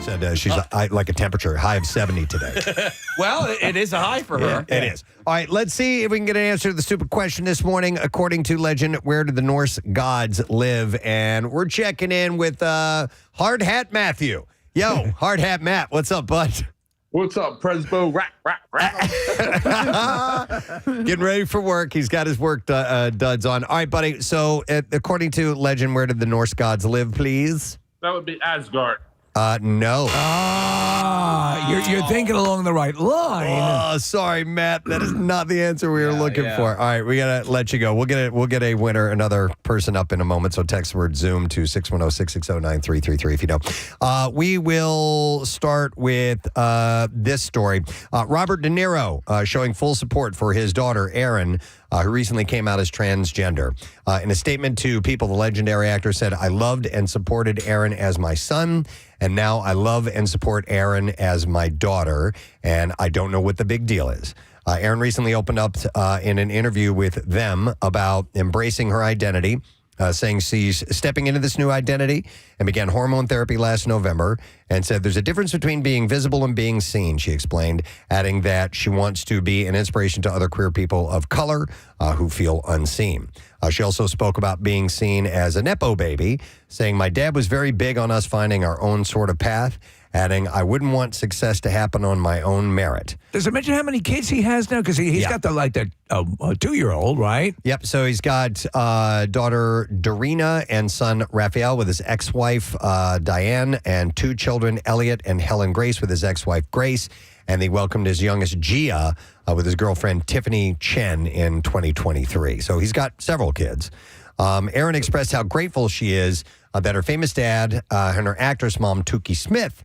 Said she's like a temperature, high of 70 today. Well, it is a high for her. It is. All right, let's see if we can get an answer to the stupid question this morning. According to legend, where did the Norse gods live? And we're checking in with Hard Hat Matthew. Yo, Hard Hat Matt, what's up, bud? What's up, Presbo? Getting ready for work. He's got his work duds on. All right, buddy. So, according to legend, where did the Norse gods live, please? That would be Asgard. No. You're thinking along the right line. Oh, sorry, Matt. That is not the answer we were looking for. All right, we gotta let you go. We'll get a winner, another person up in a moment. So text the word Zoom to 610-660-9333 if you know. We will start with this story. Robert De Niro showing full support for his daughter, Erin, who recently came out as transgender. In a statement to People, the legendary actor said, "I loved and supported Erin as my son, and now I love and support Erin as my daughter, and I don't know what the big deal is." Erin recently opened up in an interview with them about embracing her identity, saying she's stepping into this new identity and began hormone therapy last November, and said there's a difference between being visible and being seen, she explained, adding that she wants to be an inspiration to other queer people of color who feel unseen. She also spoke about being seen as a Nepo baby, saying, "My dad was very big on us finding our own sort of path," adding, "I wouldn't want success to happen on my own merit." Does it mention how many kids he has now? Because he's got the 2-year-old, right? Yep. So he's got daughter Dorina and son Raphael with his ex-wife Diane, and 2 children, Elliot and Helen Grace, with his ex-wife Grace. And he welcomed his youngest, Gia, with his girlfriend Tiffany Chen in 2023. So he's got several kids. Erin expressed how grateful she is that her famous dad and her actress mom, Tukey Smith,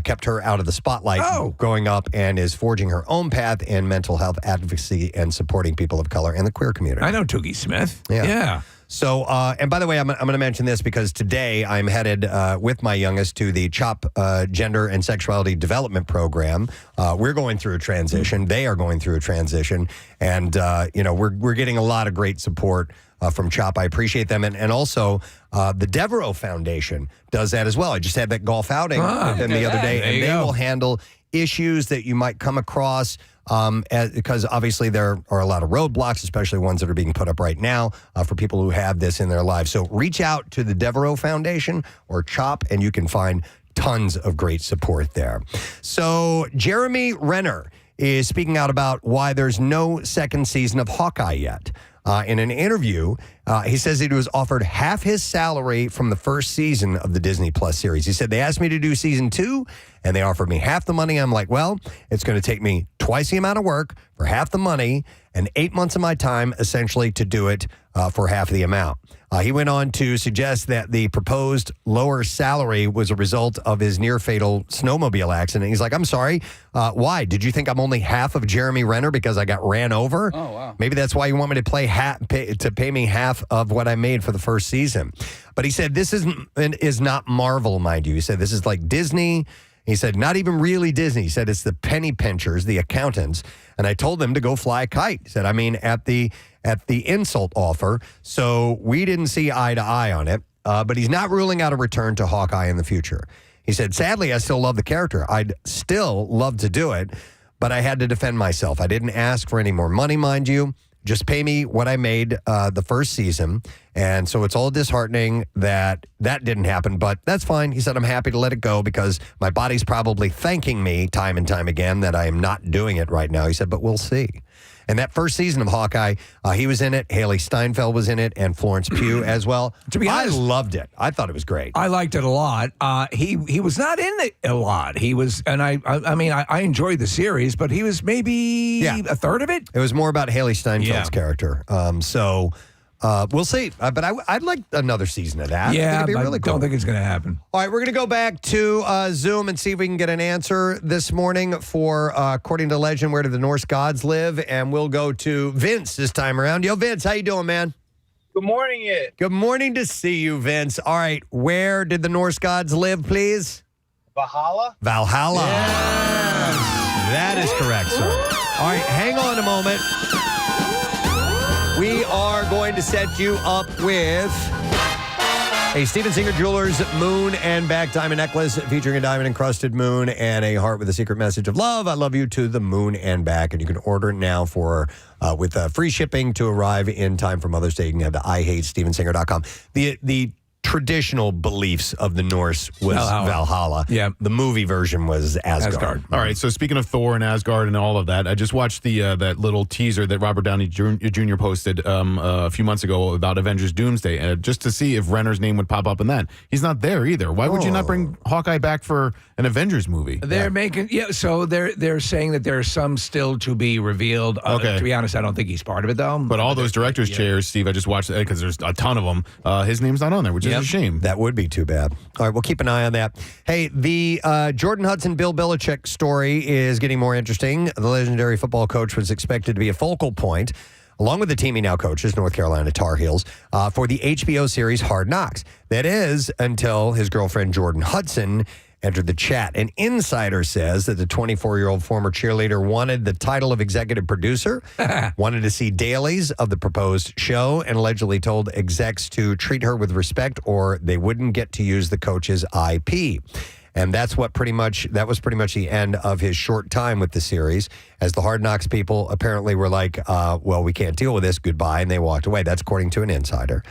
kept her out of the spotlight growing up, and is forging her own path in mental health advocacy and supporting people of color and the queer community. I know Tukey Smith. Yeah. So, and by the way, I'm going to mention this because today I'm headed with my youngest to the CHOP Gender and Sexuality Development Program. We're going through a transition. They are going through a transition. And, we're getting a lot of great support from CHOP. I appreciate them. And also, the Devereaux Foundation does that as well. I just had that golf outing with them the other day, and they will handle issues that you might come across because obviously there are a lot of roadblocks, especially ones that are being put up right now for people who have this in their lives. So reach out to the Devereaux Foundation or CHOP, and you can find tons of great support there. So Jeremy Renner is speaking out about why there's no second season of Hawkeye yet. In an interview, he says he was offered half his salary from the first season of the Disney Plus series. He said, they asked me to do season 2, and they offered me half the money. I'm like, well, it's going to take me twice the amount of work for half the money and 8 months of my time, essentially, to do it for half the amount. He went on to suggest that the proposed lower salary was a result of his near-fatal snowmobile accident. He's like, I'm sorry, why? Did you think I'm only half of Jeremy Renner because I got ran over? Oh, wow. Maybe that's why you want me to pay me half of what I made for the first season. But he said this is not Marvel, mind you. He said this is like Disney. He said, not even really Disney. He said, it's the penny pinchers, the accountants. And I told them to go fly a kite. He said, I mean, at the insult offer. So we didn't see eye to eye on it. But he's not ruling out a return to Hawkeye in the future. He said, sadly, I still love the character. I'd still love to do it, but I had to defend myself. I didn't ask for any more money, mind you. Just pay me what I made the first season. And so it's all disheartening that didn't happen, but that's fine. He said, I'm happy to let it go because my body's probably thanking me time and time again that I am not doing it right now. He said, but we'll see. And that first season of Hawkeye, he was in it. Haley Steinfeld was in it, and Florence Pugh as well. To be honest, I loved it. I thought it was great. I liked it a lot. He was not in it a lot. He was, and I enjoyed the series, but he was maybe a third of it. It was more about Haley Steinfeld's character. We'll see. But I'd like another season of that. Yeah, I think it'd be really cool. I don't think it's going to happen. All right, we're going to go back to Zoom and see if we can get an answer this morning for, according to legend, where do the Norse gods live? And we'll go to Vince this time around. Yo, Vince, how you doing, man? Good morning, Ed. Good morning to see you, Vince. All right, where did the Norse gods live, please? Valhalla? Valhalla. Yes. That is correct, sir. All right, hang on a moment. We are going to set you up with A Steven Singer Jewelers Moon and Back Diamond Necklace featuring a diamond-encrusted moon and a heart with a secret message of love. I love you to the moon and back. And you can order it now with free shipping to arrive in time for Mother's Day. You can head to IHateStevenSinger.com. The traditional beliefs of the Norse was Valhalla. Yeah. The movie version was Asgard. All right, so speaking of Thor and Asgard and all of that, I just watched that little teaser that Robert Downey Jr. posted a few months ago about Avengers Doomsday, just to see if Renner's name would pop up in that. He's not there either. Why would you not bring Hawkeye back for an Avengers movie? They're making so they're saying that there are some still to be revealed. Okay. To be honest, I don't think he's part of it though. But all those directors' chairs, Steve, I just watched it because there's a ton of them. His name's not on there, which is a shame. That would be too bad. All right, we'll keep an eye on that. Hey, the Jordan Hudson, Bill Belichick story is getting more interesting. The legendary football coach was expected to be a focal point, along with the team he now coaches, North Carolina Tar Heels, for the HBO series Hard Knocks. That is until his girlfriend Jordan Hudson entered the chat. An insider says that the 24-year-old former cheerleader wanted the title of executive producer, wanted to see dailies of the proposed show, and allegedly told execs to treat her with respect or they wouldn't get to use the coach's IP. And that was pretty much the end of his short time with the series, as the Hard Knocks people apparently were like, well, we can't deal with this, goodbye, and they walked away. That's according to an insider.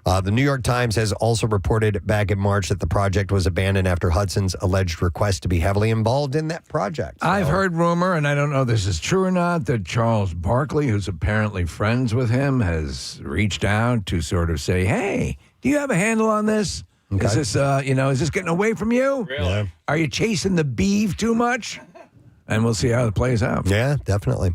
The New York Times has also reported back in March that the project was abandoned after Hudson's alleged request to be heavily involved in that project. So, I've heard rumor, and I don't know if this is true or not, that Charles Barkley, who's apparently friends with him, has reached out to sort of say, hey, do you have a handle on this? Okay. Is this, is this getting away from you? Really? Yeah. Are you chasing the beef too much? And we'll see how it plays out. Yeah, definitely.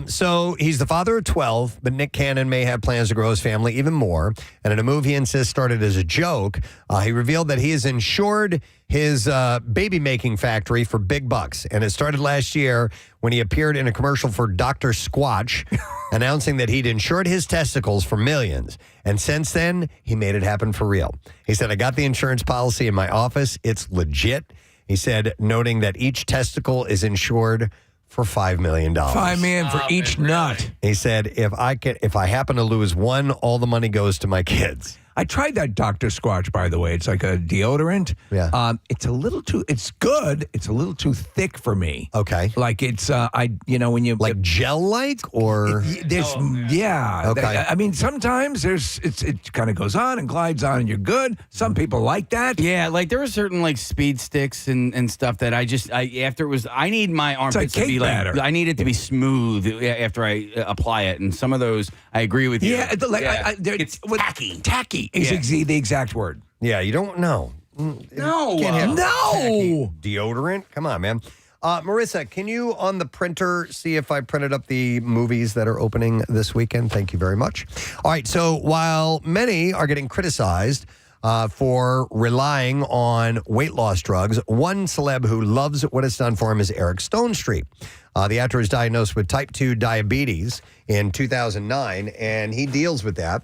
So he's the father of 12, but Nick Cannon may have plans to grow his family even more. And in a move he insists started as a joke, he revealed that he has insured his baby-making factory for big bucks. And it started last year when he appeared in a commercial for Dr. Squatch, announcing that he'd insured his testicles for millions. And since then, he made it happen for real. He said, I got the insurance policy in my office. It's legit. He said, noting that each testicle is insured for $5 million. $5 million for each nut. He said, if I happen to lose one, all the money goes to my kids. I tried that Dr. Squatch, by the way. It's like a deodorant. Yeah. It's good. It's a little too thick for me. Okay. Like it's, when you. Like gel-like or? Okay. I mean, sometimes it kind of goes on and glides on and you're good. Some people like that. Yeah, like there were certain like speed sticks and stuff that I need my armpits to be batter. like, I need it to be smooth after I apply it. And some of those, I agree with you. Yeah, It's tacky. Tacky is the exact word. Yeah, you don't know. No. Can't have No. tacky deodorant. Come on, man. Marissa, can you on the printer see if I printed up the movies that are opening this weekend? Thank you very much. All right, so while many are getting criticized for relying on weight loss drugs, one celeb who loves what it's done for him is Eric Stonestreet. The actor was diagnosed with type 2 diabetes in 2009, and he deals with that.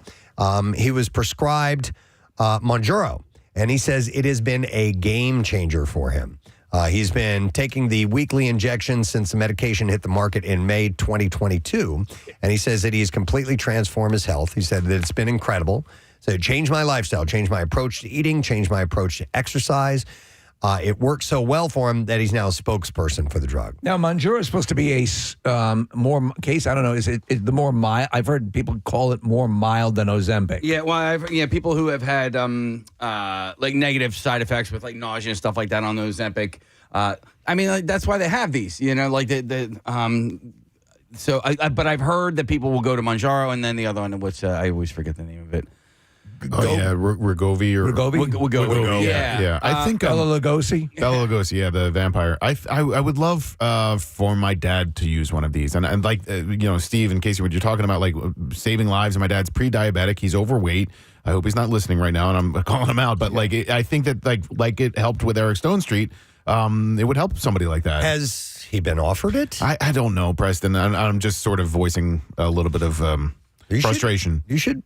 He was prescribed Mounjaro, and he says it has been a game changer for him. He's been taking the weekly injections since the medication hit the market in May 2022, and he says that he's completely transformed his health. He said that it's been incredible. So it changed my lifestyle, changed my approach to eating, changed my approach to exercise. It worked so well for him that he's now a spokesperson for the drug. Now, Mounjaro is supposed to be a more case. I don't know. Is the more mild? I've heard people call it more mild than Ozempic. Yeah, well, people who have had like negative side effects with like nausea and stuff like that on those Ozempic. That's why they have these. But I've heard that people will go to Mounjaro and then the other one, which I always forget the name of it. Wegovy or Wegovy. Yeah. I think Bela Lugosi. Bela Lugosi, yeah, the vampire. I would love for my dad to use one of these, and like Steve and Casey, what you're talking about, like saving lives. And my dad's pre-diabetic. He's overweight. I hope he's not listening right now, and I'm calling him out. But I think that like it helped with Eric Stonestreet. It would help somebody like that. Has he been offered it? I don't know, Preston. I'm just sort of voicing a little bit of frustration. You should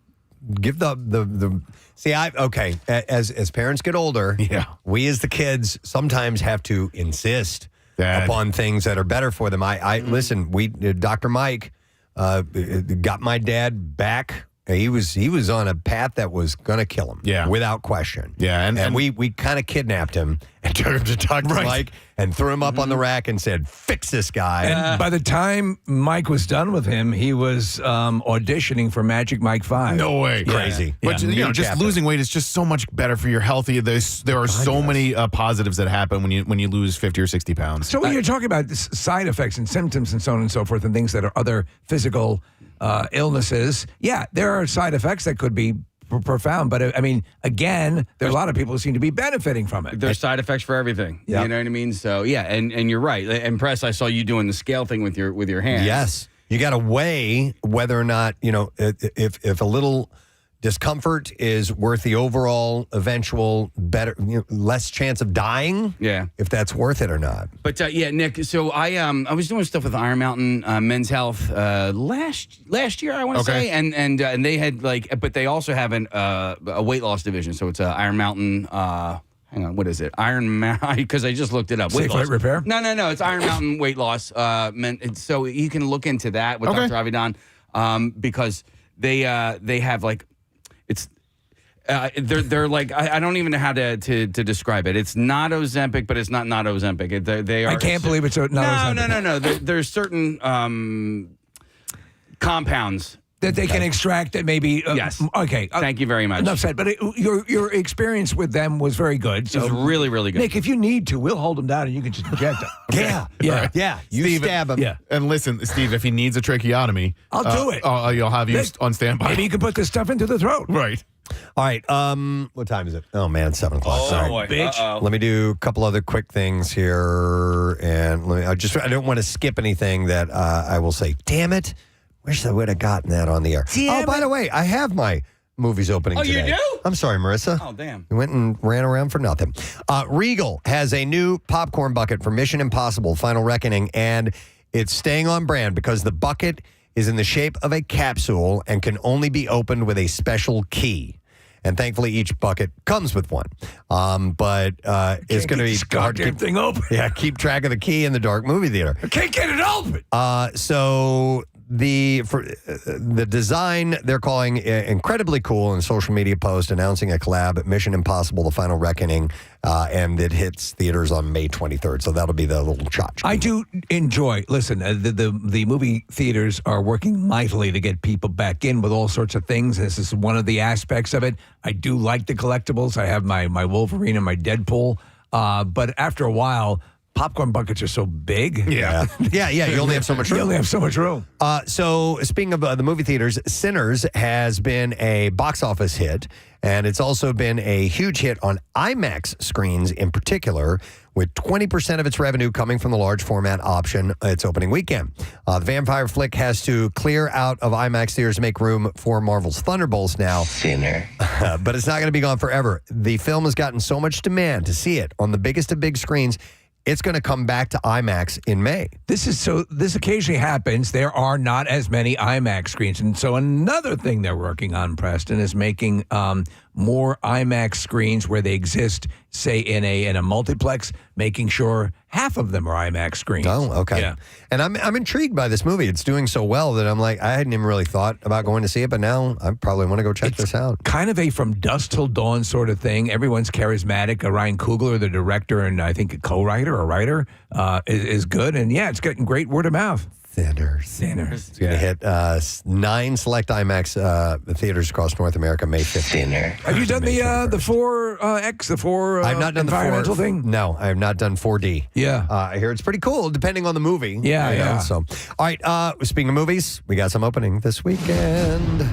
give the see. As parents get older, we as the kids sometimes have to insist upon things that are better for them. Listen. Dr. Mike got my dad back He was on a path that was going to kill him. Yeah. Without question. Yeah, and we kind of kidnapped him and took him to Dr. Mike and threw him up on the rack and said, "Fix this guy." And by the time Mike was done with him, he was auditioning for Magic Mike 5. No way. Crazy. But Yeah. you know, New just chapter. losing weight is just so much better for your health. There are so many positives that happen when you lose 50 or 60 pounds. So when you're talking about side effects and symptoms and so on and so forth and things that are other physical illnesses, yeah, there are side effects that could be profound. But I mean, again, there are a lot of people who seem to be benefiting from it. There's side effects for everything. Yep. You know what I mean? So yeah, and you're right. And Press, I saw you doing the scale thing with your hands. Yes. You got to weigh whether or not, if a little discomfort is worth the overall eventual better, less chance of dying. Yeah. If that's worth it or not. But yeah, Nick. So I was doing stuff with Iron Mountain Men's Health last year, I want to say, and they had but they also have a weight loss division. So it's Iron Mountain. Hang on, what is it? Iron Mountain, because I just looked it up. Safe Light Repair? No, it's Iron Mountain Weight Loss. So you can look into that with Dr. Avidan, because they have it's. They're like I don't even know how to describe it. It's not Ozempic, but it's not Ozempic. They are. I can't believe it's not Ozempic. No. There's certain compounds that they can extract that maybe. Yes. Okay. Thank you very much. Enough said. But your experience with them was very good. So It was really, really good. Nick, if you need to, we'll hold them down and you can just inject them. Yeah. You Steve, stab him. Yeah. And listen, Steve, if he needs a tracheotomy, I'll do it. You'll have you Nick, on standby. Maybe you can put this stuff into the throat. Right. All right. What time is it? Oh man, it's 7:00. Oh, Sorry. boy. bitch. Uh-oh. Let me do a couple other quick things here, and I don't want to skip anything that I will say. Damn it! Wish I would have gotten that on the air. By the way, I have my movies opening today. you do? I'm sorry, Marissa. Oh, damn. We went and ran around for nothing. Regal has a new popcorn bucket for Mission Impossible: Final Reckoning, and it's staying on brand because the bucket is in the shape of a capsule and can only be opened with a special key. And thankfully, each bucket comes with one. But it's going to be hard to keep thing open. Yeah, keep track of the key in the dark movie theater. I can't get it open. So the design they're calling incredibly cool in a social media post announcing a collab at Mission Impossible: The Final Reckoning, and it hits theaters on May 23rd. So that'll be the little tchotchke. I do enjoy. Listen, the movie theaters are working mightily to get people back in with all sorts of things. This is one of the aspects of it. I do like the collectibles. I have my Wolverine and my Deadpool. But after a while, popcorn buckets are so big. Yeah. You only have so much room. You only have so much room. So speaking of the movie theaters, Sinners has been a box office hit, and it's also been a huge hit on IMAX screens in particular, with 20% of its revenue coming from the large format option its opening weekend. The vampire flick has to clear out of IMAX theaters to make room for Marvel's Thunderbolts now. Sinner. But it's not going to be gone forever. The film has gotten so much demand to see it on the biggest of big screens, it's going to come back to IMAX in May. This occasionally happens. There are not as many IMAX screens. And so another thing they're working on, Preston, is making more IMAX screens where they exist, say in a multiplex, making sure half of them are IMAX screens. Oh, okay. Yeah. And I'm intrigued by this movie. It's doing so well that I'm like, I hadn't even really thought about going to see it, but now I probably want to go check this out. Kind of a from dusk till dawn sort of thing. Everyone's charismatic. Ryan Coogler, the director and I think a co-writer or writer, is good. And yeah, it's getting great word of mouth. Sinners. It's going to hit 9 select IMAX theaters across North America May 15th. Have you done the 4X, the 4 I've not done the environmental 4 thing? No, I have not done 4D. Yeah. I hear it's pretty cool, depending on the movie. Yeah, you know, yeah. So, all right. Speaking of movies, we got some opening this weekend.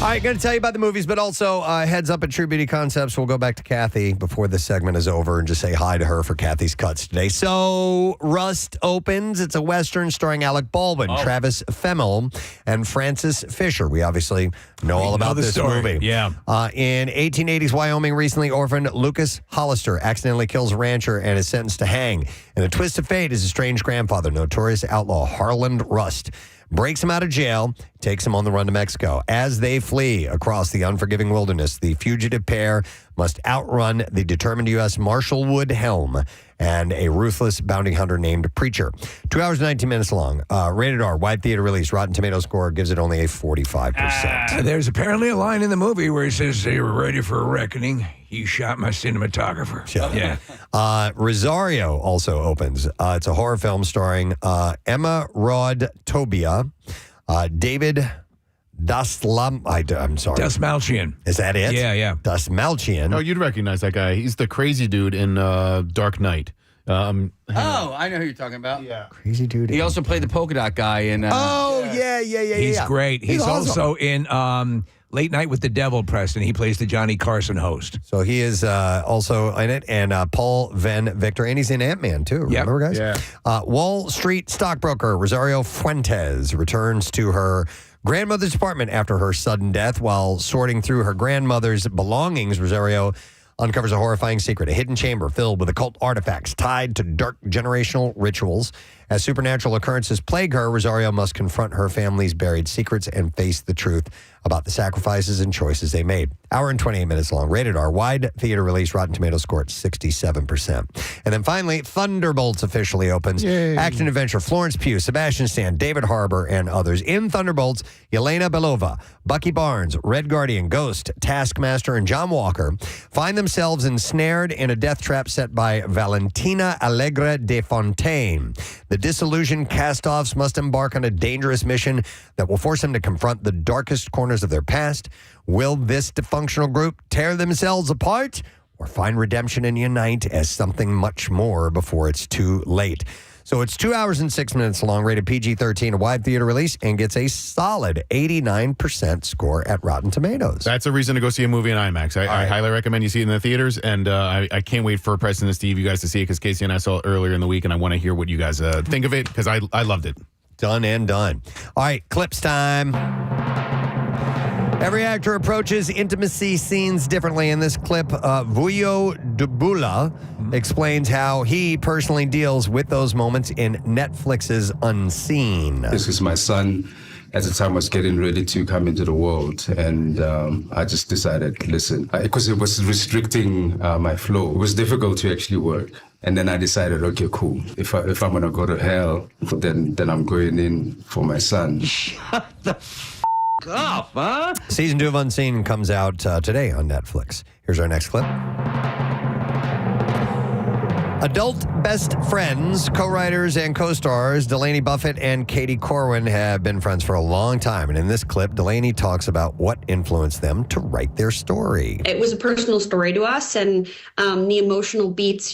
All right, going to tell you about the movies, but also heads up at True Beauty Concepts. We'll go back to Kathy before this segment is over and just say hi to her for Kathy's cuts today. So, Rust opens. It's a Western starring Alec Baldwin, Travis Fimmel, and Francis Fisher. We obviously know all about this story. movie. Yeah. In 1880s Wyoming, recently orphaned Lucas Hollister accidentally kills a rancher and is sentenced to hang. In a twist of fate, his estranged grandfather, notorious outlaw Harland Rust, breaks him out of jail, takes him on the run to Mexico. As they flee across the unforgiving wilderness, the fugitive pair must outrun the determined U.S. Marshal Wood Helm and a ruthless bounty hunter named Preacher. 2 hours and 19 minutes long. Rated R, wide theater release. Rotten Tomatoes score gives it only a 45%. There's apparently a line in the movie where he says, they were ready for a reckoning. You shot my cinematographer. Yeah. Rosario also opens. It's a horror film starring Emma Rod Tobia, David I'm sorry. Dastmalchian. Is that it? Yeah. Dastmalchian. Oh, you'd recognize that guy. He's the crazy dude in Dark Knight. Oh, I know who you're talking about. Yeah. Crazy dude. He also played the polka dot guy in. yeah. He's great. He's awesome. also in Late Night with the Devil, Preston. He plays the Johnny Carson host. So he is also in it, and Paul Van Victor, and he's in Ant-Man too. Remember, guys? Yeah. Wall Street stockbroker Rosario Fuentes returns to her grandmother's apartment after her sudden death. While sorting through her grandmother's belongings, Rosario uncovers a horrifying secret, a hidden chamber filled with occult artifacts tied to dark generational rituals. As supernatural occurrences plague her, Rosario must confront her family's buried secrets and face the truth about the sacrifices and choices they made. Hour and 28 minutes long. Rated R. Wide theater release. Rotten Tomatoes score at 67%. And then finally, Thunderbolts officially opens. Yay. Action adventure. Florence Pugh, Sebastian Stan, David Harbour, and others. In Thunderbolts, Yelena Belova, Bucky Barnes, Red Guardian, Ghost, Taskmaster, and John Walker find themselves ensnared in a death trap set by Valentina Allegra de Fontaine. The disillusioned cast-offs must embark on a dangerous mission that will force them to confront the darkest corners of their past. Will this dysfunctional group tear themselves apart or find redemption and unite as something much more before it's too late? So it's 2 hours and 6 minutes long, rated PG-13, a wide theater release, and gets a solid 89% score at Rotten Tomatoes. That's a reason to go see a movie in IMAX. I highly recommend you see it in the theaters, and I can't wait for Preston and Steve, you guys to see it, because Casey and I saw it earlier in the week, and I want to hear what you guys think of it, because I loved it. Done and done. All right, clips time. Every actor approaches intimacy scenes differently. In this clip, Vuyo Dubula explains how he personally deals with those moments in Netflix's Unseen. This is my son. At the time, I was getting ready to come into the world, and I just decided, listen, because it was restricting my flow. It was difficult to actually work. And then I decided, okay, cool. If I'm going to go to hell, then I'm going in for my son. Shut the up, huh? Season 2 of Unseen comes out today on Netflix. Here's our next clip. Adult best friends, co-writers, and co-stars Delaney Buffett and Katie Corwin have been friends for a long time. And in this clip, Delaney talks about what influenced them to write their story. It was a personal story to us, and the emotional beats,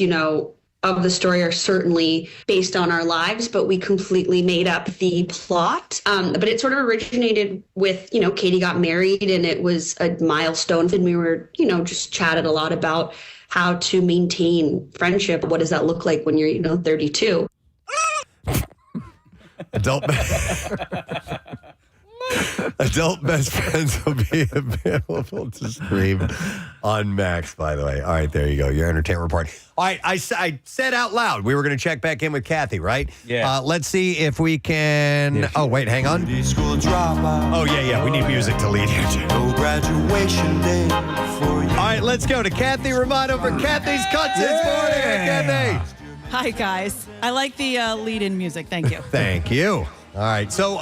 of the story are certainly based on our lives, but we completely made up the plot. But it sort of originated with, Katie got married, and it was a milestone. And we were, just chatted a lot about how to maintain friendship. What does that look like when you're, 32? Adult Best Friends will be available to stream on Max, by the way. All right, there you go. Your entertainment report. All right, I said out loud we were going to check back in with Kathy, right? Yeah. Let's see if we can... Oh, wait, hang on. Oh, yeah. We need music to lead here, too. No graduation day for you. All right, let's go to Kathy Romano for Kathy's Cuts this morning. Hey, Kathy. Hi, guys. I like the lead-in music. Thank you. Thank you. All right, so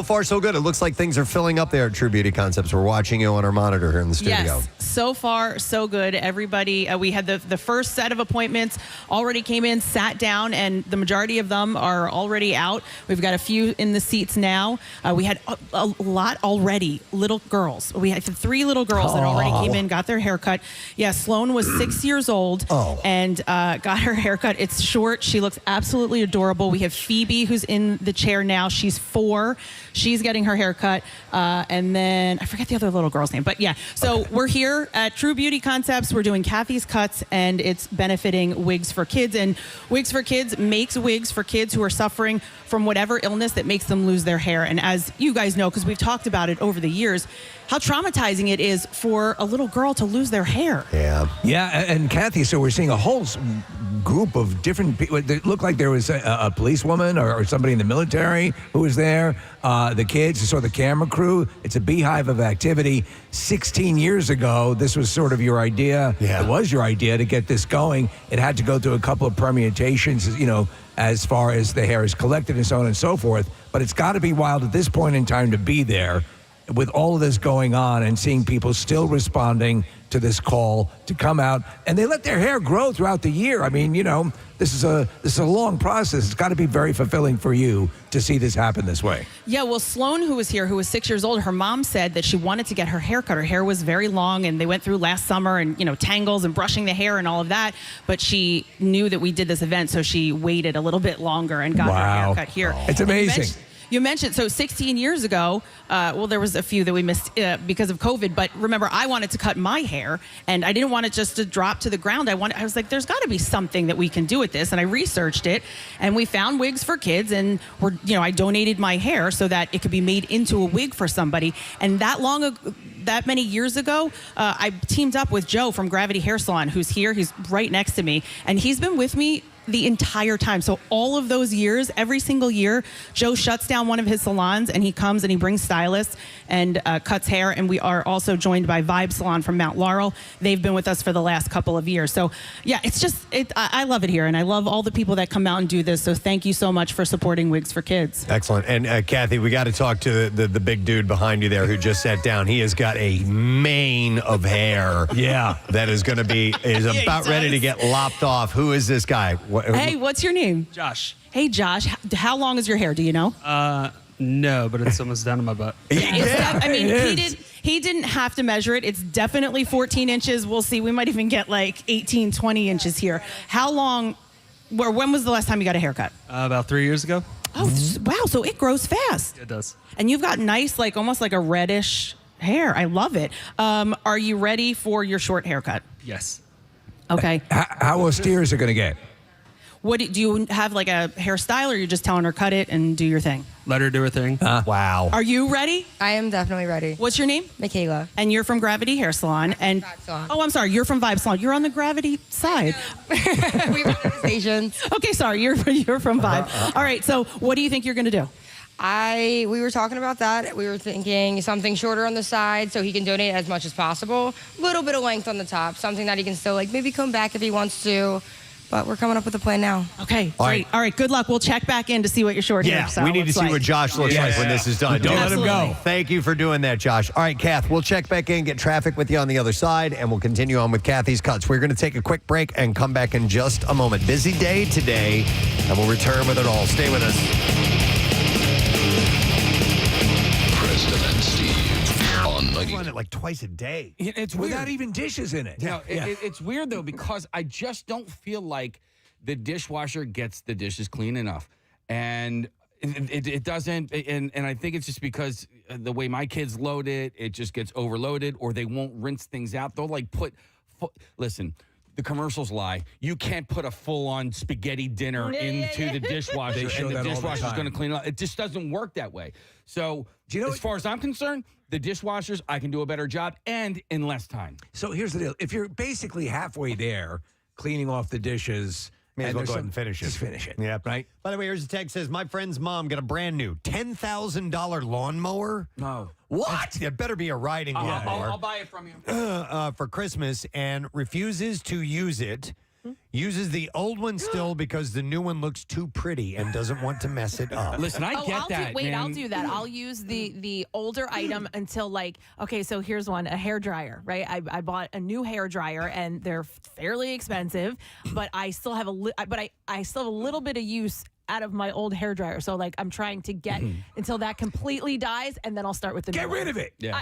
far so good. It looks like things are filling up there at True Beauty Concepts. We're watching you on our monitor here in the studio. Yes, so far so good. Everybody, we had the first set of appointments already came in, sat down, and the majority of them are already out. We've got a few in the seats now. We had a lot already, little girls. We had 3 little girls that already came in, got their haircut. Yeah, Sloan was 6 years old and got her haircut. It's short. She looks absolutely adorable. We have Phoebe, who's in the chair now. She's 4. She's getting her hair cut. And then I forget the other little girl's name. But yeah, so we're here at True Beauty Concepts. We're doing Kathy's Cuts, and it's benefiting Wigs for Kids. And Wigs for Kids makes wigs for kids who are suffering from whatever illness that makes them lose their hair. And as you guys know, because we've talked about it over the years, how traumatizing it is for a little girl to lose their hair. Yeah. Yeah, and Kathy, so we're seeing a whole group of different people. It looked like there was a policewoman or somebody in the military who was there. The kids, you saw the camera crew. It's a beehive of activity. 16 years ago, this was sort of your idea. Yeah. It was your idea to get this going. It had to go through a couple of permutations, as far as the hair is collected and so on and so forth. But it's got to be wild at this point in time to be there with all of this going on and seeing people still responding to this call to come out, and they let their hair grow throughout the year. I mean, this is a long process. It's got to be very fulfilling for you to see this happen this way. Yeah, well, Sloan, who was here, who was 6 years old, her mom said that she wanted to get her hair cut. Her hair was very long, and they went through last summer and, tangles and brushing the hair and all of that. But she knew that we did this event, so she waited a little bit longer and got her hair cut here. It's amazing. You mentioned, so 16 years ago, there was a few that we missed because of COVID, but remember, I wanted to cut my hair, and I didn't want it just to drop to the ground. I was like, there's got to be something that we can do with this, and I researched it, and we found wigs for kids, and I donated my hair so that it could be made into a wig for somebody, and that many years ago, I teamed up with Joe from Gravity Hair Salon, who's here. He's right next to me, and he's been with me the entire time. So all of those years, every single year, Joe shuts down one of his salons and he comes and he brings stylists and cuts hair. And we are also joined by Vibe Salon from Mount Laurel. They've been with us for the last couple of years. So yeah, I love it here. And I love all the people that come out and do this. So thank you so much for supporting Wigs for Kids. Excellent. And Kathy, we got to talk to the big dude behind you there who just sat down. He has got a mane of hair. Yeah. That is going to be, about ready to get lopped off. Who is this guy? Hey, what's your name? Josh. Hey, Josh. How long is your hair? Do you know? No, but it's almost down to my butt. He didn't have to measure it. It's definitely 14 inches. We'll see. We might even get like 18, 20 inches here. How long, when was the last time you got a haircut? About 3 years ago. Oh, wow. So it grows fast. It does. And you've got nice, almost like a reddish hair. I love it. Are you ready for your short haircut? Yes. Okay. How austere is it going to get? What do you have, like a hairstyle, or you're just telling her cut it and do your thing? Let her do her thing. Wow. Are you ready? I am definitely ready. What's your name? Michaela. And you're from Gravity Hair Salon. And Vibe Salon. Oh, I'm sorry. You're from Vibe Salon. You're on the Gravity side. We run the stations. Okay, sorry. You're from Vibe. All right. So what do you think you're going to do? We were talking about that. We were thinking something shorter on the side so he can donate as much as possible. A little bit of length on the top, something that he can still maybe come back if he wants to. But we're coming up with a plan now. Okay, great. All right, good luck. We'll check back in to see what your short hair style we need to see like. what Josh looks like when this is done. Don't let him go. Thank you for doing that, Josh. All right, Kath, we'll check back in, get traffic with you on the other side, and we'll continue on with Kathy's Cuts. We're going to take a quick break and come back in just a moment. Busy day today, and we'll return with it all. Stay with us. Preston and Steve on I run it like twice a day. It's weird. Without even dishes in it. It's weird, though, because I just don't feel like the dishwasher gets the dishes clean enough. And it doesn't. And I think it's just because the way my kids load it, it just gets overloaded, or they won't rinse things out. They'll listen. The commercials lie. You can't put a full-on spaghetti dinner into the dishwasher, and the dishwasher's going to clean it up. It just doesn't work that way. So, as far as I'm concerned, the dishwashers, I can do a better job and in less time. So here's the deal. If you're basically halfway there, cleaning off the dishes, may as well go ahead and finish it. Just finish it. Yeah. Right? By the way, here's a text that says, my friend's mom got a brand new $10,000 lawnmower. No. What? It better be a riding lawnmower. I'll buy it from you. For Christmas, and refuses to use it. Uses the old one still because the new one looks too pretty and doesn't want to mess it up. Listen, I get that. I'll do that. I'll use the older item until okay, so here's one, a hair dryer, right? I bought a new hair dryer and they're fairly expensive, but I still have I still have a little bit of use out of my old hair dryer. So I'm trying to get until that completely dies, and then I'll start with the Get new rid one. of it. Yeah.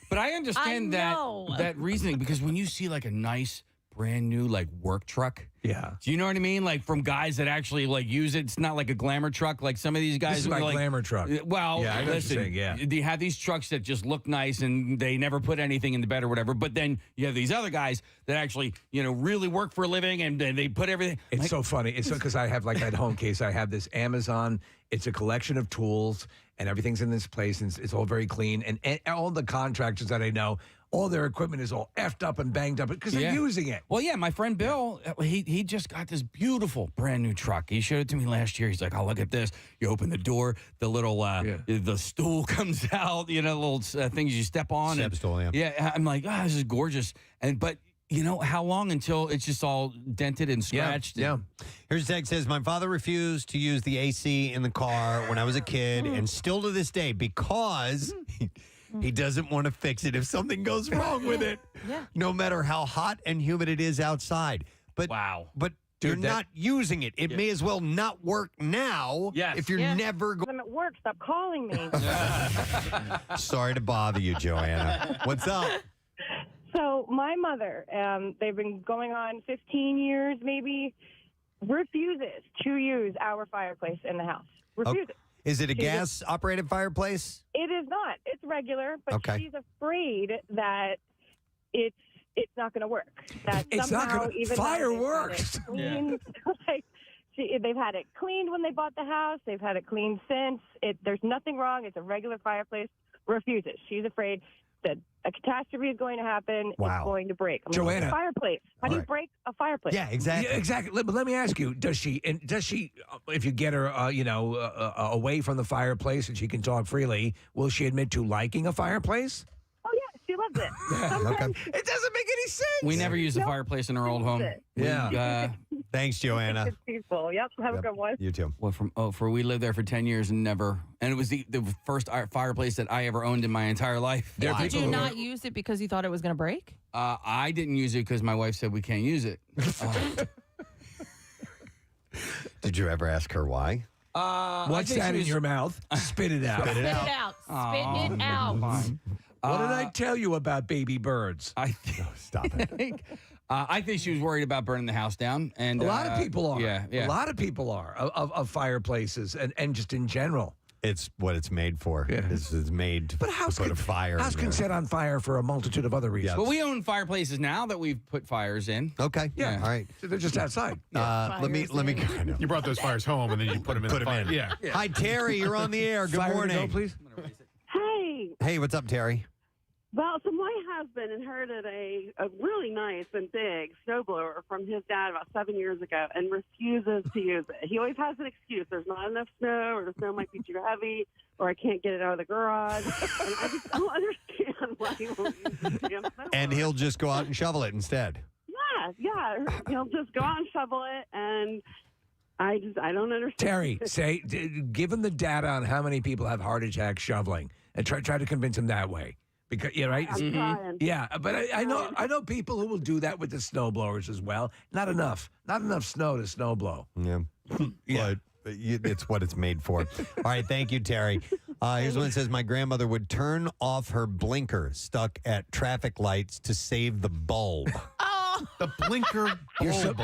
But I understand that reasoning, because when you see a nice brand new work truck. Yeah. Do you know what I mean? From guys that actually use it. It's not like a glamour truck like some of these guys. This is my glamour truck. Well, yeah, I know listen, what you're saying, you have these trucks that just look nice and they never put anything in the bed or whatever. But then you have these other guys that actually, really work for a living and they put everything. It's so funny. It's because I have at home case, I have this Amazon. It's a collection of tools and everything's in this place and it's all very clean. And all the contractors that I know all their equipment is all effed up and banged up because they're using it. Well, yeah, my friend Bill, he just got this beautiful brand new truck. He showed it to me last year. He's like, "Oh, look at this! You open the door, the little the stool comes out. Little things you step on. Step stool, yeah. Yeah, I'm like, this is gorgeous. But how long until it's just all dented and scratched? Yeah. Here's a text says, my father refused to use the AC in the car when I was a kid, and still to this day, because he doesn't want to fix it if something goes wrong with it, no matter how hot and humid it is outside. But But you're not using it. It may as well not work now if you're never going. I'm at work. Stop calling me. Sorry to bother you, Joanna. What's up? So my mother, they've been going on 15 years maybe, refuses to use our fireplace in the house. Refuses. Is it a gas-operated fireplace? It is not. It's regular, but she's afraid that it's not going to work. That It's not somehow, going to. even Fireworks. They've had it cleaned when they bought the house. They've had it cleaned since. There's nothing wrong. It's a regular fireplace. Refuses. She's afraid that a catastrophe is going to happen. Wow. It's going to break. Joanna. Like, a fireplace. How do you break a fireplace? Yeah, exactly. Yeah, exactly. But let me ask you: Does she? If you get her, away from the fireplace and she can talk freely, will she admit to liking a fireplace? Oh yeah, she loves it. It doesn't make any sense. We never used a fireplace in our old home. Yeah. Thanks, Joanna. It's peaceful. Yep. Have a good one. You too. Well, we lived there for 10 years and it was the first fireplace that I ever owned in my entire life. Did you not use it because you thought it was going to break? I didn't use it because my wife said we can't use it. Did you ever ask her why? What's that in your mouth? Spit it out. Spit it out. Spit it out. What did I tell you about baby birds? Stop it. I think she was worried about burning the house down. And a lot of people are. Yeah. A lot of people are of fireplaces and just in general. It's what it's made for. Yeah. This is made to put a fire. House can set on fire for a multitude of other reasons. But we own fireplaces now that we've put fires in. Okay. Yeah. All right. So they're just outside. Let me. I know. You brought those fires home and then you put them in the fire. in. Yeah. Hi, Terry. You're on the air. Good Fire to morning. go, please. Hey. Hey, what's up, Terry? Well, so my husband inherited a really nice and big snowblower from his dad about 7 years ago and refuses to use it. He always has an excuse. There's not enough snow, or the snow might be too heavy, or I can't get it out of the garage. And I just don't understand why he won't use the damn snowblower. And he'll just go out and shovel it instead. Yeah. He'll just go out and shovel it, and I don't understand. Terry, give him the data on how many people have heart attacks shoveling, and try to convince him that way. Because right, I'm trying. Yeah, but I know people who will do that with the snow blowers as well. Not enough snow to snow blow. Yeah, but it's what it's made for. All right, thank you, Terry. Here's one that says, my grandmother would turn off her blinker stuck at traffic lights to save the bulb. The blinker bulb.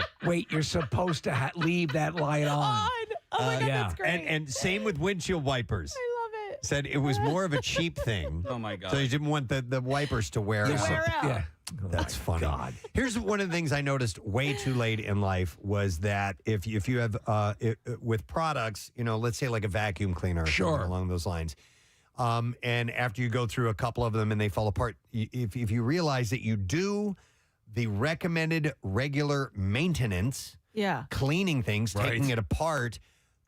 You're supposed to leave that light on. Oh my God, that's great. And same with windshield wipers. I love it. Said it was more of a cheap thing. Oh my God. So you didn't want the wipers to wear out. Yeah. That's funny. God. Here's one of the things I noticed way too late in life was that if you have with products, let's say like a vacuum cleaner, or something along those lines, and after you go through a couple of them and they fall apart, if you realize that you do the recommended regular maintenance, cleaning things, taking it apart,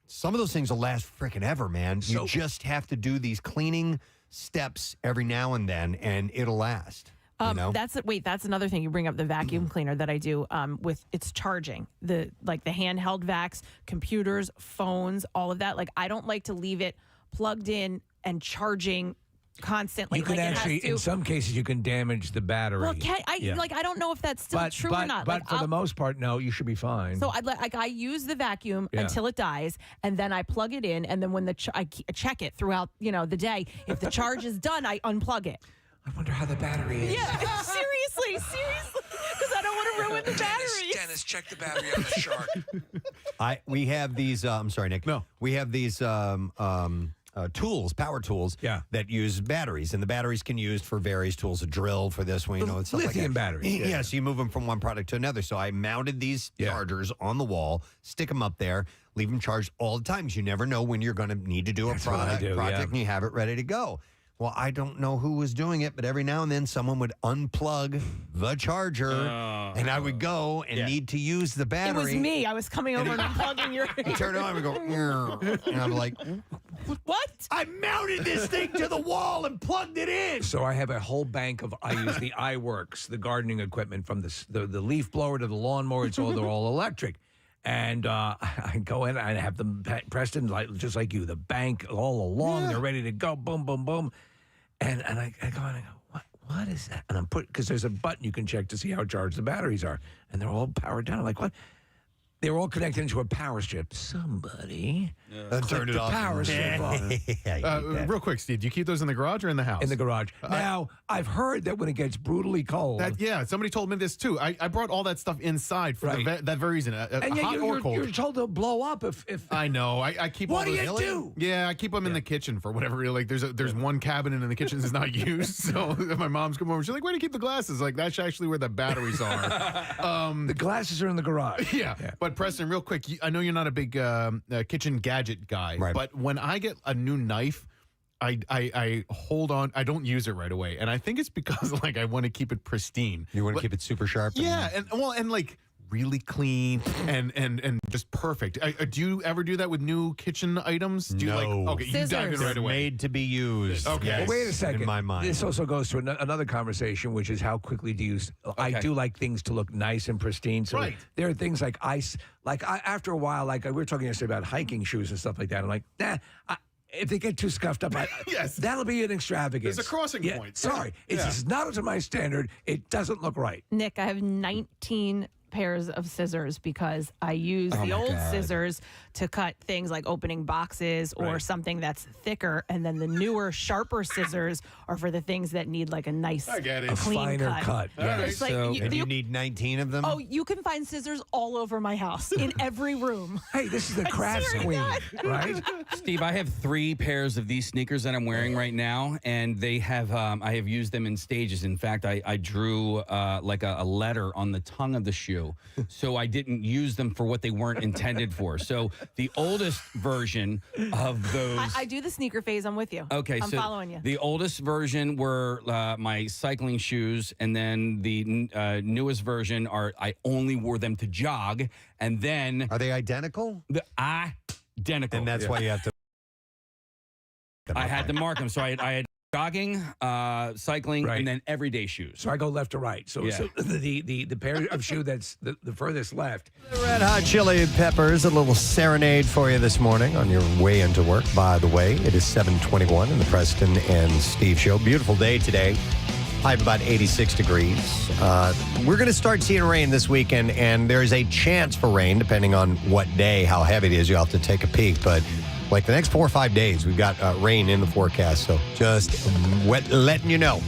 some of those things will last freaking ever, man. You just have to do these cleaning steps every now and then, and it'll last. That's another thing. You bring up the vacuum cleaner that I do with its charging, the handheld vacs, computers, phones, all of that. Like, I don't like to leave it plugged in and charging constantly. You can actually, in some cases, you can damage the battery. Well, I don't know if that's still true or not. But for the most part, no, you should be fine. So I use the vacuum until it dies, and then I plug it in, and then when I check it throughout the day. If the charge is done, I unplug it. I wonder how the battery is. Yeah, seriously, because I don't want to ruin the battery. Dennis, check the battery on the shark. We have these. I'm sorry, Nick. No, we have these tools, power tools, that use batteries, and the batteries can be used for various tools. A drill for this one, it's stuff lithium like that. batteries. Yeah, so you move them from one product to another. So I mounted these chargers on the wall, stick them up there, leave them charged all the time because you never know when you're going to need to do a project, and you have it ready to go. Well, I don't know who was doing it, but every now and then someone would unplug the charger, and I would go and need to use the It battery. was me. I was coming over and unplugging your. You turn it on and go, and I'm like, what? I mounted this thing to the wall and plugged it in. So I have a whole bank of, I use the iWorks, the gardening equipment from the leaf blower to the lawnmower. They're all electric. And I go in, I have them, Preston, just like you, the bank all along. They're ready to go, boom, boom, boom. And I go in and I go, what is that? And I'm because there's a button you can check to see how charged the batteries are. And they're all powered down. I'm like, what? They're all connected into a power strip. Somebody turned it off. Power strip on. Real quick, Steve, do you keep those in the garage or in the house? In the garage. Now, I've heard that when it gets brutally cold. Somebody told me this too. I brought all that stuff inside for that very reason. And hot or cold. You're told to blow up if I know. I keep what all do those. you do? Yeah, I keep them in the kitchen for whatever. Like there's one cabinet in the kitchen that's not used. So if my mom's come over, she's like, "Where do you keep the glasses?" Like that's actually where the batteries are. The glasses are in the garage. Yeah. But Preston, real quick, I know you're not a big kitchen gadget guy, but when I get a new knife, I hold on. I don't use it right away, and I think it's because like I want to keep it pristine. You want to keep it super sharp. Yeah, and like really clean and just perfect. Do you ever do that with new kitchen items? Do you you dive in right away? Made to be used. Okay. Yes, Well, wait a second. In my mind. This also goes to another conversation, which is how quickly do you? I do like things to look nice and pristine. So there are things like ice. After a while, like we were talking yesterday about hiking shoes and stuff like that. I'm like, nah. If they get too scuffed up, that'll be an extravagance. There's a crossing point. Sorry, it's not up to my standard. It doesn't look right. Nick, I have 19 pairs of scissors because I use the old scissors to cut things like opening boxes or something that's thicker, and then the newer, sharper scissors are for the things that need like a nice, clean finer cut. It's like, you need 19 of them? Oh, you can find scissors all over my house in every room. Hey, this is the crafts queen, right? Steve, I have 3 pairs of these sneakers that I'm wearing right now, and they have I have used them in stages. In fact, I drew like a letter on the tongue of the shoe, so I didn't use them for what they weren't intended for. So the oldest version of those... I do the sneaker phase. I'm with you. Okay, I'm following you. The oldest version were my cycling shoes, and then the newest version I only wore them to jog, and then... Are they identical? Identical. And that's why you have to... I had to mark them, so I had jogging, cycling, and then everyday shoes. So I go left to right. So the pair of shoe that's the furthest left. The Red Hot Chili Peppers, a little serenade for you this morning on your way into work. By the way, it is 7:21 in the Preston and Steve Show. Beautiful day today. High of about 86 degrees. We're going to start seeing rain this weekend, and there's a chance for rain depending on what day, how heavy it is. You'll have to take a peek, but like the next 4 or 5 days, we've got rain in the forecast. So just letting you know.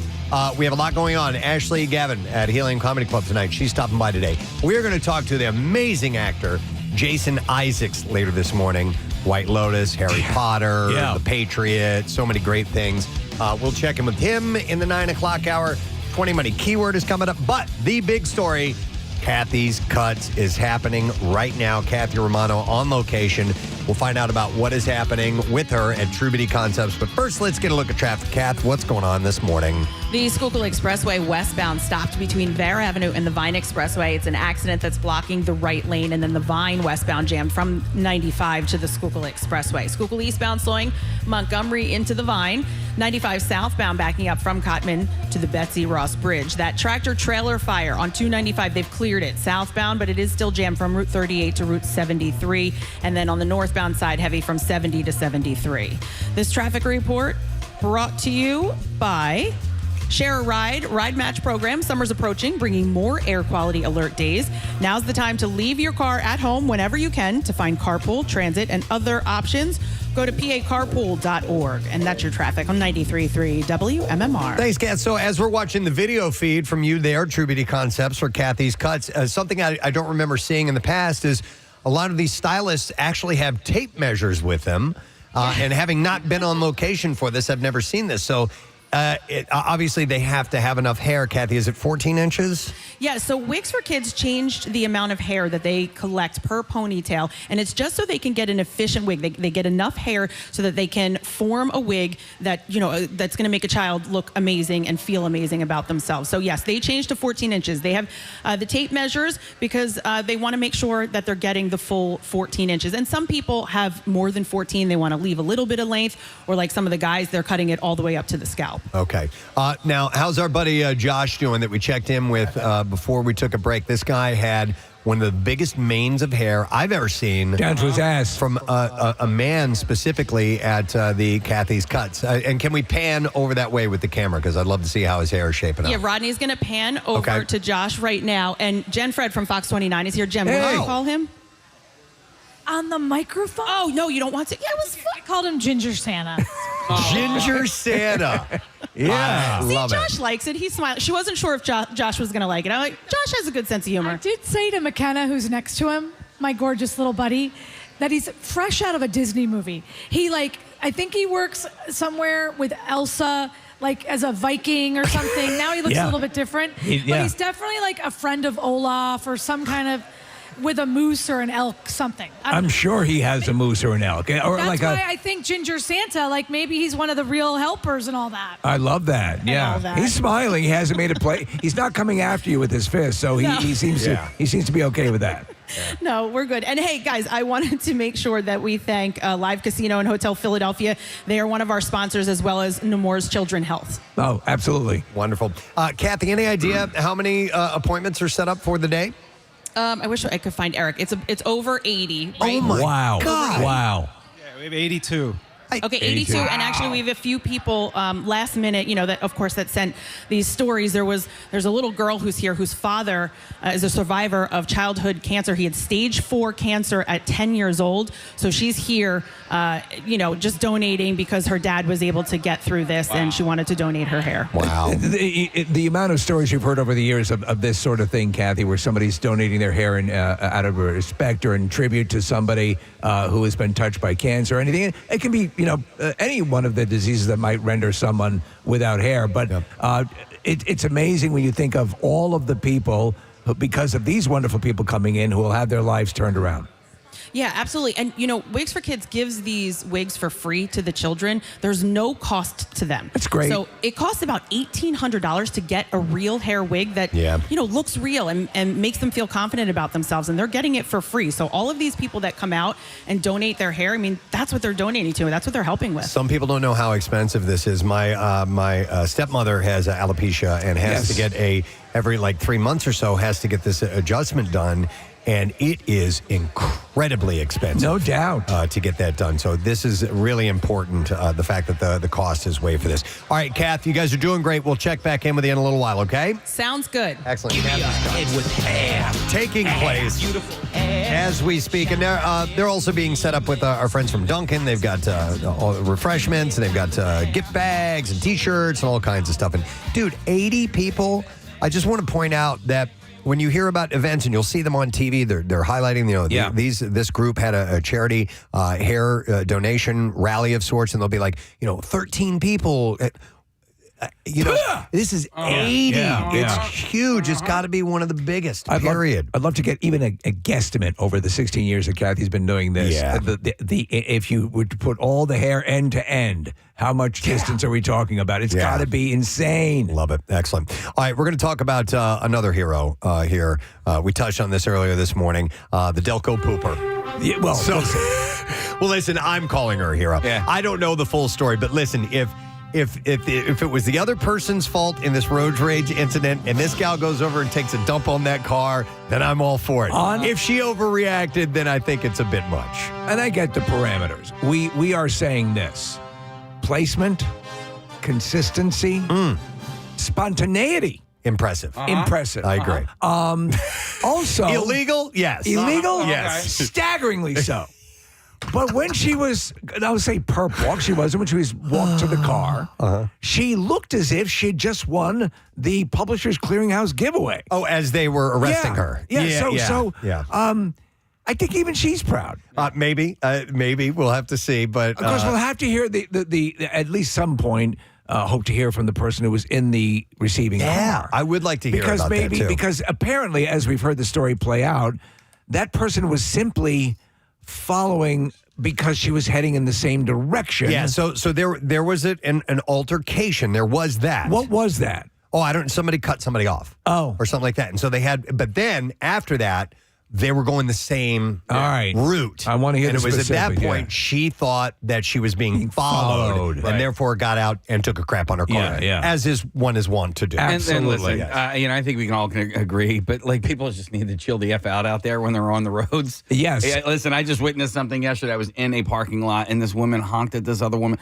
We have a lot going on. Ashley Gavin at Helium Comedy Club tonight. She's stopping by today. We're going to talk to the amazing actor, Jason Isaacs, later this morning. White Lotus, Harry Potter, The Patriot, so many great things. We'll check in with him in the 9 o'clock hour. 20 Money Keyword is coming up. But the big story, Kathy's Cuts, is happening right now. Kathy Romano on location. We'll find out about what is happening with her at True Beauty Concepts. But first, let's get a look at traffic. Kath, what's going on this morning? The Schuylkill Expressway westbound stopped between Bear Avenue and the Vine Expressway. It's an accident that's blocking the right lane, and then the Vine westbound jammed from 95 to the Schuylkill Expressway. Schuylkill eastbound slowing Montgomery into the Vine. 95 southbound backing up from Cotman to the Betsy Ross Bridge. That tractor trailer fire on 295, they've cleared it southbound, but it is still jammed from Route 38 to Route 73. And then on the northbound side, heavy from 70 to 73. This traffic report brought to you by Share a Ride Match program. Summer's approaching, bringing more air quality alert days. Now's the time to leave your car at home whenever you can. To find carpool, transit, and other options, go to pacarpool.org. And that's your traffic on 93.3 WMMR. Thanks, Kat. So as we're watching the video feed from you there, True Beauty Concepts for Kathy's Cuts, something I don't remember seeing in the past is a lot of these stylists actually have tape measures with them. And having not been on location for this, I've never seen this. So Obviously, they have to have enough hair. Kathy, is it 14 inches? Yeah, so Wigs for Kids changed the amount of hair that they collect per ponytail, and it's just so they can get an efficient wig. They get enough hair so that they can form a wig that, that's going to make a child look amazing and feel amazing about themselves. So yes, they changed to 14 inches. They have the tape measures because they want to make sure that they're getting the full 14 inches. And some people have more than 14. They want to leave a little bit of length, or like some of the guys, they're cutting it all the way up to the scalp. Okay. Now, how's our buddy Josh doing that we checked in with before we took a break? This guy had one of the biggest manes of hair I've ever seen. Down to his ass. From a man specifically at the Kathy's Cuts. And can we pan over that way with the camera? Because I'd love to see how his hair is shaping up. Yeah, Rodney's going to pan over to Josh right now. And Jen Fred from Fox 29 is here. Jen, what do you call him? On the microphone? Oh, no, you don't want to. Yeah, it was fun. I called him Ginger Santa. Ginger Santa. Yeah. See, love Josh likes it. He's smiling. She wasn't sure if Josh was going to like it. I'm like, Josh has a good sense of humor. I did say to McKenna, who's next to him, my gorgeous little buddy, that he's fresh out of a Disney movie. I think he works somewhere with Elsa, like as a Viking or something. Now he looks a little bit different. But he's definitely like a friend of Olaf or some kind of, with a moose or an elk, something. I'm sure he has a moose or an elk. Or That's like why I think Ginger Santa, like maybe he's one of the real helpers and all that. I love that. Yeah, all that. He's smiling. He hasn't made a play. He's not coming after you with his fist, so he seems to be okay with that. No, we're good. And hey, guys, I wanted to make sure that we thank Live Casino and Hotel Philadelphia. They are one of our sponsors, as well as Nemours Children Health. Oh, absolutely. Wonderful. Kathy, any idea how many appointments are set up for the day? I wish I could find Eric. It's over 80. Right? Oh my God. Wow. Yeah, we have 82. Okay, 82, and actually we have a few people last minute, that of course that sent these stories. There's a little girl who's here whose father is a survivor of childhood cancer. He had stage 4 cancer at 10 years old. So she's here, just donating because her dad was able to get through this and she wanted to donate her hair. Wow. The amount of stories you've heard over the years of this sort of thing, Kathy, where somebody's donating their hair out of respect or in tribute to somebody who has been touched by cancer or anything. It can be any one of the diseases that might render someone without hair. But it's amazing when you think of all of the people, because of these wonderful people coming in, who will have their lives turned around. Yeah, absolutely. And, Wigs for Kids gives these wigs for free to the children. There's no cost to them. That's great. So it costs about $1,800 to get a real hair wig that, looks real and makes them feel confident about themselves. And they're getting it for free. So all of these people that come out and donate their hair, that's what they're donating to. And that's what they're helping with. Some people don't know how expensive this is. My stepmother has alopecia and has to get every 3 months or so has to get this adjustment done. And it is incredibly expensive. No doubt. To get that done. So this is really important, the fact that the cost is way for this. All right, Kath, you guys are doing great. We'll check back in with you in a little while, okay? Sounds good. Excellent. Give me a head with hair. Taking place Beautiful hair. as we speak. And they're also being set up with our friends from Dunkin'. They've got all the refreshments, and they've got gift bags and T-shirts and all kinds of stuff. And, dude, 80 people. I just want to point out that when you hear about events and you'll see them on TV, they're highlighting, this group had a charity hair donation rally of sorts, and they'll be like, 13 people. This is 80. It's huge. It's got to be one of the biggest, period. I'd love to get even a guesstimate over the 16 years that Kathy's been doing this. Yeah. If you would to put all the hair end to end, how much distance are we talking about? It's got to be insane. Love it. Excellent. All right, we're going to talk about another hero here. We touched on this earlier this morning, the Delco pooper. Yeah, well, listen, I'm calling her a hero. Yeah. I don't know the full story, but listen, if it was the other person's fault in this road rage incident and this gal goes over and takes a dump on that car, then I'm all for it. If she overreacted, then I think it's a bit much. And I get the parameters. We are saying this. Placement, consistency, spontaneity. Impressive. Impressive. I agree. Also. Illegal? Yes. Illegal? Yes. Staggeringly so. But when she was, I would say perp walk, she wasn't, when she was walked to the car, she looked as if she'd just won the Publishers Clearinghouse giveaway. Oh, as they were arresting her. I think even she's proud. Maybe we'll have to see, but of course we'll have to hear the at least some point hope to hear from the person who was in the receiving car. I would like to hear about that too. Because apparently, as we've heard the story play out, that person was simply following because she was heading in the same direction. Yeah, so there was an altercation. There was that. What was that? Oh, somebody cut somebody off. Oh. Or something like that. And so but then after that, they were going the same route. I want to hear and the it was at that specific, point she thought that she was being followed. Right. And therefore got out and took a crap on her car. Yeah. As one is wont to do. And listen, I think we can all agree, but like people just need to chill the F out there when they're on the roads. Yes. Yeah, listen, I just witnessed something yesterday. I was in a parking lot and this woman honked at this other woman.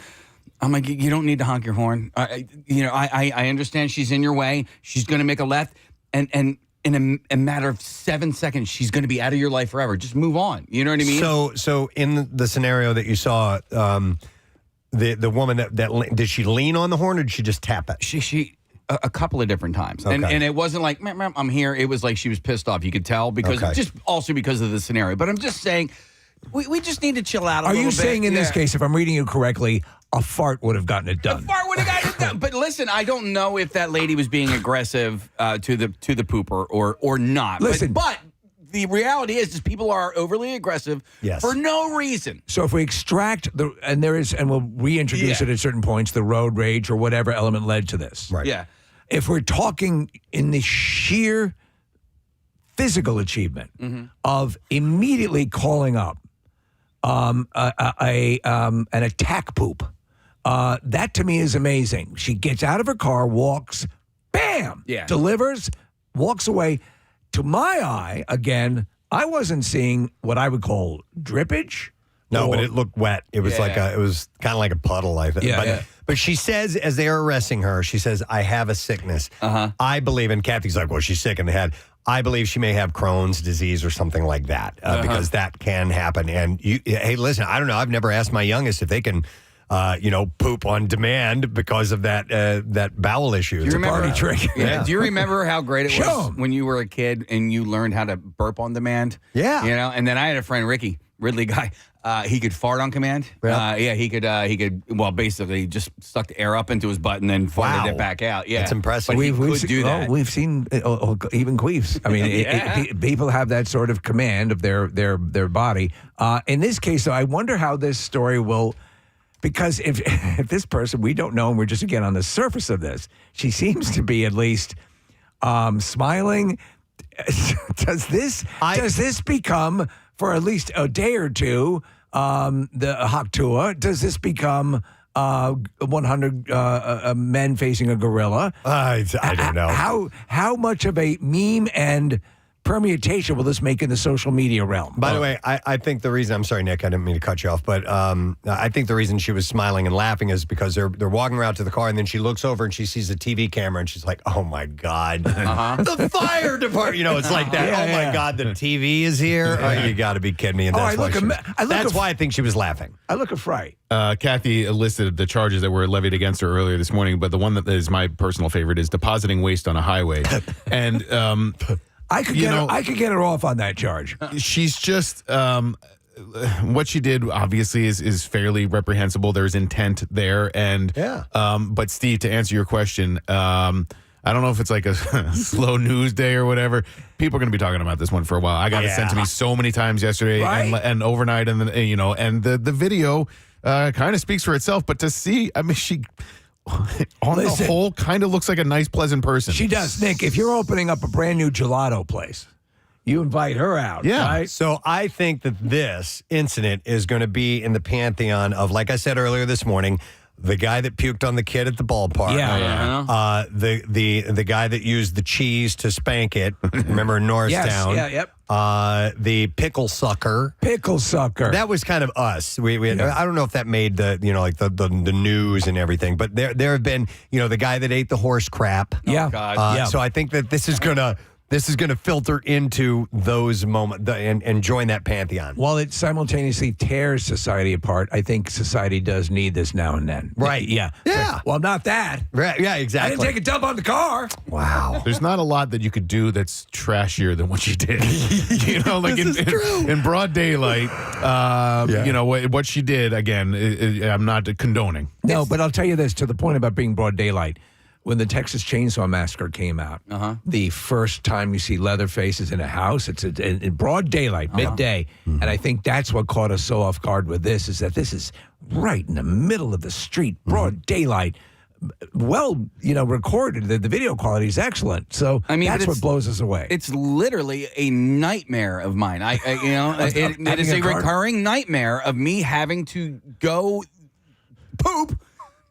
I'm like, you don't need to honk your horn. I understand she's in your way. She's going to make a left, and in a matter of 7 seconds, she's going to be out of your life forever. Just move on. You know what I mean? So in the scenario that you saw, the woman that did she lean on the horn or did she just tap it? She a couple of different times, Okay. and it wasn't like I'm here. It was like she was pissed off. You could tell because because of the scenario. But I'm just saying, we just need to chill out a little bit. Are you saying in this case, if I'm reading you correctly, a fart would have gotten it done? A fart would have gotten it done. But listen, I don't know if that lady was being aggressive to the pooper or not. Listen. But the reality is people are overly aggressive for no reason. So if we extract and we'll reintroduce it at certain points, the road rage or whatever element led to this. Right. Yeah. If we're talking in the sheer physical achievement of immediately calling up an attack poop, that to me is amazing. She gets out of her car, walks, bam, delivers, walks away. To my eye, again, I wasn't seeing what I would call drippage. No, but it looked wet. It was it was kind of like a puddle, I think. But she says, as they are arresting her, she says, I have a sickness. I believe, and Kathy's like, well, she's sick in the head. I believe she may have Crohn's disease or something like that because that can happen. And hey, listen, I don't know. I've never asked my youngest if they can, poop on demand because of that bowel issue. It's a party trick. Yeah. Do you remember how great it was when you were a kid and you learned how to burp on demand? Yeah. And then I had a friend, Ridley guy. He could fart on command. He could. Well, basically, just suck the air up into his butt and then farted it back out. Yeah, that's impressive. But he could do that. We've seen even queefs. I mean, people have that sort of command of their body. In this case, though, I wonder how this story will. Because if this person, we don't know, and we're just again on the surface of this, she seems to be at least smiling. Does this become, for at least a day or two, the Haktua, does this become 100 men facing a gorilla? I don't know. How much of a meme and permutation will this make in the social media realm? By the way, I think the reason, I'm sorry, Nick, I didn't mean to cut you off, but I think the reason she was smiling and laughing is because they're walking around to the car and then she looks over and she sees a TV camera and she's like, oh my God, the fire department. It's like that. My God, the TV is here. Oh, you got to be kidding me. And that's why I think she was laughing. I look a fright. Kathy listed the charges that were levied against her earlier this morning, but the one that is my personal favorite is depositing waste on a highway. And I could get her off on that charge. She's just what she did obviously is fairly reprehensible. There's intent there, and but Steve, to answer your question, I don't know if it's like a slow news day or whatever. People are going to be talking about this one for a while. I got it sent to me so many times yesterday and overnight, and and the video kind of speaks for itself. But to see, I mean, she. On the whole, kind of looks like a nice, pleasant person. She does. Nick, if you're opening up a brand new gelato place, you invite her out. Yeah. Right? So I think that this incident is going to be in the pantheon of, like I said earlier this morning, the guy that puked on the kid at the ballpark. The guy that used the cheese to spank it. Remember in Norristown? The pickle sucker. That was kind of us. We had, I don't know if that made the the news and everything, but there have been the guy that ate the horse crap. Yeah. Oh, God. So I think that this is gonna this is going to filter into those moments and join that pantheon. While it simultaneously tears society apart, I think society does need this now and then. Right. Yeah. Yeah. Well, not that. Right. Yeah, I exactly. didn't take a dump on the car. Wow. There's not a lot that you could do that's trashier than what she did. You know, like in broad daylight, you know, what she did, again, I'm not condoning. No, but I'll tell you this, to the point about being broad daylight. When the Texas Chainsaw Massacre came out, the first time you see Leatherface is in a house, it's in broad daylight, midday. And I think that's what caught us so off guard with this, is that this is right in the middle of the street, broad daylight. Well, you know, recorded. The video quality is excellent. So that's what blows us away. It's literally a nightmare of mine. It is a recurring nightmare of me having to go poop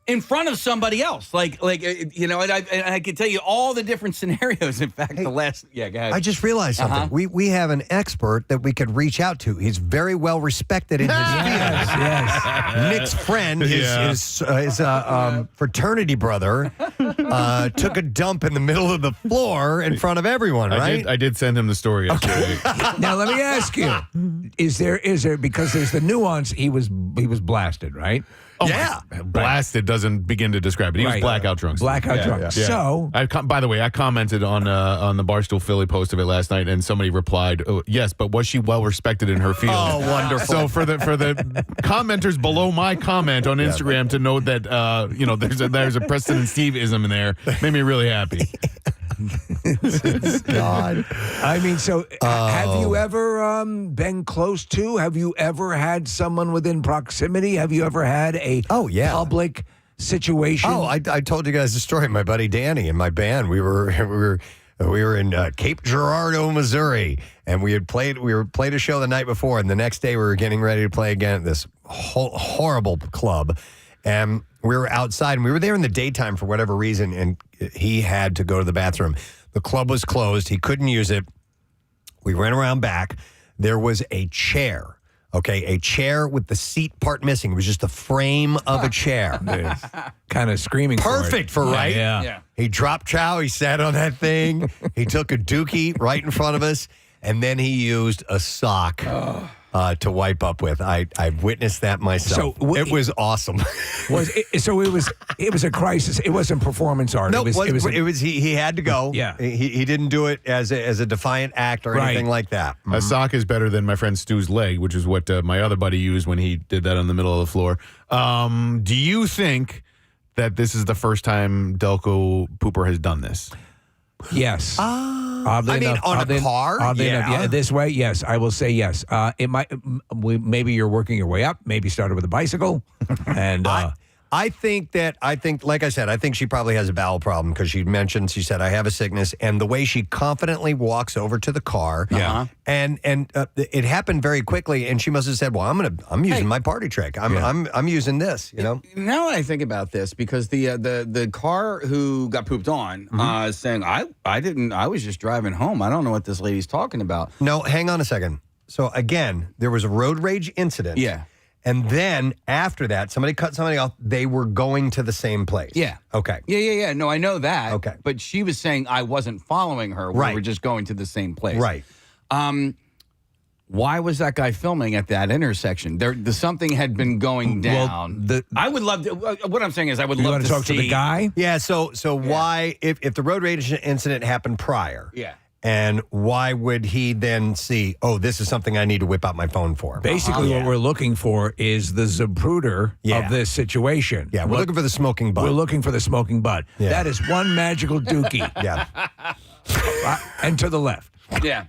in front of somebody else. You know, and I can tell you all the different seniorios. In fact, go ahead. I just realized something. We have an expert that we could reach out to. He's very well respected in his field. Yes. Nick's friend, his fraternity brother, took a dump in the middle of the floor in front of everyone, right? I did send him the story yesterday. Now, let me ask you, is there, because there's the nuance, he was blasted, right? Oh, yeah. Blasted doesn't begin to describe it. He was blackout drunk. Blackout drunk. Yeah. So, by the way, I commented on the Barstool Philly post of it last night, and somebody replied, "Oh, yes, but was she well respected in her field?" Oh, wonderful! So for the commenters below my comment on Instagram to note that you know there's a Preston and Steve ism in there made me really happy. God. I mean, so have you ever been close to? Have you ever had someone within proximity? Have you ever had a public situation? Oh, I told you guys the story. My buddy Danny and my band, we were in Cape Girardeau, Missouri, and we were played a show the night before, and the next day we were getting ready to play again at this horrible club. And we were outside, and we were there in the daytime for whatever reason, and he had to go to the bathroom. The club was closed. He couldn't use it. We ran around back. There was a chair, a chair with the seat part missing. It was just the frame of a chair. Kind of screaming Perfect for right? Yeah. He dropped chow. He sat on that thing. He took a dookie right in front of us, and then he used a sock. To wipe up with. I've witnessed that myself. So it was awesome. It was a crisis. It wasn't performance art. No, he had to go. Yeah. He didn't do it as a defiant act or anything like that. A sock is better than my friend Stu's leg, which is what my other buddy used when he did that on the middle of the floor. Do you think that this is the first time Delco Pooper has done this? Yes. On a car? This way, yes. I will say yes. It might. Maybe you're working your way up. Maybe started with a bicycle, and I think, like I said, I think she probably has a bowel problem because she said, I have a sickness. And the way she confidently walks over to the car, and it happened very quickly. And she must have said, well, I'm using my party trick. I'm using this, you know? Now I think about this, because the car who got pooped on saying, I was just driving home. I don't know what this lady's talking about. No, hang on a second. So again, there was a road rage incident. Yeah. And then after that, somebody cut somebody off. They were going to the same place. Yeah. Okay. Yeah. No, I know that. Okay. But she was saying I wasn't following her. We were just going to the same place. Right. Why was that guy filming at that intersection? Something had been going down. I would love to. What I'm saying is, I would love to talk to the guy. Yeah. So why, if the road rage incident happened prior? Yeah. And why would he then see, oh, this is something I need to whip out my phone for? Basically, what we're looking for is the Zapruder of this situation. Yeah, we're looking for the smoking butt. We're looking for the smoking butt. Yeah. That is one magical dookie. Yeah. And to the left. Yeah.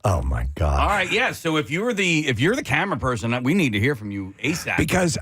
Oh, my God. All right, yeah. So if you're the camera person, we need to hear from you ASAP. Because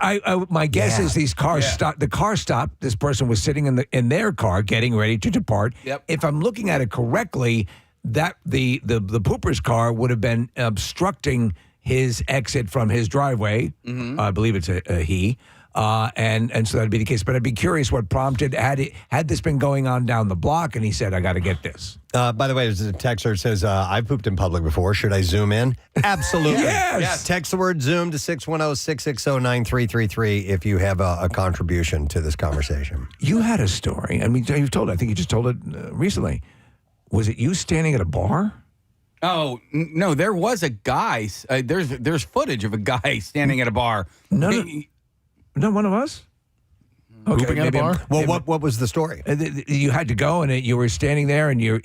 my guess is these cars stopped. The car stopped. This person was sitting in their car, getting ready to depart. Yep. If I'm looking at it correctly, that the pooper's car would have been obstructing his exit from his driveway. I believe it's a he. And so that'd be the case. But I'd be curious what prompted, had this been going on down the block, and he said, I got to get this. By the way, there's a texter that says, I've pooped in public before. Should I zoom in? Absolutely. Yes. Text the word Zoom to 610-660-9333 if you have a contribution to this conversation. You had a story. I mean, I think you just told it recently, Was it you standing at a bar? Oh no, there was a guy. There's footage of a guy standing at a bar. Not one of us. Pooping at a bar? Well, what was the story? You had to go, and you were standing there, and you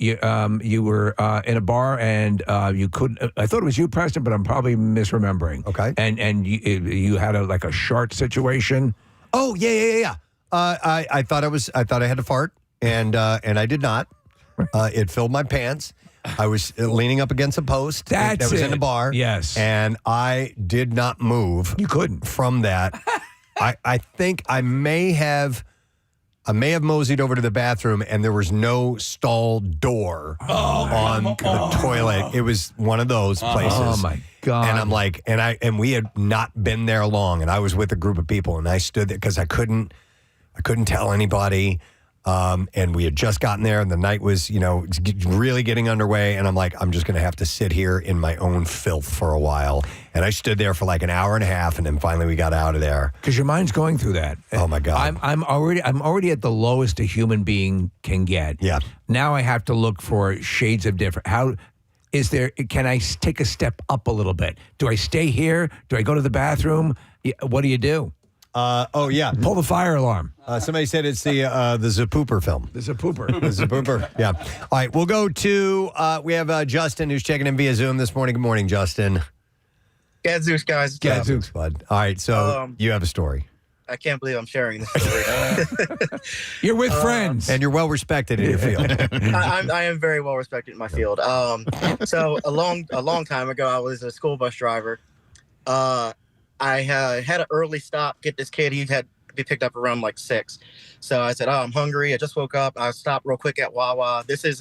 were in a bar, and you couldn't. I thought it was you, Preston, but I'm probably misremembering. Okay. And you had a shart situation. Oh yeah. I thought I had to fart, and I did not. It filled my pants. I was leaning up against a post that was in the bar. Yes. And I did not move. You couldn't. From that. I think I may have moseyed over to the bathroom, and there was no stall door on the toilet. It was one of those places. Oh my God. And I'm like, and we had not been there long, and I was with a group of people, and I stood there because I couldn't tell anybody. And we had just gotten there, and the night was, really getting underway. And I'm like, I'm just going to have to sit here in my own filth for a while. And I stood there for like an hour and a half, and then finally we got out of there. Because your mind's going through that. Oh my God! I'm already at the lowest a human being can get. Yeah. Now I have to look for shades of different. How is there? Can I take a step up a little bit? Do I stay here? Do I go to the bathroom? What do you do? Oh yeah, pull the fire alarm. Somebody said it's the Zapooper film. The Zapooper. The Zapooper. Yeah. All right, we'll go to we have Justin who's checking in via Zoom this morning. Good morning, Justin. Gadzooks, guys. Gadzooks, bud. All right, so you have a story. I can't believe I'm sharing this story. You're with friends, and you're well respected in your field. I am very well respected in my field. So a long time ago, I was a school bus driver. I had an early stop, get this kid. He had to be picked up around like 6. So I said, I'm hungry. I just woke up. I stopped real quick at Wawa. This is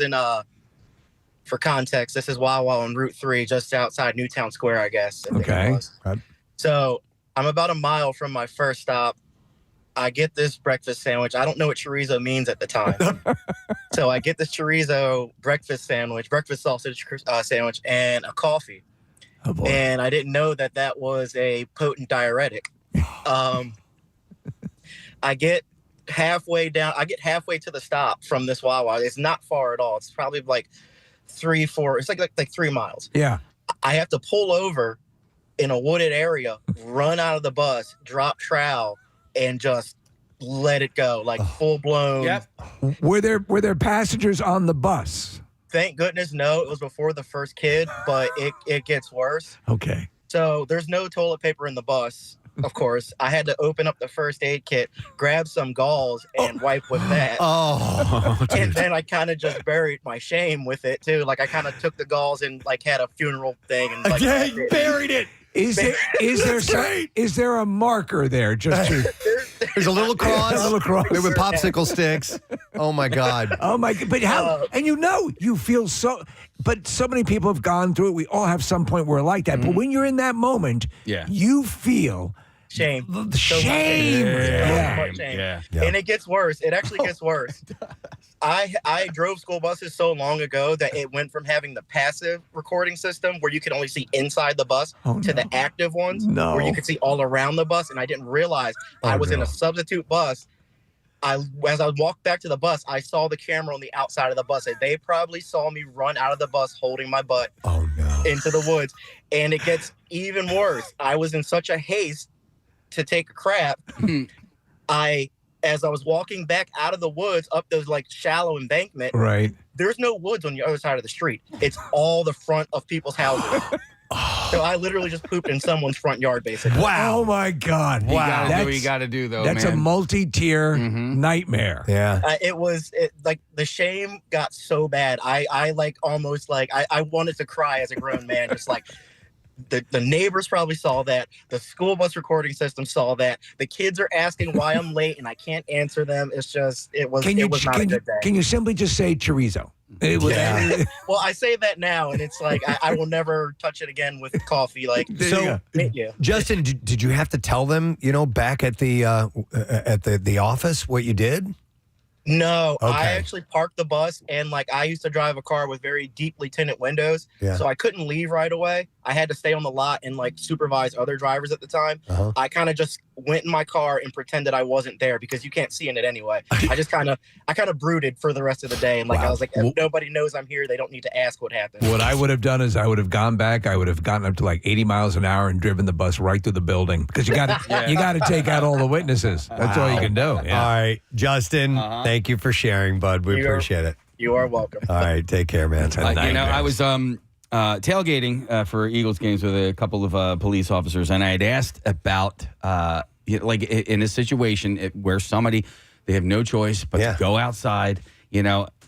for context, this is Wawa on Route 3, just outside Newtown Square, I guess. Okay. So I'm about a mile from my first stop. I get this breakfast sandwich. I don't know what chorizo means at the time. So I get this chorizo breakfast sausage sandwich, and a coffee. Oh, boy. And I didn't know that was a potent diuretic. I get halfway down. I get halfway to the stop from this Wawa. It's not far at all. It's probably like 3-4. It's like 3 miles. Yeah. I have to pull over in a wooded area, run out of the bus, drop trowel, and just let it go, like full blown. Yep. Were there passengers on the bus? Thank goodness, no. It was before the first kid, but it gets worse. Okay. So there's no toilet paper in the bus, of course. I had to open up the first aid kit, grab some gauze, and wipe with that. And then I kind of just buried my shame with it, too. Like, I kind of took the gauze and, like, had a funeral thing. And, like, buried it. Is there a marker there? Just to, there's a little cross. A little cross. With popsicle sticks. Oh my God. Oh my God. But how? And you feel so. But so many people have gone through it. We all have some point where we're like that. But when you're in that moment, you feel shame. Shame. Yeah. And it gets worse. It actually gets worse. I drove school buses so long ago that it went from having the passive recording system where you could only see inside the bus to the active ones where you could see all around the bus. And I didn't realize I was in a substitute bus. As I walked back to the bus, I saw the camera on the outside of the bus. And they probably saw me run out of the bus holding my butt into the woods. And it gets even worse. I was in such a haste to take a crap. As I was walking back out of the woods up those like shallow embankment, there's no woods on the other side of the street. It's all the front of people's houses. So I literally just pooped in someone's front yard, basically. Wow. Oh my God. Wow. You gotta do what you gotta do, though. That's man. a multi-tier nightmare. Yeah. Like the shame got so bad. I like almost like I wanted to cry as a grown man, just like. The neighbors probably saw that. The school bus recording system saw that. The kids are asking why I'm late and I can't answer them. It's just, it was not a good day. Can you simply just say chorizo? Well, I say that now and it's like, I will never touch it again with coffee. Like, so, Justin, did you have to tell them, back at the office what you did? No, Okay. I actually parked the bus and like I used to drive a car with very deeply tinted windows, so I couldn't leave right away. I had to stay on the lot and like supervise other drivers at the time. I kind of just went in my car and pretended I wasn't there because you can't see in it anyway. I kind of brooded for the rest of the day. And like, I was like, if nobody knows I'm here, they don't need to ask what happened. What I would have done is I would have gone back. I would have gotten up to like 80 miles an hour and driven the bus right through the building because you got to you got to take out all the witnesses. That's all you can do. Yeah. All right, Justin, thank you for sharing, bud. We appreciate it. You are welcome. All right, take care, man. I was tailgating for Eagles games with a couple of police officers, and I had asked about like in a situation where somebody they have no choice but to go outside.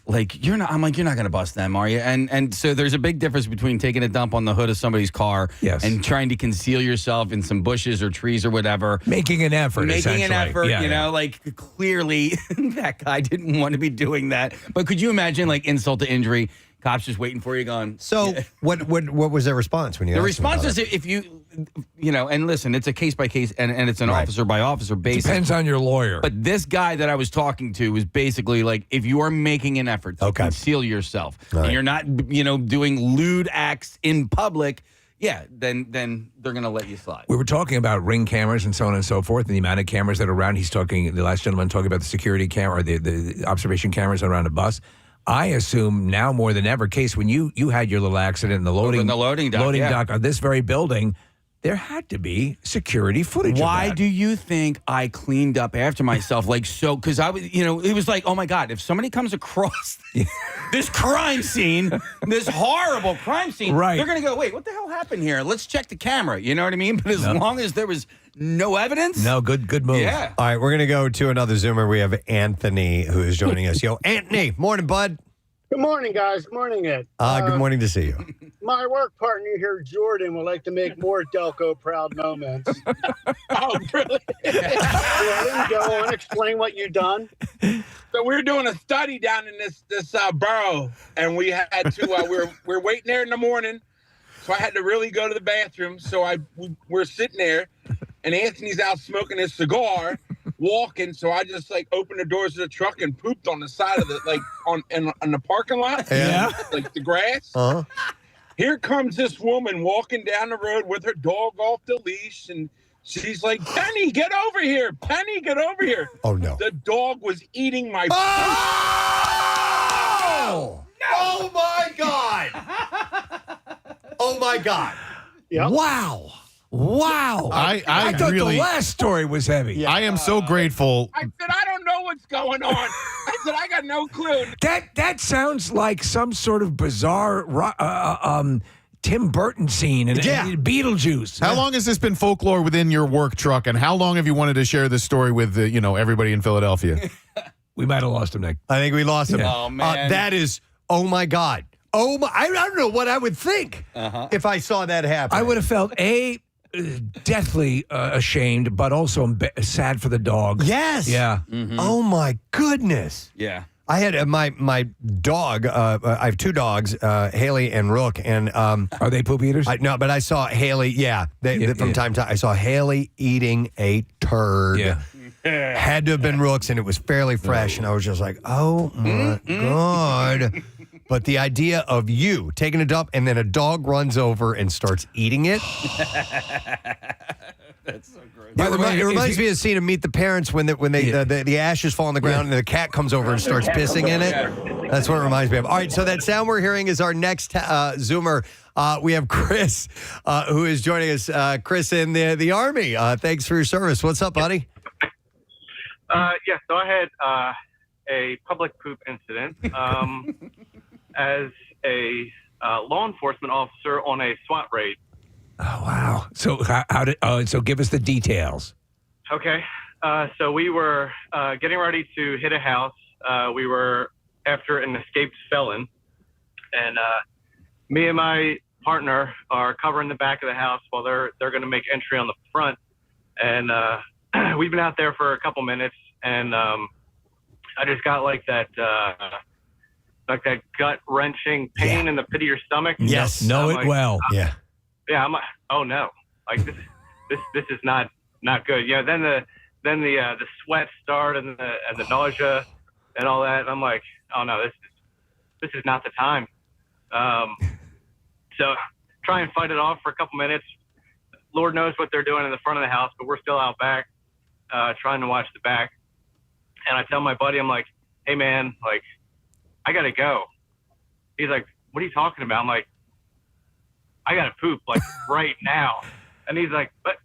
Like you're not going to bust them, are you? And so there's a big difference between taking a dump on the hood of somebody's car and trying to conceal yourself in some bushes or trees or whatever. Making an effort, like clearly that guy didn't want to be doing that. But could you imagine like insult to injury? Cops just waiting for you going. So what was their response when you The asked response them is about if and listen, it's a case by case and it's an officer by officer basis. Depends on your lawyer. But this guy that I was talking to was basically like, if you are making an effort to conceal yourself and you're not, doing lewd acts in public, then they're going to let you slide. We were talking about ring cameras and so on and so forth, and the amount of cameras that are around. The last gentleman talking about the security camera, or the observation cameras around a bus. I assume now more than ever, Case, when you had your little accident in the loading dock on this very building, there had to be security footage. Why of that. do you think I cleaned up after myself? Because I was, it was like, oh my God, if somebody comes across this crime scene, this horrible crime scene, they're going to go, wait, what the hell happened here? Let's check the camera. You know what I mean? But as long as there was no evidence. No, good move. Yeah. All right, we're going to go to another Zoomer. We have Anthony who is joining us. Yo, Anthony, morning, bud. Good morning, guys. Good morning, Ed. Good morning to see you. My work partner here, Jordan, would like to make more Delco proud moments. Oh, really? Jordan, go on, explain what you've done. So we were doing a study down in this borough, and we had to. we're waiting there in the morning, so I had to really go to the bathroom. So we're sitting there, and Anthony's out smoking his cigar, walking. So I just opened the doors of the truck and pooped on the side of the on the parking lot. Yeah, like the grass. Here comes this woman walking down the road with her dog off the leash, and she's like, "Penny, get over here! Penny, get over here!" Oh no! The dog was eating my. Oh! No! Oh my God! Oh my God! Yep. Wow! I thought really, the last story was heavy. I am so grateful. I said, I don't know what's going on. I said, I got no clue. That sounds like some sort of bizarre Tim Burton scene in Beetlejuice. How long has this been folklore within your work truck, and how long have you wanted to share this story with everybody in Philadelphia? We might have lost him, Nick. I think we lost him. Oh, man. That is, oh my God. Oh my, I don't know what I would think if I saw that happen. I would have felt deathly ashamed, but also sad for the dog. Yes. Yeah. Mm-hmm. Oh my goodness. Yeah. I had my dog. I have two dogs, Haley and Rook, and are they poop eaters? No, but I saw Haley. Yeah, from time to time, I saw Haley eating a turd. Yeah. Had to have been Rook's, and it was fairly fresh, and I was just like, oh my God. But the idea of you taking a dump and then a dog runs over and starts eating it. That's so gross. By the way, it reminds me of the scene of Meet the Parents when the ashes fall on the ground and the cat comes over and starts pissing in it. That's what it reminds me of. All right, so that sound we're hearing is our next Zoomer. We have Chris, who is joining us. Chris in the Army. Thanks for your service. What's up, buddy? So I had a public poop incident as a law enforcement officer on a SWAT raid. Oh wow! So so give us the details. Okay, so we were getting ready to hit a house. We were after an escaped felon, and me and my partner are covering the back of the house while they're going to make entry on the front. And we've been out there for a couple minutes, and I just got that gut wrenching pain in the pit of your stomach. Yes, know it well. Yeah. Yeah, I'm like, oh no, this is not good. Then the sweat start and the nausea and all that. And I'm like, oh no, this is not the time. So try and fight it off for a couple minutes. Lord knows what they're doing in the front of the house, but we're still out back trying to watch the back. And I tell my buddy, I'm like, hey, man, like, I got to go. He's like, what are you talking about? I'm like, I got to poop, like, right now. And he's like, but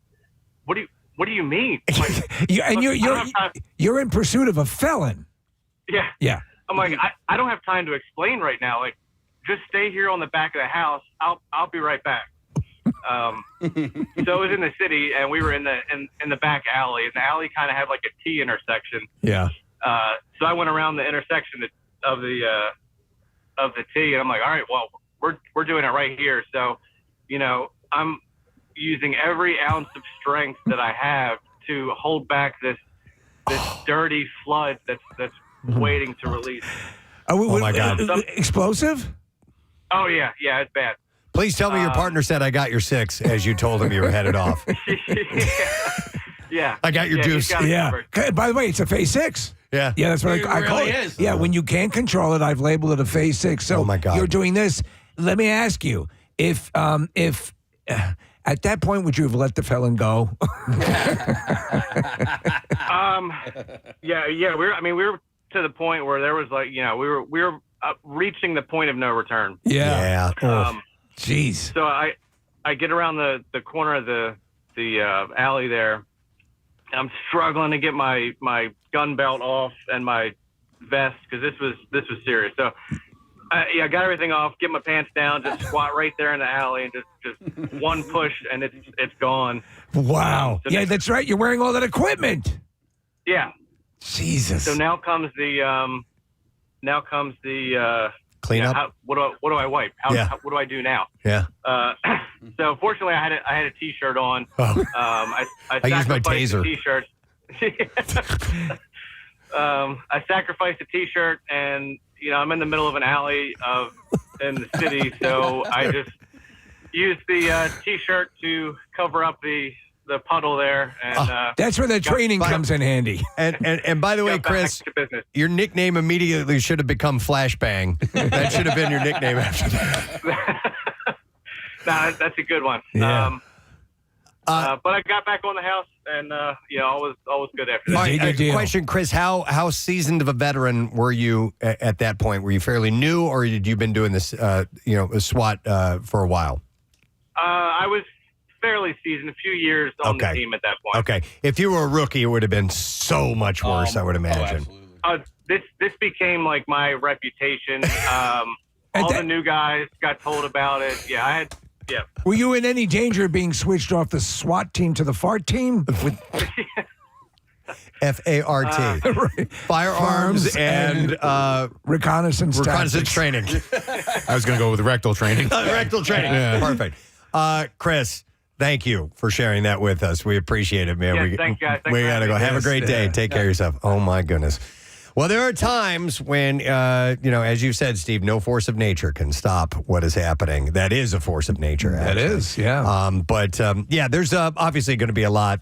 what do you mean? Like, you're in pursuit of a felon. Yeah. Yeah. I'm like, I don't have time to explain right now. Like, just stay here on the back of the house. I'll be right back. So it was in the city, and we were in the back alley, and the alley kind of had like a T intersection. Yeah. So I went around the intersection of the T, and I'm like, all right, well, we're doing it right here. So, you know, I'm using every ounce of strength that I have to hold back this dirty flood that's waiting to release. Oh my God! Explosive? Oh yeah, it's bad. Please tell me your partner said I got your 6 as you told him you were headed off. Yeah. I got your juice. Yeah. By the way, it's a phase 6. Yeah. Yeah, that's what I call really it. is. Yeah, when you can't control it, I've labeled it a phase 6. So Oh, my God. you're doing this. Let me ask you, if at that point would you have let the felon go? Yeah. We were to the point where there was like, you know, we were reaching the point of no return. Yeah. Oh. Jeez. So I get around the corner of the alley there. And I'm struggling to get my gun belt off and my vest because this was serious. So I got everything off, get my pants down, just squat right there in the alley, and just one push and it's gone. Wow. Yeah, that's right. You're wearing all that equipment. Yeah. Jesus. So now comes the Clean yeah, up. what do I wipe? What do I do now? Yeah. So fortunately, I had a T-shirt on. Oh. I used my sacrificed the taser. T-shirt. I sacrificed a T-shirt, and you know I'm in the middle of an alley in the city, so I just used the T-shirt to cover up the puddle there, and that's where the training comes in handy. And by the way, Chris, your nickname immediately should have become Flashbang. That should have been your nickname after that. Nah, that's a good one. Yeah. But I got back on the house, and all was good after that. All right, question, Chris: How seasoned of a veteran were you at that point? Were you fairly new, or had you been doing this, SWAT for a while? I was fairly seasoned, a few years on the team at that point. Okay, if you were a rookie, it would have been so much worse. I would imagine. This became like my reputation. All the new guys got told about it. Yeah, I had. Yeah. Were you in any danger of being switched off the SWAT team to the FART team? FART. Firearms and reconnaissance training. I was going to go with rectal training. Rectal training. Yeah. Perfect. Chris, thank you for sharing that with us. We appreciate it, man. Yeah, thanks, guys. Thanks we for got to having go. me. Have a great day. Take care of yourself. Oh, my goodness. Well, there are times when, as you said, Steve, no force of nature can stop what is happening. That is a force of nature. Actually. That is, yeah. There's obviously going to be a lot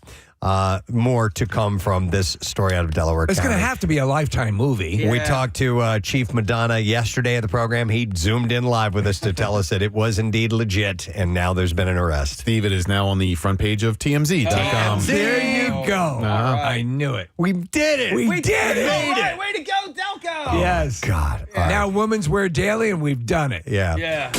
more to come from this story out of Delaware It's County. going to have to be a Lifetime movie. We talked to Chief Madonna yesterday at the program. He zoomed in live with us to tell us that it was indeed legit, and now there's been an arrest. Steve, it is now on the front page of TMZ.com. There you go. I knew it. We did it. We did it. All right, way to go, Delco. Yes. God. Now women's wear daily, and we've done it. Yeah. Yeah.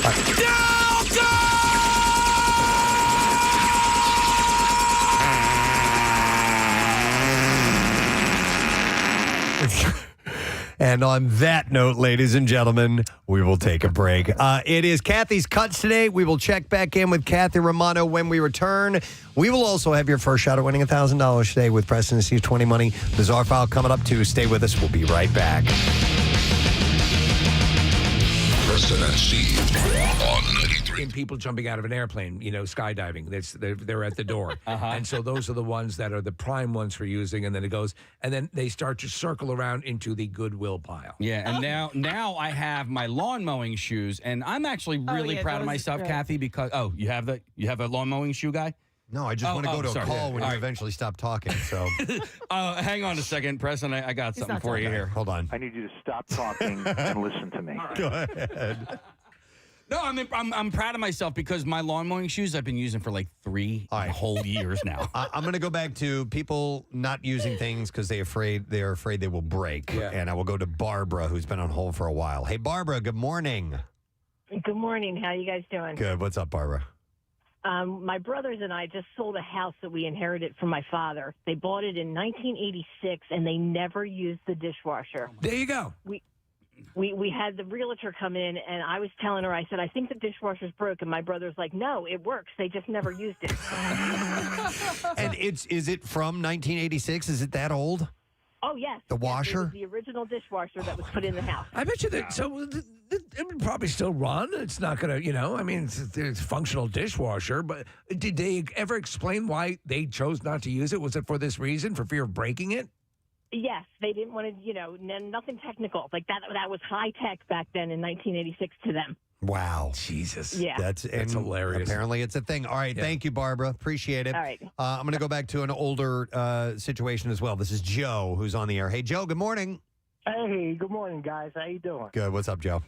And on that note, ladies and gentlemen, we will take a break. It is Kathy's Cuts today. We will check back in with Kathy Romano when we return. We will also have your first shot at winning $1,000 today with Preston and Steve's 20 Money. Bizarre File coming up too. Stay with us. We'll be right back. Preston and Steve on 93. And people jumping out of an airplane, skydiving. They're at the door. And so those are the ones that are the prime ones for using. And then it goes, and then they start to circle around into the Goodwill pile. Yeah, and now I have my lawn mowing shoes, and I'm actually really proud of myself, Kathy, because you have a lawn mowing shoe guy? No, I just want to go to a call when you right. eventually stop talking. So, hang on a second, Preston. I got something for you here. Hold on. I need you to stop talking and listen to me. Go ahead. No, I'm proud of myself because my lawn mowing shoes I've been using for like 3 whole years now. I'm going to go back to people not using things because they're afraid they will break. Yeah. And I will go to Barbara, who's been on hold for a while. Hey, Barbara, good morning. Good morning. How you guys doing? Good. What's up, Barbara? My brothers and I just sold a house that we inherited from my father. They bought it in 1986, and they never used the dishwasher. There you go. We had the realtor come in, and I was telling her, I said, I think the dishwasher's broken. My brother's like, no, it works. They just never used it. And is it from 1986? Is it that old? Oh, yes. The Yes, washer? it was the original dishwasher that was put in the house. I bet you that. So it would probably still run. It's not going to, I mean, it's a functional dishwasher. But did they ever explain why they chose not to use it? Was it for this reason, for fear of breaking it? Yes, they didn't want to, nothing technical. Like that was high tech back then in 1986 to them. Wow. Jesus. Yeah. That's hilarious. Apparently it's a thing. All right. Thank you, Barbara. Appreciate it. All right. I'm going to go back to an older situation as well. This is Joe who's on the air. Hey, Joe, good morning. Hey, good morning, guys. How you doing? Good. What's up, Joe?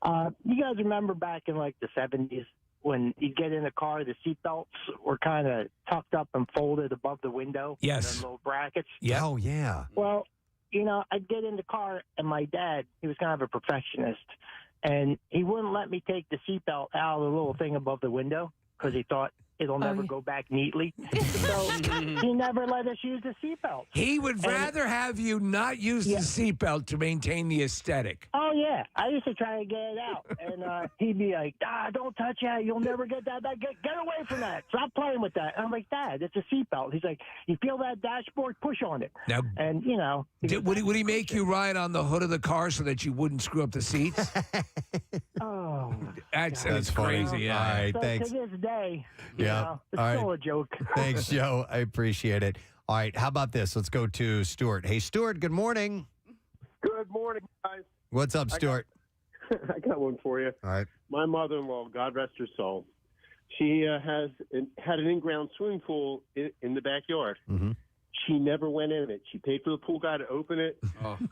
You guys remember back in like the 70s when you get in a car, the seatbelts were kind of tucked up and folded above the window? Yes. And little brackets? Yeah. Oh, yeah. Well, I'd get in the car, and my dad, he was kind of a perfectionist, and he wouldn't let me take the seatbelt out of the little thing above the window because he thought it'll never go back neatly. So he never let us use the seatbelt. He would rather have you not use the seatbelt to maintain the aesthetic. Oh, yeah. I used to try to get it out. And he'd be like, don't touch that. You'll never get that. Get away from that. Stop playing with that. And I'm like, Dad, it's a seatbelt. He's like, you feel that dashboard? Push on it. Now, and, would he make you ride on the hood of the car so that you wouldn't screw up the seats? Oh. That's funny. crazy. Yeah. All right, So thanks. to this day, Yeah. it's All right. still a joke. Thanks, Joe. I appreciate it. All right. How about this? Let's go to Stuart. Hey, Stuart, good morning. Good morning, guys. What's up, Stuart? I got one for you. All right. My mother-in-law, God rest her soul, she had an in-ground swimming pool in the backyard. Mm-hmm. She never went in it. She paid for the pool guy to open it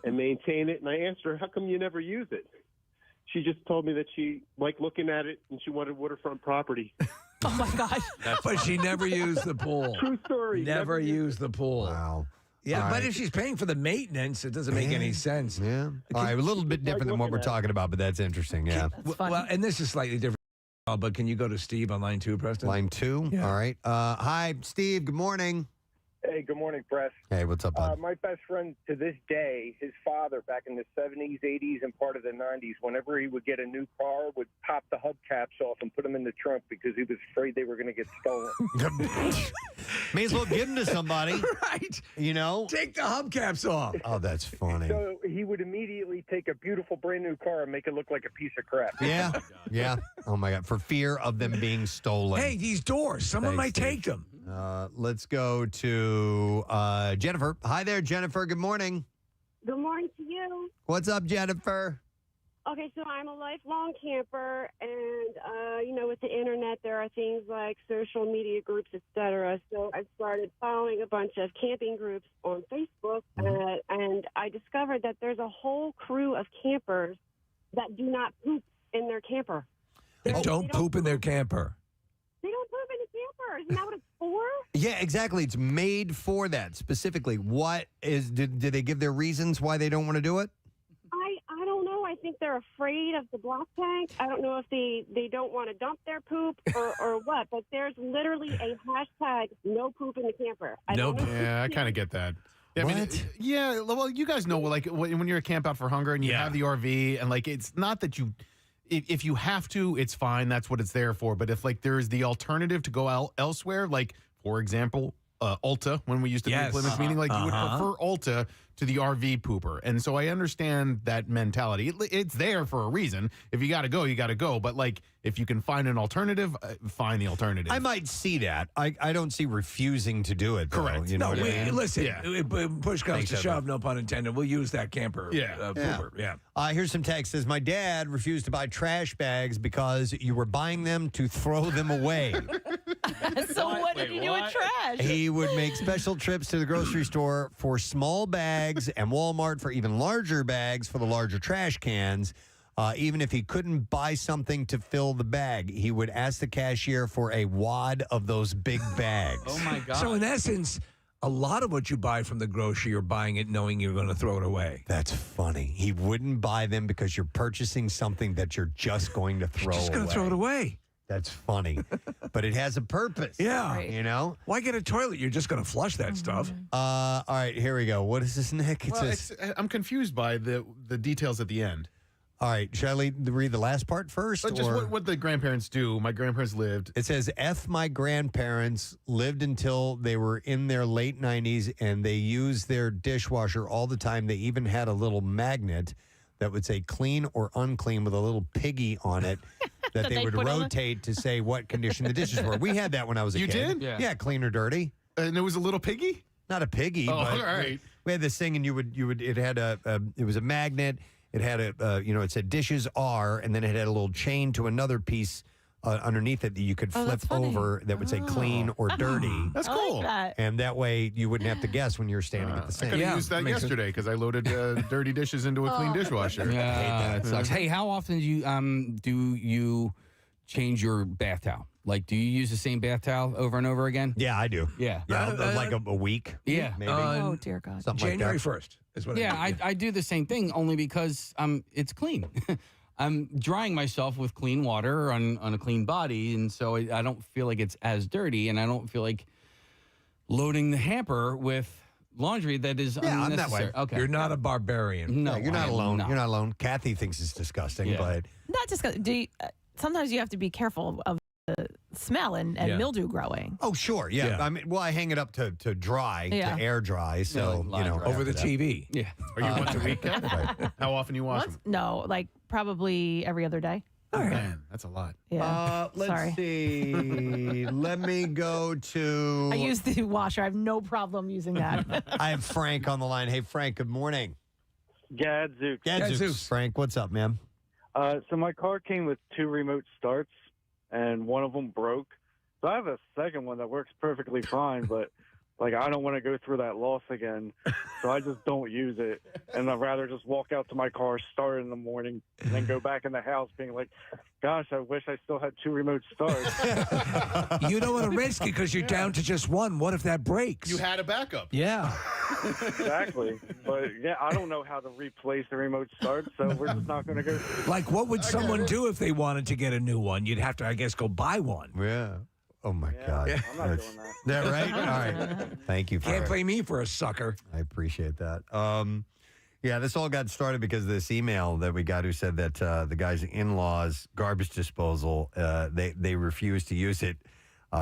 and maintain it. And I asked her, how come you never use it? She just told me that she liked looking at it and she wanted waterfront property. Oh, my gosh. But she never used the pool. True story. Never used the pool. Wow. Yeah, All but right. if she's paying for the maintenance, it doesn't make any sense. Yeah. All right. A little bit different than what we're talking about, but that's interesting. Yeah. Well, and this is slightly different. But can you go to Steve on line 2, Preston? Line 2. Yeah. All right. Hi, Steve. Good morning. Hey, good morning, Press. Hey, what's up, bud? My best friend to this day, his father back in the 70s, 80s, and part of the 90s, whenever he would get a new car, would pop the hubcaps off and put them in the trunk because he was afraid they were going to get stolen. May as well give them to somebody. Right. Take the hubcaps off. Oh, that's funny. So he would immediately take a beautiful brand new car and make it look like a piece of crap. Yeah. Yeah. Oh, my God. For fear of them being stolen. Hey, these doors. Someone might take them. Let's go to Jennifer. Hi there, Jennifer. Good morning. Good morning to you. What's up, Jennifer? Okay, so I'm a lifelong camper, and with the internet, there are things like social media groups, etc. So I started following a bunch of camping groups on Facebook, and I discovered that there's a whole crew of campers that do not poop in their camper. They don't poop in their camper. They don't poop in the camper. Isn't that what it's for? Yeah, exactly. It's made for that specifically. Did they give their reasons why they don't want to do it? I don't know. I think they're afraid of the black tank. I don't know if they don't want to dump their poop or what, but there's literally a hashtag no poop in the camper. Yeah, I kind of get that. Yeah, I mean, yeah, well, you guys know, like when you're a camp out for hunger and you have the RV, and like it's not that you, if you have to, it's fine. That's what it's there for. But if like there is the alternative to go elsewhere, like for example, Ulta, when we used to do Plymouth meeting, like you would prefer Ulta to the RV pooper. And so I understand that mentality. It's there for a reason. If you got to go, you got to go. But like if you can find an alternative, find the alternative. I might see that. I don't see refusing to do it, though. Correct. You know what I mean? Listen, push comes to shove, no pun intended. We'll use that camper pooper. Yeah. Here's some text. Says, my dad refused to buy trash bags because you were buying them to throw them away. So what did you do with trash? He would make special trips to the grocery store for small bags and Walmart for even larger bags for the larger trash cans. Even if he couldn't buy something to fill the bag, he would ask the cashier for a wad of those big bags. Oh, my God. So in essence, a lot of what you buy from the grocery, you're buying it knowing you're going to throw it away. That's funny. He wouldn't buy them because you're purchasing something that you're just going to throw away. Just going to throw it away. That's funny. But it has a purpose. Yeah. Right. You know? Why get a toilet? You're just going to flush that stuff. All right, here we go. What is this, Nick? It Well, says, I'm confused by the details at the end. all right, shall I read the last part first? But just or- what the grandparents do. My grandparents lived. It says, my grandparents lived until they were in their late 90s, and they used their dishwasher all the time. They even had a little magnet that would say clean or unclean with a little piggy on it that they would put on rotate to say what condition the dishes were. We had that when I was a You kid. did? Yeah, clean or dirty. And it was a little piggy? Not a piggy. Oh, but all right. We had this thing, and you would. It had it was a magnet. It had it said dishes are, and then it had a little chain to another piece underneath it that you could flip over that would say clean or dirty. That's I cool. like that. And that way you wouldn't have to guess when you were standing at the I sink. could have used that makes sense. yesterday because I loaded dirty dishes into a clean dishwasher. Yeah, that sucks. Hey, how often do you change your bath towel? Like, do you use the same bath towel over and over again? Yeah, I do. Yeah. Like a week. Yeah. maybe. Oh, dear God. Something January like that. 1st is what Yeah, I do. I do the same thing only because it's clean. I'm drying myself with clean water on a clean body, and so I don't feel like it's as dirty, and I don't feel like loading the hamper with laundry that is Yeah, I'm that unnecessary. way. Okay. You're not a barbarian. No, You're not I am alone. not. You're not alone. Kathy thinks it's disgusting, Yeah. but Not just sometimes you have to be careful of the smell and Yeah. mildew growing. oh sure, yeah. Yeah. I mean, well, I hang it up to dry, Yeah. to air dry, so line dry. Over the after that. TV. Yeah. Are you once a week, Kat? Right. How often you wash them? No, like probably every other day. Oh, man, that's a lot. Yeah. Let's Sorry. see. Let me go to. I use the washer. I have no problem using that. I have Frank on the line. Hey, Frank. Good morning. Gadzooks. Gadzooks. Frank, what's up, man? So my car came with 2 remote starts, and one of them broke. So I have a second one that works perfectly fine, but like I don't want to go through that loss again, so I just don't use it, and I'd rather just walk out to my car, start in the morning, and then go back in the house, being like, "Gosh, I wish I still had 2 remote starts." You don't want to risk it because you're down to just one. What if that breaks? You had a backup. Yeah. Exactly, but yeah, I don't know how to replace the remote start, so we're just not going to go. Like, what would someone do if they wanted to get a new one? You'd have to, I guess, go buy one. Yeah. Oh my God. I'm not doing that. That right? All right. Thank you. Can't for blame me for a sucker. I appreciate that. Yeah, this all got started because of this email that we got who said that the guy's in-laws garbage disposal, they refuse to use it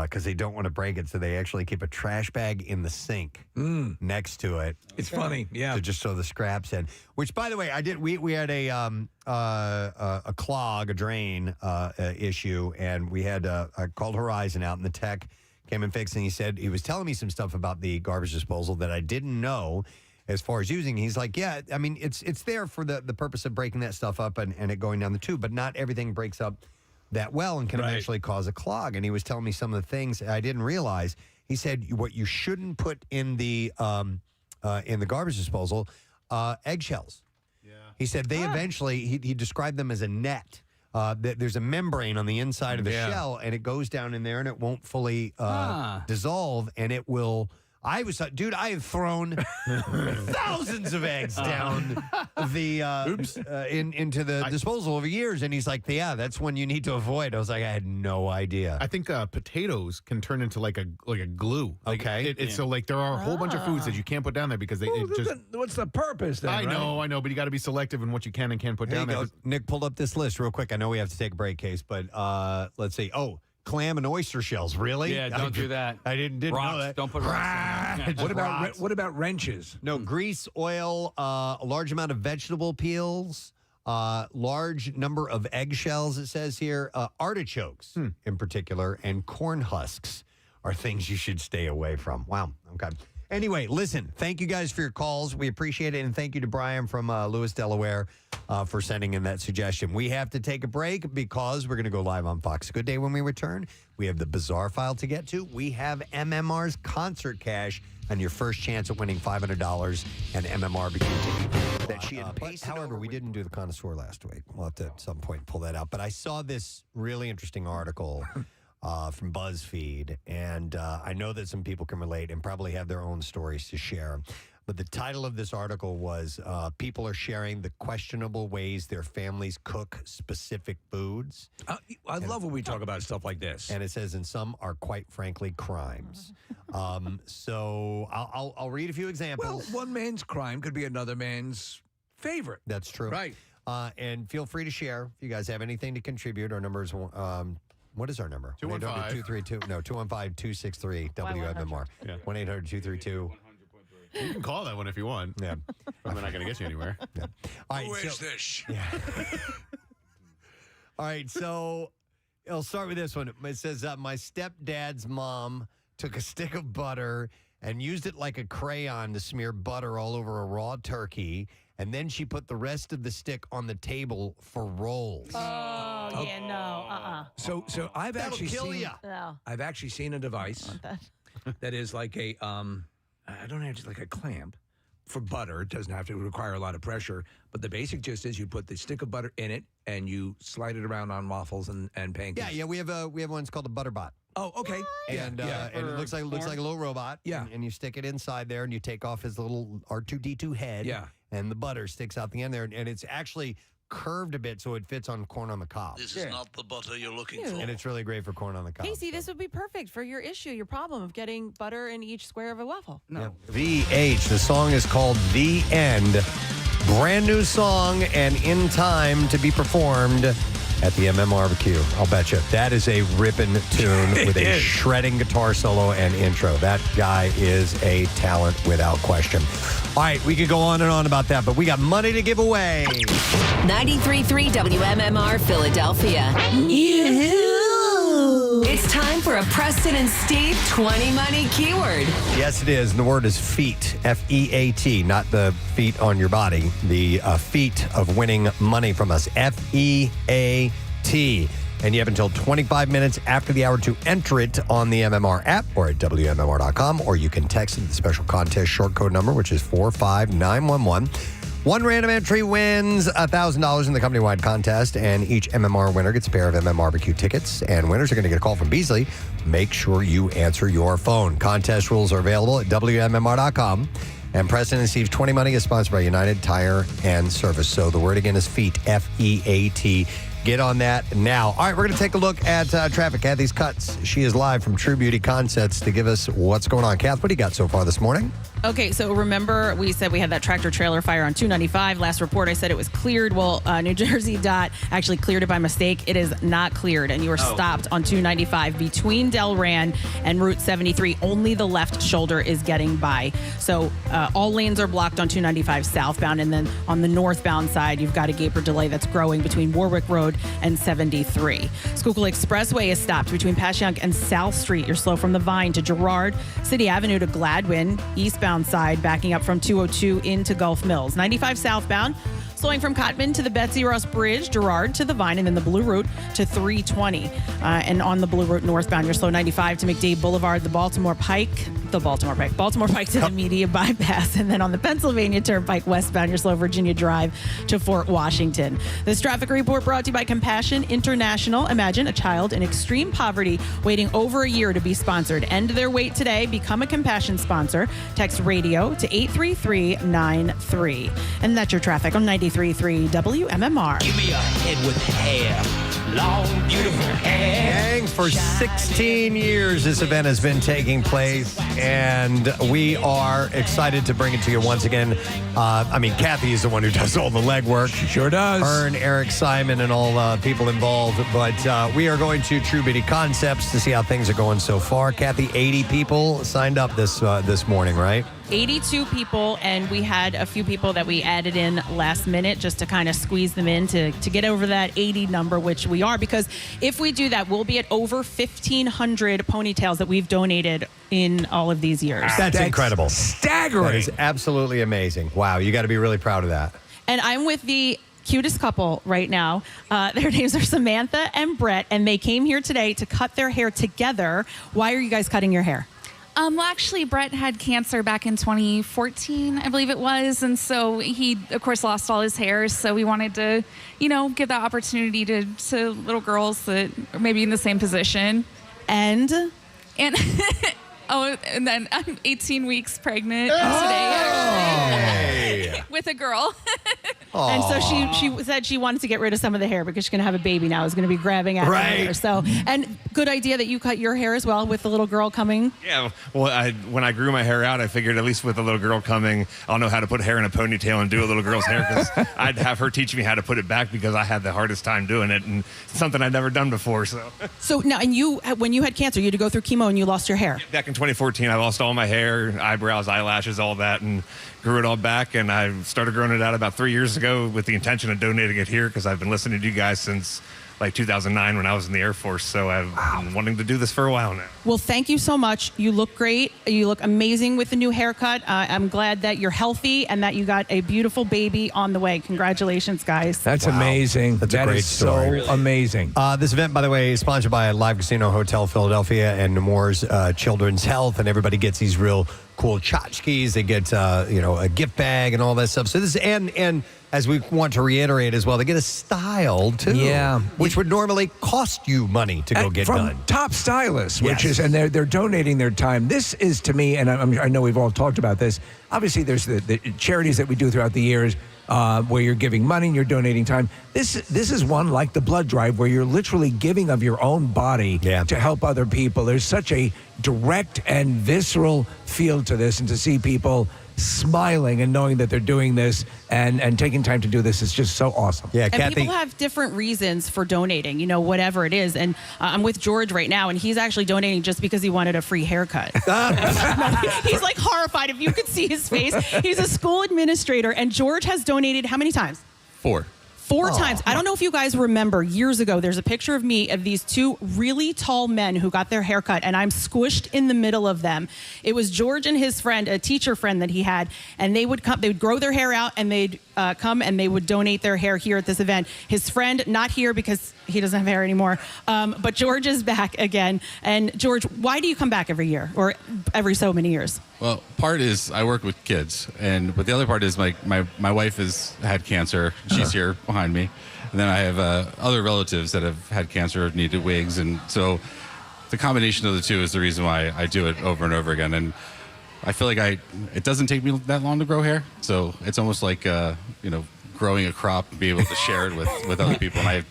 because they don't want to break it, so they actually keep a trash bag in the sink next to it. It's funny, yeah. To just throw the scraps in. Which, by the way, I did. We had a clog, a drain issue, and we had I called Horizon out, and the tech came and fixed, and he said he was telling me some stuff about the garbage disposal that I didn't know. As far as using, he's like, yeah, I mean, it's there for the purpose of breaking that stuff up and it going down the tube, but not everything breaks up that well and can eventually cause a clog. And he was telling me some of the things I didn't realize. He said what you shouldn't put in the garbage disposal, eggshells. Yeah. He said they eventually, he described them as a net. There's a membrane on the inside of the shell, and it goes down in there, and it won't fully dissolve, and it will. I have thrown thousands of eggs down the into the disposal over years, and he's like, "Yeah, that's one you need to avoid." I was like, I had no idea. I think potatoes can turn into like a glue. Like, Okay, so like there are a whole bunch of foods that you can't put down there because what's the purpose then? I know, but you got to be selective in what you can and can't put Here down you there. go. Nick pulled up this list real quick. I know we have to take a break, Case, but let's see. Oh, clam and oyster shells. Really? Yeah, don't do that. I didn't rocks, know that. Don't put rocks in there. What about wrenches? No, grease, oil, a large amount of vegetable peels, large number of eggshells, it says here, artichokes in particular, and corn husks are things you should stay away from. Wow. Okay. Anyway, listen, thank you guys for your calls. We appreciate it. And thank you to Brian from Lewis, Delaware, for sending in that suggestion. We have to take a break because we're going to go live on Fox Good Day when we return. We have the bizarre file to get to. We have MMR's concert cash and your first chance at winning $500 and MMR bikini that she had pasted. However, we didn't do the Connoisseur last week. We'll have to at some point pull that out. But I saw this really interesting article from BuzzFeed, and I know that some people can relate and probably have their own stories to share. But the title of this article was People Are Sharing the Questionable Ways Their Families Cook Specific Foods. I love when we talk about stuff like this. And it says, and some are quite frankly crimes. So I'll read a few examples. Well, one man's crime could be another man's favorite. That's true. Right. And feel free to share if you guys have anything to contribute. Our number is, what is our number? 215. No, 215-263 WMMR. Yeah. 1-800-232. You can call that one if you want. Yeah. I'm not going to get you anywhere. Yeah. All right, Who is this? Yeah. All right, so I'll start with this one. It says, my stepdad's mom took a stick of butter and used it like a crayon to smear butter all over a raw turkey, and then she put the rest of the stick on the table for rolls. Oh, yeah, no. So I've That'll actually kill seen. ya. No. I've actually seen a device that is like a I don't know, just like a clamp for butter. It doesn't have to require a lot of pressure, but the basic gist is you put the stick of butter in it and you slide it around on waffles and pancakes. Yeah, we have one. It's called a Butterbot. Oh, okay. And and it looks like a little robot. Yeah. And you stick it inside there, and you take off his little R2D2 head. Yeah. And the butter sticks out the end there, and it's actually curved a bit so it fits on corn on the cob. This is not the butter you're looking for. And it's really great for corn on the cob. Casey, this would be perfect for your issue, your problem of getting butter in each square of a waffle. No. VH. The song is called The End. Brand new song and in time to be performed at the MMRBQ. I'll bet you. That is a ripping tune with a shredding guitar solo and intro. That guy is a talent without question. All right, we could go on and on about that, but we got money to give away. 93.3 WMMR Philadelphia. It's time for a Preston and Steve 20 money keyword. Yes, it is. And the word is feat. F-E-A-T. Not the feet on your body. The feat of winning money from us. F-E-A-T. And you have until 25 minutes after the hour to enter it on the MMR app or at WMMR.com, or you can text it to the special contest short code number, which is 45911. One random entry wins $1,000 in the company-wide contest, and each MMR winner gets a pair of MMRBQ tickets, and winners are going to get a call from Beasley. Make sure you answer your phone. Contest rules are available at WMMR.com. And Preston and Steve's 20 Money is sponsored by United Tire and Service. So the word again is feat, F-E-A-T. Get on that now. All right, we're going to take a look at traffic. Kathy's Cuts. She is live from True Beauty Concepts to give us what's going on. Kath, what do you got so far this morning? Okay, so remember we said we had that tractor trailer fire on 295. Last report I said it was cleared. Well, New Jersey DOT actually cleared it by mistake. It is not cleared, and you are stopped on 295 between Delran and Route 73. Only the left shoulder is getting by. So all lanes are blocked on 295 southbound, and then on the northbound side, you've got a gaper delay that's growing between Warwick Road and 73. Schuylkill Expressway is stopped between Passyunk and South Street. You're slow from the Vine to Girard, City Avenue to Gladwin, eastbound side backing up from 202 into Gulf Mills. 95 southbound, slowing from Cottman to the Betsy Ross Bridge, Girard to the Vine, and then the Blue Route to 320. And on the Blue Route northbound, you're slow 95 to McDade Boulevard, the Baltimore Pike to the Media Bypass, and then on the Pennsylvania Turnpike westbound, you're slow Virginia Drive to Fort Washington. This traffic report brought to you by Compassion International. Imagine a child in extreme poverty waiting over a year to be sponsored. End their wait today. Become a Compassion sponsor. Text radio to 83393. And that's your traffic on 93.3 WMMR. Give me a head with hair. Long, beautiful hair. Gang, for 16 years, this event has been taking place, and we are excited to bring it to you once again. Kathy is the one who does all the legwork. She sure does. Her and Eric Simon and all people involved. But we are going to True Beauty Concepts to see how things are going so far. Kathy, 80 people signed up this morning, right? 82 people, and we had a few people that we added in last minute just to kind of squeeze them in to get over that 80 number, which we are, because if we do that, we'll be at over 1,500 ponytails that we've donated in all of these years. That's incredible. Staggering. That is absolutely amazing. Wow, you got to be really proud of that. And I'm with the cutest couple right now. Their names are Samantha and Brett, and they came here today to cut their hair together. Why are you guys cutting your hair? Well, actually, Brett had cancer back in 2014, I believe it was. And so he, of course, lost all his hair. So we wanted to, give that opportunity to little girls that are maybe in the same position. And and then I'm 18 weeks pregnant today, actually, with a girl. And so she said she wanted to get rid of some of the hair because she's going to have a baby now. Is going to be grabbing at her. So, and good idea that you cut your hair as well with the little girl coming. Yeah, well, when I grew my hair out, I figured at least with a little girl coming, I'll know how to put hair in a ponytail and do a little girl's hair because I'd have her teach me how to put it back because I had the hardest time doing it and it's something I'd never done before. So now, and when you had cancer, you had to go through chemo and you lost your hair. Back in 2014, I lost all my hair, eyebrows, eyelashes, all that, and grew it all back. And I started growing it out about 3 years ago with the intention of donating it here because I've been listening to you guys since like 2009 when I was in the Air Force. So I've been wanting to do this for a while now. Well, thank you so much. You look great. You look amazing with the new haircut. I'm glad that you're healthy and that you got a beautiful baby on the way. Congratulations, guys. That's amazing. That's a great story. So amazing. This event, by the way, is sponsored by Live Casino Hotel Philadelphia and Nemours Children's Health, and everybody gets these real cool tchotchkes. They get a gift bag and all that stuff. So this and as we want to reiterate as well, they get a style too. Yeah, which would normally cost you money to go get from done. Top stylists, which is, and they're donating their time. This is to me, and I know we've all talked about this. Obviously, there's the charities that we do throughout the years where you're giving money and you're donating time. This is one like the blood drive where you're literally giving of your own body to help other people. There's such a direct and visceral feel to this, and to see people smiling and knowing that they're doing this and taking time to do this is just so awesome. Yeah, and Kathy. people have different reasons for donating, whatever it is. And I'm with George right now, and he's actually donating just because he wanted a free haircut. He's like horrified. If you could see his face. He's a school administrator, and George has donated how many times? 4. 4 times. I don't know if you guys remember years ago, there's a picture of me of these 2 really tall men who got their hair cut, and I'm squished in the middle of them. It was George and his friend, a teacher friend that he had, and they would grow their hair out, and they'd come and they would donate their hair here at this event. His friend, not here because he doesn't have hair anymore, but George is back again. And George, why do you come back every year or every so many years? Well, part is I work with kids, but the other part is my wife has had cancer. She's here behind me. And then I have other relatives that have had cancer, needed wigs. And so the combination of the two is the reason why I do it over and over again. And I feel like it doesn't take me that long to grow hair. So it's almost like, growing a crop and be able to share it with other people. And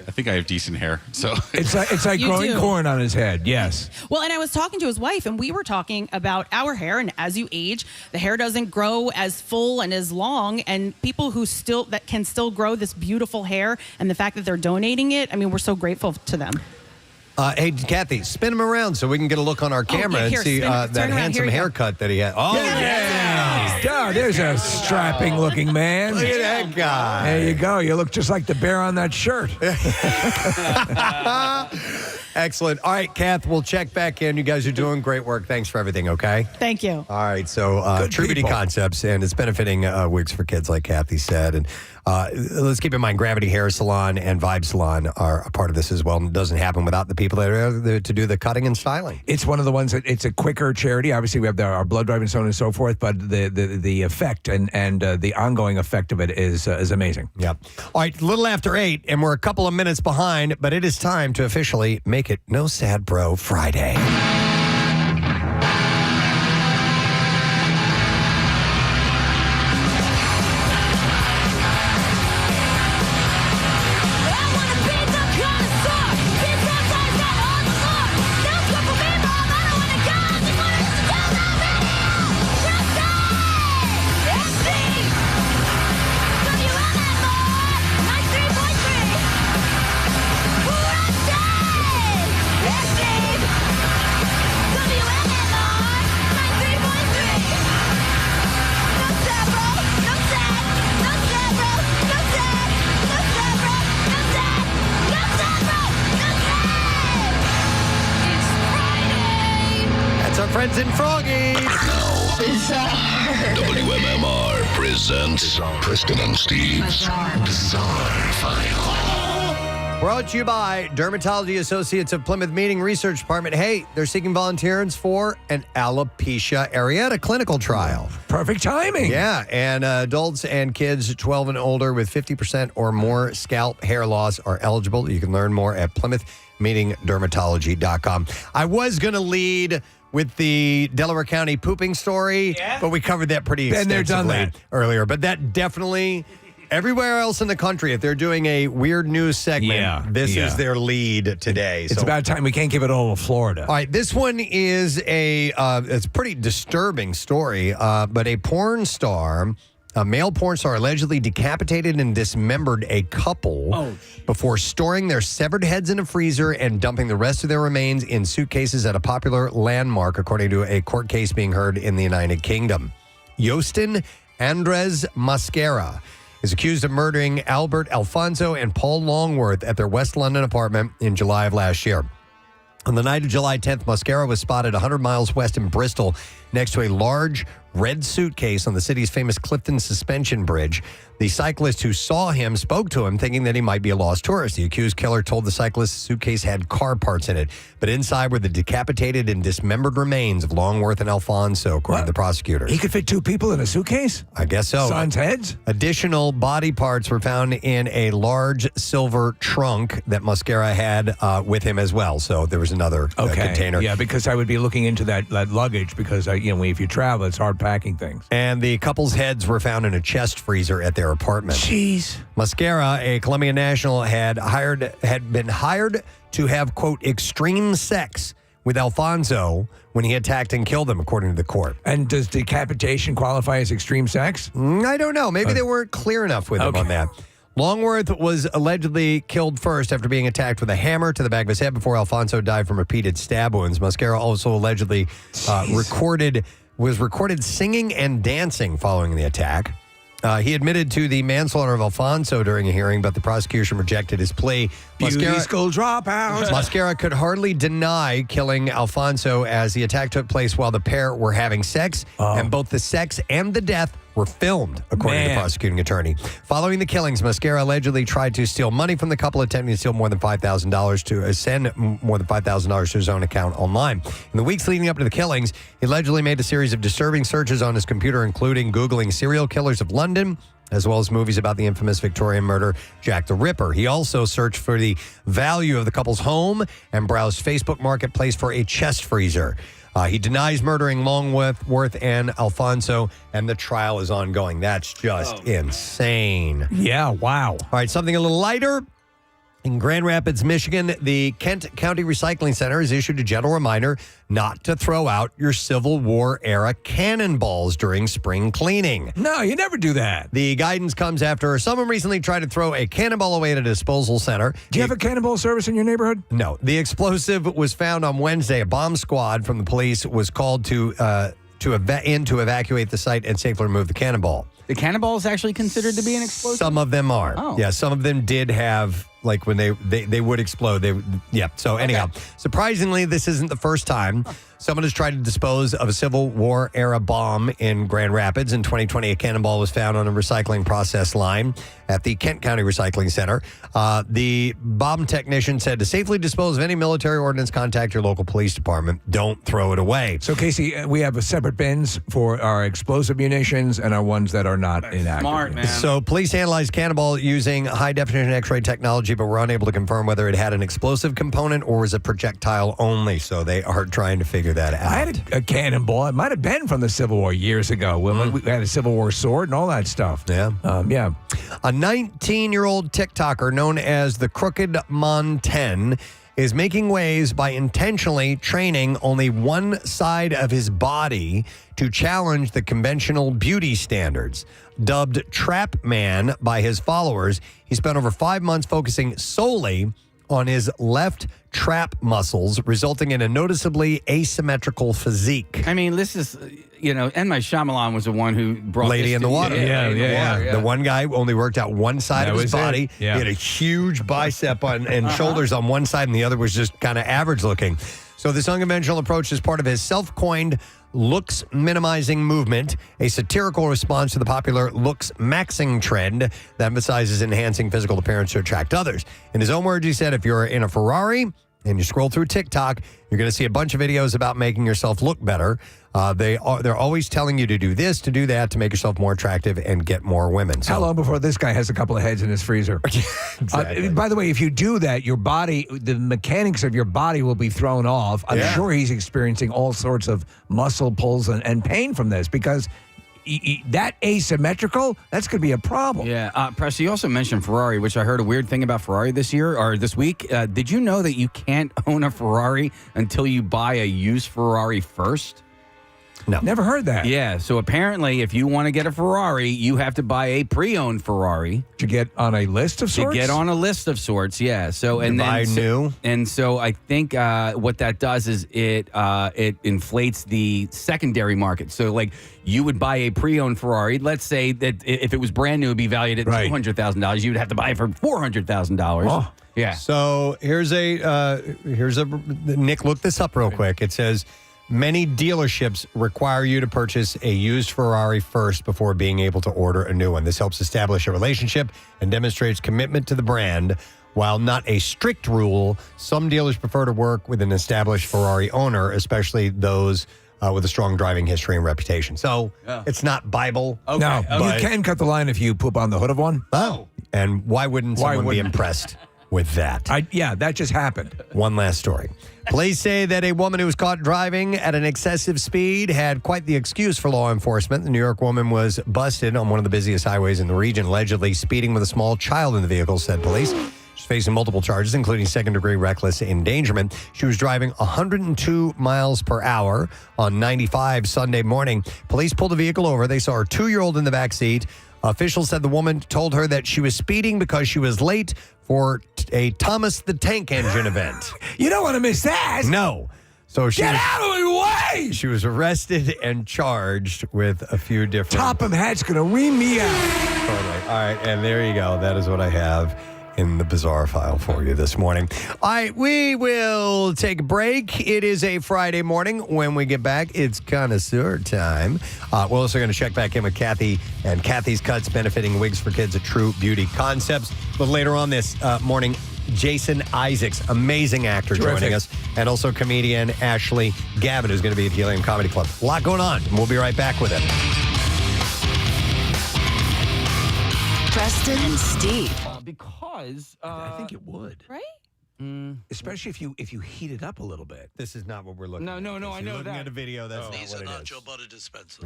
I think I have decent hair. So it's like growing corn on his head. Yes. Well, and I was talking to his wife, and we were talking about our hair. And as you age, the hair doesn't grow as full and as long. And people that can still grow this beautiful hair, and the fact that they're donating it, I mean, we're so grateful to them. Hey, Kathy, spin him around so we can get a look on our camera and see that handsome haircut that he had. Oh, yeah. Oh, there's a strapping-looking man. Look at that guy. There you go. You look just like the bear on that shirt. Excellent. All right, Kath, we'll check back in. You guys are doing great work. Thanks for everything, okay? Thank you. All right, so True Beauty Concepts, and it's benefiting wigs for kids, like Kathy said. And let's keep in mind, Gravity Hair Salon and Vibe Salon are a part of this as well. And it doesn't happen without the people that are there to do the cutting and styling. It's one of the ones that it's a quicker charity. Obviously, we have our blood drive and so on and so forth, but the effect and the ongoing effect of it is amazing. Yep. All right, a little after 8, and we're a couple of minutes behind, but it is time to officially make it No Sad Bro Friday. Friends and Froggies. WMMR presents Preston and Steve's Bizarre File. Brought to you by Dermatology Associates of Plymouth Meeting Research Department. Hey, they're seeking volunteers for an alopecia areata clinical trial. Perfect timing. Yeah, and adults and kids 12 and older with 50% or more scalp hair loss are eligible. You can learn more at PlymouthMeetingDermatology.com. I was going to lead with the Delaware County pooping story, but we covered that pretty Been there, extensively done that. earlier. But that definitely... Everywhere else in the country, if they're doing a weird news segment, this is their lead today. It's about time. We can't give it all to Florida. All right, this one is it's a pretty disturbing story, but a male porn star allegedly decapitated and dismembered a couple before storing their severed heads in a freezer and dumping the rest of their remains in suitcases at a popular landmark, according to a court case being heard in the United Kingdom. Yostin Andres Mascara is accused of murdering Albert Alfonso and Paul Longworth at their West London apartment in July of last year. On the night of July 10th, Mascara was spotted 100 miles west in Bristol next to a large red suitcase on the city's famous Clifton Suspension Bridge. The cyclist who saw him spoke to him, thinking that he might be a lost tourist. The accused killer told the cyclist the suitcase had car parts in it, but inside were the decapitated and dismembered remains of Longworth and Alfonso, according to the prosecutors. He could fit two people in a suitcase? I guess so. Son's heads? Additional body parts were found in a large silver trunk that Mascara had with him as well. So there was another container. Yeah, because I would be looking into that luggage because, if you travel, it's hard packing things. And the couple's heads were found in a chest freezer at their apartment. Jeez. Mascara, a Colombian national, had been hired to have, quote, extreme sex with Alfonso when he attacked and killed him, according to the court. And does decapitation qualify as extreme sex? I don't know. Maybe they weren't clear enough with him on that. Longworth was allegedly killed first after being attacked with a hammer to the back of his head before Alfonso died from repeated stab wounds. Mascara also allegedly was recorded singing and dancing following the attack. He admitted to the manslaughter of Alfonso during a hearing, but the prosecution rejected his plea. Beauty school dropout. Mascara could hardly deny killing Alfonso as the attack took place while the pair were having sex, and both the sex and the death were filmed, according to the prosecuting attorney. Following the killings, Mascara allegedly tried to steal money from the couple, attempting to steal more than $5,000 to send more than $5,000 to his own account online. In the weeks leading up to the killings, he allegedly made a series of disturbing searches on his computer, including Googling serial killers of London, as well as movies about the infamous Victorian murder, Jack the Ripper. He also searched for the value of the couple's home and browsed Facebook Marketplace for a chest freezer. He denies murdering Longworth and Alfonso, and the trial is ongoing. That's just insane. Yeah, wow. All right, something a little lighter. In Grand Rapids, Michigan, the Kent County Recycling Center has issued a gentle reminder not to throw out your Civil War era cannonballs during spring cleaning. No, you never do that. The guidance comes after someone recently tried to throw a cannonball away at a disposal center. Do you have a cannonball service in your neighborhood? No. The explosive was found on Wednesday. A bomb squad from the police was called to evacuate the site and safely remove the cannonball. The cannonball is actually considered to be an explosive? Some of them are. Oh. Yeah, some of them did have, like when they would explode. So anyhow, surprisingly, this isn't the first time someone has tried to dispose of a Civil War era bomb in Grand Rapids. In 2020, a cannonball was found on a recycling process line at the Kent County Recycling Center. The bomb technician said to safely dispose of any military ordnance, contact your local police department. Don't throw it away. So, Casey, we have a separate bins for our explosive munitions and our ones that are not inactive. Smart, man. So police analyzed cannonball using high-definition X-ray technology, but were unable to confirm whether it had an explosive component or was a projectile only. So they are trying to figure that out. I had a cannonball. It might have been from the Civil War years ago. When we had a Civil War sword and all that stuff. Yeah. Yeah. A 19-year-old TikToker known as the Crooked Mon 10 is making waves by intentionally training only one side of his body to challenge the conventional beauty standards. Dubbed Trap Man by his followers, he spent over 5 months focusing solely on his left trap muscles, resulting in a noticeably asymmetrical physique. I mean, this is, M. Night Shyamalan was the one who brought Lady this in the to- Water. Yeah. The one guy only worked out one side That of his was it. body. Yeah. He had a huge bicep and shoulders on one side, and the other was just kind of average looking. So this unconventional approach is part of his self-coined looks minimizing movement, a satirical response to the popular looks maxing trend that emphasizes enhancing physical appearance to attract others. In his own words, he said, if you're in a Ferrari and you scroll through TikTok, you're going to see a bunch of videos about making yourself look better. They're always telling you to do this, to do that, to make yourself more attractive and get more women. So, how long before this guy has a couple of heads in his freezer? Exactly. By the way, if you do that, your body, the mechanics of your body will be thrown off. I'm sure he's experiencing all sorts of muscle pulls and pain from this because that asymmetrical, that's going to be a problem. Yeah. Preston, you also mentioned Ferrari, which I heard a weird thing about Ferrari this week. Did you know that you can't own a Ferrari until you buy a used Ferrari first? No. Never heard that. Yeah, so apparently if you want to get a Ferrari, you have to buy a pre-owned Ferrari. To get on a list of sorts? To get on a list of sorts, yeah. So and then buy new. And so I think what that does is it inflates the secondary market. So like you would buy a pre-owned Ferrari. Let's say that if it was brand new, it'd be valued at $200,000. You would have to buy it for $400,000. Oh. Yeah. So here's Nick, look this up real quick. It says, many dealerships require you to purchase a used Ferrari first before being able to order a new one. This helps establish a relationship and demonstrates commitment to the brand. While not a strict rule, some dealers prefer to work with an established Ferrari owner, especially those with a strong driving history and reputation. So it's not Bible. No, you can cut the line if you poop on the hood of one. Oh. And why wouldn't someone be impressed with that? That just happened. One last story. Police say that a woman who was caught driving at an excessive speed had quite the excuse for law enforcement. The New York woman was busted on one of the busiest highways in the region, allegedly speeding with a small child in the vehicle, said police. She's facing multiple charges, including second-degree reckless endangerment. She was driving 102 miles per hour on 95 Sunday morning. Police pulled the vehicle over. They saw her 2-year-old in the back seat. Officials said the woman told her that she was speeding because she was late for a Thomas the Tank Engine event. You don't want to miss that. No. So she Get was, out of the way! She was arrested and charged with a few different... Topham hat's going to ream me out. Totally. All right, and there you go. That is what I have in the bizarre file for you this morning. All right, we will take a break. It is a Friday morning. When we get back, it's Connoisseur time. We're also going to check back in with Kathy and Kathy's Cuts, benefiting wigs for kids at True Beauty Concepts. But later on this morning, Jason Isaacs, amazing actor, joining us, and also comedian Ashley Gavin, who's going to be at Helium Comedy Club. A lot going on, and we'll be right back with it. Preston and Steve. Because I think it would, right? Especially if you heat it up a little bit. This is not what we're looking at. No, If I you're know looking that. at a video, that's not These what are it not is. your butter dispensers.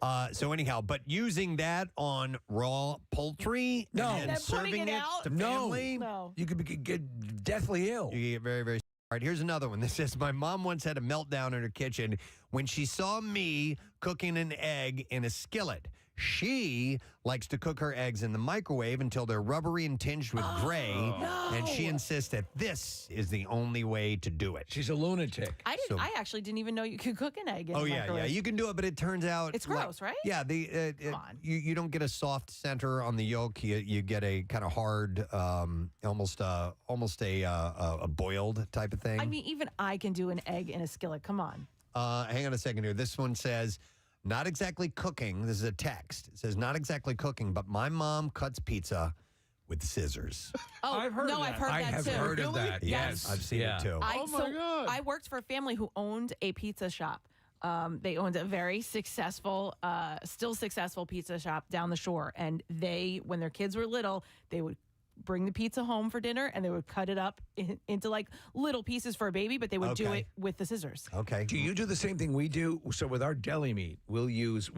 Yeah. So anyhow, but using that on raw poultry No. and then serving it to No. family, No. You could get deathly ill. you get very, very. All right, here's another one. This says, my mom once had a meltdown in her kitchen when she saw me cooking an egg in a skillet. She likes to cook her eggs in the microwave until they're rubbery and tinged with gray, and she insists that this is the only way to do it. She's a lunatic. I actually didn't even know you could cook an egg in Oh a yeah, microwave. you can do it, but it turns out It's gross, right? Yeah, you don't get a soft center on the yolk. You get a kind of hard, almost a boiled type of thing. I mean, even I can do an egg in a skillet. Come on. Hang on a second here. This one says, not exactly cooking. This is a text. It says, not exactly cooking, but my mom cuts pizza with scissors. Oh, I've heard no, that. I've heard I that have too. heard of that. Yes. I've seen it too. I worked for a family who owned a pizza shop. They owned a very successful, still successful pizza shop down the shore. And when their kids were little, they would bring the pizza home for dinner and they would cut it up into like little pieces for a baby, but they would do it with the scissors. Okay. Do you do the same thing we do? So with our deli meat, we'll use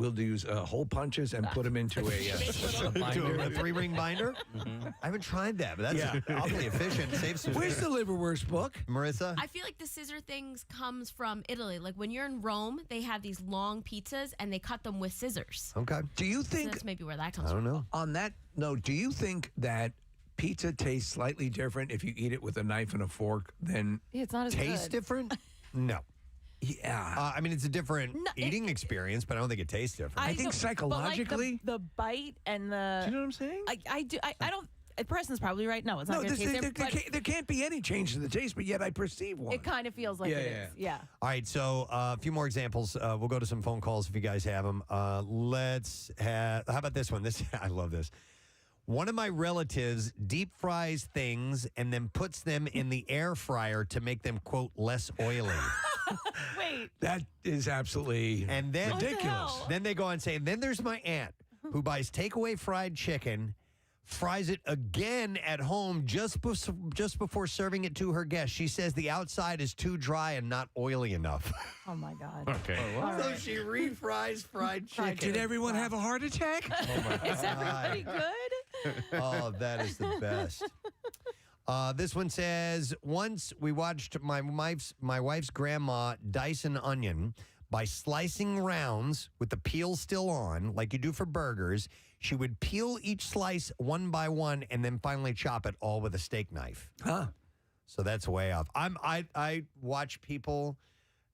hole punches and put them into a binder. A 3-ring binder? I haven't tried that, but that's awfully efficient. Saves some. Where's the liverwurst book, Marissa? I feel like the scissor things comes from Italy. Like when you're in Rome, they have these long pizzas and they cut them with scissors. Okay. Do you So think that's maybe where that comes I don't from. know. on that note, do you think that pizza tastes slightly different if you eat it with a knife and a fork than Yeah, it's not as Taste good. different? No. Yeah. I mean, it's a different eating experience, but I don't think it tastes different. I think But, like, psychologically. the bite and the. Do you know what I'm saying? I do. I don't. Preston's probably right. No, it's not going to taste it. There can't be any change in the taste, but yet I perceive one. It kind of feels like it is. Yeah. All right, so a few more examples. We'll go to some phone calls if you guys have them. How about this one? I love this. One of my relatives deep fries things and then puts them in the air fryer to make them, quote, less oily. Wait. That is absolutely ridiculous. Then they go on and say, then there's my aunt who buys takeaway fried chicken, fries it again at home just before serving it to her guests. She says the outside is too dry and not oily enough. Oh, my God. Okay. So she refries fried chicken. Did everyone have a heart attack? Oh, my Is everybody good? Oh, that is the best. This one says, once we watched my wife's grandma dice an onion by slicing rounds with the peel still on, like you do for burgers. She would peel each slice one by one and then finally chop it all with a steak knife. Huh. So that's way off. I watch people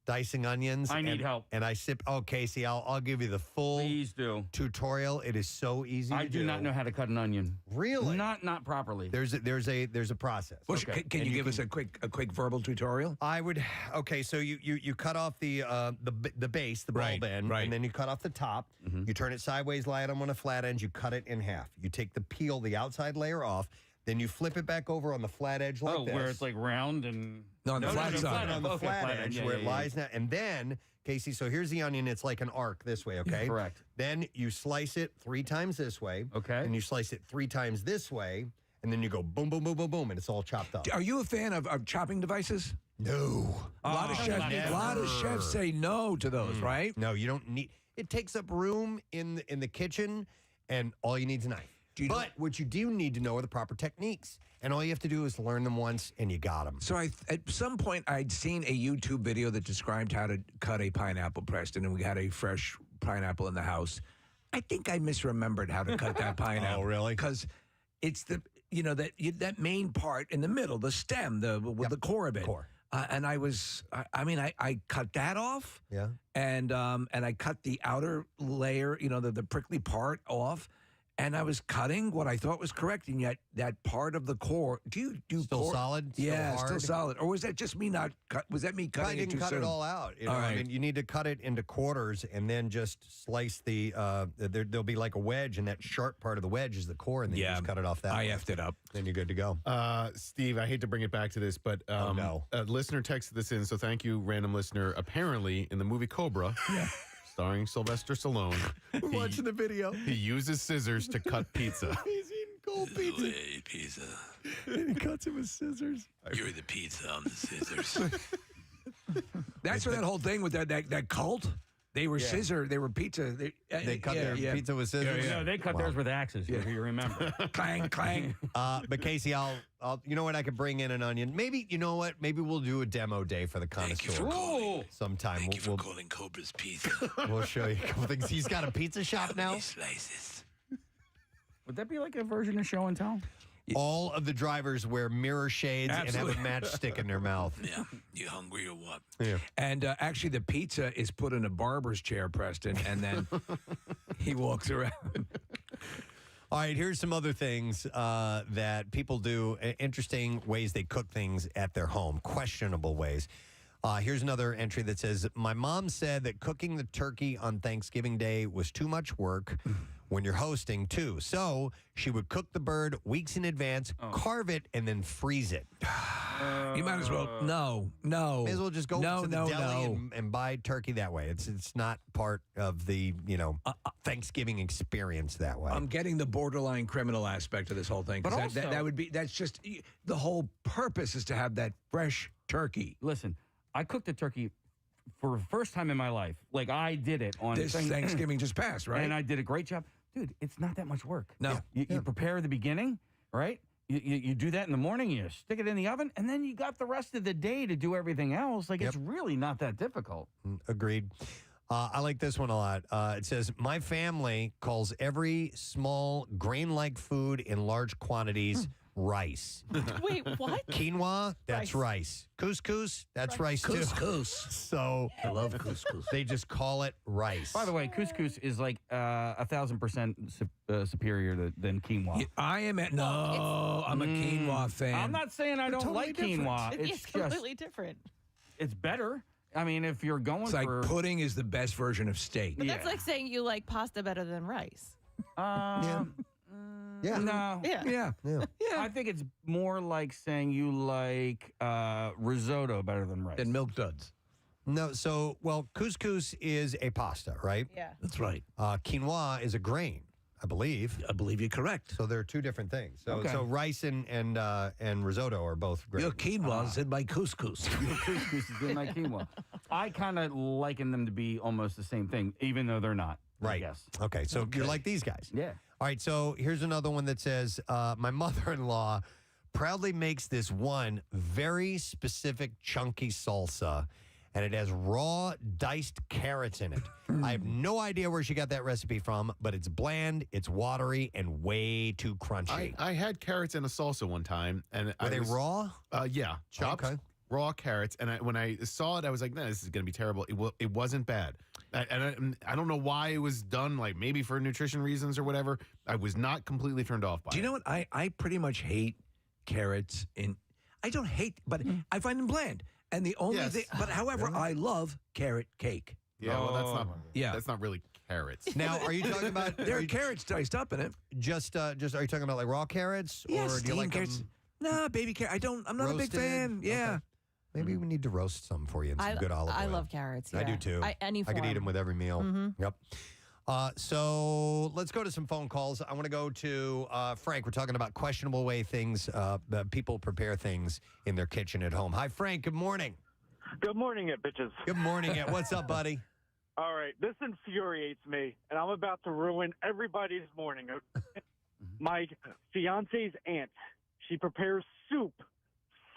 dicing onions. I need help. And I sip. Oh, Casey, I'll give you the full Please do. tutorial. It is so easy to do. I do not know how to cut an onion. Really? Not properly. There's a process. Well, can you give us a quick verbal tutorial? I would. Okay, so you cut off the base, the bulb end, and then you cut off the top. You turn it sideways, lie it on one of the flat ends. You cut it in half. You take the peel, the outside layer off. Then you flip it back over on the flat edge like this. Where it's like round and... No, on the flat side. On the flat edge where it lies now. And then, Casey, so here's the onion. It's like an arc this way, okay? Yeah, correct. Then you slice it 3 times this way. Okay. And you slice it 3 times this way. And then you go boom, boom, boom, boom, boom, and it's all chopped up. Are you a fan of chopping devices? No. A lot of chefs say no to those, right? No, you don't need... It takes up room in the kitchen, and all you need is a knife. But what you do need to know are the proper techniques. And all you have to do is learn them once, and you got them. So at some point, I'd seen a YouTube video that described how to cut a pineapple, Preston, and we had a fresh pineapple in the house. I think I misremembered how to cut that pineapple. Oh, really? Because it's that main part in the middle, the stem, the core of it. And I cut that off. Yeah. And I cut the outer layer, the prickly part off. And I was cutting what I thought was correct, and yet that part of the core. Do you do still core? solid? Yeah, still still solid. Or was that just me not cut? Was that me cutting it too soon? I didn't cut it all out. All right. I mean, you need to cut it into quarters and then just slice the. There'll be like a wedge, and that sharp part of the wedge is the core, and then you just cut it off that. I effed it up. Then you're good to go. Steve, I hate to bring it back to this, but no. A listener texted this in, so thank you, random listener. Apparently, in the movie Cobra. Yeah. Starring Sylvester Stallone. We're watching the video. He uses scissors to cut pizza. He's eating cold pizza. Hey, pizza. And he cuts it with scissors. You're the pizza, I'm the scissors. That's where that whole thing with that cult. They were scissor. They were pizza. They cut their pizza with scissors. No, they cut theirs with axes. If you remember. Clang, clang. But Casey, I'll. You know what? I could bring in an onion. Maybe you know what? Maybe we'll do a demo day for the Connoisseur sometime. Thank you for calling Cobra's Pizza. We'll show you a couple things. He's got a pizza shop now. Slices. Would that be like a version of show and tell? All of the drivers wear mirror shades Absolutely. and have a matchstick in their mouth. Yeah. You hungry or what? Yeah. And actually, the pizza is put in a barber's chair, Preston, and then he walks around. All right, here's some other things that people do, interesting ways they cook things at their home, questionable ways. Here's another entry that says, my mom said that cooking the turkey on Thanksgiving Day was too much work when you're hosting, too. So she would cook the bird weeks in advance, carve it, and then freeze it. You might as well, no. May as well just go to the deli and buy turkey that way. It's not part of the, Thanksgiving experience that way. I'm getting the borderline criminal aspect of this whole thing. But also, that's just, the whole purpose is to have that fresh turkey. Listen, I cooked a turkey for the first time in my life. Like, I did it on this Thanksgiving just passed, right? And I did a great job. Dude, it's not that much work. No. You prepare the beginning, right? You do that in the morning, you stick it in the oven, and then you got the rest of the day to do everything else. Like, it's really not that difficult. Agreed. I like this one a lot. It says, my family calls every small grain-like food in large quantities rice. Wait, what? Quinoa, that's rice. Couscous, that's rice too. Couscous. So I love couscous. they just call it rice. By the way, couscous is like 1,000% superior than quinoa. I am I'm a quinoa fan. I'm not saying I don't totally like different. quinoa. It's completely different. It's better. I mean, if you're going It's like for pudding is the best version of steak. But that's like saying you like pasta better than rice. Yeah. No. Yeah. I think it's more like saying you like risotto better than rice. And milk duds. No, so, couscous is a pasta, right? Yeah. That's right. Quinoa is a grain, I believe. I believe you're correct. So they're two different things. So, Okay. so rice and risotto are both grains. Your quinoa's in my couscous. Your couscous is in my quinoa. I kind of liken them to be almost the same thing, even though they're not. Right. Yes. Okay, so you're like these guys. Yeah. All right, so here's another one that says, my mother-in-law proudly makes this one very specific chunky salsa, and it has raw diced carrots in it. I have no idea where she got that recipe from, but it's bland, it's watery, and way too crunchy. I had carrots in a salsa one time, and Were they raw? Yeah, chopped. Okay. Raw carrots, and when I saw it, I was like, "No, this is going to be terrible." It wasn't bad, and I don't know why it was done. Like maybe for nutrition reasons or whatever. I was not completely turned off by it. Do you know what? I pretty much hate carrots. I don't hate, but I find them bland. And the only thing, but however, I love carrot cake. Yeah, well, that's not really carrots. Now, are you talking about? There are carrots diced up in it. Just are you talking about like raw carrots, Yeah, or do you like carrots. them Nah, baby carrot. I'm not a big roasted? fan. Yeah. Okay. Maybe we need to roast some for you in some good olive oil. I love carrots. I yeah. do too. Any I form. could eat them with every meal. Mhm. Yep. So let's go to some phone calls. I want to go to Frank. We're talking about questionable way things people prepare things in their kitchen at home. Hi, Frank. Good morning. Good morning, it bitches. Good morning, it. What's up, buddy? All right, this infuriates me, and I'm about to ruin everybody's morning. My fiance's aunt, she prepares soup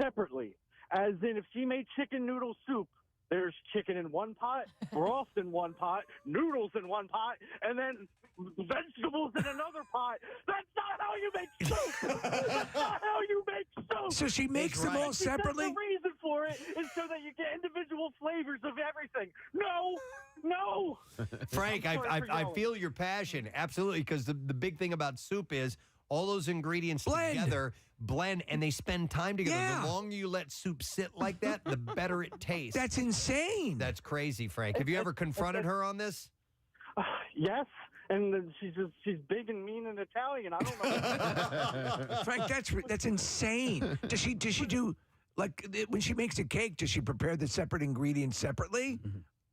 separately, as in if she made chicken noodle soup, there's chicken in one pot, broth in one pot, noodles in one pot, and then vegetables in another pot. That's not how you make soup. That's not how you make soup. So she makes them all separately? The reason for it is so that you get individual flavors of everything. No. Frank, I feel your passion. Absolutely, because the big thing about soup is all those ingredients together blend, and they spend time together. Yeah. The longer you let soup sit like that, the better it tastes. That's insane. That's crazy, Frank. Have you ever confronted her on this? Yes. And she's big and mean and Italian. I don't know. Frank, that's insane. Does she do like when she makes a cake? Does she prepare the separate ingredients separately?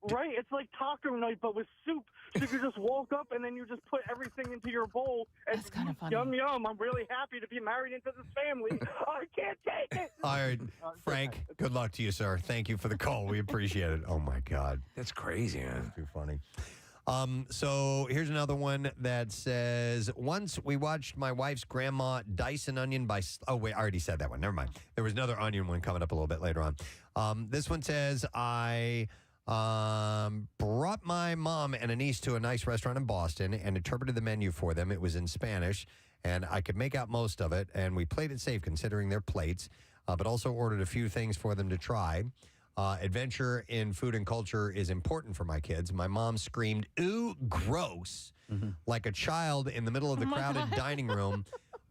Right, it's like taco night, but with soup. So you just walk up and then you just put everything into your bowl. And That's kind of funny. Yum, yum. I'm really happy to be married into this family. I can't take it. All right, Frank, good luck to you, sir. Thank you for the call. We appreciate it. Oh, my God. That's crazy, man. That's too funny. So here's another one that says, once we watched my wife's grandma dice an onion by... Oh, wait, I already said that one. Never mind. There was another onion one coming up a little bit later on. This one says, I... brought my mom and a niece to a nice restaurant in Boston and interpreted the menu for them. It was in Spanish, and I could make out most of it, and we played it safe considering their plates, but also ordered a few things for them to try. Adventure in food and culture is important for my kids. My mom screamed, "Ooh, gross," like a child in the middle of the crowded dining room,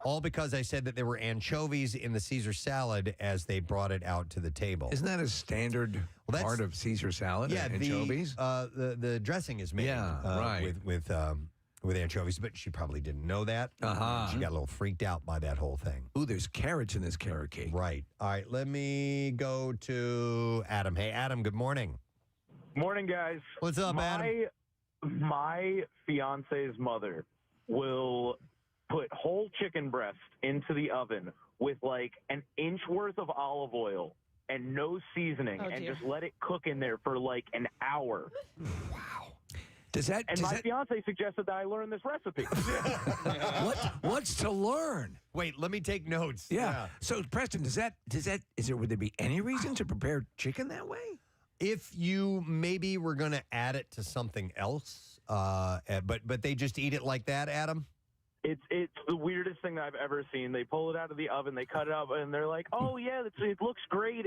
all because I said that there were anchovies in the Caesar salad as they brought it out to the table. Isn't that a standard part of Caesar salad? Yeah, anchovies. The dressing is made right. with anchovies, but she probably didn't know that. Uh-huh. She got a little freaked out by that whole thing. Ooh, there's carrots in this carrot cake. Right. All right, let me go to Adam. Hey, Adam, good morning. Morning, guys. What's up, Adam? My fiance's mother will put whole chicken breast into the oven with like an inch worth of olive oil and no seasoning and just let it cook in there for like an hour. Wow. My fiance suggested that I learn this recipe. What's to learn? Wait, let me take notes. Yeah. So, Preston, would there be any reason to prepare chicken that way? If you maybe were going to add it to something else, but they just eat it like that, Adam? It's the weirdest thing that I've ever seen. They pull it out of the oven, they cut it up, and they're like, "Oh yeah, it looks great."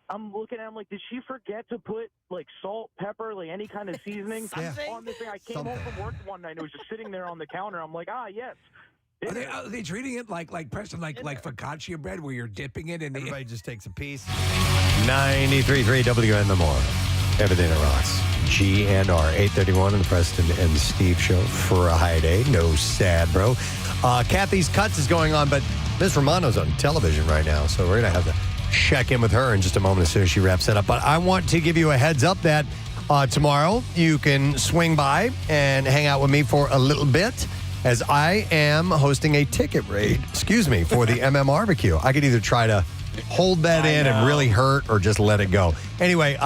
I'm looking at it, I'm like, did she forget to put like salt, pepper, like any kind of seasoning on this thing? I came home from work one night and it was just sitting there on the counter. I'm like, yes. Are they treating it like Preston, like focaccia bread, where you're dipping it in? Everybody just takes a piece. 93.3 WNMR. Everything that rocks. GNR 831 in the Preston and Steve Show Friday. No sad, bro. Kathy's Cuts is going on, but Ms. Romano's on television right now, so we're going to have to check in with her in just a moment as soon as she wraps it up. But I want to give you a heads up that tomorrow you can swing by and hang out with me for a little bit, as I am hosting a ticket raid, for the MMRBQ. I could either try to hold that in and really hurt or just let it go. Anyway,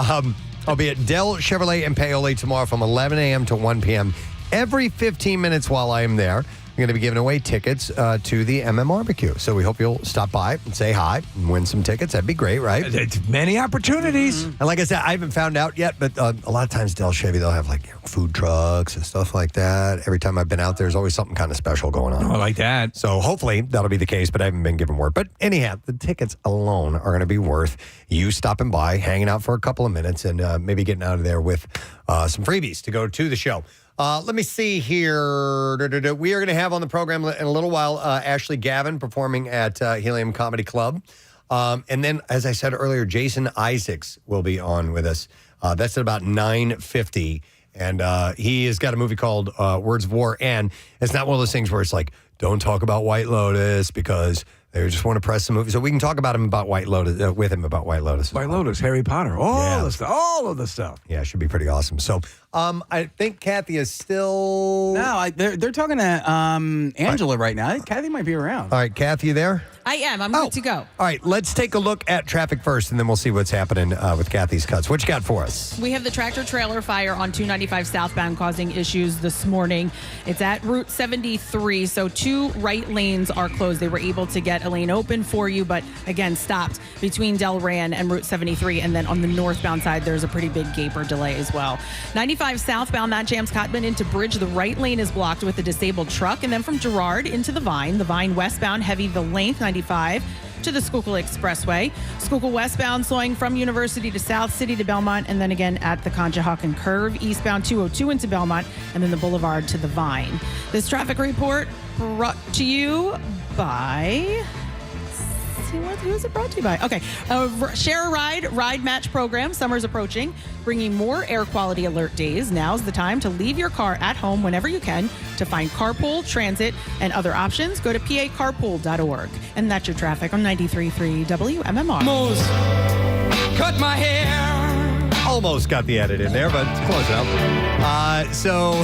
I'll be at Dell Chevrolet in Paoli tomorrow from 11 a.m. to 1 p.m. Every 15 minutes while I am there, I'm going to be giving away tickets to the MMRBQ. So we hope you'll stop by and say hi and win some tickets. That'd be great, right? It's many opportunities. And like I said, I haven't found out yet, but a lot of times Dell Chevy, they'll have like food trucks and stuff like that. Every time I've been out there, there's always something kind of special going on. I like that. So hopefully that'll be the case, but I haven't been given word. But anyhow, the tickets alone are going to be worth you stopping by, hanging out for a couple of minutes, and maybe getting out of there with some freebies to go to the show. Let me see here. We are going to have on the program in a little while Ashley Gavin performing at Helium Comedy Club. And then, as I said earlier, Jason Isaacs will be on with us. That's at about 9:50. And he has got a movie called Words of War. And it's not one of those things where it's like, don't talk about White Lotus because they just want to press the movie. So we can talk about him about White Lotus, with him about White Lotus. White Lotus, Harry Potter, all of the stuff. Yeah, it should be pretty awesome. So I think Kathy is still... No, they're talking to Angela right now. I think Kathy might be around. All right, Kathy, you there? I am. I'm good to go. All right, let's take a look at traffic first, and then we'll see what's happening with Kathy's Cuts. What you got for us? We have the tractor-trailer fire on 295 southbound causing issues this morning. It's at Route 73, so 2 right lanes are closed. They were able to get a lane open for you, but again, stopped between Delran and Route 73, and then on the northbound side, there's a pretty big gaper delay as well. 95 southbound, that jams Cotman into Bridge. The right lane is blocked with a disabled truck, and then from Girard into the Vine westbound, heavy the length, 95 to the Schuylkill Expressway. Schuylkill westbound slowing from University to South City to Belmont, and then again at the Conshohocken Curve. Eastbound 202 into Belmont, and then the Boulevard to the Vine. This traffic report brought to you by... Who is it brought to you by? Okay. Share a ride match program. Summer's approaching, bringing more air quality alert days. Now's the time to leave your car at home whenever you can. To find carpool, transit, and other options, go to pacarpool.org. And that's your traffic on 93.3 WMMR. Almost cut my hair. Almost got the edit in there, but close enough. So...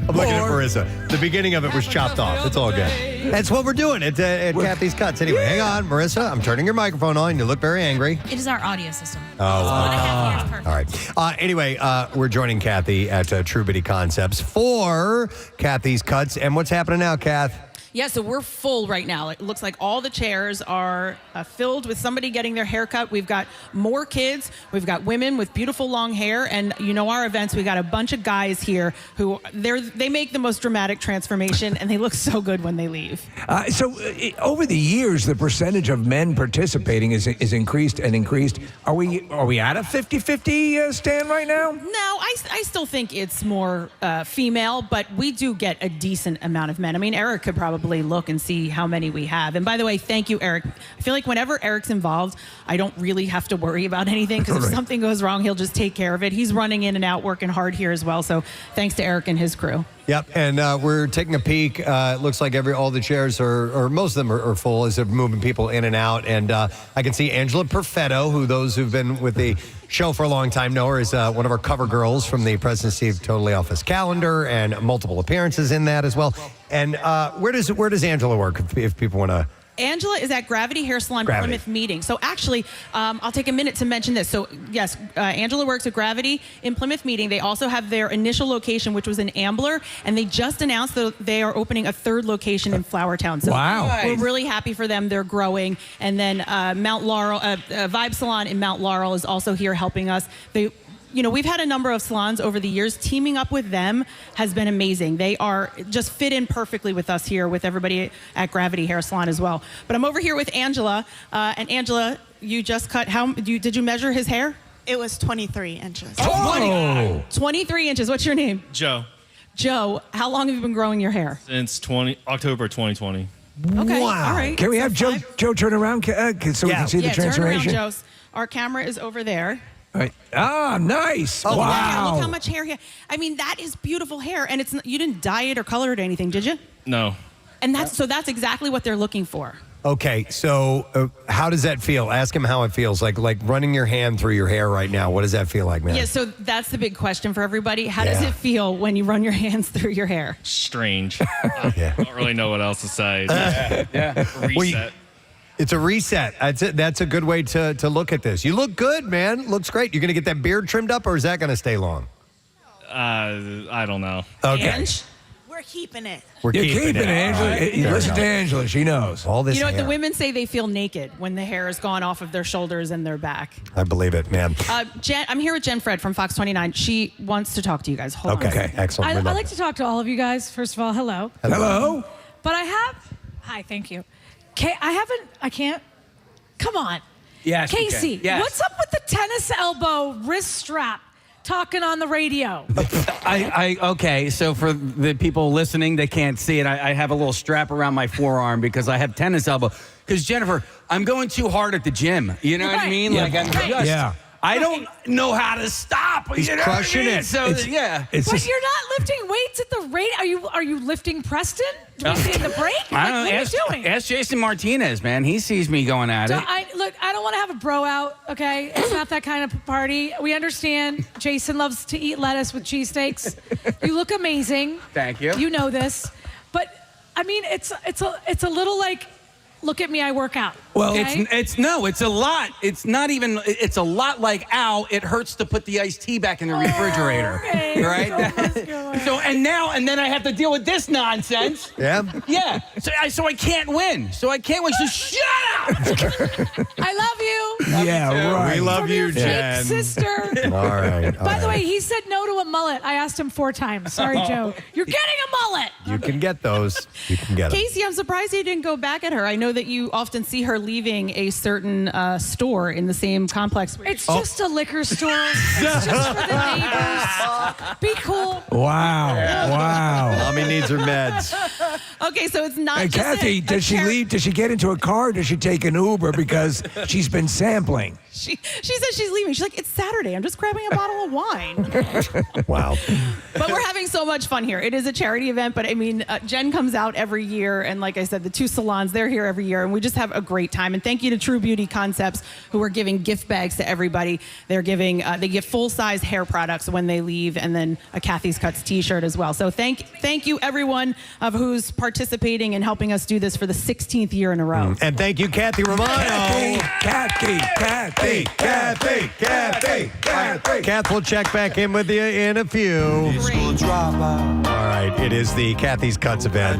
I'm looking at Marissa. The beginning of it was chopped off. It's all good. That's what we're doing at Kathy's Cuts. Anyway, hang on, Marissa. I'm turning your microphone on. You look very angry. It is our audio system. Oh, all right. Anyway, we're joining Kathy at True Bitty Concepts for Kathy's Cuts. And what's happening now, Kath? Yeah, so we're full right now. It looks like all the chairs are filled with somebody getting their hair cut. We've got more kids. We've got women with beautiful long hair. And you know our events, we got a bunch of guys here who they make the most dramatic transformation, and they look so good when they leave. Over the years, the percentage of men participating is increased and increased. Are we at a 50-50 stand right now? No, I still think it's more female, but we do get a decent amount of men. I mean, Eric could probably look and see how many we have. And by the way, thank you, Eric. I feel like whenever Eric's involved, I don't really have to worry about anything because if something goes wrong, he'll just take care of it. He's running in and out, working hard here as well. So thanks to Eric and his crew. Yep, and we're taking a peek. It looks like all the chairs or most of them are full as they're moving people in and out. And I can see Angela Perfetto, who those who've been with the show for a long time know her, is one of our cover girls from the President Steve Totally Office calendar and multiple appearances in that as well. And where does Angela work if people want to... Angela is at Gravity Hair Salon Plymouth Meeting. So actually, I'll take a minute to mention this. So yes, Angela works at Gravity in Plymouth Meeting. They also have their initial location, which was in Ambler, and they just announced that they are opening a 3rd location in Flourtown. So we're really happy for them. They're growing. And then Mount Laurel, Vibe Salon in Mount Laurel is also here helping us. we've had a number of salons over the years. Teaming up with them has been amazing. They are just fit in perfectly with us here, with everybody at Gravity Hair Salon as well. But I'm over here with Angela. And Angela, you just cut, did you measure his hair? It was 23 inches. Oh! 23 inches. What's your name? Joe. Joe, how long have you been growing your hair? Since October 2020. Okay, Wow. all right. Can we So have Joe turn around so we can see the transformation? Turn around, Joe. Our camera is over there. All right. Ah, nice. Oh, wow. Yeah, look how much hair he has. I mean, that is beautiful hair. And you didn't dye it or color it or anything, did you? No. And that's exactly what they're looking for. Okay, so how does that feel? Ask him how it feels. Like running your hand through your hair right now. What does that feel like, man? Yeah, so that's the big question for everybody. How does it feel when you run your hands through your hair? Strange. I don't really know what else to say. Reset. It's a reset. That's a good way to look at this. You look good, man. Looks great. You're going to get that beard trimmed up, or is that going to stay long? I don't know. Okay. We're keeping it. We're keeping it, Angela. Right. Listen to Angela. She knows. All this You know what? hair. The women say they feel naked when the hair is gone off of their shoulders and their back. I believe it, man. Jen, I'm here with Jen Fred from Fox 29. She wants to talk to you guys. Hold on. Okay, excellent. I like to talk to all of you guys. First of all, hello. Hello. But hi, thank you. I can't. Come on. Yes, you can. Casey, Yes. what's up with the tennis elbow wrist strap talking on the radio? Okay, so for the people listening, they can't see it. I have a little strap around my forearm because I have tennis elbow. Because Jennifer, I'm going too hard at the gym. You know what I mean? Yeah. Like I'm just. I don't know how to stop. He's you know crushing what I mean? it. So yeah. But you're not lifting weights at the rate. Are you lifting Preston? Do we see in the break? I don't know. What are you doing? Ask Jason Martinez, man. He sees me going at it. I don't want to have a bro out, okay? It's not that kind of party. We understand Jason loves to eat lettuce with cheesesteaks. You look amazing. Thank you. You know this. But, I mean, it's a little like, look at me, I work out. Well, okay? it's a lot. It's not even. It's a lot like ow. It hurts to put the iced tea back in the refrigerator, okay. right? So and then I have to deal with this nonsense. Yeah. Yeah. So I can't win. So shut up. I love you. Yeah, right. We love From you, your Jen. fake sister. All right. By the way, he said no to a mullet. I asked him 4 times. Sorry, Joe. You're getting a mullet. You can get those. You can get them. Casey, I'm surprised you didn't go back at her. I know that you often see her leaving a certain store in the same complex. It's just a liquor store. It's just for the neighbors. Be cool. Wow. Mommy needs her meds. Okay, so it's not Hey, just Kathy, does she leave? Does she get into a car? Or does she take an Uber because she's been sampling? She says she's leaving. She's like, it's Saturday. I'm just grabbing a bottle of wine. Wow. But we're having so much fun here. It is a charity event, but I mean, Jen comes out every year. And like I said, the 2 salons, they're here every year. And we just have a great time. And thank you to True Beauty Concepts, who are giving gift bags to everybody. They're giving, they give full-size hair products when they leave, and then a Kathy's Cuts t-shirt as well. So thank you, everyone of who's participating and helping us do this for the 16th year in a row. And thank you, Kathy Romano. Kathy. Kath will check back in with you in a few. All right, it is the Kathy's Cuts event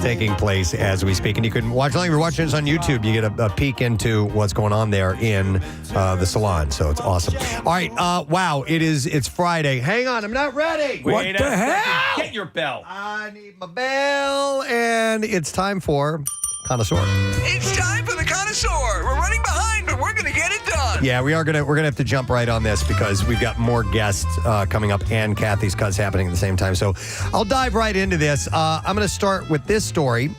taking place as we speak. And you can watch, if you're watching this on YouTube, you get a peek into what's going on there in the salon. So it's awesome. All right, wow, it's Friday. Hang on, I'm not ready. What the hell? Get your bell. I need my bell. And it's time for Connoisseur. It's time for the Connoisseur. We're running behind, but we're going to get it done. Yeah, we're gonna have to jump right on this because we've got more guests coming up and Kathy's Cuts happening at the same time. So I'll dive right into this. I'm going to start with this story.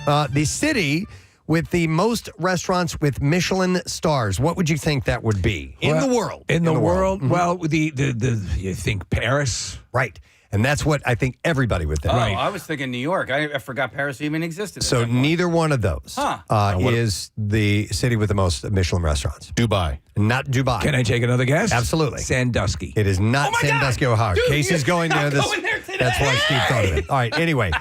The city with the most restaurants with Michelin stars. What would you think that would be in the world? In the world? Mm-hmm. Well, you think Paris? Right. And that's what I think everybody would think. Oh, I was thinking New York. I forgot Paris even existed. So neither one of those is the city with the most Michelin restaurants. Dubai. Not Dubai. Can I take another guess? Absolutely. Sandusky. It is not Sandusky, Ohio. Dude, Casey's going there. I'm going there today. That's why Steve thought of it. All right, anyway.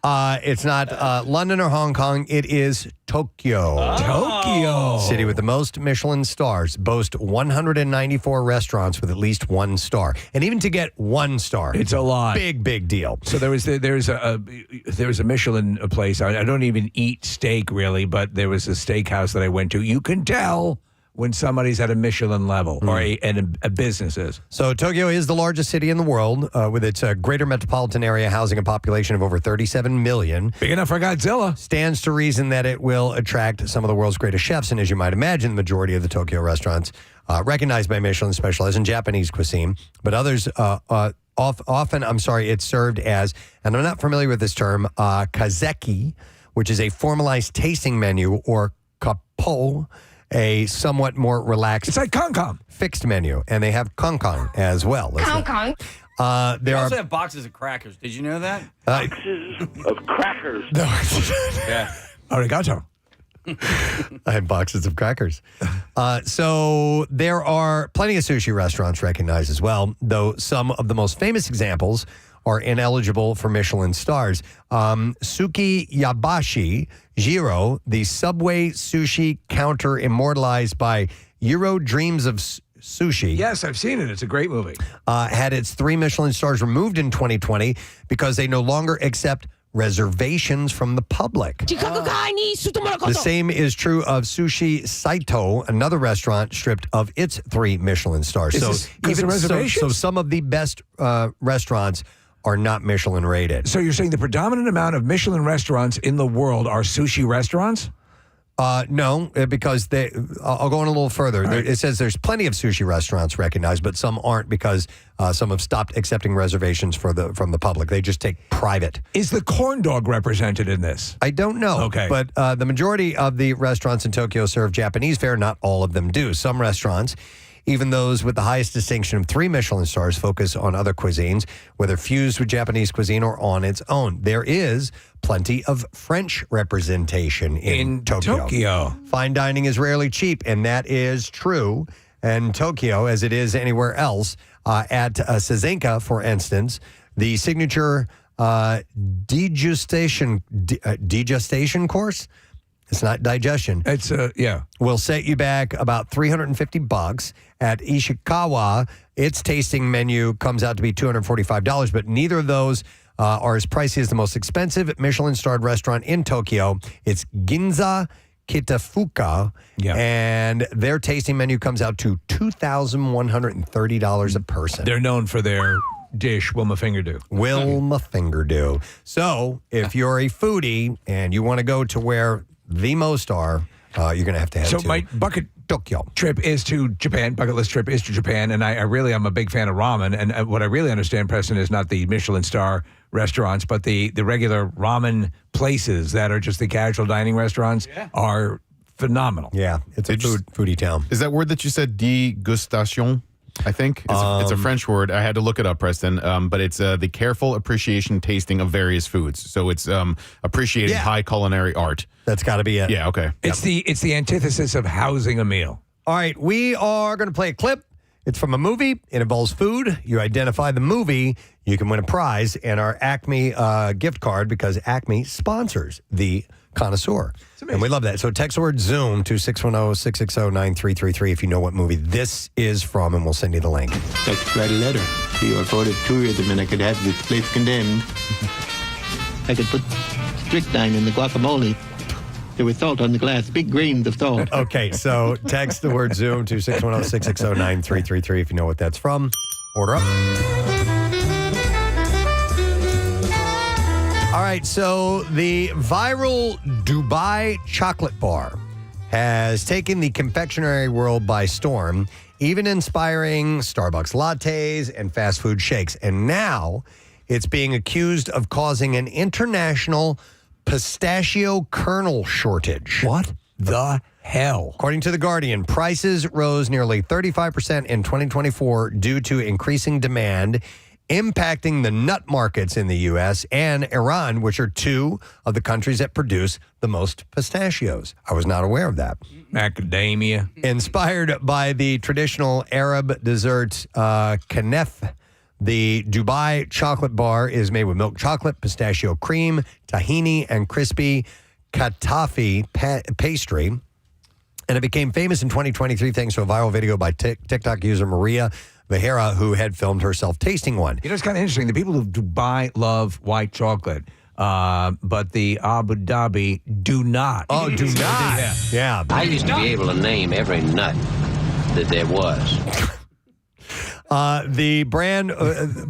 It's not London or Hong Kong. It is Tokyo. Tokyo. City with the most Michelin stars. Boast 194 restaurants with at least 1 star. And even to get 1 star. It's a lot. Big deal. So there's a Michelin place. I don't even eat steak really, but there was a steakhouse that I went to. You can tell when somebody's at a Michelin level or a business is. So Tokyo is the largest city in the world with its greater metropolitan area housing a population of over 37 million. Big enough for Godzilla. Stands to reason that it will attract some of the world's greatest chefs. And as you might imagine, the majority of the Tokyo restaurants recognized by Michelin specialize in Japanese cuisine. But others often, it's served as, and I'm not familiar with this term, kazeki, which is a formalized tasting menu, or kappo, a somewhat more relaxed. It's like Kong fixed menu, and they have Kong as well. Kong. They also have boxes of crackers. Did you know that? Boxes of crackers. Yeah. Arigato. I had boxes of crackers. So there are plenty of sushi restaurants recognized as well, though some of the most famous examples are ineligible for Michelin stars. Suki Yabashi Jiro, the Subway sushi counter immortalized by Euro Dreams of Sushi. Yes, I've seen it. It's a great movie. Had its 3 Michelin stars removed in 2020 because they no longer accept reservations from the public. The same is true of Sushi Saito, another restaurant stripped of its 3 Michelin stars. So some of the best restaurants are not Michelin rated. So you're saying the predominant amount of Michelin restaurants in the world are sushi restaurants? No, because I'll go on a little further. It says there's plenty of sushi restaurants recognized, but some aren't because some have stopped accepting reservations from the public. They just take private. Is the corn dog represented in this? I don't know. Okay. But the majority of the restaurants in Tokyo serve Japanese fare. Not all of them do. Some restaurants, even those with the highest distinction of 3 Michelin stars, focus on other cuisines, whether fused with Japanese cuisine or on its own. There is plenty of French representation in Tokyo. Fine dining is rarely cheap, and that is true in Tokyo as it is anywhere else. At Sezenka, for instance, the signature degustation course, it's not digestion. It's will set you back about $350. At Ishikawa, its tasting menu comes out to be $245, but neither of those are as pricey as the most expensive Michelin-starred restaurant in Tokyo. It's Ginza Kitafuka, and their tasting menu comes out to $2,130 a person. They're known for their dish, Wilma Fingerdew. Wilma Fingerdew. So if you're a foodie and you want to go to where the most are, you're going to have to head to my bucket Tokyo trip is to Japan. Bucket list trip is to Japan, and I'm a big fan of ramen. And what I really understand, Preston, is not the Michelin star restaurants, but the regular ramen places that are just the casual dining restaurants are phenomenal. Yeah, it's a foodie town. Is that word that you said, degustation? I think it's a French word. I had to look it up, Preston. But it's the careful appreciation tasting of various foods. So it's appreciating high culinary art. That's got to be it. Yeah. Okay. It's the antithesis of housing a meal. All right, we are going to play a clip. It's from a movie. It involves food. You identify the movie, you can win a prize and our Acme gift card because Acme sponsors the Connoisseur. And we love that. So text the word Zoom to 610-660-9333 if you know what movie this is from, and we'll send you the link. Text, write a letter to your voted tourism, and I could have this place condemned. I could put strychnine in the guacamole. There was salt on the glass, big grains of salt. Okay, so text the word Zoom to 610-660-9333 if you know what that's from. Order up. All right, so the viral Dubai chocolate bar has taken the confectionery world by storm, even inspiring Starbucks lattes and fast food shakes. And now it's being accused of causing an international pistachio kernel shortage. What the hell? According to The Guardian, prices rose nearly 35% in 2024 due to increasing demand, impacting the nut markets in the U.S. and Iran, which are 2 of the countries that produce the most pistachios. I was not aware of that. Macadamia. Inspired by the traditional Arab dessert kanef, the Dubai chocolate bar is made with milk chocolate, pistachio cream, tahini, and crispy katafi pastry. And it became famous in 2023 thanks to a viral video by TikTok user Maria Vehera, who had filmed herself tasting one. You know, it's kind of interesting. The people of Dubai love white chocolate. but the Abu Dhabi do not. Oh, do not. Yeah. I used to be able to name every nut that there was. The brand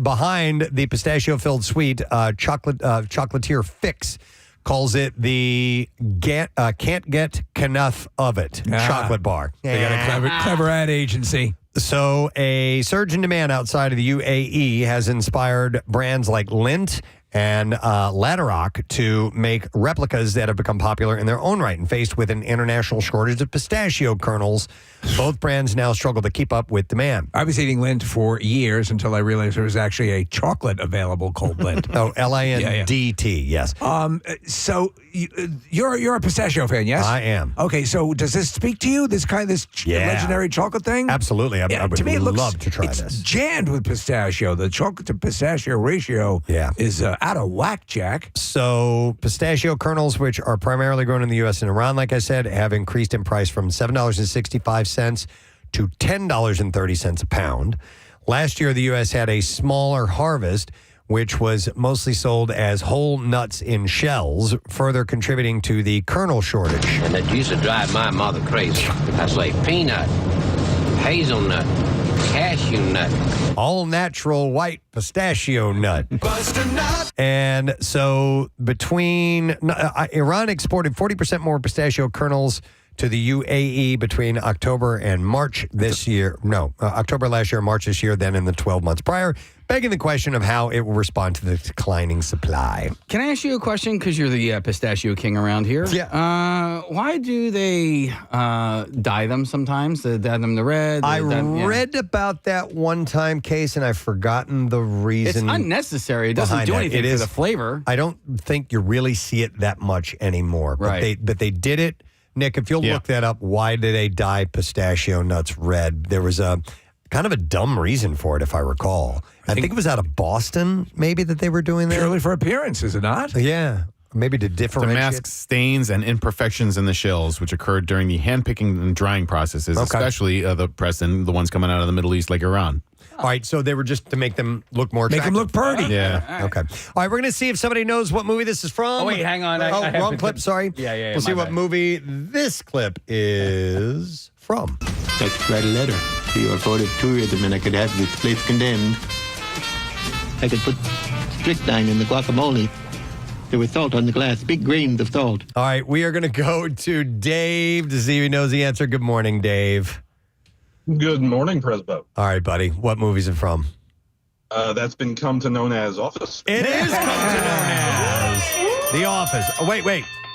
behind the pistachio-filled sweet chocolatier Fix calls it the can't get enough of it chocolate bar. They got a clever ad agency. So a surge in demand outside of the UAE has inspired brands like Lindt and Ladderock to make replicas that have become popular in their own right. And faced with an international shortage of pistachio kernels, both brands now struggle to keep up with demand. I was eating Lindt for years until I realized there was actually a chocolate available called Lindt. Oh, LINDT, yes. So you're a pistachio fan, yes? I am. Okay, so does this speak to you? This legendary chocolate thing? Absolutely. I would to me, it looks, love to try it's this. jammed with pistachio. The chocolate to pistachio ratio is out of whack, Jack. So pistachio kernels, which are primarily grown in the U.S. and Iran, like I said, have increased in price from $7.65 to $10.30 a pound. Last year, the U.S. had a smaller harvest, which was mostly sold as whole nuts in shells, further contributing to the kernel shortage. And it used to drive my mother crazy. That's like peanut, hazelnut, cashew nut. All natural white pistachio nut. And so Iran exported 40% more pistachio kernels to the UAE between October and March this year. No, October last year, March this year, than in the 12 months prior, begging the question of how it will respond to the declining supply. Can I ask you a question? Because you're the pistachio king around here. Yeah. Why do they dye them sometimes? They dye them to red? I read about that one time case, and I've forgotten the reason. It's unnecessary. It doesn't do anything for the flavor. I don't think you really see it that much anymore. Right. But they did it. Nick, if you'll look that up, why did they dye pistachio nuts red? There was a kind of a dumb reason for it, if I recall. I think it was out of Boston, maybe, that they were doing that. Purely for appearance, is it not? Yeah. Maybe to differentiate. To mask stains and imperfections in the shells, which occurred during the hand-picking and drying processes, especially the Preston, the ones coming out of the Middle East like Iran. All right, so they were just to make them look more attractive. Make them look pretty. Yeah. Okay. All right, we're going to see if somebody knows what movie this is from. Oh, wait, hang on. Wrong clip, sorry. Yeah. We'll see what movie this clip is from. I could write a letter to your voted tourism and I could have this place condemned. I could put strychnine in the guacamole. There was salt on the glass, big grains of salt. All right, we are going to go to Dave to see if he knows the answer. Good morning, Dave. Good morning, Presbo. All right, buddy. What movie is it from? That's been come to known as Office. It is come to known as The Office. Oh, wait.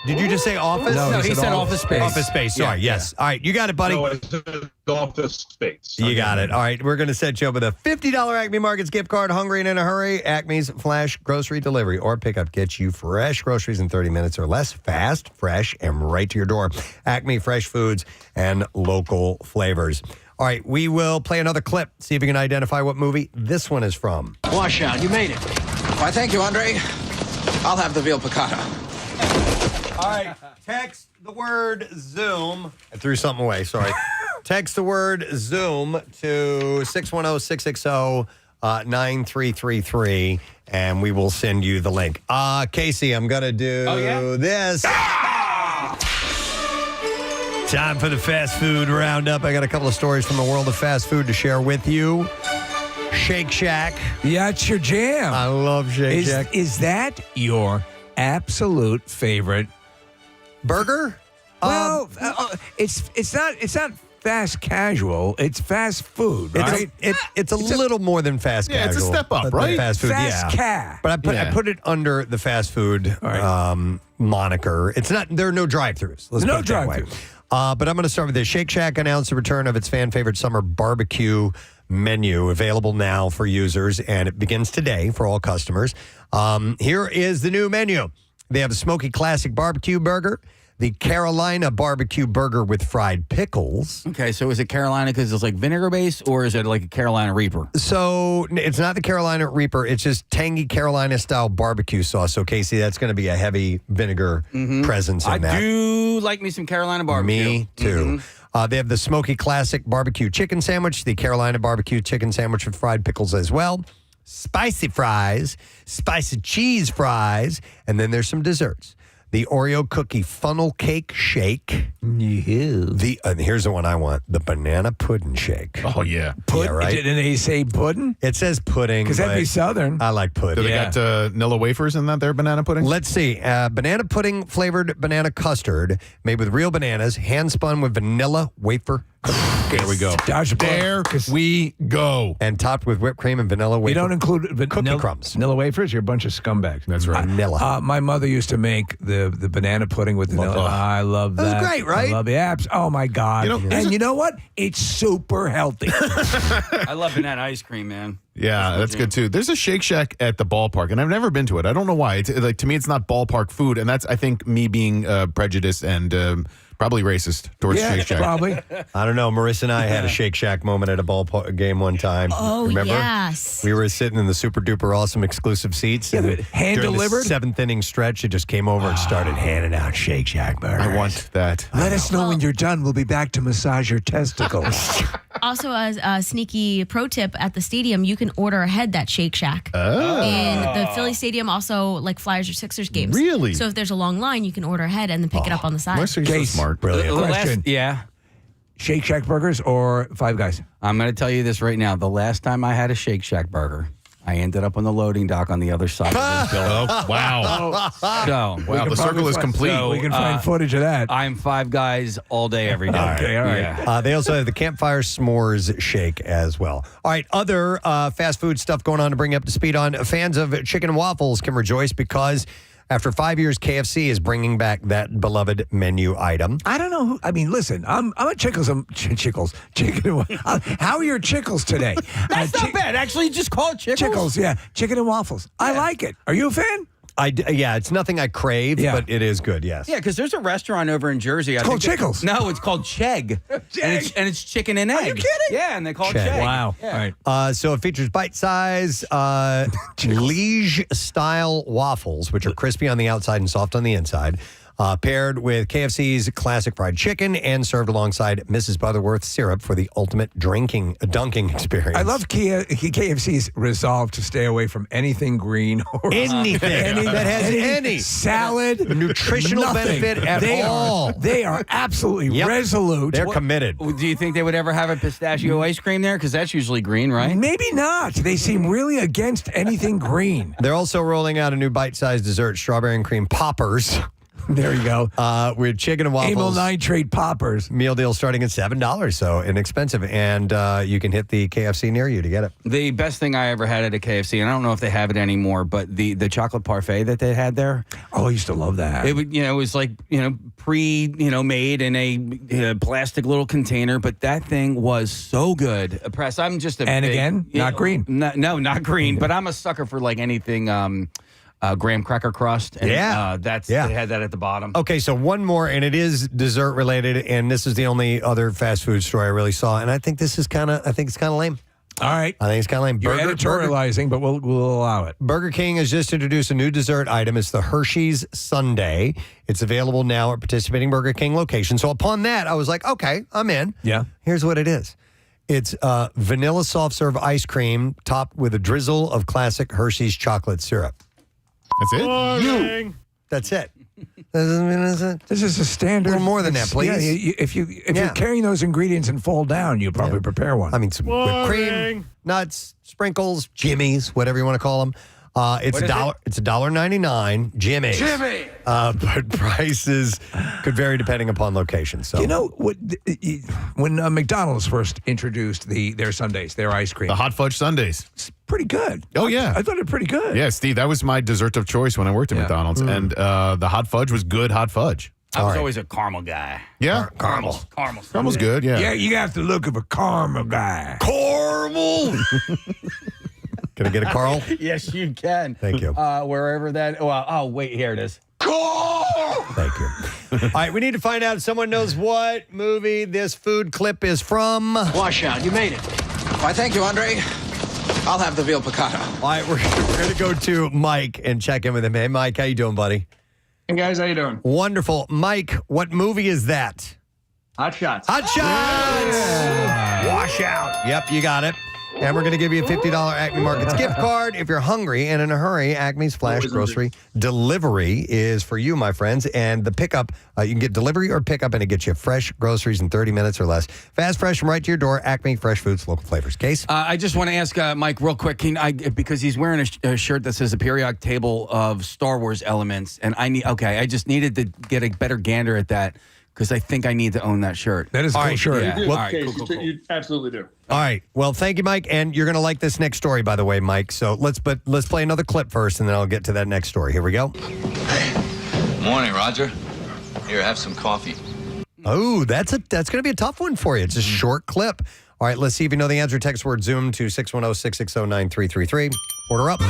Did you just say Office? No, he said Office Space. Office Space. Sorry. Yes. All right, you got it, buddy. No, it's Office Space. You got it. All right, we're going to set you up with a $50 Acme Markets gift card. Hungry and in a hurry? Acme's Flash Grocery Delivery or Pickup gets you fresh groceries in 30 minutes or less. Fast, fresh, and right to your door. Acme Fresh Foods and local flavors. All right, we will play another clip. See if you can identify what movie this one is from. Washout, you made it. Why, thank you, Andre. I'll have the veal piccata. All right, text the word Zoom. I threw something away, sorry. Text the word Zoom to 610-660-9333, and we will send you the link. Casey, I'm going to do this. Time for the fast food roundup. I got a couple of stories from the world of fast food to share with you. Shake Shack. Yeah, it's your jam. I love Shake Shack. Is that your absolute favorite burger? Well, it's not fast casual. It's fast food, right? It's a little more than fast casual. Yeah, it's a step up, right? Fast food, fast ca. But I put it under the fast food moniker. It's not. There are no drive-thrus. No drive-throughs. But I'm going to start with this. Shake Shack announced the return of its fan-favorite summer barbecue menu, available now for users, and it begins today for all customers. Here is the new menu. They have a Smoky Classic Barbecue Burger, the Carolina Barbecue Burger with fried pickles. Okay, so is it Carolina because it's like vinegar based, or is it like a Carolina Reaper? So it's not the Carolina Reaper. It's just tangy Carolina-style barbecue sauce. So, Casey, that's going to be a heavy vinegar presence in that. I do like me some Carolina barbecue. Me too. They have the Smoky Classic Barbecue Chicken Sandwich, the Carolina Barbecue Chicken Sandwich with fried pickles as well. spicy fries, spicy cheese fries, and then there's some desserts. The Oreo cookie funnel cake shake. Here's the one I want. The banana pudding shake. Oh, yeah. Yeah, right? Didn't they say pudding? It says pudding. Because that'd be but Southern. I like pudding. Do they got Nilla wafers in that there banana pudding? Let's see. Banana pudding flavored banana custard made with real bananas, hand spun with vanilla wafer. There we go. There we go. And topped with whipped cream and vanilla wafer. You don't include cookie crumbs. Vanilla wafers? You're a bunch of scumbags. That's right. Vanilla. My mother used to make the banana pudding with vanilla. I love that. That's great, right? I love the apps. Oh, my God. And you know what? It's super healthy. I love banana ice cream, man. Yeah, that's good too. There's a Shake Shack at the ballpark, and I've never been to it. I don't know why. It's like, to me, it's not ballpark food, and that's, I think, me being prejudiced and probably racist towards Shake Shack. Probably. I don't know. Marissa and I had a Shake Shack moment at a ball game one time. Oh, Remember? yes. We were sitting in the super duper awesome exclusive seats. Yeah, and but hand during delivered? the seventh inning stretch, it just came over and started handing out Shake Shack burgers. I want that. Let us know when you're done. We'll be back to massage your testicles. Also, a sneaky pro tip at the stadium, you can order ahead that Shake Shack. In the Philly Stadium, also like Flyers or Sixers games. Really? So if there's a long line, you can order ahead and then pick it up on the side. Marissa, you're so smart. Brilliant. Question. Yeah. Shake Shack burgers or Five Guys? I'm going to tell you this right now. The last time I had a Shake Shack burger, I ended up on the loading dock on the other side of the building. Oh, wow. So, Wow, the circle is complete. So, We can find footage of that. I'm Five Guys all day, every day. Okay, all right. Yeah. They also have the Campfire S'mores Shake as well. All right, other fast food stuff going on to bring you up to speed on. Fans of chicken and waffles can rejoice because after 5 years, KFC is bringing back that beloved menu item. I don't know who. I mean, listen, I'm a chicken. How are your chickles today? That's not bad. Actually, just call it chickles. Chickles, yeah. Chicken and waffles. I like it. Are you a fan? Yeah, it's nothing I crave, but it is good, yes. Yeah, because there's a restaurant over in Jersey. It's called Chickles. No, it's called Chegg. And it's chicken and egg. Are you kidding? Yeah, and they call it Chegg. Wow. Yeah. All right. So it features bite-size liege-style waffles, which are crispy on the outside and soft on the inside, paired with KFC's classic fried chicken and served alongside Mrs. Butterworth syrup for the ultimate dunking experience. I love KFC's resolve to stay away from anything green or anything that has any salad, nutritional nothing. benefit at all. They are absolutely resolute. They're committed. Do you think they would ever have a pistachio ice cream there? Because that's usually green, right? Maybe not. They seem really against anything green. They're also rolling out a new bite-sized dessert, strawberry and cream poppers. There you go. With chicken and waffles. Amyl nitrate poppers. Meal deal starting at $7, so inexpensive. And you can hit the KFC near you to get it. The best thing I ever had at a KFC, and I don't know if they have it anymore, but the chocolate parfait that they had there. Oh, I used to love that. It would, it was like, made in a plastic little container, but that thing was so good. Press, I'm just a And big, again, not green. No, not green, but I'm a sucker for like anything graham cracker crust. And, they had that at the bottom. Okay, so one more, and it is dessert related, and this is the only other fast food store I really saw, and I think it's kind of lame. All right. I think it's kind of lame. You're editorializing, but we'll allow it. Burger King has just introduced a new dessert item. It's the Hershey's Sundae. It's available now at participating Burger King locations. So upon that, I was like, okay, I'm in. Yeah. Here's what it is. It's vanilla soft serve ice cream topped with a drizzle of classic Hershey's chocolate syrup. That's it? That's it. This is a standard. A little more than that, please. Yeah, if you're carrying those ingredients and fall down, you probably prepare one. I mean, some whipped cream, nuts, sprinkles, jimmies, whatever you want to call them. It's $1. It's $1.99. Jimmy's. Jimmy. But prices could vary depending upon location. So You know what? When McDonald's first introduced their sundaes, their ice cream, The hot fudge sundaes. it's pretty good. Oh, yeah. I thought it pretty good. Yeah, Steve, that was my dessert of choice when I worked at McDonald's. And the hot fudge was good hot fudge. I was always a caramel guy. Yeah? Caramel's good, yeah. Yeah, you have to look of a caramel guy. Caramel. Can I get a Carl? Yes, you can. Thank you. Wherever that. Oh, wait, here it is. Thank you. All right, we need to find out if someone knows what movie this food clip is from. Washout, you made it. Why, thank you, Andre. I'll have the veal piccata. All right, we're going to go to Mike and check in with him. Hey, Mike, how you doing, buddy? Hey, guys, how you doing? Wonderful. Mike, what movie is that? Hot Shots. Hot Shots! Yeah. Washout. Yep, you got it. And we're going to give you a $50 Acme Markets gift card. If you're hungry and in a hurry, Acme's Flash Grocery Delivery is for you, my friends. And the pickup, you can get delivery or pickup, and it gets you fresh groceries in 30 minutes or less. Fast, fresh, from right to your door. Acme Fresh Foods, local flavors. Case? I just want to ask Mike real quick, because he's wearing a shirt that says a periodic table of Star Wars elements. And I just needed to get a better gander at that, because I think I need to own that shirt. That is a cool shirt. Yeah. You do, All right, Case. cool. You absolutely do. All right. Well, thank you, Mike. And you're going to like this next story, by the way, Mike. So let's play another clip first, and then I'll get to that next story. Here we go. Morning, Roger. Here, have some coffee. Oh, that's going to be a tough one for you. It's a short clip. All right, let's see if you know the answer. Text word Zoom to 610-660-9333. Order up.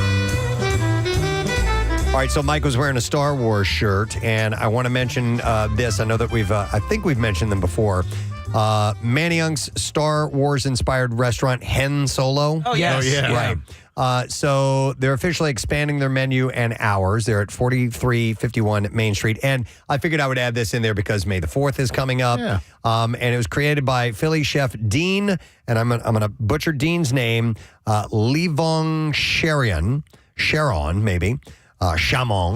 All right, so Mike was wearing a Star Wars shirt, and I want to mention this. I know that I think we've mentioned them before. Manny Young's Star Wars-inspired restaurant, Hen Solo. Oh, yes. Oh, yeah. Right. So they're officially expanding their menu and hours. They're at 4351 Main Street. And I figured I would add this in there because May the 4th is coming up. Yeah. And it was created by Philly chef Dean, and I'm gonna butcher Dean's name, Levong Sharon, maybe. Chamon.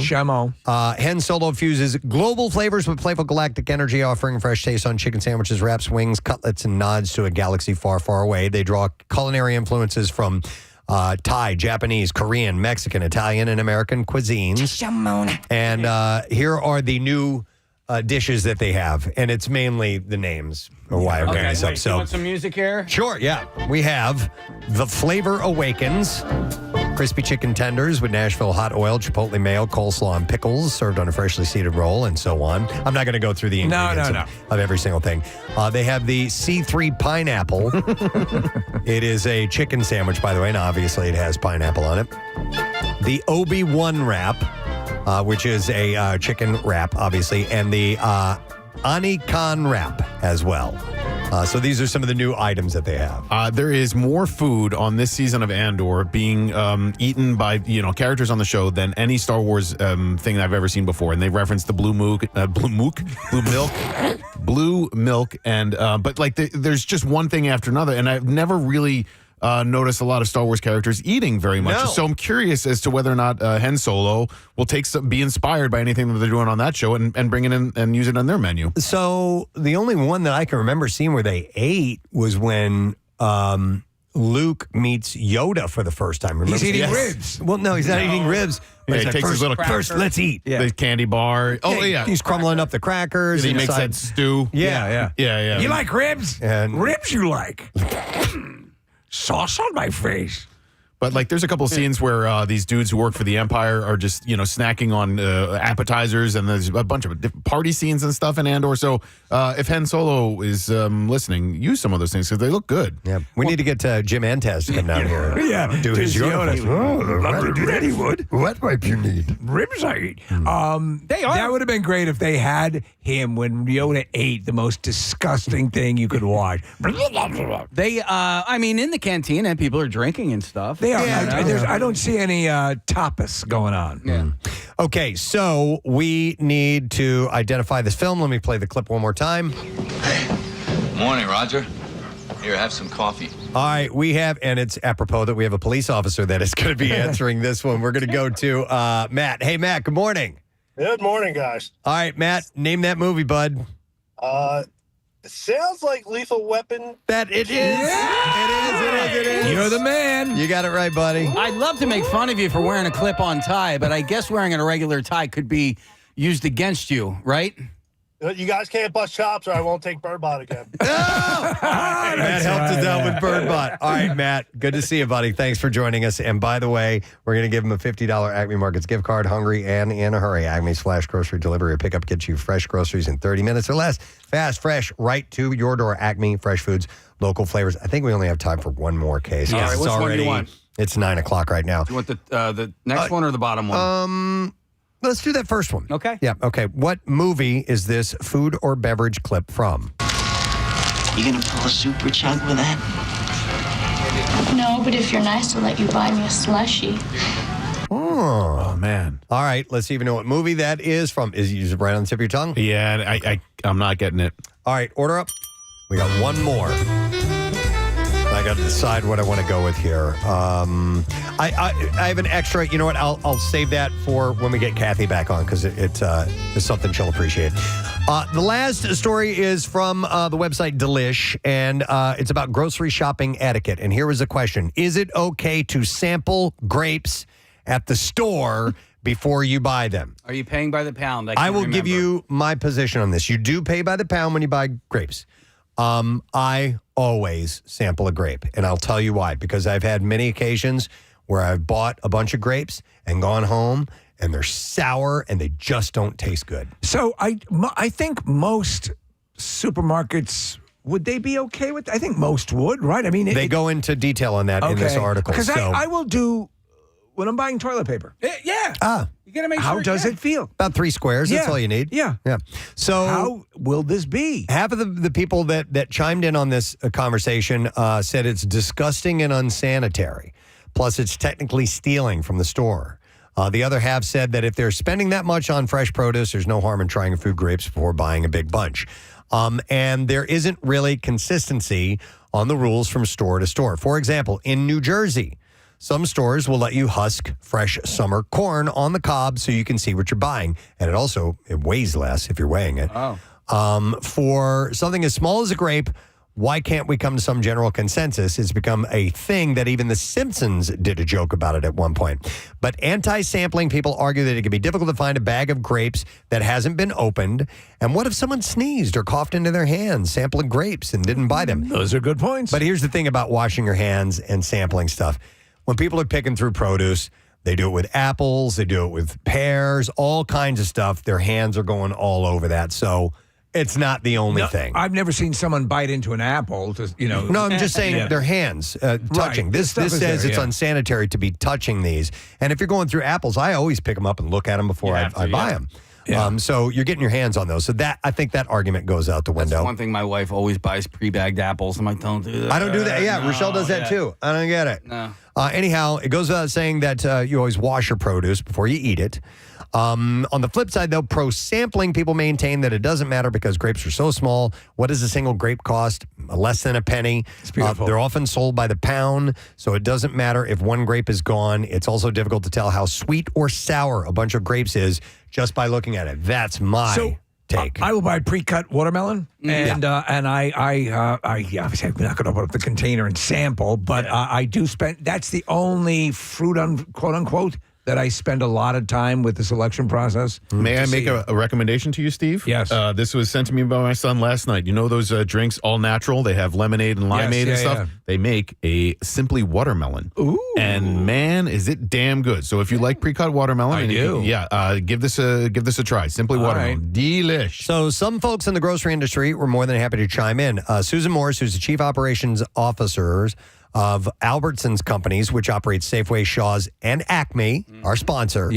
Hen Solo fuses global flavors with playful galactic energy, offering fresh taste on chicken sandwiches, wraps, wings, cutlets, and nods to a galaxy far, far away. They draw culinary influences from Thai, Japanese, Korean, Mexican, Italian, and American cuisines. And here are the new dishes that they have, and it's mainly the names or why I'm bringing this up. So, you want some music here? Sure, yeah. We have The Flavor Awakens. Crispy chicken tenders with Nashville hot oil, chipotle mayo, coleslaw, and pickles served on a freshly seeded roll, and so on. I'm not going to go through the ingredients of every single thing. They have the C3 pineapple. It is a chicken sandwich, by the way, and obviously it has pineapple on it. The Obi-Wan wrap, which is a chicken wrap, obviously, and the Anikan wrap as well. So these are some of the new items that they have. There is more food on this season of Andor being eaten by characters on the show than any Star Wars thing I've ever seen before. And they referenced the blue milk, and but like there's just one thing after another, and I've never really noticed a lot of Star Wars characters eating very much. No. So I'm curious as to whether or not Hen Solo will be inspired by anything that they're doing on that show and bring it in and use it on their menu. So the only one that I can remember seeing where they ate was when Luke meets Yoda for the first time. Remember? He's eating ribs. Well, no, he's not eating ribs. Yeah, he He's like, takes his little first, let's eat. the candy bar. Oh yeah, He's crumbling up the crackers. he makes inside. that stew. Yeah. You like ribs? And Ribs you like? Sauce on my face. But like, there's a couple of scenes where these dudes who work for the Empire are just snacking on appetizers, and there's a bunch of different party scenes and stuff in Andor. So if Han Solo is listening, use some of those things because they look good. Yeah, we need to get Jim Antez to come down here. Yeah, do his Yoda. Love to do that. He would. What might you need? Ribs I eat. They are. That would have been great if they had him when Yoda ate the most disgusting thing you could watch. They, I mean, in the cantina, people are drinking and stuff. They are. I don't see any tapas going on. Yeah. Okay, so we need to identify this film. Let me play the clip one more time. Morning, Roger. Here, have some coffee. All right, we have, and it's apropos that we have a police officer that is going to be answering this one. We're going to go to Matt. Hey, Matt, good morning. Good morning, guys. All right, Matt, name that movie, bud. It sounds like Lethal Weapon. That it is. Yeah! It is. You're the man. You got it right, buddy. I'd love to make fun of you for wearing a clip-on tie, but I guess wearing a regular tie could be used against you, right? You guys can't bust chops or I won't take Birdbot again. Matt helped us out with Birdbot. All right, Matt, good to see you, buddy. Thanks for joining us. And by the way, we're going to give him a $50 Acme Markets gift card. Hungry and in a hurry. Acme's Flash Grocery Delivery or Pickup gets you fresh groceries in 30 minutes or less. Fast, fresh, right to your door. Acme Fresh Foods, local flavors. I think we only have time for one more case. All right, which one do you want? It's 9 o'clock right now. Do you want the next one or the bottom one? Let's do that first one. Okay. Yeah, okay. What movie is this food or beverage clip from? You gonna pull a super chug with that? No, but if you're nice, I'll let you buy me a slushie. Oh, man. All right, let's see if you know what movie that is from. Is it right on the tip of your tongue? Yeah, I'm not getting it. All right, order up. We got one more. I got to decide what I want to go with here. I have an extra. You know what? I'll save that for when we get Kathy back on because it's something she'll appreciate. The last story is from the website Delish, and it's about grocery shopping etiquette. And here was the question: is it okay to sample grapes at the store before you buy them? Are you paying by the pound? I will give you my position on this. You do pay by the pound when you buy grapes. I always sample a grape, and I'll tell you why. Because I've had many occasions where I've bought a bunch of grapes and gone home, and they're sour, and they just don't taste good. So I think most supermarkets, would they be okay with? I think most would, right? I mean, they go into detail on that in this article. Because I will do when I'm buying toilet paper. Yeah. You got to make sure. How does it feel? About 3 squares. That's all you need. Yeah. So how will this be? Half of the people that chimed in on this conversation said it's disgusting and unsanitary. Plus, it's technically stealing from the store. The other half said that if they're spending that much on fresh produce, there's no harm in trying food grapes before buying a big bunch. And there isn't really consistency on the rules from store to store. For example, in New Jersey, some stores will let you husk fresh summer corn on the cob so you can see what you're buying. And it weighs less if you're weighing it. For something as small as a grape, why can't we come to some general consensus? It's become a thing that even The Simpsons did a joke about it at one point. But anti-sampling people argue that it can be difficult to find a bag of grapes that hasn't been opened. And what if someone sneezed or coughed into their hands sampling grapes and didn't buy them? Those are good points. But here's the thing about washing your hands and sampling stuff. When people are picking through produce, they do it with apples, they do it with pears, all kinds of stuff. Their hands are going all over that. So it's not the only thing. I've never seen someone bite into an apple. No, I'm just saying their hands touching. Right. This says it's unsanitary to be touching these. And if you're going through apples, I always pick them up and look at them before I buy them. Yeah. So you're getting your hands on those. So I think that argument goes out the window. That's one thing my wife always buys pre-bagged apples. I'm like, don't do that. I don't do that. Yeah, no, Rochelle does that too. I don't get it. No. Anyhow, it goes without saying that you always wash your produce before you eat it. On the flip side, though, pro-sampling people maintain that it doesn't matter because grapes are so small. What does a single grape cost? Less than a penny. It's beautiful. They're often sold by the pound, so it doesn't matter if one grape is gone. It's also difficult to tell how sweet or sour a bunch of grapes is just by looking at it. That's my take. I will buy pre-cut watermelon, and I obviously I'm not going to open up the container and sample, but I do spend. That's the only fruit, quote unquote, that I spend a lot of time with the selection process. May I make a recommendation to you, Steve? Yes. This was sent to me by my son last night. You know those drinks, all natural? They have lemonade and limeade and stuff. Yeah. They make a Simply Watermelon. Ooh. And man, is it damn good. So if you like pre-cut watermelon, I do. Give this a try. Simply Watermelon. Right. Delish. So some folks in the grocery industry were more than happy to chime in. Susan Morris, who's the chief operations officer of Albertsons Companies, which operates Safeway, Shaw's, and Acme, our sponsor,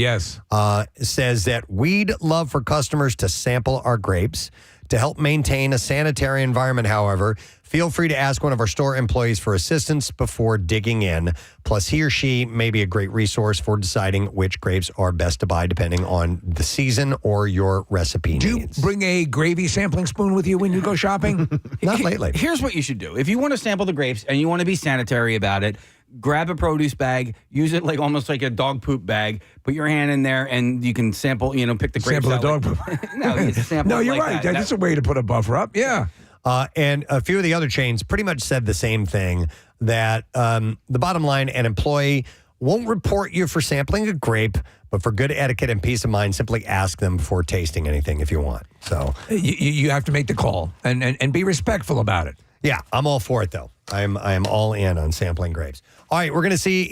says that we'd love for customers to sample our grapes. To help maintain a sanitary environment, however, feel free to ask one of our store employees for assistance before digging in. Plus, he or she may be a great resource for deciding which grapes are best to buy depending on the season or your recipe needs. Do you bring a gravy sampling spoon with you when you go shopping? Not lately. Here's what you should do. If you want to sample the grapes and you want to be sanitary about it, grab a produce bag, use it almost like a dog poop bag, put your hand in there, and you can sample, pick the grapes sample out. the dog poop. No, you sample no, you're like right. that. That's a way to put a buffer up. Yeah. And a few of the other chains pretty much said the same thing, that the bottom line, an employee won't report you for sampling a grape, but for good etiquette and peace of mind, simply ask them before tasting anything if you want. So you have to make the call and be respectful about it. Yeah, I'm all for it, though. I am all in on sampling grapes. All right, we're going to see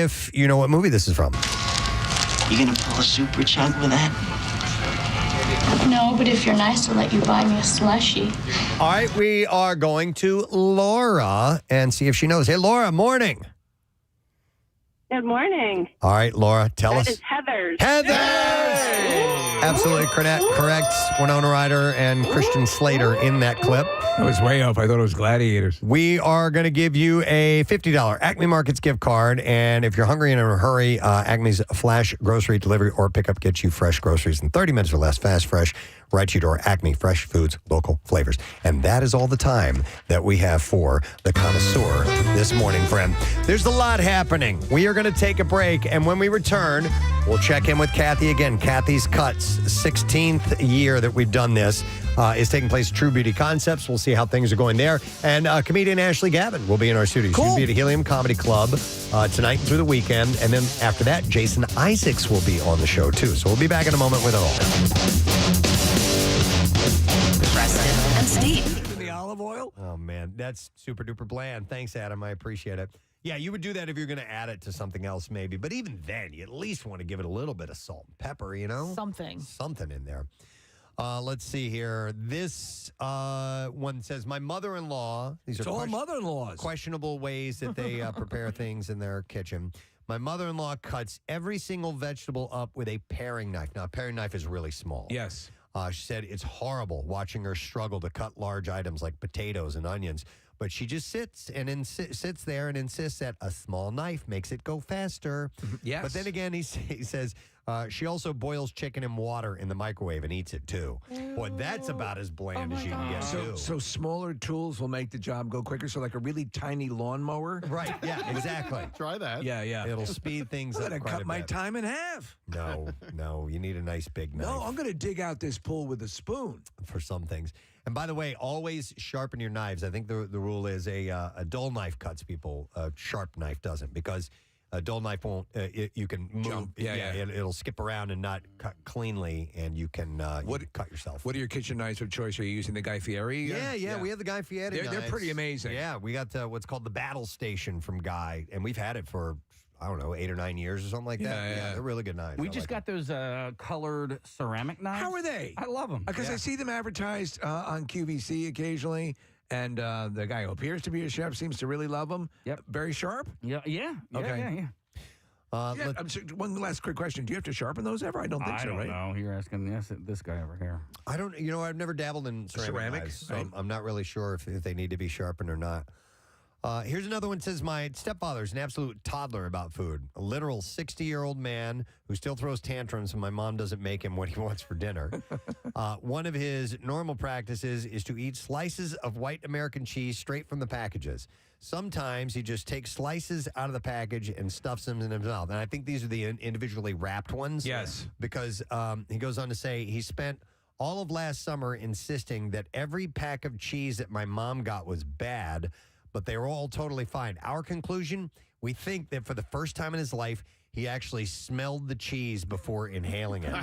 if you know what movie this is from. You gonna pull a super chug with that? No, but if you're nice, I'll let you buy me a slushie. All right, we are going to Laura and see if she knows. Hey, Laura, morning. Good morning. All right, Laura, tell us. That is Heather's. Heather's! Absolutely correct. Winona Ryder and Christian Slater in that clip. I was way off. I thought it was Gladiators. We are going to give you a $50 Acme Markets gift card. And if you're hungry and in a hurry, Acme's Flash Grocery Delivery or Pickup gets you fresh groceries in 30 minutes or less. Fast, fresh, right to your door. Acme, fresh foods, local flavors. And that is all the time that we have for the Connoisseur this morning, friend. There's a lot happening. We are going to take a break, and when we return, we'll check in with Kathy again. Kathy's Cuts, 16th year that we've done this, is taking place at True Beauty Concepts. We'll see how things are going there. And comedian Ashley Gavin will be in our studio. She'll be at Helium Comedy Club tonight through the weekend. And then after that, Jason Isaacs will be on the show, too. So we'll be back in a moment with it all. Preston and Steve. The olive oil? Oh, man. That's super duper bland. Thanks, Adam. I appreciate it. Yeah, you would do that if you're going to add it to something else, maybe. But even then, you at least want to give it a little bit of salt and pepper, you know? Something in there. Let's see here. This one says, my mother-in-law. These It's are all mother-in-laws. questionable ways that they prepare things in their kitchen. My mother-in-law cuts every single vegetable up with a paring knife. Now, a paring knife is really small. Yes. She said it's horrible watching her struggle to cut large items like potatoes and onions. But she just sits there and insists that a small knife makes it go faster. Yes. But then again, he says she also boils chicken in water in the microwave and eats it too. Boy, that's about as bland as you can get too. So smaller tools will make the job go quicker. So like a really tiny lawnmower. Right. Yeah. Exactly. Try that. Yeah. It'll speed things I'm up gonna quite cut a my bit. time in half. No. You need a nice big knife. No, I'm going to dig out this pool with a spoon. For some things. And by the way, always sharpen your knives. I think the rule is a dull knife cuts people. A sharp knife doesn't, because a dull knife won't. You can move. Jump. Yeah. It'll skip around and not cut cleanly, and you can cut yourself. What are your kitchen knives of choice? Are you using the Guy Fieri? Yeah. We have the Guy Fieri. They're pretty amazing. Yeah, we got what's called the Battle Station from Guy, and we've had it for, I don't know, 8 or 9 years or something like that. Yeah, they're really good knives. We just got those colored ceramic knives. How are they? I love them. Because I see them advertised on QVC occasionally, and the guy who appears to be a chef seems to really love them. Yep. Very sharp? Yeah. Okay. One last quick question. Do you have to sharpen those ever? I don't think so, right? I don't know. You're asking this guy over here. I don't. I've never dabbled in ceramic knives, so right? I'm not really sure if they need to be sharpened or not. Here's another one. It says, my stepfather's an absolute toddler about food. A literal 60-year-old man who still throws tantrums when my mom doesn't make him what he wants for dinner. One of his normal practices is to eat slices of white American cheese straight from the packages. Sometimes he just takes slices out of the package and stuffs them in his mouth. And I think these are the individually wrapped ones. Yes. Because he goes on to say he spent all of last summer insisting that every pack of cheese that my mom got was bad, but they were all totally fine. Our conclusion, we think that for the first time in his life, he actually smelled the cheese before inhaling it.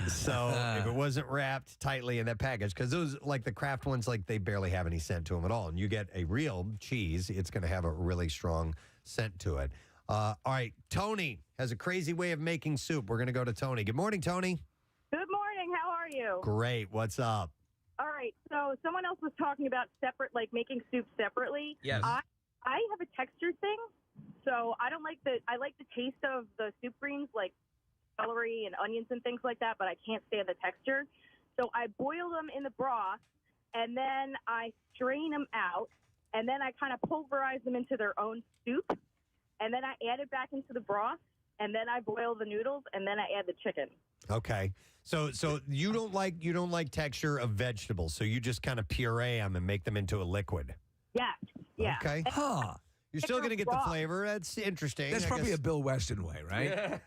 So if it wasn't wrapped tightly in that package, because those, like the Kraft ones, like they barely have any scent to them at all. And you get a real cheese, it's going to have a really strong scent to it. All right, Tony has a crazy way of making soup. We're going to go to Tony. Good morning, Tony. Good morning. How are you? Great. What's up? All right. So someone else was talking about making soup separately. Yes. I have a texture thing, so I like the taste of the soup greens, like celery and onions and things like that, but I can't stand the texture. So I boil them in the broth, and then I strain them out, and then I kind of pulverize them into their own soup, and then I add it back into the broth, and then I boil the noodles, and then I add the chicken. Okay. So you don't like texture of vegetables, so you just kind of puree them and make them into a liquid. Yeah. Okay. You're still going to get the flavor. That's interesting. That's I probably guess. a Bill Weston way, right?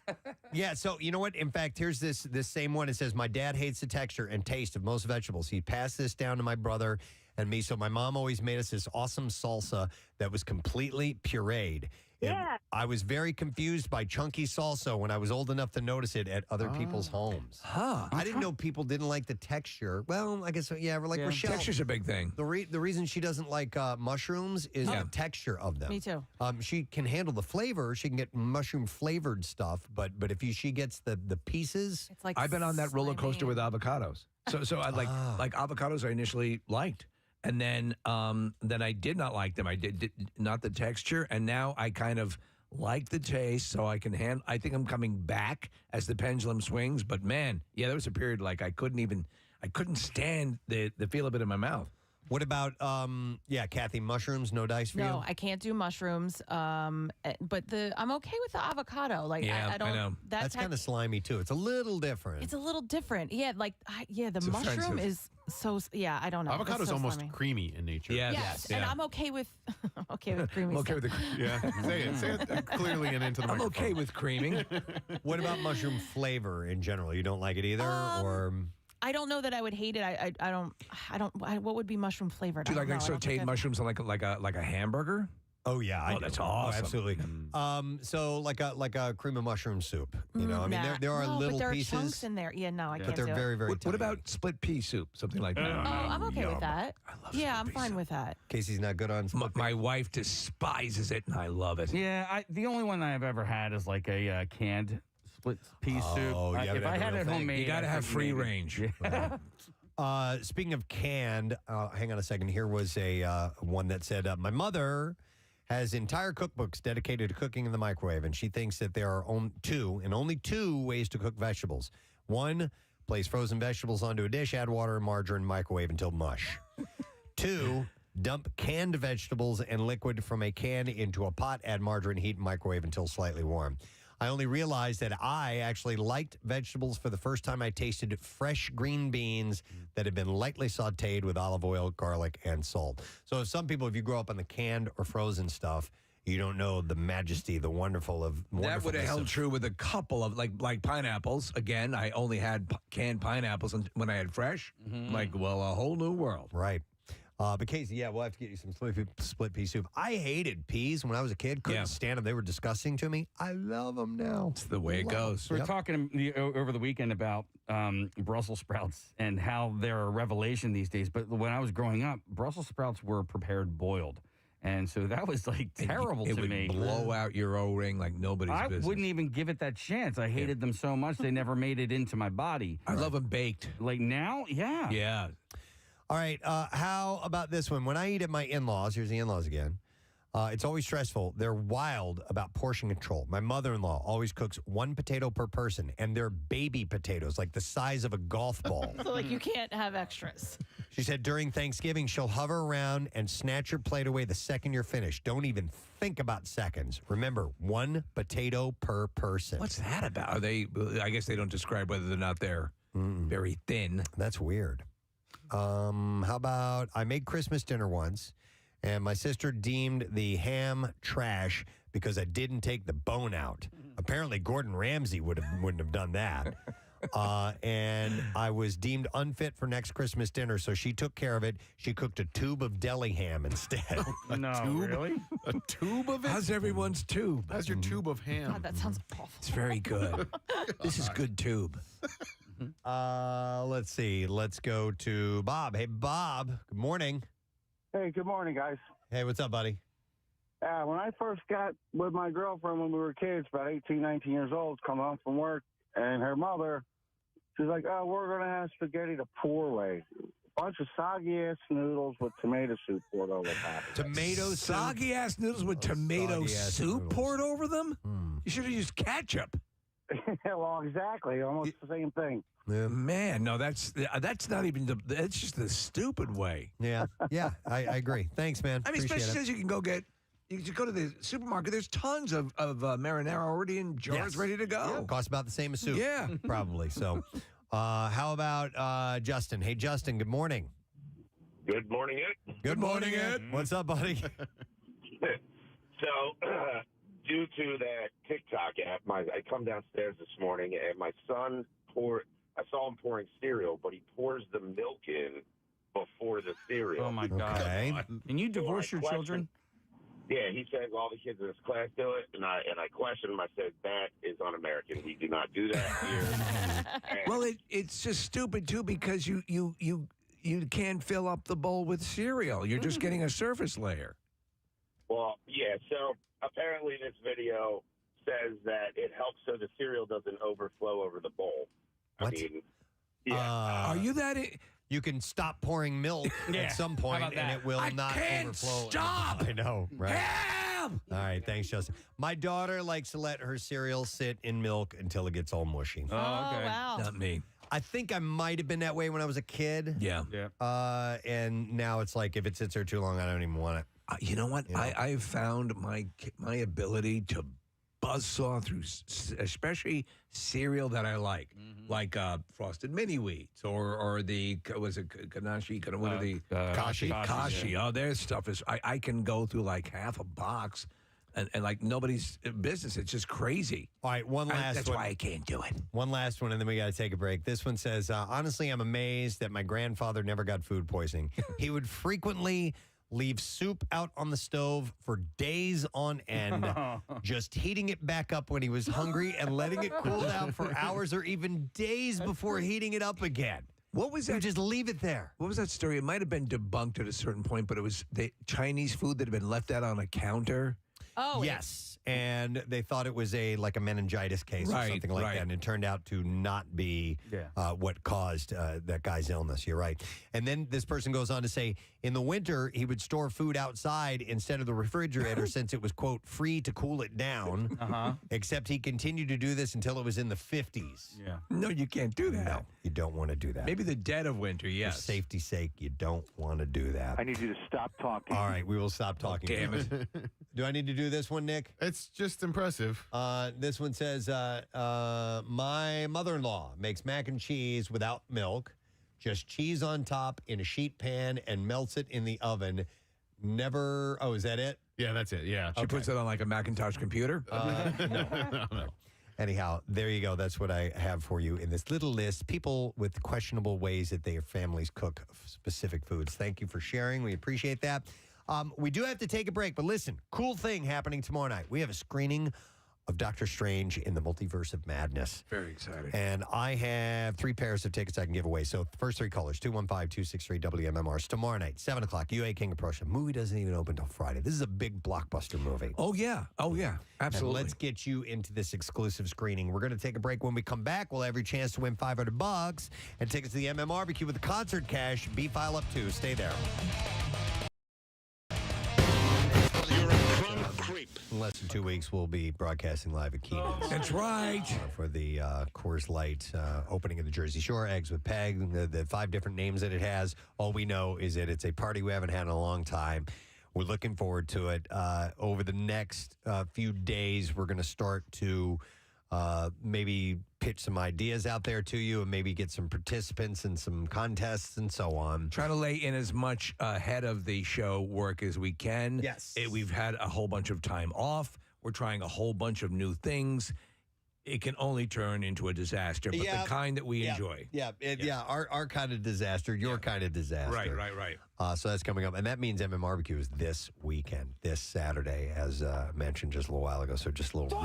Yeah. So you know what? In fact, here's this same one. It says, my dad hates the texture and taste of most vegetables. He passed this down to my brother and me. So my mom always made us this awesome salsa that was completely pureed. Yeah. I was very confused by chunky salsa when I was old enough to notice it at other people's homes. I didn't know people didn't like the texture. Well, I guess, yeah, we're like Rochelle. Texture's a big thing. The reason she doesn't like mushrooms is the texture of them. Me too. She can handle the flavor. She can get mushroom flavored stuff, but if she gets the pieces, It's like I've been on that roller coaster with avocados. So I like avocados I initially liked. And then I did not like them. I did not the texture, and now I kind of like the taste, so I can handle. I think I'm coming back as the pendulum swings. But man, yeah, there was a period like I couldn't stand the feel of it in my mouth. What about, Kathy, mushrooms, no dice for you? No, I can't do mushrooms. But I'm okay with the avocado. Like, I don't. I know. That's kind of slimy too. It's a little different. It's a little different. Yeah, the It's mushroom offensive. is so. Yeah, I don't know. Avocado's It's so almost slimy. creamy in nature. Yes, and I'm okay with creamy. I'm okay stuff. with the Yeah, say it clearly and into the I'm microphone. okay with creaming. What about mushroom flavor in general? You don't like it either, or I don't know that I would hate it. I don't. What would be mushroom flavored? Do you I don't like know. I don't think sauteed I've- mushrooms on like a hamburger? Oh yeah, I do. that's awesome. Absolutely. So like a cream of mushroom soup. You know, I mean, Nah. there are No, little but there pieces, are chunks in there. Yeah, no, I can't. but they're do it. very, very. What tiny. about split pea soup? Something like that. Oh, I'm okay Yum. with that. Yeah, I'm fine with that. Casey's not good on. My wife despises it, and I love it. Yeah, the only one I've ever had is like a canned split pea soup. Oh, you If haven't I had had the it real thing. homemade, You got to I have think free maybe. range. Speaking of canned, hang on a second. Here was a one that said, my mother has entire cookbooks dedicated to cooking in the microwave, and she thinks that there are only two ways to cook vegetables. One, place frozen vegetables onto a dish, add water and margarine, microwave until mush. 2, dump canned vegetables and liquid from a can into a pot, add margarine, heat, and microwave until slightly warm. I only realized that I actually liked vegetables for the first time I tasted fresh green beans that had been lightly sauteed with olive oil, garlic, and salt. So some people, if you grow up on the canned or frozen stuff, you don't know the majesty, the wonderful of That would have held true with a couple of like pineapples. Again, I only had canned pineapples when I had fresh. Like, well, a whole new world. Right. But Casey, we'll have to get you some split pea soup. I hated peas when I was a kid. Couldn't stand them. They were disgusting to me. I love them now. It's the way it goes. We were talking over the weekend about Brussels sprouts and how they're a revelation these days. But when I was growing up, Brussels sprouts were prepared boiled. And so that was like terrible It to would me. blow out your O-ring like nobody's I business. wouldn't even give it that chance. I hated them so much they never made it into my body. I love them baked. Like now, yeah. Yeah. All right. How about this one? When I eat at my in-laws, here's the in-laws again. It's always stressful. They're wild about portion control. My mother-in-law always cooks one potato per person, and they're baby potatoes, like the size of a golf ball. So like you can't have extras. She said during Thanksgiving, she'll hover around and snatch your plate away the second you're finished. Don't even think about seconds. Remember, one potato per person. What's that about? Are they? I guess they don't describe whether or not they're very thin. That's weird. How about I made Christmas dinner once, and my sister deemed the ham trash because I didn't take the bone out. Apparently, Gordon Ramsay wouldn't have done that. And I was deemed unfit for next Christmas dinner, so she took care of it. She cooked a tube of deli ham instead. Really? A tube of it? How's everyone's tube? How's your tube of ham? God, that sounds awful. It's very good. This is good tube. Let's see. Let's go to Bob. Hey, Bob. Good morning. Hey, good morning, guys. Hey, what's up, buddy? When I first got with my girlfriend when we were kids, about 18, 19 years old, come home from work, and her mother, she's like, oh, we're going to have spaghetti the poor way. A bunch of soggy-ass noodles with tomato soup poured over top. Tomato Soggy-ass noodles with tomato soggy-ass soup noodles. poured over them? You should have used ketchup. Well, exactly. Almost the same thing. Yeah. Man, no, that's not even that's just the stupid way. Yeah, I agree. Thanks, man. I mean, Appreciate especially it. since you can go to the supermarket. There's tons of marinara already in jars ready to go. Yeah, costs about the same as soup. Yeah. Probably. So, how about Justin? Hey, Justin, good morning. Good morning, Ed. Good morning, Ed. What's up, buddy? So, due to that TikTok app, I come downstairs this morning and my son I saw him pouring cereal, but he pours the milk in before the cereal. Oh my God! Okay. Can you divorce your children? Yeah, he said all the kids in his class do it, and I questioned him. I said that is un-American. We do not do that here. Well, it's just stupid too because you can't fill up the bowl with cereal. You're just getting a surface layer. Well, yeah. So apparently, this video says that it helps so the cereal doesn't overflow over the bowl. What? I mean, yeah. Are you that? You can stop pouring milk at some point, and it will not overflow. Stop! I know, right? Help! All right, thanks, Justin. My daughter likes to let her cereal sit in milk until it gets all mushy. Oh, okay. wow. Not me. I think I might have been that way when I was a kid. Yeah. And now it's like if it sits there too long, I don't even want it. You know what? I've found my ability to buzzsaw through, especially cereal that I like Frosted Mini Wheats or the was it Kanashi? What are the Kashi? Yeah. Oh, their stuff is. I can go through like half a box. And like nobody's business. It's just crazy. All right, one last That's one. why I can't do it. One last one, and then we got to take a break. This one says, honestly, I'm amazed that my grandfather never got food poisoning. He would frequently leave soup out on the stove for days on end, just heating it back up when he was hungry and letting it cool down for hours or even days before heating it up again. What was that? Just leave it there. What was that story? It might have been debunked at a certain point, but it was the Chinese food that had been left out on a counter. Oh, yes. And they thought it was a meningitis case or something like that. And it turned out to not be what caused that guy's illness. You're right. And then this person goes on to say, in the winter, he would store food outside instead of the refrigerator since it was, quote, free to cool it down. Except he continued to do this until it was in the 50s. Yeah. No, you can't do that. No, you don't want to do that. Maybe the dead of winter, yes. For safety's sake, you don't want to do that. I need you to stop talking. All right, we will stop talking. Damn it. Do I need to do this one, Nick? It's just impressive. This one says, my mother-in-law makes mac and cheese without milk, just cheese on top in a sheet pan and melts it in the oven. Never, is that it? Yeah, that's it. Yeah. She puts it on like a Macintosh computer? No. Anyhow, there you go. That's what I have for you in this little list. People with questionable ways that their families cook specific foods. Thank you for sharing. We appreciate that. We do have to take a break, but listen, cool thing happening tomorrow night. We have a screening of Doctor Strange in the Multiverse of Madness. Very exciting. And I have 3 pairs of tickets I can give away. So first 3 callers, 215-263-WMMR. Tomorrow night, 7 o'clock, UA King of Prussia. Movie doesn't even open until Friday. This is a big blockbuster movie. Oh, yeah. Absolutely. And let's get you into this exclusive screening. We're going to take a break. When we come back, we'll have your chance to win $500 and tickets to the MMRBQ with the concert cash. B-File up 2. Stay there. In less than 2 weeks, we'll be broadcasting live at Keenan's. That's right. For the Coors Light opening of the Jersey Shore, Eggs with Peg, the 5 different names that it has. All we know is that it's a party we haven't had in a long time. We're looking forward to it. Over the next few days, we're going to start to maybe pitch some ideas out there to you and maybe get some participants in some contests and so on. Trying to lay in as much ahead of the show work as we can. Yes. We've had a whole bunch of time off. We're trying a whole bunch of new things. It can only turn into a disaster, but the kind that we enjoy. Our kind of disaster, your kind of disaster. Right. So that's coming up. And that means MMRBQ is this weekend, this Saturday, as mentioned just a little while ago. So just a little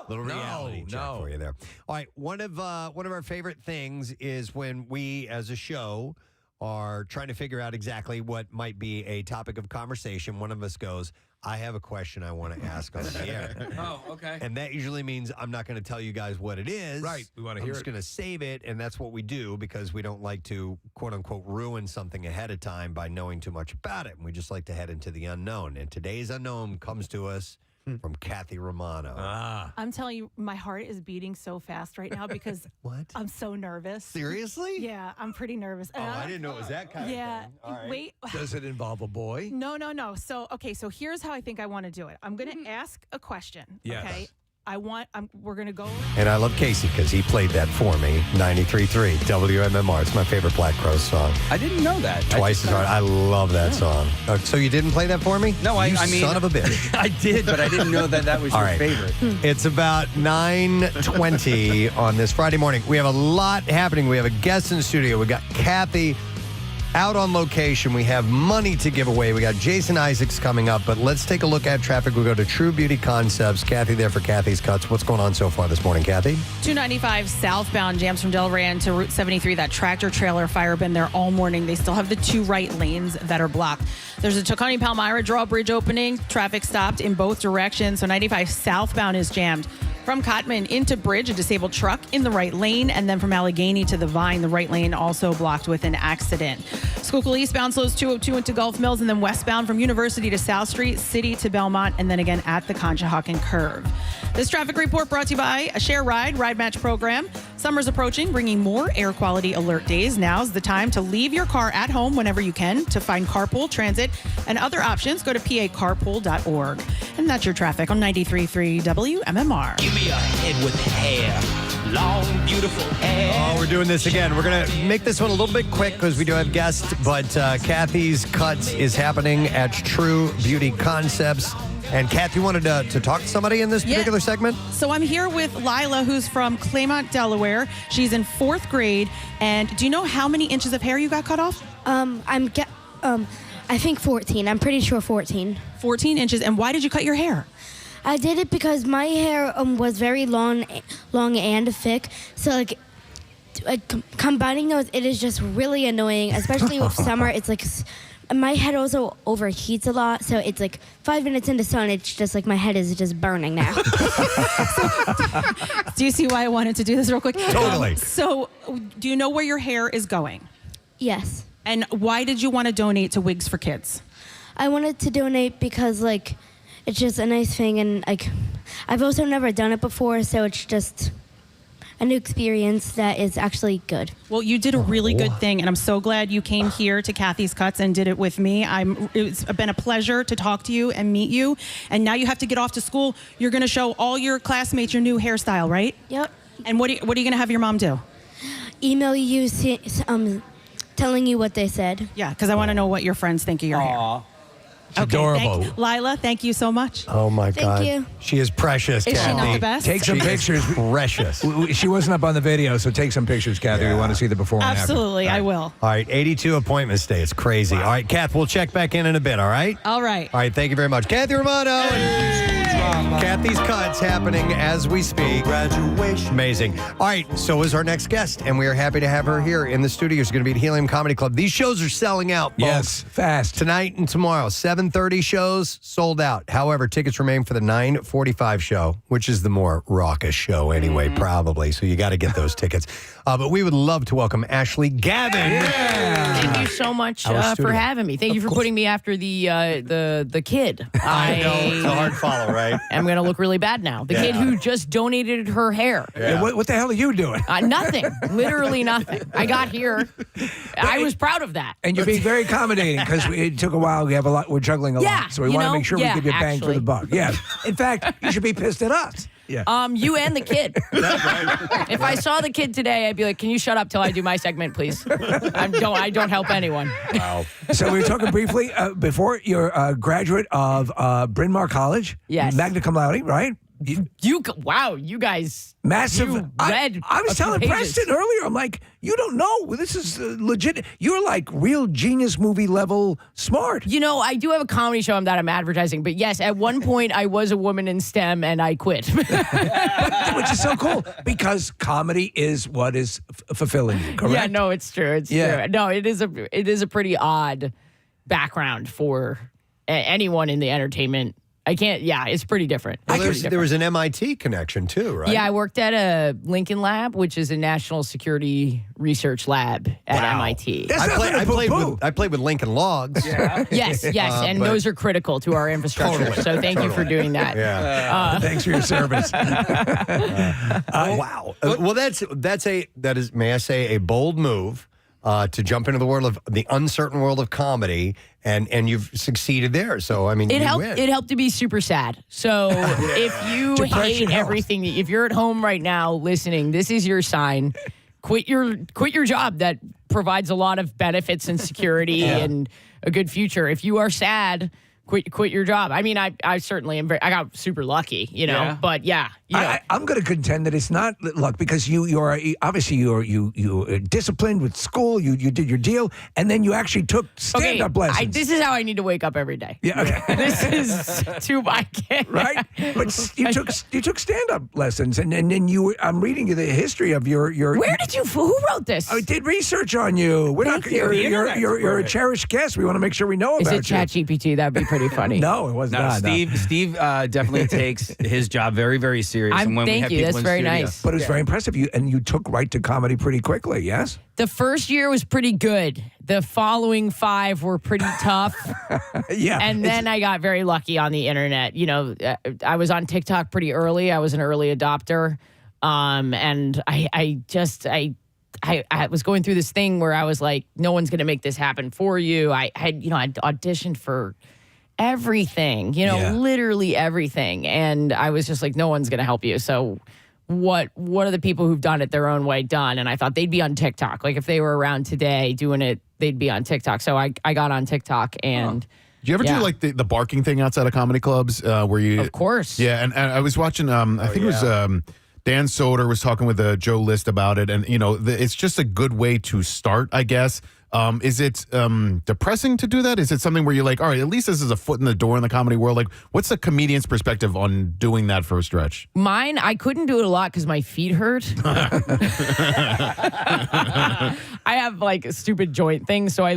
reality check for you there. All right. One of our favorite things is when we, as a show, are trying to figure out exactly what might be a topic of conversation. One of us goes, I have a question I want to ask on the air. Oh, okay. And that usually means I'm not going to tell you guys what it is. Right. We want to hear I'm just going to save it, and that's what we do because we don't like to, quote-unquote, ruin something ahead of time by knowing too much about it. And we just like to head into the unknown. And today's unknown comes to us from Kathy Romano. I'm telling you, my heart is beating so fast right now because I'm so nervous. Seriously? Yeah, I'm pretty nervous. I didn't know it was that kind of thing. All right. Wait. Does it involve a boy? No. So here's how I think I want to do it. I'm going to ask a question. Yes. Okay. We're going to go. And I love Casey because he played that for me. 93.3 WMMR. It's my favorite Black Crowes song. I didn't know that. Twice as hard. I love that song. So you didn't play that for me? No, I mean, son of a bitch. I did, but I didn't know that was All your right. favorite. It's about 9:20 on this Friday morning. We have a lot happening. We have a guest in the studio. We got Kathy out on location. We have money to give away. We got Jason Isaacs coming up, but let's take a look at traffic. We'll go to True Beauty Concepts. Kathy there for Kathy's Cuts. What's going on so far this morning, Kathy? 295 southbound jams from Delran to Route 73. That tractor trailer fire been there all morning. They still have the 2 right lanes that are blocked. There's a Tacony Palmyra drawbridge opening. Traffic stopped in both directions. So 95 southbound is jammed. From Cotman into Bridge, a disabled truck in the right lane. And then from Allegheny to the Vine, the right lane also blocked with an accident. Schuylkill eastbound slows 202 into Gulf Mills, and then westbound from University to South Street, City to Belmont, and then again at the Conshohocken curve. This traffic report brought to you by a Share Ride Match program. Summer's approaching, bringing more air quality alert days. Now's the time to leave your car at home whenever you can. To find carpool, transit, and other options, go to pacarpool.org. And that's your traffic on 93.3 WMMR. Give me a head with hair. Long, beautiful hair. Oh, we're doing this again. We're going to make this one a little bit quick because we do have guests, but Kathy's Cuts is happening at True Beauty Concepts. And Kathy wanted to talk to somebody in this particular segment? So I'm here with Lila, who's from Claymont, Delaware. She's in 4th grade. And do you know how many inches of hair you got cut off? I think 14. I'm pretty sure 14. 14 inches. And why did you cut your hair? I did it because my hair was very long and thick. So combining those, it is just really annoying, especially with summer. It's like my head also overheats a lot, so it's like 5 minutes in the sun, it's just like my head is just burning now. Do you see why I wanted to do this real quick? Totally. So do you know where your hair is going? Yes. And why did you want to donate to Wigs for Kids? I wanted to donate because it's just a nice thing, and I've also never done it before, so it's just a new experience that is actually good. Well, you did a really good thing, and I'm so glad you came here to Kathy's Cuts and did it with me. It's been a pleasure to talk to you and meet you. And now you have to get off to school. You're going to show all your classmates your new hairstyle, right? Yep. And what are you going to have your mom do? Email you telling you what they said. Yeah, because I want to know what your friends think of your hair. It's adorable. Lila, thank you so much. Oh, my God. you. She is precious, Is Kathy. she not the best? Take some pictures. Precious. She wasn't up on the video, so take some pictures, Kathy. We want to see the before and after. Absolutely, I will. All right, 82 appointments today. It's crazy. All right, Kath, we'll check back in a bit, all right? All right. All right, thank you very much. Kathy Romano. Kathy's Cuts happening as we speak. Graduation. Amazing. All right, so is our next guest, and we are happy to have her here in the studio. She's going to be at Helium Comedy Club. These shows are selling out, folks. Yes, fast. Tonight and tomorrow, 7:30 shows sold out. However, tickets remain for the 9:45 show, which is the more raucous show anyway, probably. So you got to get those tickets. But we would love to welcome Ashley Gavin. Thank you so much for having me. Thank you for putting me after the kid. I know, it's a hard follow, right? I'm going to look really bad now. The kid who just donated her hair. Yeah, what the hell are you doing? Nothing. Literally nothing. I got here. I was proud of that. And you're being very accommodating because it took a while. We have a lot. We're juggling a lot, so we want to make sure we give you bang for the buck. Yeah. In fact, you should be pissed at us. Yeah. You and the kid. If I saw the kid today, I'd be like, "Can you shut up till I do my segment, please?" I don't help anyone. Wow. So we were talking briefly before. You're a graduate of Bryn Mawr College. Yes. Magna cum laude, right? Wow, you guys. Massive. I was telling Preston earlier, I'm like, you don't know. This is legit. You're like real genius movie level smart. You know, I do have a comedy show that I'm advertising, but yes, at one point I was a woman in STEM and I quit. Which is so cool because comedy is what is fulfilling you, correct? Yeah, no, it's true. It's true. No, it is a pretty odd background for anyone in the entertainment. It's pretty different. Well, there was an MIT connection too, right? Yeah, I worked at a Lincoln Lab, which is a national security research lab at MIT. I played with Lincoln Logs. Yeah. Yes, and those are critical to our infrastructure. Totally. So thank you for doing that. Yeah. Thanks for your service. Wow. Well, that is, may I say, a bold move to jump into the uncertain world of comedy, and you've succeeded there. So I mean, it helped to be super sad. So if you hate everything, if you're at home right now listening, this is your sign. Quit your job that provides a lot of benefits and security and a good future. If you are sad, quit your job. I mean, I certainly am. I got super lucky, but yeah. I'm going to contend that it's not luck because you're obviously you're disciplined with school. You did your deal, and then you actually took stand-up lessons. This is how I need to wake up every day. Yeah, okay. This is to my kid, right? But you took stand-up lessons, and then I'm reading you the history of your. Where did you? Who wrote this? I did research on you. You're a cherished guest. We want to make sure we know about you. Is it ChatGPT? That'd be pretty pretty funny. No, it was No, not. no. Steve definitely takes his job very, very serious. I'm- and when we thank have you. people That's in very studio- nice. But it's very impressive. You took right to comedy pretty quickly, yes? The first year was pretty good. The following 5 were pretty tough. Yeah. And then I got very lucky on the internet. You know, I was on TikTok pretty early. I was an early adopter. And I was going through this thing where I was like, no one's going to make this happen for you. I'd auditioned for everything, literally everything. And I was just like, no one's going to help you. So what are the people who've done it their own way done? And I thought they'd be on TikTok. Like if they were around today doing it, they'd be on TikTok. So I got on TikTok and... Do you ever do like the barking thing outside of comedy clubs where you... Of course. Yeah, and I was watching, I think it was Dan Soder was talking with Joe List about it, and, it's just a good way to start, I guess. Is it depressing to do that? Is it something where you're like, all right, at least this is a foot in the door in the comedy world? Like, what's the comedian's perspective on doing that for a stretch? Mine, I couldn't do it a lot because my feet hurt. I have like a stupid joint thing, so I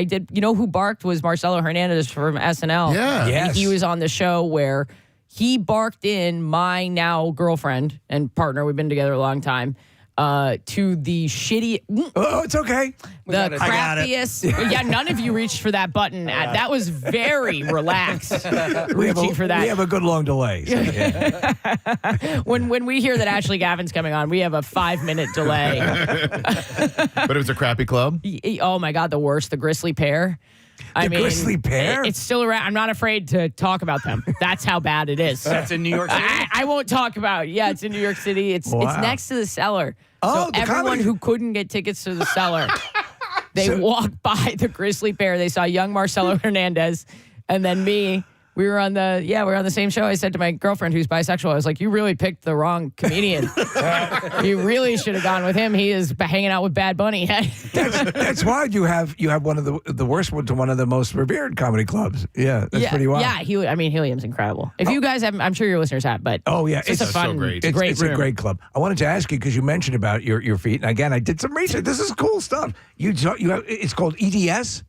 did. You know who barked was Marcelo Hernandez from SNL. Yeah. And Yes. he was on the show where he barked in my now girlfriend and partner. We've been together a long time. To the shitty, Oh, it's okay. the I got it. crappiest. Yeah, none of you reached for that button. That was very relaxed. We have Reaching for that. We have a good long delay. So, yeah. When we hear that Ashley Gavin's coming on, we have a 5-minute delay. But it was a crappy club? Oh my God, the worst, the Grizzly Pair. The Grizzly Pair? It's still around. I'm not afraid to talk about them. That's how bad it is. That's in New York City? I won't talk about. Yeah, it's in New York City. It's Wow. next to the Cellar. Oh, so the everyone comedy- who couldn't get tickets to the Cellar, they walked by the Grizzly Pair. They saw young Marcelo Hernandez, and then me. We were on the same show. I said to my girlfriend, who's bisexual, I was like, "You really picked the wrong comedian. You really should have gone with him. He is hanging out with Bad Bunny." That's wild. You have one of the worst one to one of the most revered comedy clubs. Yeah, that's pretty wild. Yeah, Helium's incredible. If you guys haven't, I'm sure your listeners have, but Oh yeah, it's a fun, so great. It's a room. great club. I wanted to ask you because you mentioned about your feet, and again, I did some research. This is cool stuff. It's called EDS.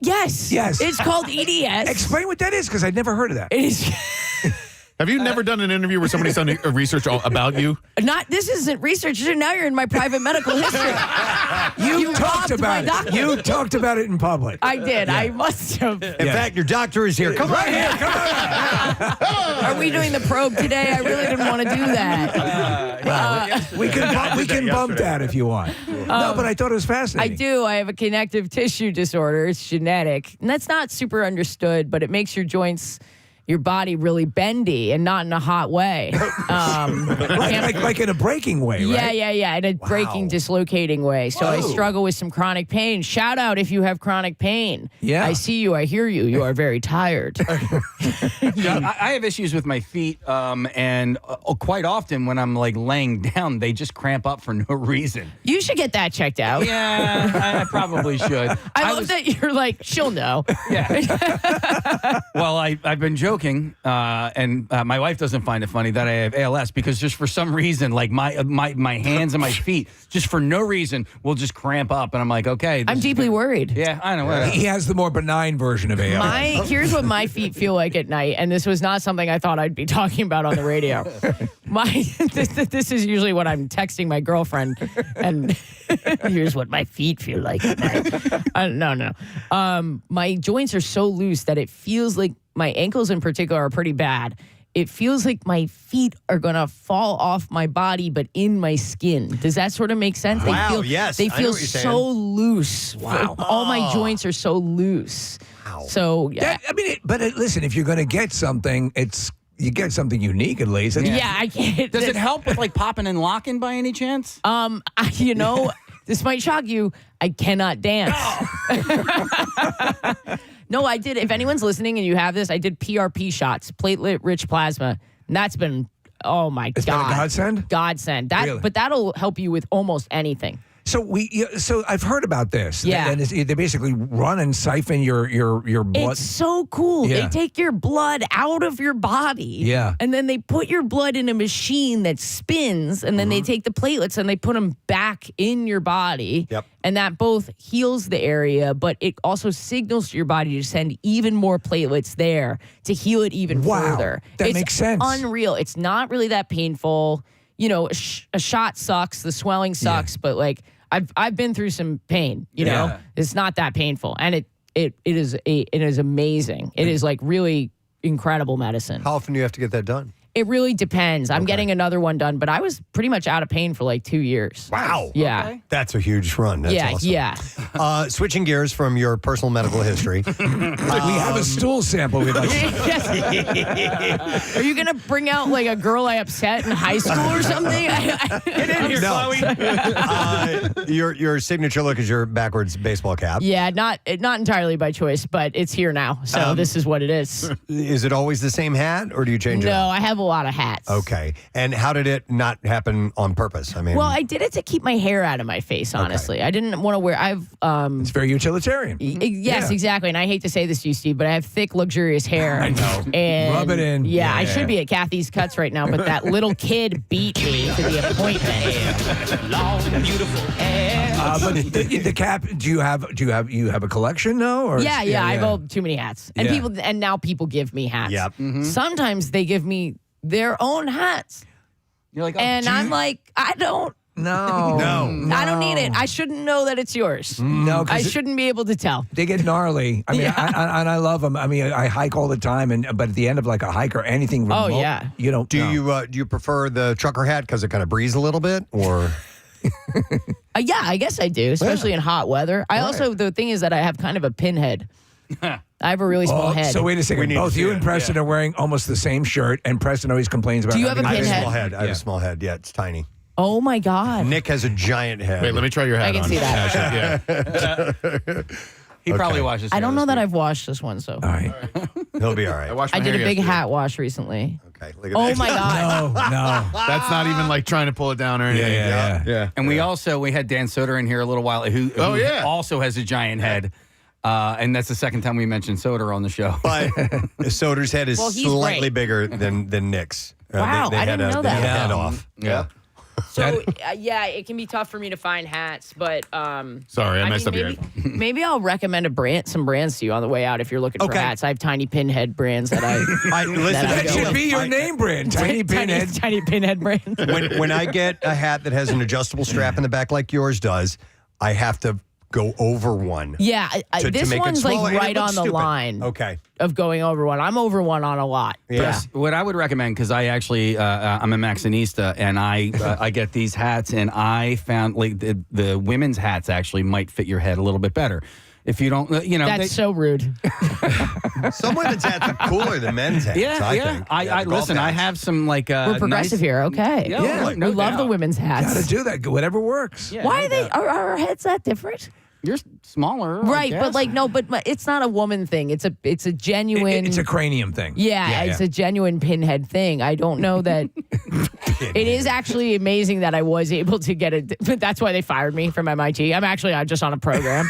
Yes. It's called EDS. Explain what that is, because I'd never heard of that. It is Have you never done an interview where somebody's done research about you? not. This isn't research. Now you're in my private medical history. You talked robbed my about it. doctor. You talked about it in public. I did. I must have. In fact, your doctor is here. Come on here. Come on. Are we doing the probe today? I really didn't want to do that. We can bump that if you want. No, but I thought it was I fascinating. do. I have a connective tissue disorder. It's genetic. And that's not super understood, but it makes your joints, your body really bendy and not in a hot way. Like in a breaking way, right? Yeah. In a breaking, dislocating way. So I struggle with some chronic pain. Shout out if you have chronic pain. Yeah. I see you. I hear you. You are very tired. I have issues with my feet, and quite often when I'm like laying down, they just cramp up for no reason. You should get that checked out. Yeah, I probably should. I love that you're like, she'll know. Yeah. Well, I've been joking, and my wife doesn't find it funny that I have ALS because just for some reason, like my hands and my feet, just for no reason, will just cramp up, and I'm like, okay. I'm deeply worried. Yeah, I know. He has the more benign version of ALS. Here's what my feet feel like at night, and this was not something I thought I'd be talking about on the radio. This is usually what I'm texting my girlfriend, and here's what my feet feel like at night. No. My joints are so loose that it feels like my ankles in particular are pretty bad. It feels like my feet are going to fall off my body, but in my skin. Does that sort of make sense? Wow, yes. They I know feel what you're so saying. loose. Wow. All my joints are so loose. Wow. So, yeah. Listen, if you're going to get something, you get something unique at least. Yeah, I can't. Does it help with like popping and locking by any chance? This might shock you. I cannot dance. No, I did. If anyone's listening and you have this, I did PRP shots, platelet-rich plasma, and that's been, oh my God. It's been a godsend? Godsend. Really? But that'll help you with almost anything. So I've heard about this. Yeah. And they basically run and siphon your blood. It's so cool. Yeah. They take your blood out of your body. Yeah. And then they put your blood in a machine that spins, and then they take the platelets and they put them back in your body. Yep. And that both heals the area, but it also signals to your body to send even more platelets there to heal it even further. That It's makes sense. Unreal. It's not really that painful. You know, a shot sucks, the swelling sucks, but like I've been through some pain. You know, it's not that painful, and it is amazing. It is like really incredible medicine. How often do you have to get that done? It really depends. I'm getting another one done, but I was pretty much out of pain for like 2 years. Wow. Yeah. Okay. That's a huge run. That's awesome. Yeah. Switching gears from your personal medical history. We have a stool sample we'd like Are you going to bring out like a girl I upset in high school or something? Get in here, Chloe. Your signature look is your backwards baseball cap. Yeah, not entirely by choice, but it's here now. So this is what it is. Is it always the same hat, or do you change it? No, I have a lot of hats. Okay. And how did it not happen on purpose? I mean, Well, I did it to keep my hair out of my face, honestly. I didn't want to wear it's very utilitarian. Yes, exactly. And I hate to say this to you, Steve, but I have thick, luxurious hair. I know. And Rub it in. Yeah, I should be at Kathy's Cuts right now, but that little kid beat me to the appointment. Long, beautiful hair. But the cap, do you have a collection now? Or Yeah, I go too many hats. And now people give me hats. Yep. Sometimes they give me their own hats. You're like, and I'm like, I don't. No. I don't need it. I shouldn't know that it's yours. No, I shouldn't be able to tell. They get gnarly. I mean, I love them. I mean, I hike all the time, but at the end of like a hike or anything remote, you don't. Do you prefer the trucker hat because it kind of breathes a little bit, or? Yeah, I guess I do, especially in hot weather. I also, the thing is that I have kind of a pinhead. I have a really small head. So wait a second. Both you and Preston are wearing almost the same shirt, and Preston always complains about. Do you have a I have a pinhead? small head. I have a small head. Yeah, it's tiny. Oh my God. Nick has a giant head. Wait, let me try your hat I can on. see that. He probably washes. I don't know that I've washed this one, so. All right. He'll be all right. I did a big hat wash recently. Okay, look at Oh that. my God. No. That's not even like trying to pull it down or anything. Yeah. And we had Dan Soder in here a little while, who also has a giant head. And that's the second time we mentioned Soder on the show. But Soder's head is Well, he's slightly great. bigger than Nick's. Wow, I didn't know they that. had a head off. Yeah. So, yeah, it can be tough for me to find hats, but. Sorry, I messed up your maybe, head. maybe I'll recommend some brands to you on the way out if you're looking for hats. I have tiny pinhead brands that I. Listen, That should be your name brand, Tiny Pinhead. Tiny pinhead brands. when I get a hat that has an adjustable strap in the back like yours does, I have to go over one. Yeah, to this make it one's smaller, like and it right on looks the stupid. line Okay. of going over one. I'm over one on a lot. Yeah. What I would recommend, because I actually I'm a Maxinista, and I get these hats, and I found like the women's hats actually might fit your head a little bit better. If you don't, That's so rude. Some women's hats are cooler than men's hats. I think. I golf listen. I hats. have some like We're progressive here. Okay. Yeah, we love the women's hats. Gotta do that. Whatever works. Yeah, Why are they? Are our heads that different? You're smaller, Right, but it's not a woman thing. It's a genuine. It's a cranium thing. Yeah, it's a genuine pinhead thing. I don't know that. It is actually amazing that I was able to get it. But that's why they fired me from MIT. I'm actually just on a program.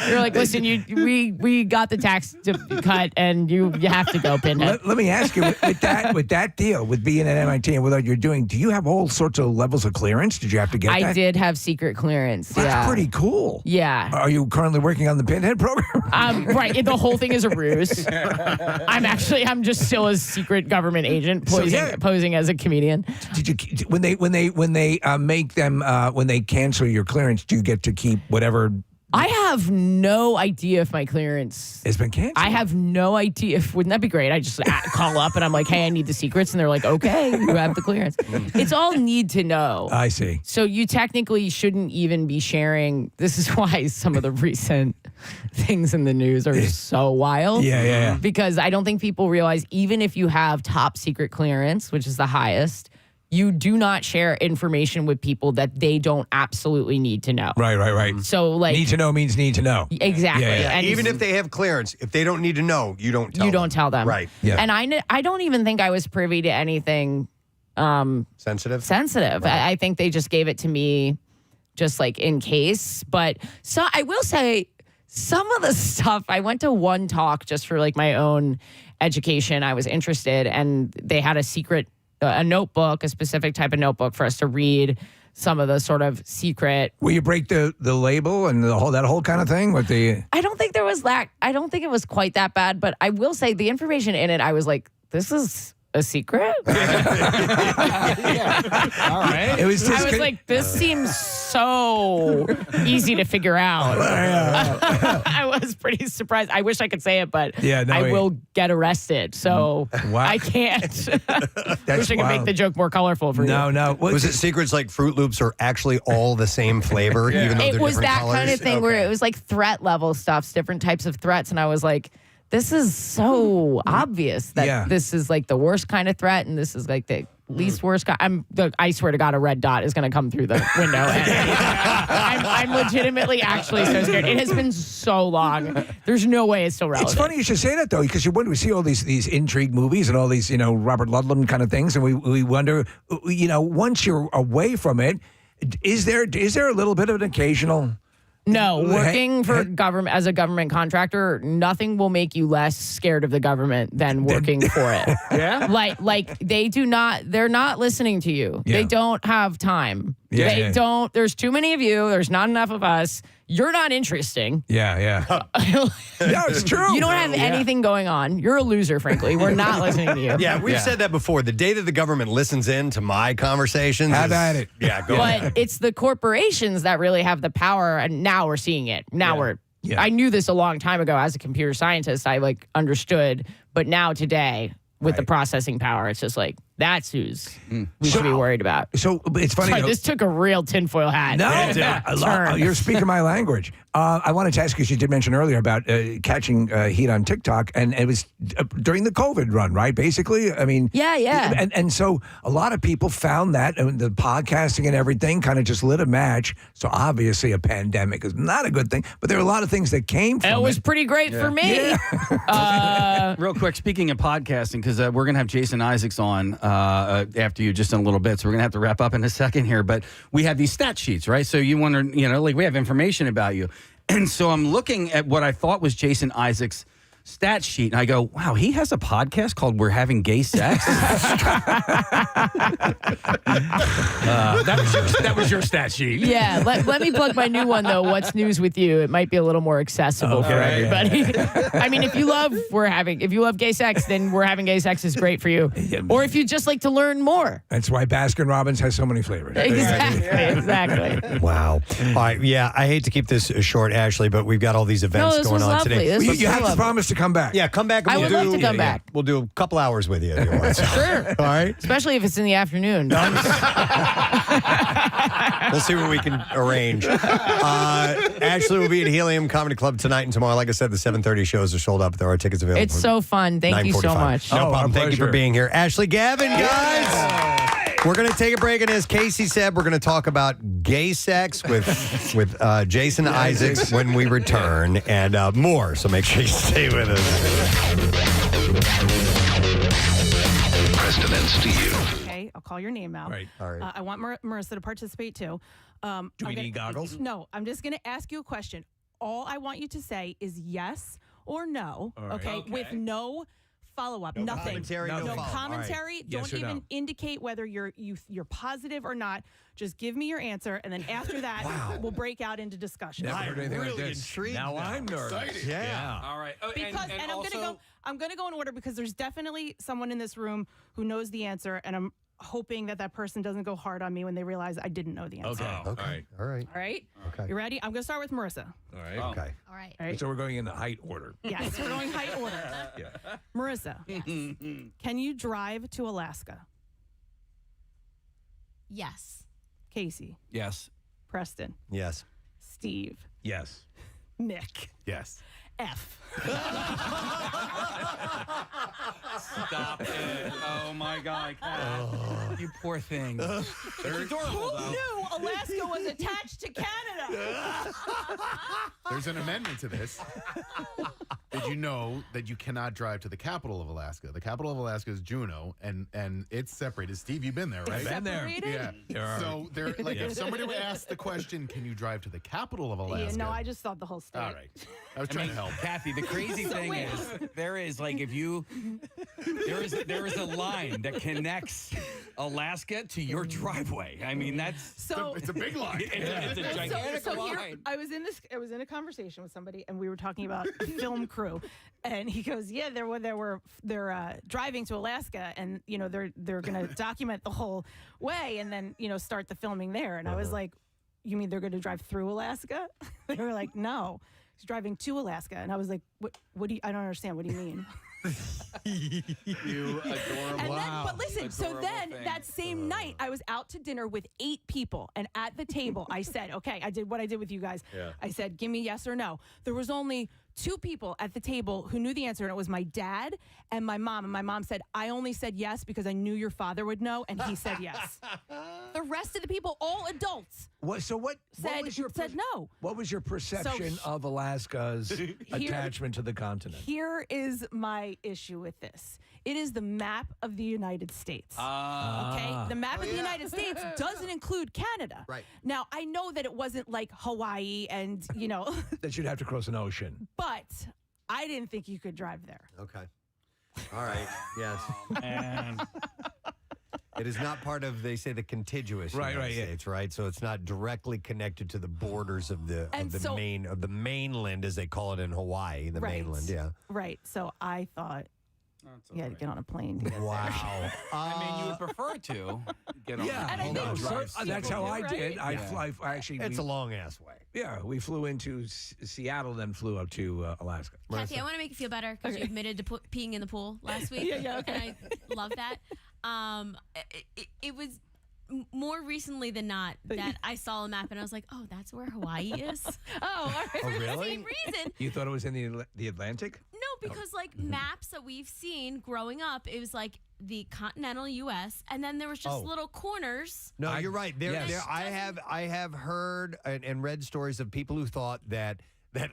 You're like, listen, we got the tax cut, and you have to go, pinhead. Let me ask you, with that deal, with being at MIT and with what you're doing, do you have all sorts of levels of clearance? Did you have to get that? I did have secret clearance. That's pretty cool. Yeah. Are you currently working on the Pinhead program? Right. The whole thing is a ruse. I'm just still a secret government agent posing as a comedian. Did you when they make them when they cancel your clearance, do you get to keep whatever? I have no idea if my clearance has been canceled. I have no idea. Wouldn't that be great? I just call up and I'm like, hey, I need the secrets. And they're like, okay, you have the clearance. It's all need to know. I see. So you technically shouldn't even be sharing. This is why some of the recent things in the news are so wild. Yeah. Because I don't think people realize, even if you have top secret clearance, which is the highest, you do not share information with people that they don't absolutely need to know. Right. So, like, need to know means need to know. Exactly. Yeah. And even if they have clearance, if they don't need to know, you don't tell them. You don't tell them. Right. Yeah. And I don't even think I was privy to anything sensitive. Right. I think they just gave it to me just like in case. But so I will say some of the stuff, I went to one talk just for like my own education. I was interested, and they had a notebook, a specific type of notebook for us to read some of the sort of secret. Will you break the label and that whole kind of thing with the? I don't think there was that. I don't think it was quite that bad, but I will say the information in it, I was like, this is a secret? All right. I was like, this seems so easy to figure out. I was pretty surprised. I wish I could say it, but I will get arrested, so I can't. Wish I could make the joke more colorful for you. No. Was it secrets like Fruit Loops are actually all the same flavor, even though It they're was different that colors? kind of thing where it was like threat level stuff, different types of threats, and I was like, this is so obvious that this is like the worst kind of threat, and this is like the least worst kind. I swear to God, a red dot is going to come through the window. And I'm legitimately actually so scared. It has been so long. There's no way it's still relevant. It's funny you should say that, though, because we see all these intrigue movies and all these, Robert Ludlum kind of things, and we wonder, once you're away from it, is there a little bit of an occasional... No, working for government as a government contractor, nothing will make you less scared of the government than working for it. Yeah? Like they're not listening to you. Yeah. They don't have time. Yeah, don't, there's too many of you. There's not enough of us. You're not interesting. Yeah. No, it's true. You don't have anything going on. You're a loser, frankly. We're not listening to you. Yeah, we've said that before. The day that the government listens in to my conversations. Have at it. Yeah, go ahead. But it's the corporations that really have the power, and now we're seeing it. Now I knew this a long time ago as a computer scientist. I understood, but now today with the processing power, it's just like that's who's we should be worried about. So it's funny. Sorry, this took a real tinfoil hat. No, you're speaking my language. I wanted to ask you, because you did mention earlier about catching heat on TikTok, and it was during the COVID run, right? Basically, I mean, yeah. And so a lot of people found that, and the podcasting and everything kind of just lit a match. So obviously, a pandemic is not a good thing, but there are a lot of things that came from it. It was pretty great for me. Real quick, speaking of podcasting, because we're going to have Jason Isaacs on after you just in a little bit, so we're going to have to wrap up in a second here. But we have these stat sheets, right? So you wonder, we have information about you. And so I'm looking at what I thought was Jason Isaacs' stat sheet, and I go, wow, he has a podcast called We're Having Gay Sex? That was your stat sheet. Yeah, let me plug my new one, though. What's News with You? It might be a little more accessible for everybody. I mean, if you love gay sex, then We're Having Gay Sex is great for you. Or if you just like to learn more. That's why Baskin Robbins has so many flavors. Exactly. Wow. All right. Yeah, I hate to keep this short, Ashley, but we've got all these events going on today. You have to promise to come back. Yeah, come back. And I would love to come back. We'll do a couple hours with you if you want. Sure. All right. Especially if it's in the afternoon. We'll see what we can arrange. Ashley will be at Helium Comedy Club tonight and tomorrow. Like I said, the 7:30 shows are sold out, but there are tickets available. It's so fun. Thank you so much. No problem. Thank you for being here. Ashley, Gavin, guys. We're going to take a break, and as Casey said, we're going to talk about gay sex with Jason Isaacs when we return, and more. So make sure you stay with us. Preston and Steve. Okay, I'll call your name out. Right. All right. I want Marissa to participate too. Do we need goggles? No, I'm just going to ask you a question. All I want you to say is yes or no. All right. Okay, with no follow-up, No nothing. commentary, no follow-up. Commentary. All right. Don't Yes or even no? indicate whether you're positive or not. Just give me your answer, and then after that, we'll break out into discussion. Never heard anything like this. Intrigued now I'm nervous. Yeah. All right. Because I'm gonna go in order because there's definitely someone in this room who knows the answer, and I'm hoping that person doesn't go hard on me when they realize I didn't know the answer. Okay. All right. All right. Okay. You ready? I'm gonna start with Marissa. All right. Okay. All right. So we're going in the height order. Yes, we're going height order. Marissa, can you drive to Alaska? Yes. Casey, Yes. Preston, Yes. Steve, Yes. Nick, Yes. F. Stop it. Oh, my God. Kat. You poor thing. It's adorable, Who though. knew Alaska was attached to Canada. There's an amendment to this. Did you know that you cannot drive to the capital of Alaska? The capital of Alaska is Juneau, and it's separated. Steve, you've been there, right? It's Been there. separated? Yeah. So there, like, if somebody would ask the question, "Can you drive to the capital of Alaska?" Yeah, no, I just thought the whole state. All right. I was trying to help. Kathy, the crazy thing is, there is like there is a line that connects Alaska to your driveway. I mean, that's it's a big line. It's a gigantic line. Here, I was in a conversation with somebody, and we were talking about film crew, and he goes, "Yeah, they're driving to Alaska, and they're going to document the whole way, and then start the filming there." And I was like, "You mean they're going to drive through Alaska?" They were like, "No, he's driving to Alaska," and I was like, "What do you? I don't understand. What do you mean?" You adorable. And then, but listen, so then that same night, I was out to dinner with 8 people. And at the table, I said, okay, I did what I did with you guys. Yeah. I said, give me yes or no. There was only 2 people at the table who knew the answer, and it was my dad and my mom. And my mom said, I only said yes because I knew your father would know, and he said yes. The rest of the people, all adults, said no. What was your perception of Alaska's attachment to the continent? Here is my issue with this. It is the map of the United States. Okay? The map of the United States doesn't include Canada. Right. Now, I know that it wasn't like Hawaii and, That you'd have to cross an ocean. but I didn't think you could drive there. Okay. All right. Yes. And It is not part of, they say, the contiguous United States, right? So it's not directly connected to the borders of the mainland, as they call it in Hawaii, the mainland. Yeah. Right. So I thought you had to get on a plane to get there. Wow. I mean, you would prefer to get on. Yeah, And I think that's how I did. right? I actually. It's a long ass way. Yeah, we flew into Seattle, then flew up to Alaska. Kathy, I want to make you feel better because you admitted to peeing in the pool last week. Yeah, okay. And I love that. It was more recently than not that I saw a map and I was like, oh, that's where Hawaii is. All right. For the same reason. You thought it was in the Atlantic? No, because maps that we've seen growing up, it was like the continental U.S. and then there was just little corners. No, you're right. I have heard and read stories of people who thought that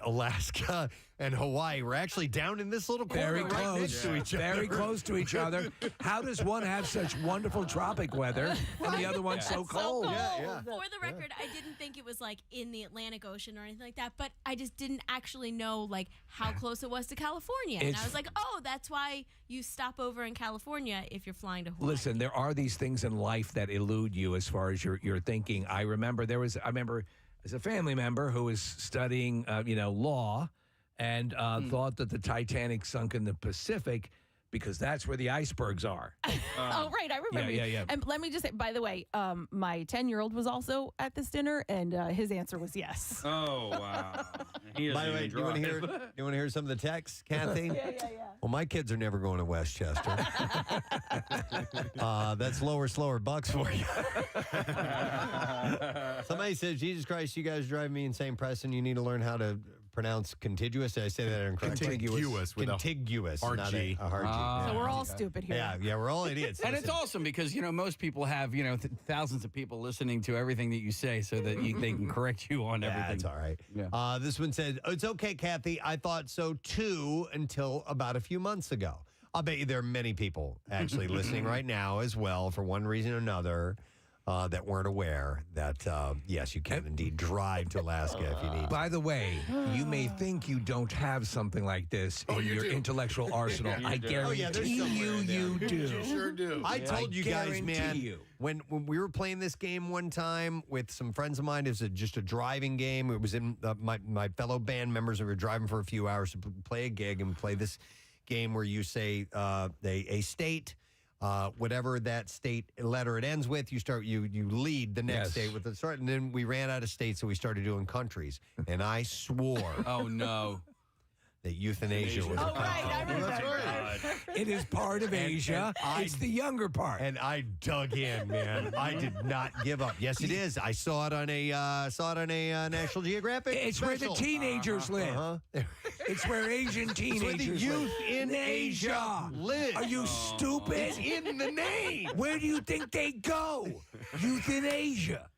Alaska and Hawaii were actually down in this little corner right next to each other. Very close to each other. How does one have such wonderful tropic weather and the other one's so cold? Yeah. For the record, I didn't think it was like in the Atlantic Ocean or anything like that, but I just didn't actually know like how close it was to California. And I was like, oh, that's why you stop over in California if you're flying to Hawaii. Listen, there are these things in life that elude you as far as your thinking. I remember as a family member who was studying, law and thought that the Titanic sunk in the Pacific because that's where the icebergs are. Oh, right. I remember. Yeah. And let me just say, by the way, my 10-year-old was also at this dinner, and his answer was yes. Oh, wow. By the way, do you want to hear some of the texts, Kathy? Yeah. Well, my kids are never going to Westchester. That's lower, slower bucks for you. Somebody says, Jesus Christ, you guys drive me insane, Preston. You need to learn how to pronounce contiguous. Did I say that incorrectly? Contiguous. Contiguous. RG. Not a hard G. So we're all stupid here. Yeah, we're all idiots. And it's awesome because, most people have, thousands of people listening to everything that you say so that they can correct you on everything. That's all right. Yeah. This one says, it's okay, Kathy. I thought so too until about a few months ago. I'll bet you there are many people actually listening right now as well for one reason or another that weren't aware that, yes, you can indeed drive to Alaska if you need. By the way, you may think you don't have something like this in your intellectual arsenal. I guarantee you do. You sure do. I told you guys, man, when we were playing this game one time with some friends of mine, it was just a driving game. It was in my fellow band members. We were driving for a few hours to play a gig and play this game where you say a state. Whatever that state letter it ends with, you lead the next state with the start, and then we ran out of states, so we started doing countries, and I swore. Oh no. That euthanasia was a right, I remember. It is part of Asia. It's the younger part. And I dug in, man. I did not give up. Yes, it is. I saw it on a National Geographic. It's special. where the teenagers live. It's where Asian teenagers where the youth live. in Asia live. Are you stupid? It's in the name. Where do you think they go? Euthanasia.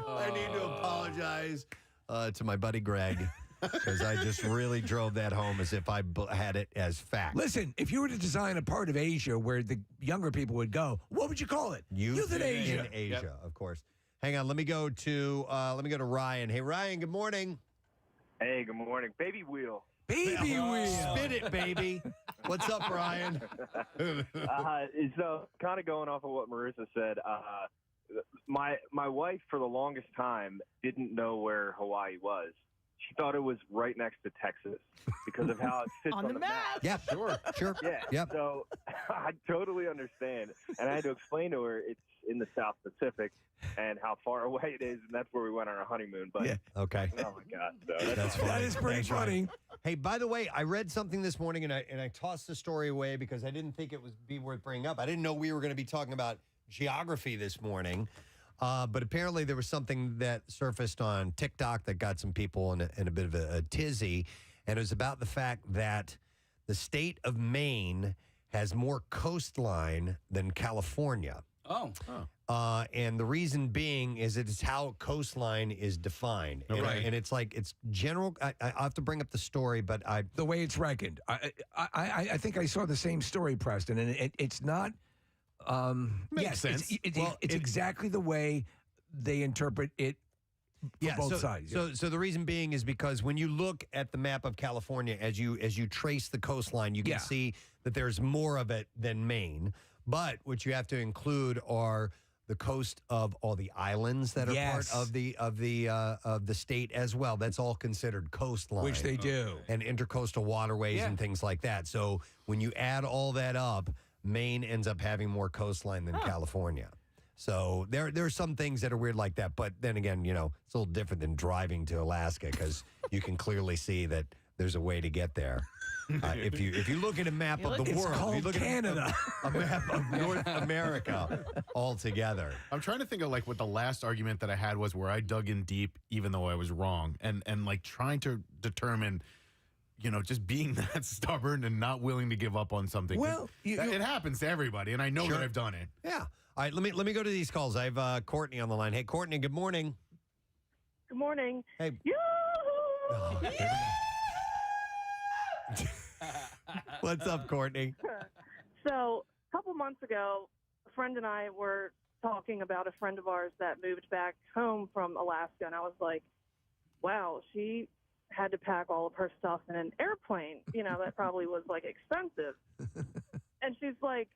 I need to apologize to my buddy Greg because I just really drove that home as if I had it as fact. Listen, if you were to design a part of Asia where the younger people would go, what would you call it? Euthanasia. In Asia, of course. Hang on, let me go to Ryan. Hey, Ryan. Good morning. Hey, good morning. Baby wheel. Baby wheel. Spin it, baby. What's up, Ryan? So, kind of going off of what Marissa said, my wife for the longest time didn't know where Hawaii was. She thought it was right next to Texas because of how it sits on the map. Yeah, sure. Yeah. Yep. So I totally understand, and I had to explain to her it's in the South Pacific and how far away it is, and that's where we went on our honeymoon. But Okay. oh my God, so That's funny. That is pretty Thanks, funny. Ryan. Hey, by the way, I read something this morning, and I tossed the story away because I didn't think it would be worth bringing up. I didn't know we were going to be talking about geography this morning. But apparently there was something that surfaced on TikTok that got some people in a bit of a tizzy. And it was about the fact that the state of Maine has more coastline than California. Oh. And the reason being is it's how coastline is defined. And it's like, it's general. I have to bring up the story, but the way it's reckoned. I think I saw the same story, Preston, and it's not. Makes sense. It's exactly the way they interpret it for both sides. So the reason being is because when you look at the map of California, as you trace the coastline, you can see that there's more of it than Maine. But what you have to include are the coast of all the islands that are part of the state as well. That's all considered coastline, Which they do. and intercoastal waterways and things like that. So when you add all that up, Maine ends up having more coastline than California. So there are some things that are weird like that. But then again, it's a little different than driving to Alaska because you can clearly see that there's a way to get there. If you look at a map of the world, called if you look Canada. at a map of North America altogether. I'm trying to think of like what the last argument that I had was where I dug in deep, even though I was wrong, and like trying to determine, just being that stubborn and not willing to give up on something. Well, it happens to everybody, and I know that I've done it. Yeah. All right. Let me go to these calls. I have Courtney on the line. Hey, Courtney. Good morning. Good morning. Hey. What's up, Courtney? So, a couple months ago, a friend and I were talking about a friend of ours that moved back home from Alaska, and I was like, wow, she had to pack all of her stuff in an airplane. That probably was, expensive. And she's like,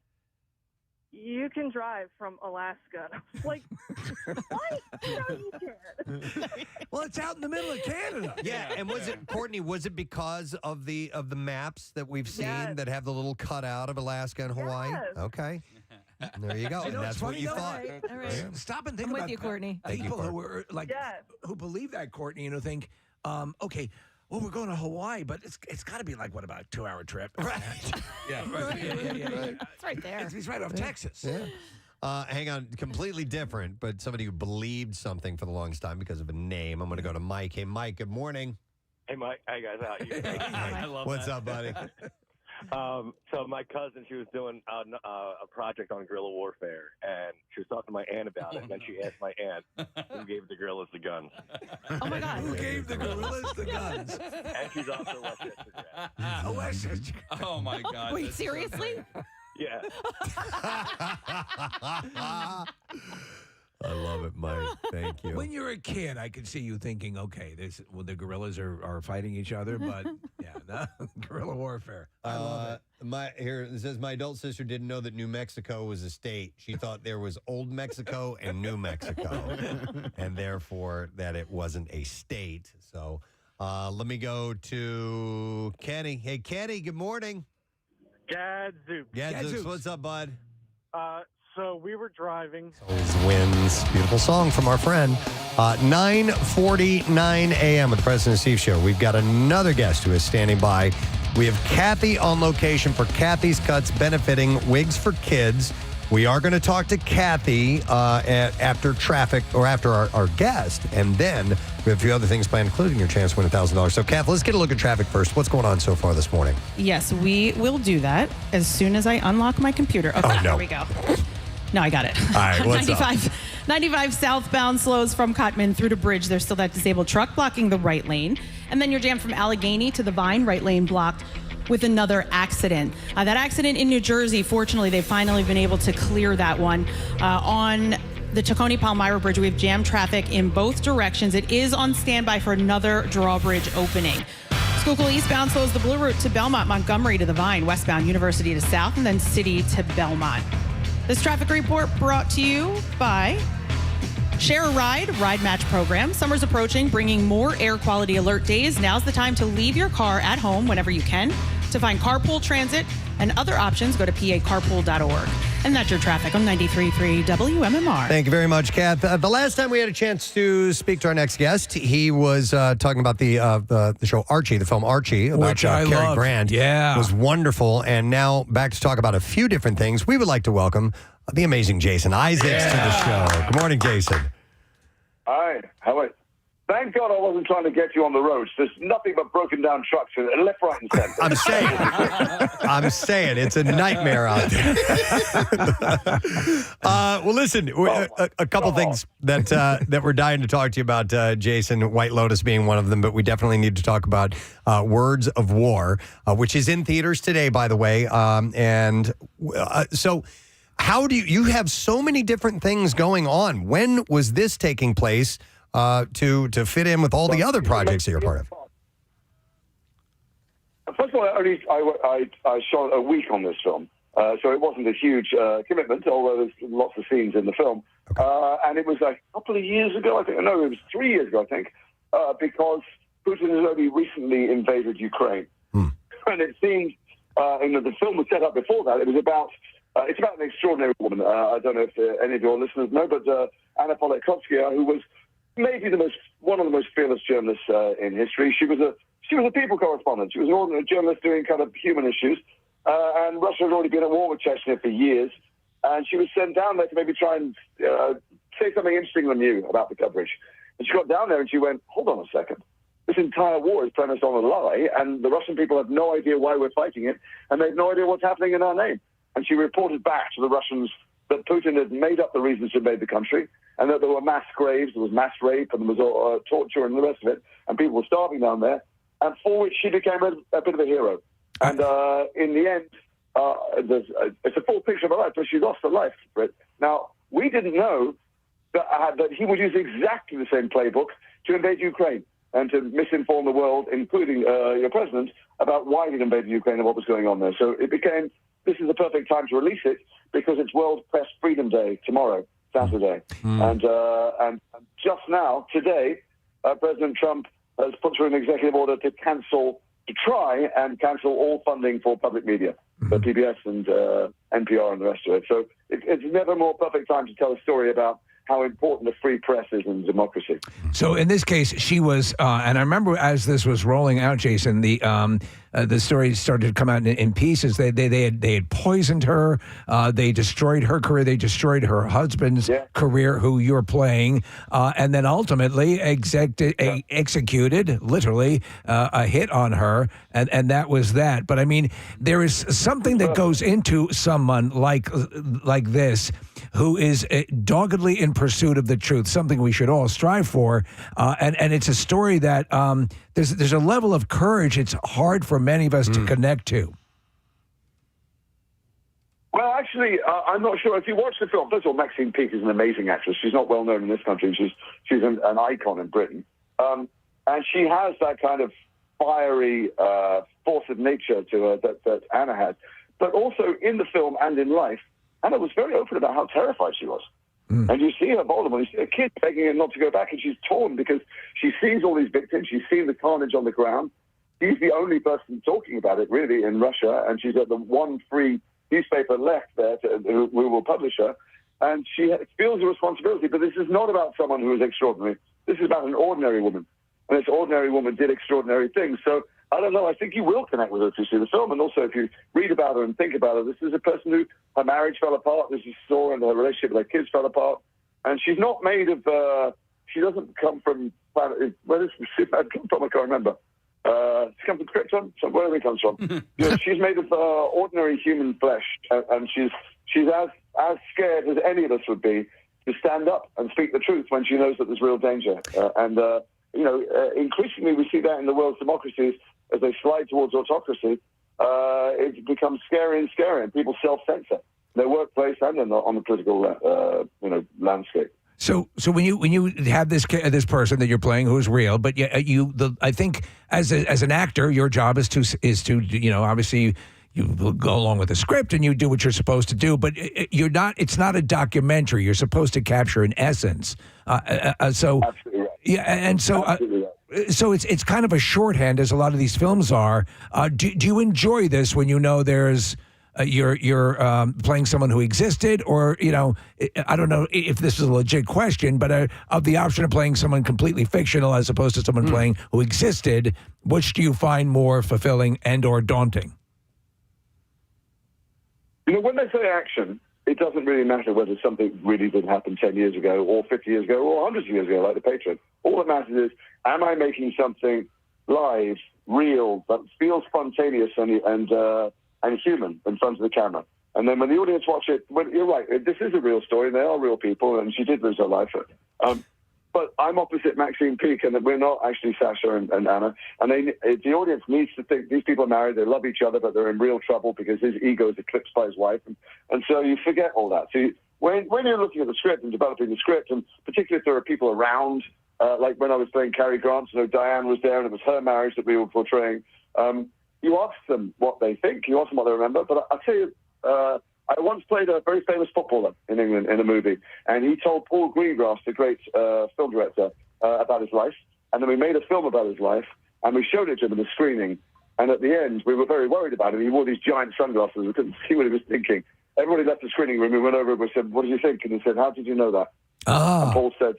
you can drive from Alaska. And I was like, what? No, you can't. Well, it's out in the middle of Canada. Yeah, and Courtney, was it because of the maps that we've seen Yes. that have the little cutout of Alaska and Hawaii? Yes. Okay. There you go. You know, And it's that's what funny, you though. thought. All right. Stop and think I'm about with you, Courtney. people who are who believe that, Courtney, and who think, okay, well, we're going to Hawaii, but it's got to be about a 2-hour trip. Right. Yeah. It's right there. It's right off Texas. Yeah. Hang on, completely different, but somebody who believed something for the longest time because of a name. I'm going to go to Mike. Hey, Mike, good morning. Hey, Mike. Hey, guys. How are you? What's up, buddy? So my cousin, she was doing a project on guerrilla warfare, and she was talking to my aunt about it. And then she asked my aunt, who gave the guerrillas the guns? Oh, my God. Who gave the gorillas the guns? And she's also a Westchester grad. Oh, Westchester. Oh my God. Wait, that's so seriously? Yeah. I love it, Mike. Thank you. When you're a kid, I could see you thinking, okay, the gorillas are fighting each other, but guerrilla warfare. I love it. It says my adult sister didn't know that New Mexico was a state. She thought there was Old Mexico and New Mexico, and therefore that it wasn't a state. So let me go to Kenny. Hey, Kenny. Good morning. Gadzooks. Gadzooks. What's up, bud? So we were driving. Always wins. Beautiful song from our friend. 9:49 a.m. with the Preston and Steve Show. We've got another guest who is standing by. We have Kathy on location for Kathy's Cuts, benefiting Wigs for Kids. We are going to talk to Kathy after traffic, or after our guest, and then we have a few other things planned, including your chance to win $1,000. So, Kath, let's get a look at traffic first. What's going on so far this morning? Yes, we will do that as soon as I unlock my computer. Okay, Oh, no. There we go. No, I got it. All right, what's 95. up? 95 southbound slows from Cottman through to Bridge. There's still that disabled truck blocking the right lane. And then you're jammed from Allegheny to the Vine, right lane blocked with another accident. That accident in New Jersey, fortunately, they've finally been able to clear that one. On the Tacony-Palmyra Bridge, we have jam traffic in both directions. It is on standby for another drawbridge opening. Schuylkill eastbound slows the blue route to Belmont, Montgomery to the Vine, westbound University to South, and then City to Belmont. This traffic report brought to you by Share a Ride Match program. Summer's approaching, bringing more air quality alert days. Now's the time to leave your car at home whenever you can. To find carpool transit and other options, go to pacarpool.org. And that's your traffic on 93.3 WMMR. Thank you very much, Kath. The last time we had a chance to speak to our next guest, he was talking about the show Archie, the film Archie, about Which I Cary loved. Grant. Yeah. It was wonderful. And now back to talk about a few different things. We would like to welcome the amazing Jason Isaacs to the show. Good morning, Jason. Hi, how are you? Thank God I wasn't trying to get you on the roads. There's nothing but broken down trucks left, right, and center. I'm saying it's a nightmare out there. Well, listen, a couple things that we're dying to talk to you about, Jason, White Lotus being one of them, but we definitely need to talk about Words of War, which is in theaters today, by the way. So how do you have so many different things going on? When was this taking place? To fit in with all the other projects that you're part of? First of all, I shot a week on this film, so it wasn't a huge commitment, although there's lots of scenes in the film. And it was a couple of years ago, I think. No, it was 3 years ago, I think, because Putin has only recently invaded Ukraine. And it seemed, the film was set up before that. It was about, it's about an extraordinary woman. I don't know if any of your listeners know, but Anna Politkovskaya, who was maybe one of the most fearless journalists in history. She was a people correspondent. She was an ordinary journalist doing kind of human issues. And Russia had already been at war with Chechnya for years. And she was sent down there to maybe try and say something interesting and new about the coverage. And she got down there and she went, hold on a second. This entire war is premised on a lie, and the Russian people have no idea why we're fighting it, and they have no idea what's happening in our name. And she reported back to the Russians that Putin had made up the reasons to invade the country, and that there were mass graves, there was mass rape, and there was torture and the rest of it, and people were starving down there, and for which she became a bit of a hero. And in the end, it's a full picture of her life, but she lost her life for it. Now, we didn't know that he would use exactly the same playbook to invade Ukraine and to misinform the world, including your president, about why he'd invaded Ukraine and what was going on there. So it became, this is the perfect time to release it, because it's World Press Freedom Day tomorrow, Saturday. And just now, today, President Trump has put through an executive order to try and cancel all funding for public media, for PBS and NPR and the rest of it. So it's never more perfect time to tell a story about how important the free press is in democracy. So in this case, she was, and I remember as this was rolling out, Jason, the story started to come out in pieces. They had poisoned her. They destroyed her career. They destroyed her husband's career, who you're playing, and then ultimately executed, literally, a hit on her, and that was that. But I mean, there is something that goes into someone like this, who is doggedly in pursuit of the truth, something we should all strive for. And it's a story that there's a level of courage it's hard for many of us to connect to. Well, actually, I'm not sure. If you watch the film, first of all, Maxine Peake is an amazing actress. She's not well known in this country. She's an icon in Britain. And she has that kind of fiery force of nature to her that Anna has. But also in the film and in life, Anna was very open about how terrified she was. And you see her vulnerable. You see a kid begging her not to go back, and she's torn because she sees all these victims. She's seen the carnage on the ground. She's the only person talking about it, really, in Russia, and she's got the one free newspaper left there who will publish her. And she feels a responsibility, but this is not about someone who is extraordinary. This is about an ordinary woman. And this ordinary woman did extraordinary things. So I don't know. I think you will connect with her if you see the film. And also, if you read about her and think about her, this is a person who, her marriage fell apart, as you saw, and her relationship with her kids fell apart. And she's not made of, she doesn't come from, where does Superman come from? I can't remember. She comes from Krypton? So wherever it comes from. She's made of ordinary human flesh. And she's as scared as any of us would be to to stand up and speak the truth when she knows that there's real danger. Increasingly we see that in the world's democracies as they slide towards autocracy. It becomes scary and scary, and people self-censor in their workplace and on the political landscape. So when you have this person that you're playing who is real, but I think as an actor, your job is to obviously you go along with the script and you do what you're supposed to do, but it's not a documentary. You're supposed to capture an essence. Absolutely right. Yeah, and so. Absolutely right. So it's kind of a shorthand, as a lot of these films are. Do you enjoy this when you know there's you're playing someone who existed, or I don't know if this is a legit question, but of the option of playing someone completely fictional as opposed to someone playing who existed, which do you find more fulfilling and or daunting? When they say action, it doesn't really matter whether something really did happen 10 years ago or 50 years ago or hundreds of years ago, like The Patriot. All that matters is, am I making something live, real, that feels spontaneous and human in front of the camera? And then when the audience watch it, you're right, this is a real story. They are real people, and she did lose her life. But I'm opposite Maxine Peake, and we're not actually Sasha and Anna. And the audience needs to think these people are married, they love each other, but they're in real trouble because his ego is eclipsed by his wife. And so you forget all that. So when you're looking at the script and developing the script, and particularly if there are people around, like when I was playing Cary Grant, Diane was there, and it was her marriage that we were portraying, you ask them what they think, you ask them what they remember. But I'll tell you, I once played a very famous footballer in England in a movie, and he told Paul Greengrass, the great film director, about his life. And then we made a film about his life, and we showed it to him in a screening. And at the end, we were very worried about him. He wore these giant sunglasses. We couldn't see what he was thinking. Everybody left the screening room. We went over and we said, "What did you think?" And he said, "How did you know that?" And Paul said,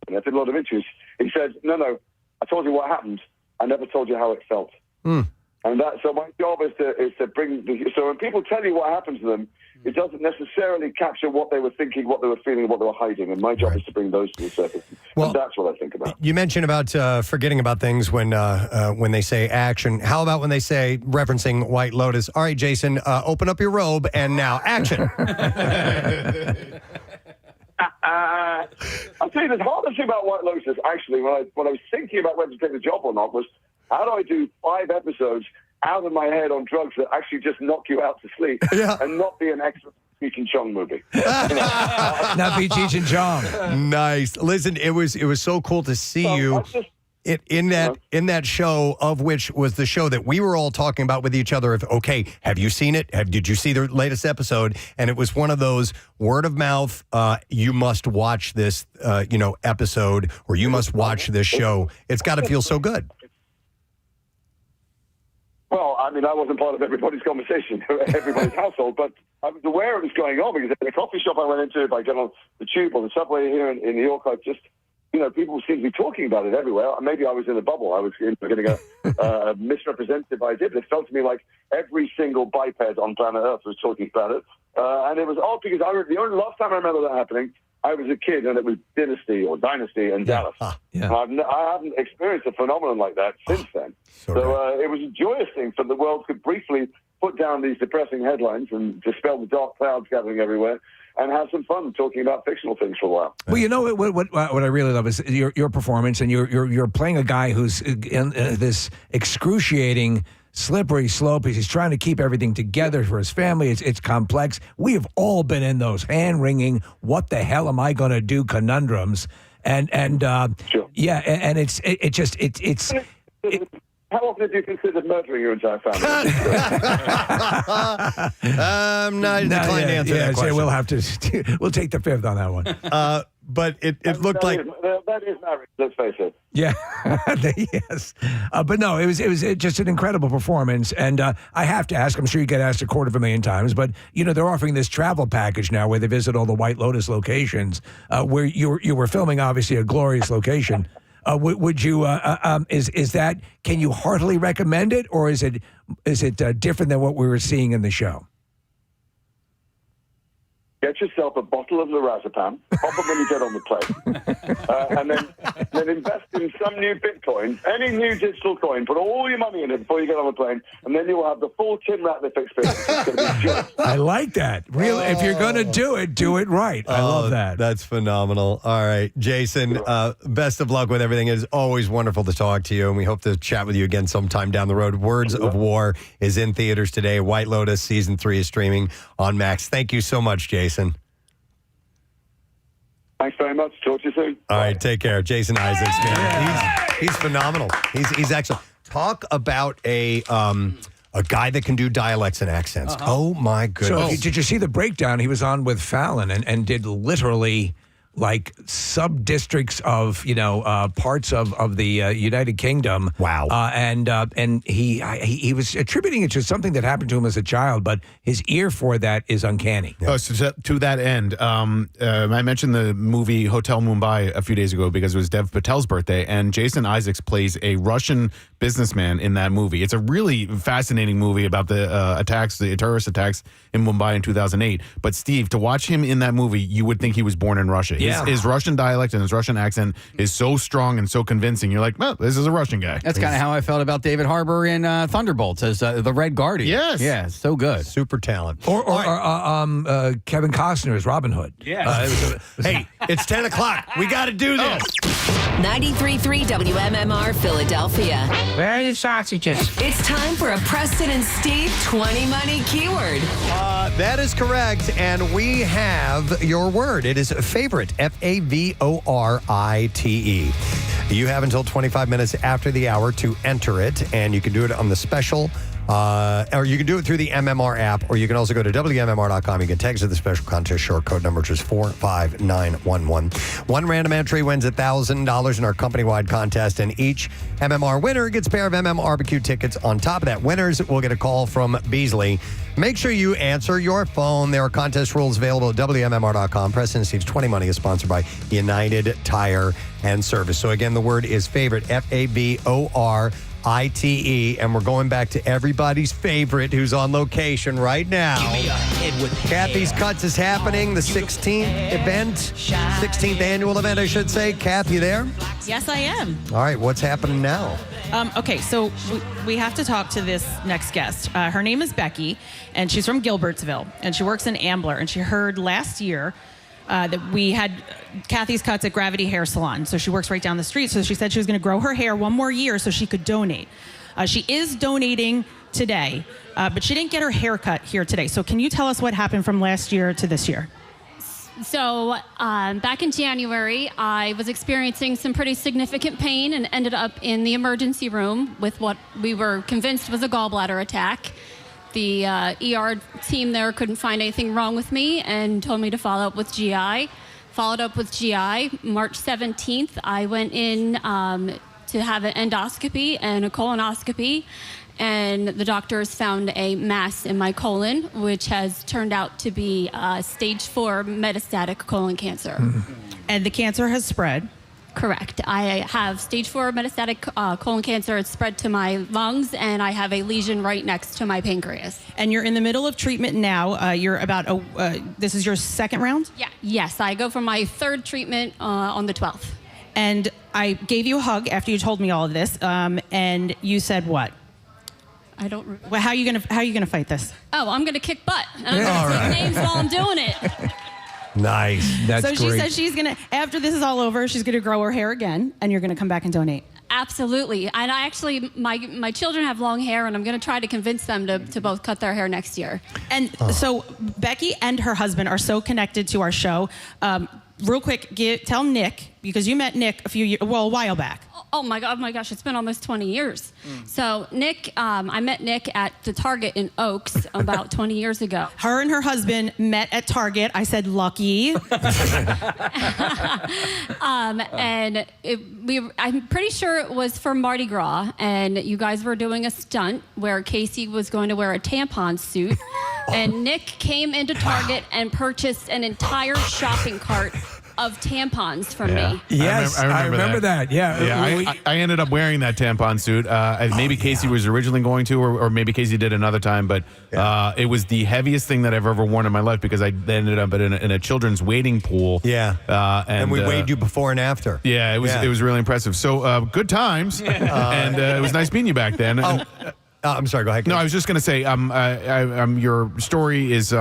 and I did a lot of interviews. He said, No, I told you what happened. I never told you how it felt. And so my job is to bring so when people tell you what happened to them, it doesn't necessarily capture what they were thinking, what they were feeling, what they were hiding. And my job is to bring those to the surface. Well, and that's what I think about. You mentioned about forgetting about things when they say action. How about when they say, referencing White Lotus, all right, Jason, open up your robe and now action. I'll tell you, the hardest thing about White Lotus, actually, when I was thinking about whether to take the job or not, was how do I do 5 episodes out of my head on drugs that actually just knock you out to sleep and not be an extra Cheech and Chong movie? Not be Cheech and Chong. Nice. Listen, it was so cool to see you. In that show, of which was the show that we were all talking about with each other. Okay, have you seen it? Did you see the latest episode? And it was one of those word of mouth. You must watch this, episode, or you must watch this show. It's got to feel so good. Well, I mean, I wasn't part of everybody's conversation, everybody's household, but I was aware it was going on because in the coffee shop I went into, if I get on the tube or the subway here in New York, I just. People seem to be talking about it everywhere. Maybe I was in a bubble. I was getting a misrepresentative idea, but it felt to me like every single biped on planet Earth was talking about it. And it was odd because the only last time I remember that happening, I was a kid, and it was Dynasty in Dallas. I haven't experienced a phenomenon like that since then. So it was a joyous thing for the world could briefly put down these depressing headlines and dispel the dark clouds gathering everywhere, and have some fun talking about fictional things for a while. Well, you know what I really love is your performance, and you're playing a guy who's in this excruciating slippery slope. He's trying to keep everything together for his family. It's complex. We have all been in those hand-wringing, what the hell am I going to do conundrums, and yeah, and it's. How often have you considered murdering your entire family? No, decline to answer that question. We'll have to. We'll take the fifth on that one. But it looked like that is marriage. Let's face it. Yeah, yes. But no, it was just an incredible performance, and I have to ask. I'm sure you get asked 250,000 times, but they're offering this travel package now where they visit all the White Lotus locations. Where you were filming, obviously a glorious location. Would you? Is that? Can you heartily recommend it, or is it different than what we were seeing in the show? Get yourself a bottle of lorazepam, pop it when you get on the plane, and then invest in some new Bitcoin, any new digital coin, put all your money in it before you get on the plane, and then you will have the full Tim Ratcliffe experience. It's going to be just. I like that. Really, if you're going to do it right. I love that. That's phenomenal. All right, Jason, best of luck with everything. It is always wonderful to talk to you, and we hope to chat with you again sometime down the road. Words of War is in theaters today. White Lotus Season 3 is streaming on Max. Thank you so much, Jason. Thanks very much. Talk to you soon. All right, take care. Jason Isaacs, man. He's phenomenal. He's excellent. Talk about a guy that can do dialects and accents. Oh, my goodness. So did you see the breakdown? He was on with Fallon and did literally like sub-districts of, parts of the United Kingdom. Wow. And he was attributing it to something that happened to him as a child, but his ear for that is uncanny. Oh, so to that end, I mentioned the movie Hotel Mumbai a few days ago because it was Dev Patel's birthday, and Jason Isaacs plays a Russian businessman in that movie. It's a really fascinating movie about the terrorist attacks in Mumbai in 2008. But Steve, to watch him in that movie, you would think he was born in Russia. Yeah. His Russian dialect and his Russian accent is so strong and so convincing. You're like, well, this is a Russian guy. That's kind of how I felt about David Harbour in Thunderbolts as the Red Guardian. Yes. Yeah, so good. Super talent. Or Kevin Costner as Robin Hood. Yeah. Hey, it's 10 o'clock. We got to do this. 93.3 WMMR Philadelphia. Where are the sausages? It's time for a Preston and Steve 20 Money Keyword. That is correct, and we have your word. It is favorite, Favorite. You have until 25 minutes after the hour to enter it, and you can do it on the special, or you can do it through the MMR app, or you can also go to WMMR.com. You can text to the special contest short code number, which is 45911. One random entry wins $1,000 in our company-wide contest, and each MMR winner gets a pair of MMRBQ tickets. On top of that, winners will get a call from Beasley. Make sure you answer your phone. There are contest rules available at WMMR.com. Preston and Steve's 20 Money is sponsored by United Tire and Service. So again, the word is favorite, Favorite. And we're going back to everybody's favorite who's on location right now. Give me a head with Kathy's Cuts is happening, the 16th annual event, I should say. Kath, you there? Yes, I am. All right, what's happening now? Okay, so we have to talk to this next guest. Her name is Becky, and she's from Gilbertsville, and she works in Ambler. And she heard last year that we had Kathy's Cuts at Gravity Hair Salon. So she works right down the street. So she said she was going to grow her hair one more year so she could donate. She is donating today, but she didn't get her hair cut here today. So can you tell us what happened from last year to this year? So back in January, I was experiencing some pretty significant pain and ended up in the emergency room with what we were convinced was a gallbladder attack. The ER team there couldn't find anything wrong with me and told me to follow up with GI. Followed up with GI. March 17th, I went in to have an endoscopy and a colonoscopy. And the doctors found a mass in my colon, which has turned out to be stage 4 metastatic colon cancer. And the cancer has spread? Correct. I have stage 4 metastatic colon cancer. It's spread to my lungs, and I have a lesion right next to my pancreas. And you're in the middle of treatment now. You're about, this is your second round? Yeah. Yes, I go for my third treatment on the 12th. And I gave you a hug after you told me all of this, and you said what? I don't remember. Well, how are you gonna fight this? Oh, I'm gonna kick butt. And I'm gonna take names while I'm doing it. Nice. That's so she great. said she's gonna, after this is all over, she's gonna grow her hair again, and you're gonna come back and donate. Absolutely. And I actually, my children have long hair, and I'm gonna try to convince them to both cut their hair next year. And so Becky and her husband are so connected to our show. Real quick, tell Nick, because you met Nick a while back. Oh my gosh, it's been almost 20 years. So Nick, I met Nick at the Target in Oaks about 20 years ago. Her and her husband met at Target. I said, lucky. And I'm pretty sure it was for Mardi Gras, and you guys were doing a stunt where Casey was going to wear a tampon suit, and Nick came into Target and purchased an entire shopping cart of tampons from me. Yes, I remember that. Yeah. I ended up wearing that tampon suit. Maybe Casey was originally going to, or maybe Casey did another time, but it was the heaviest thing that I've ever worn in my life because I ended up in a children's wading pool. Yeah. And we weighed you before and after. Yeah, it was really impressive. So good times, and it was nice meeting you back then. I'm sorry, go ahead. No, I was just going to say, your story is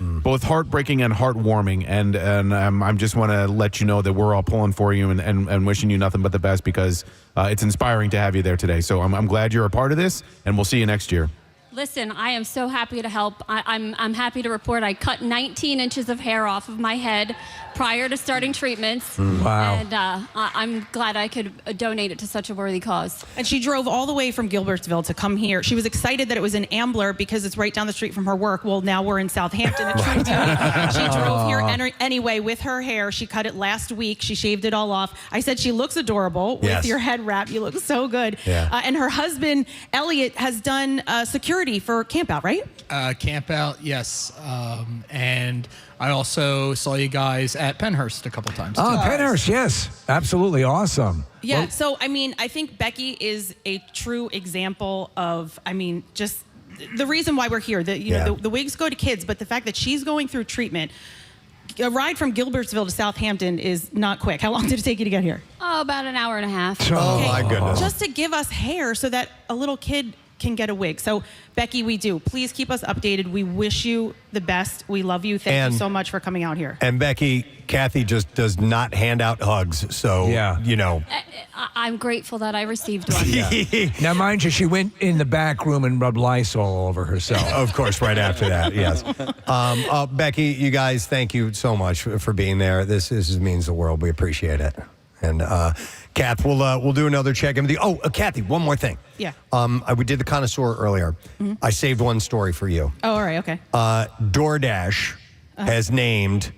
both heartbreaking and heartwarming, and I just want to let you know that we're all pulling for you and wishing you nothing but the best because it's inspiring to have you there today. So I'm glad you're a part of this, and we'll see you next year. Listen, I am so happy to help. I'm happy to report I cut 19 inches of hair off of my head prior to starting treatments. Wow. And I'm glad I could donate it to such a worthy cause. And she drove all the way from Gilbertsville to come here. She was excited that it was in Ambler because it's right down the street from her work. Well, now we're in Southampton. She drove here anyway with her hair. She cut it last week. She shaved it all off. I said she looks adorable with your head wrap. You look so good. Yeah. And her husband, Elliot, has done security for Camp Out, right? Camp Out, yes. And I also saw you guys at Penhurst a couple times. Oh, Penhurst, yes. Absolutely awesome. Yeah, Well, so, I think Becky is a true example of, just the reason why we're here. The wigs go to kids, but the fact that she's going through treatment, a ride from Gilbertsville to Southampton is not quick. How long did it take you to get here? Oh, about an hour and a half. Oh, my goodness. Just to give us hair so that a little kid can get a wig. So, Becky, please keep us updated. We wish you the best. We love you. Thank you so much for coming out here. And Becky, Kathy just does not hand out hugs. So, I'm grateful that I received one. Now, mind you, she went in the back room and rubbed Lysol all over herself. Of course, right after that, yes. Becky, you guys, thank you so much for being there. This means the world. We appreciate it. And Kath, we'll do another check-in with you. Oh, Kathy, one more thing. Yeah. We did the Connoisseur earlier. Mm-hmm. I saved one story for you. Oh, all right, okay. DoorDash has named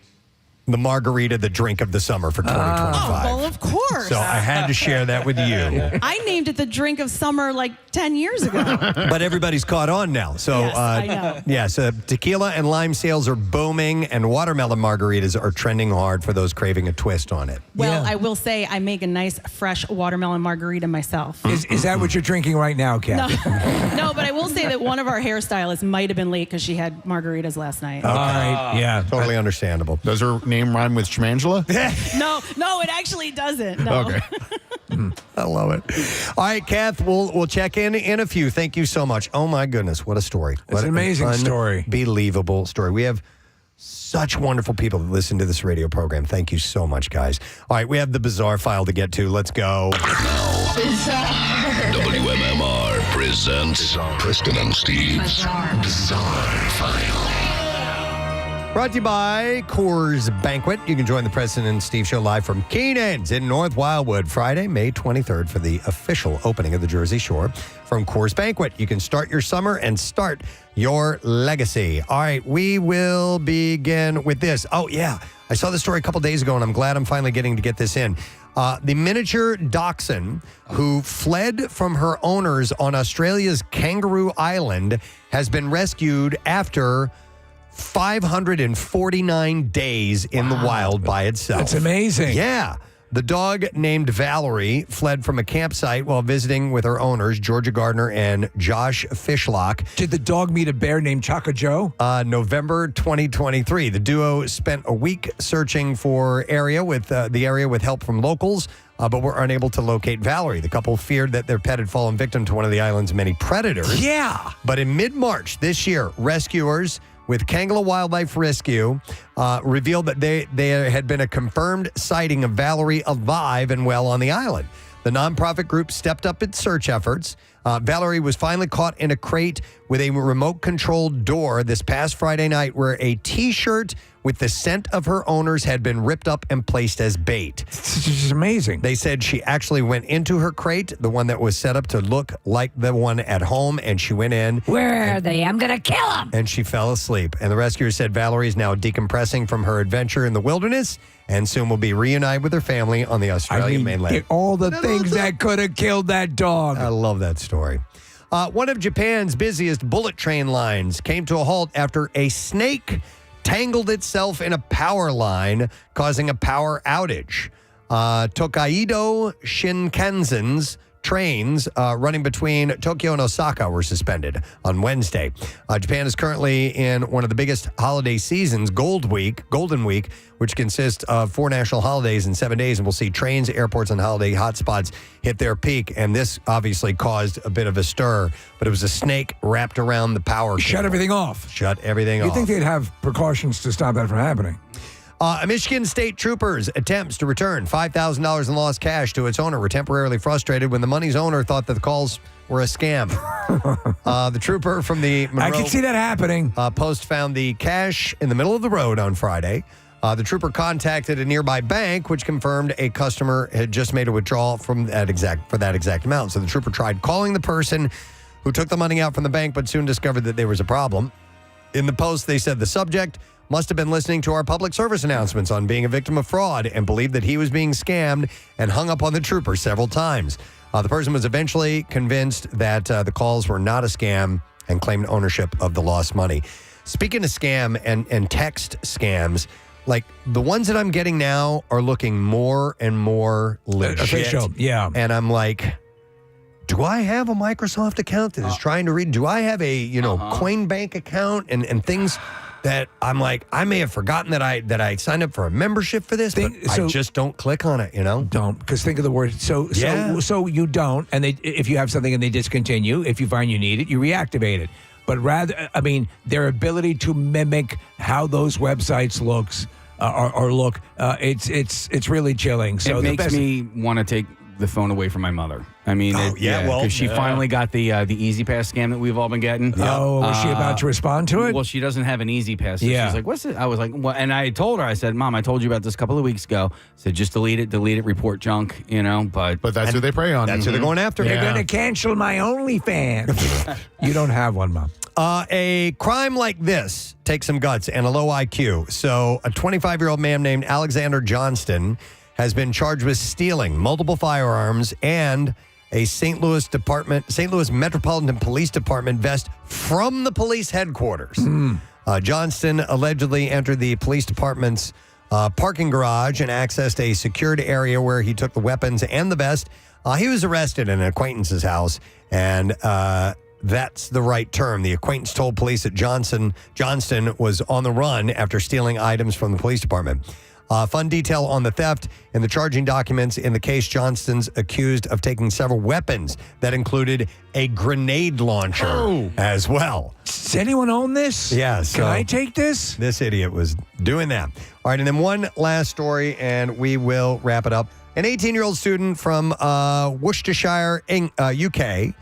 the margarita the drink of the summer for 2025. Oh, well, of course. So I had to share that with you. I named it the drink of summer like 10 years ago. But everybody's caught on now. So, Yes, I know. Yeah, so tequila and lime sales are booming, and watermelon margaritas are trending hard for those craving a twist on it. Well, I will say I make a nice, fresh watermelon margarita myself. Is that what you're drinking right now, Kathy? No, but I will say that one of our hairstylists might have been late because she had margaritas last night. All right, yeah, totally understandable. Does her name rhyme with Schmangela? No, it actually doesn't. No. Okay. I love it. All right, Kath, we'll check in a few. Thank you so much. Oh, my goodness, what a story. It's an amazing story. Unbelievable story. We have such wonderful people that listen to this radio program. Thank you so much, guys. All right, we have the bizarre file to get to. Let's go. WMMR presents Preston and Steve's Bizarre File. Brought to you by Coors Banquet. You can join the Preston and Steve Show live from Keenan's in North Wildwood Friday, May 23rd for the official opening of the Jersey Shore from Coors Banquet. You can start your summer and start your legacy. All right, we will begin with this. Oh, yeah. I saw this story a couple days ago, and I'm glad I'm finally getting to get this in. The miniature dachshund who fled from her owners on Australia's Kangaroo Island has been rescued after 549 days in the wild by itself. That's amazing. Yeah. The dog named Valerie fled from a campsite while visiting with her owners, Georgia Gardner and Josh Fishlock. Did the dog meet a bear named Chaka Joe? November 2023. The duo spent a week searching for the area with help from locals, but were unable to locate Valerie. The couple feared that their pet had fallen victim to one of the island's many predators. Yeah. But in mid-March this year, rescuers with Kangala Wildlife Rescue revealed that there had been a confirmed sighting of Valerie alive and well on the island. The nonprofit group stepped up its search efforts. Valerie was finally caught in a crate with a remote-controlled door this past Friday night where a T-shirt with the scent of her owners had been ripped up and placed as bait. This is amazing. They said she actually went into her crate, the one that was set up to look like the one at home, and she went in. Where are they? I'm going to kill them. And she fell asleep. And the rescuers said Valerie is now decompressing from her adventure in the wilderness and soon will be reunited with her family on the Australian mainland. All the things that could have killed that dog. I love that story. One of Japan's busiest bullet train lines came to a halt after a snake tangled itself in a power line, causing a power outage. Tokaido Shinkansen's trains running between Tokyo and Osaka were suspended on Wednesday. Japan is currently in one of the biggest holiday seasons, Golden Week, which consists of 4 national holidays in 7 days, and we'll see trains, airports, and holiday hotspots hit their peak. And this obviously caused a bit of a stir, but it was a snake wrapped around the power Shut cable. everything off. Shut everything off. You'd think they'd have precautions to stop that from happening. A Michigan State Troopers attempts to return $5,000 in lost cash to its owner were temporarily frustrated when the money's owner thought that the calls were a scam. The trooper from the Monroe I can see that happening. Post found the cash in the middle of the road on Friday. The trooper contacted a nearby bank, which confirmed a customer had just made a withdrawal for that exact amount. So the trooper tried calling the person who took the money out from the bank, but soon discovered that there was a problem. In the post, they said the subject must have been listening to our public service announcements on being a victim of fraud and believed that he was being scammed and hung up on the trooper several times. The person was eventually convinced that the calls were not a scam and claimed ownership of the lost money. Speaking of scam and text scams, like the ones that I'm getting now are looking more and more legit. Official, yeah. And I'm like, do I have a Microsoft account that is trying to read? Do I have a, Coinbank account and things that I'm like, I may have forgotten that I signed up for a membership for this, but I just don't click on it, Don't, because think of the word. So you don't, and if you have something and they discontinue, if you find you need it, you reactivate it. But rather, I mean, their ability to mimic how those websites look, it's really chilling. So it makes me want to take the phone away from my mother. I mean, because she finally got the Easy Pass scam that we've all been getting. Oh, was she about to respond to it? Well, she doesn't have an Easy Pass. So Yeah. She's like, what's it? I was like, well, and I told her, I said, Mom, I told you about this a couple of weeks ago. I said, just delete it, report junk, But that's who they prey on. That's who they're going after. They're going to cancel my OnlyFans. You don't have one, Mom. A crime like this takes some guts and a low IQ. So a 25-year-old man named Alexander Johnston has been charged with stealing multiple firearms and a St. Louis Metropolitan Police Department vest from the police headquarters. Johnston allegedly entered the police department's parking garage and accessed a secured area where he took the weapons and the vest. He was arrested in an acquaintance's house, and that's the right term. The acquaintance told police that Johnston was on the run after stealing items from the police department. Fun detail on the theft. In the charging documents in the case, Johnston's accused of taking several weapons that included a grenade launcher as well. Does anyone own this? Yeah. Can I take this? This idiot was doing that. All right, and then one last story, and we will wrap it up. An 18-year-old student from Worcestershire, UK,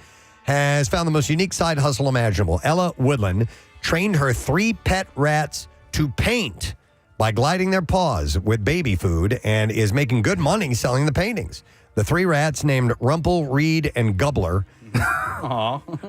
has found the most unique side hustle imaginable. Ella Woodland trained her 3 pet rats to paint by gliding their paws with baby food and is making good money selling the paintings. The 3 rats, named Rumple, Reed, and Gubbler.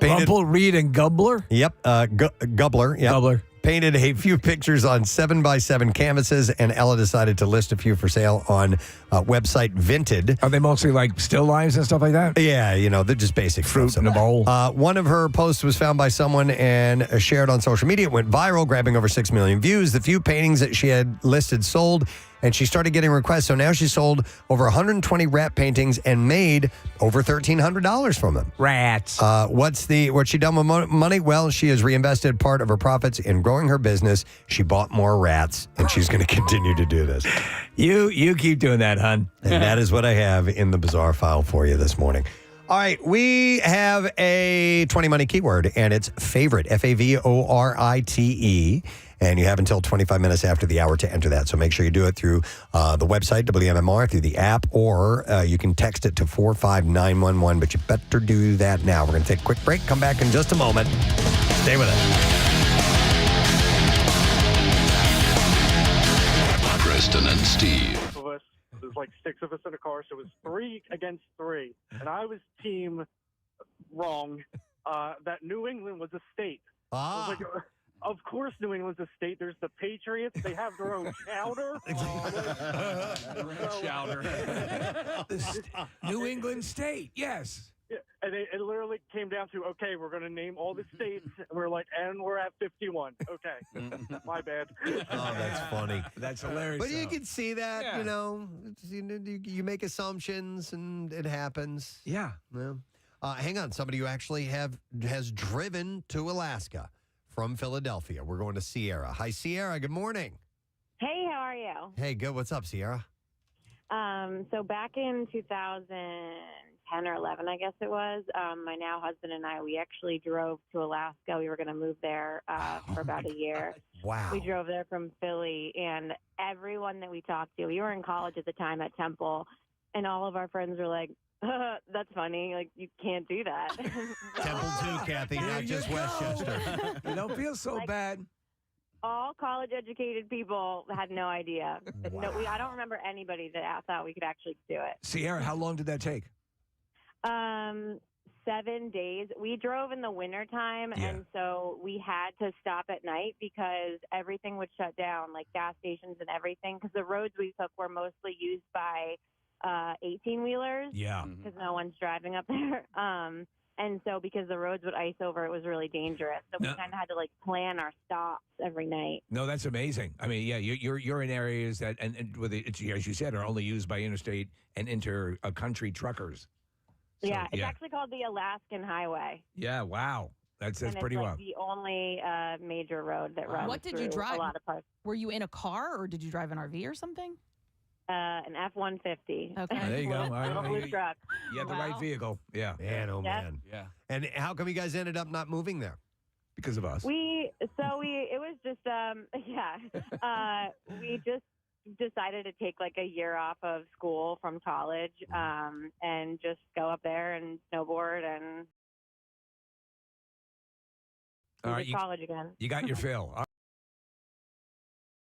Rumple, Reed, and Gubbler? Yep. Gubbler. Yep. Gubbler. Painted a few pictures on 7x7 canvases, and Ella decided to list a few for sale on website Vinted. Are they mostly like still lives and stuff like that? Yeah, they're just basic fruit in a bowl. One of her posts was found by someone and shared on social media. It went viral, grabbing over 6 million views. The few paintings that she had listed sold, and she started getting requests. So now she sold over 120 rat paintings and made over $1,300 from them. Rats. What's she done with money? Well, she has reinvested part of her profits in growing her business. She bought more rats, and she's going to continue to do this. You keep doing that, hon. And that is what I have in the bizarre file for you this morning. All right, we have a 20 money keyword, and it's favorite, FAVORITE. And you have until 25 minutes after the hour to enter that. So make sure you do it through the website, WMMR, through the app, or you can text it to 45911. But you better do that now. We're going to take a quick break. Come back in just a moment. Stay with us. Preston and Steve. There's like 6 of us in a car, so it was 3 against 3. And I was team wrong that New England was a state. I was like, of course New England's a state. There's the Patriots. They have their own chowder. Chowder. New England State, yes. Yeah. And it literally came down to, okay, we're going to name all the states. We're like, and we're at 51. Okay. My bad. Oh, that's funny. That's hilarious. But you though. can see that, Yeah. you know, you make assumptions and it happens. Yeah. Hang on. Somebody who actually has driven to Alaska from Philadelphia. We're going to Sierra. Hi, Sierra. Good morning. Hey, how are you? Hey, good. What's up, Sierra? So back in 2010 or 11, I guess it was, my now husband and I, we actually drove to Alaska. We were going to move there for about a year. Wow. We drove there from Philly, and everyone that we talked to, we were in college at the time at Temple, and all of our friends were like, that's funny. Like, you can't do that. Temple too, Kathy, not just Westchester. You don't feel so bad. All college-educated people had no idea. No, I don't remember anybody that thought we could actually do it. Sierra, how long did that take? 7 days. We drove in the wintertime, and so we had to stop at night because everything would shut down, like gas stations and everything, because the roads we took were mostly used by 18-wheelers. Yeah. Because no one's driving up there. And so because the roads would ice over, it was really dangerous. So we kind of had to like plan our stops every night. No, that's amazing. I mean, yeah, you're in areas that, and with it, as you said, are only used by interstate and inter-country truckers. So, yeah, it's actually called the Alaskan Highway. Yeah, wow. That's and pretty it's wild. the only major road that runs What did you through drive? a lot of parts. Were you in a car or did you drive an RV or something? An F-150. Okay. There you go. Little blue truck. You have the right vehicle. Yeah. Man, oh, man. Yeah. And how come you guys ended up not moving there? Because of us. It was just, we just decided to take like a year off of school from college and just go up there and snowboard and All right, college again. You got your fill. All right.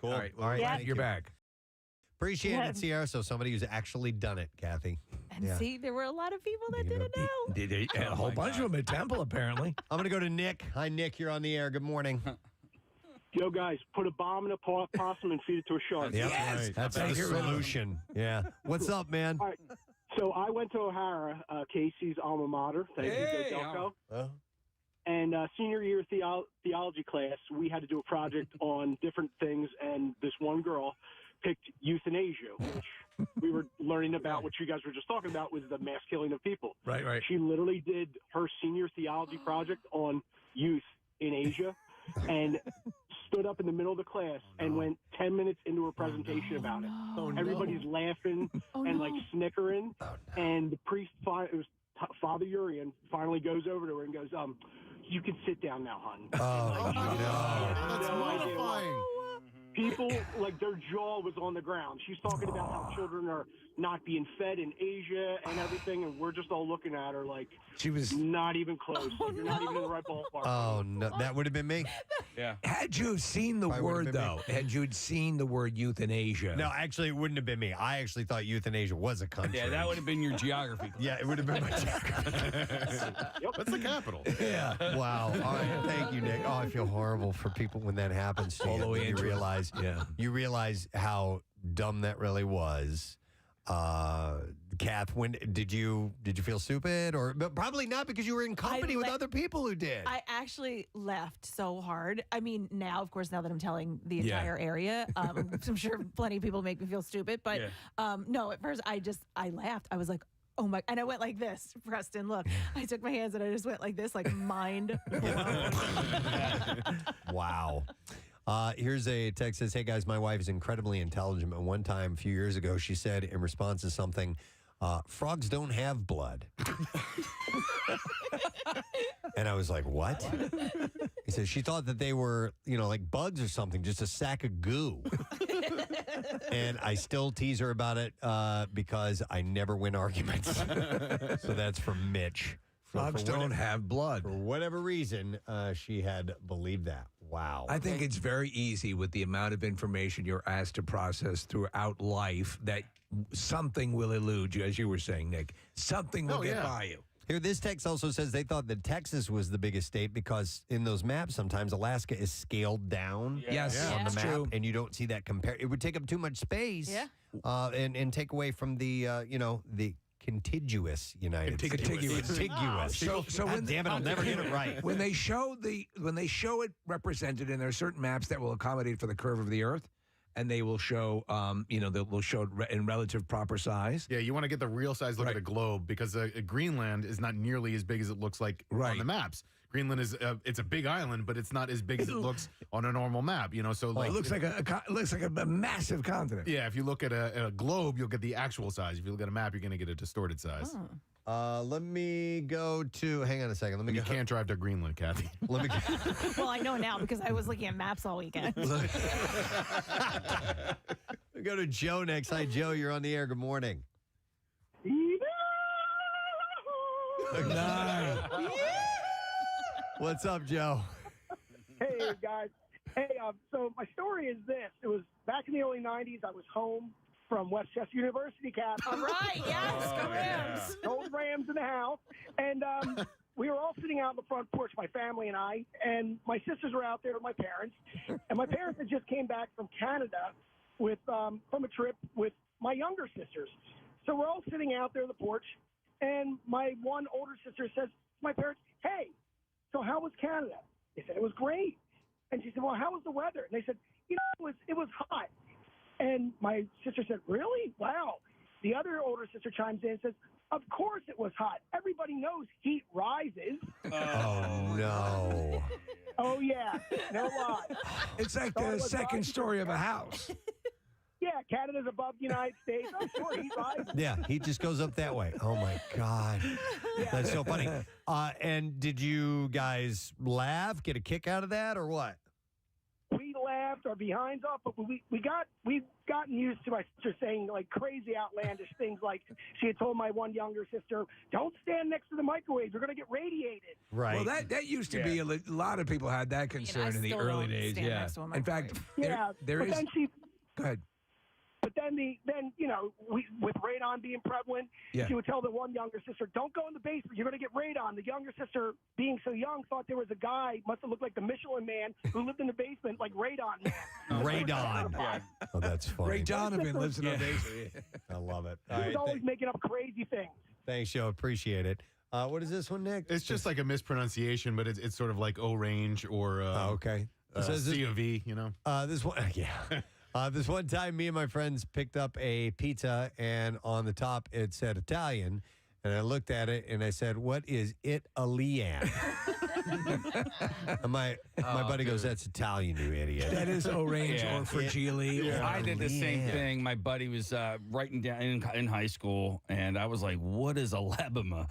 Cool. All right. All right. Yeah. Thank You're you. back. Appreciate Yeah. it, Sierra. So somebody who's actually done it, Kathy. And see, there were a lot of people that didn't know. A whole bunch of them at Temple, apparently. I'm going to go to Nick. Hi, Nick. You're on the air. Good morning. Yo, guys, put a bomb in a possum and feed it to a shark. Yep. That's the solution. Yeah. What's up, man? All right. So I went to O'Hara, Casey's alma mater. Thank you, Delco. And senior year theology class, we had to do a project on different things, and this one girl picked euthanasia, which we were learning about, what you guys were just talking about, was the mass killing of people. Right. She literally did her senior theology project on youth in Asia and stood up in the middle of the class and went 10 minutes into her presentation about it. Everybody's laughing and like snickering. And the priest, it was Father Urian, finally goes over to her and goes, you can sit down now, hon. Oh, no. That's mortifying. People, like, their jaw was on the ground. She's talking about how children are not being fed in Asia and everything, and we're just all looking at her like she was not even close. You're not even in the right ballpark. Oh, no. That would have been me. Yeah. Had you seen the Probably would've word, been me. though, had you seen the word euthanasia. No, actually, it wouldn't have been me. I actually thought euthanasia was a country. Yeah, that would have been your geography class. Yeah, it would have been my geography. That's the capital. Yeah. Wow. All right. Thank you, Nick. Oh, I feel horrible for people when that happens to All you. the way You into it. realize, you realize how dumb that really was. Kath, when did you feel stupid, or but probably not because you were in company with other people who did? I actually laughed so hard. I mean, now, of course, now that I'm telling the entire area, I'm sure plenty of people make me feel stupid. But no, at first I laughed. I was like, oh my, and I went like this, Preston, look. I took my hands and I just went like this, like mind blown. Wow. Here's a text that says, hey guys, my wife is incredibly intelligent, but one time a few years ago, she said in response to something, frogs don't have blood. And I was like, what? He says she thought that they were, like bugs or something, just a sack of goo. And I still tease her about it because I never win arguments. So that's from Mitch. Frogs don't have blood. For whatever reason, she had believed that. Wow. I think it's very easy with the amount of information you're asked to process throughout life that something will elude you, as you were saying, Nick. Something will get by you. Here, this text also says they thought that Texas was the biggest state because in those maps, sometimes Alaska is scaled down Yes, on the that's map, true. and you don't see that compared. It would take up too much space and take away from the, the Contiguous United States. Contiguous. So God damn it, I'll never get it right. When they show it represented, and there are certain maps that will accommodate for the curve of the Earth, and they will show, they'll show it in relative proper size. Yeah, you want to get the real size look at a globe because Greenland is not nearly as big as it looks like on the maps. Greenland is it's a big island, but it's not as big as it looks on a normal map. So like it looks like a massive continent. Yeah, if you look at a globe, you'll get the actual size. If you look at a map, you're going to get a distorted size. Let me go to. Hang on a second. You can't drive to Greenland, Kathy. Let me. Well, I know now because I was looking at maps all weekend. We go to Joe next. Hi, Joe. You're on the air. Good morning. What's up, Joe? Hey, guys. Hey, so my story is this. It was back in the early 90s. I was home from Westchester University, Kathy. All right, yes, go Rams. Old Rams in the house. And we were all sitting out on the front porch, my family and I, and my sisters were out there with my parents. And my parents had just came back from Canada with from a trip with my younger sisters. So we're all sitting out there on the porch, and my one older sister says to my parents, hey, so how was Canada? They said, it was great. And she said, well, how was the weather? And they said, it was hot. And my sister said, really? Wow. The other older sister chimes in and says, of course it was hot. Everybody knows heat rises. Oh, no. Oh, yeah. No lie. It's like the second story of a house. Yeah, Canada's above the United States. I'm sure heat rises. Yeah, he just goes up that way. Oh, my God. That's so funny. And did you guys laugh, get a kick out of that, or what? We laughed our behinds off, but we've gotten used to my sister saying like crazy outlandish things. Like she had told my one younger sister, "Don't stand next to the microwave; you're going to get radiated." Right. Well, that used to be a lot of people had that concern in the early days. Yeah. In fact, there is. Go ahead. But then with radon being prevalent, she would tell the one younger sister, "Don't go in the basement. You're going to get radon." The younger sister, being so young, thought there was a guy, must have looked like the Michelin Man, who lived in the basement, like Radon Man. Radon. Oh, that's funny. Ray Donovan lives in the basement. I love it. He was always making up crazy things. Thanks, Joe. Appreciate it. What is this one, Nick? It's just like a mispronunciation, but it's sort of like O-range or okay. C of E, This one, yeah. This one time, me and my friends picked up a pizza, and on the top it said Italian. And I looked at it, and I said, "What is Italian?" And my buddy goes, "That's Italian, you idiot." That is orange or fragile. Yeah. I did the same thing. My buddy was writing down in high school, and I was like, "What is Alabama?"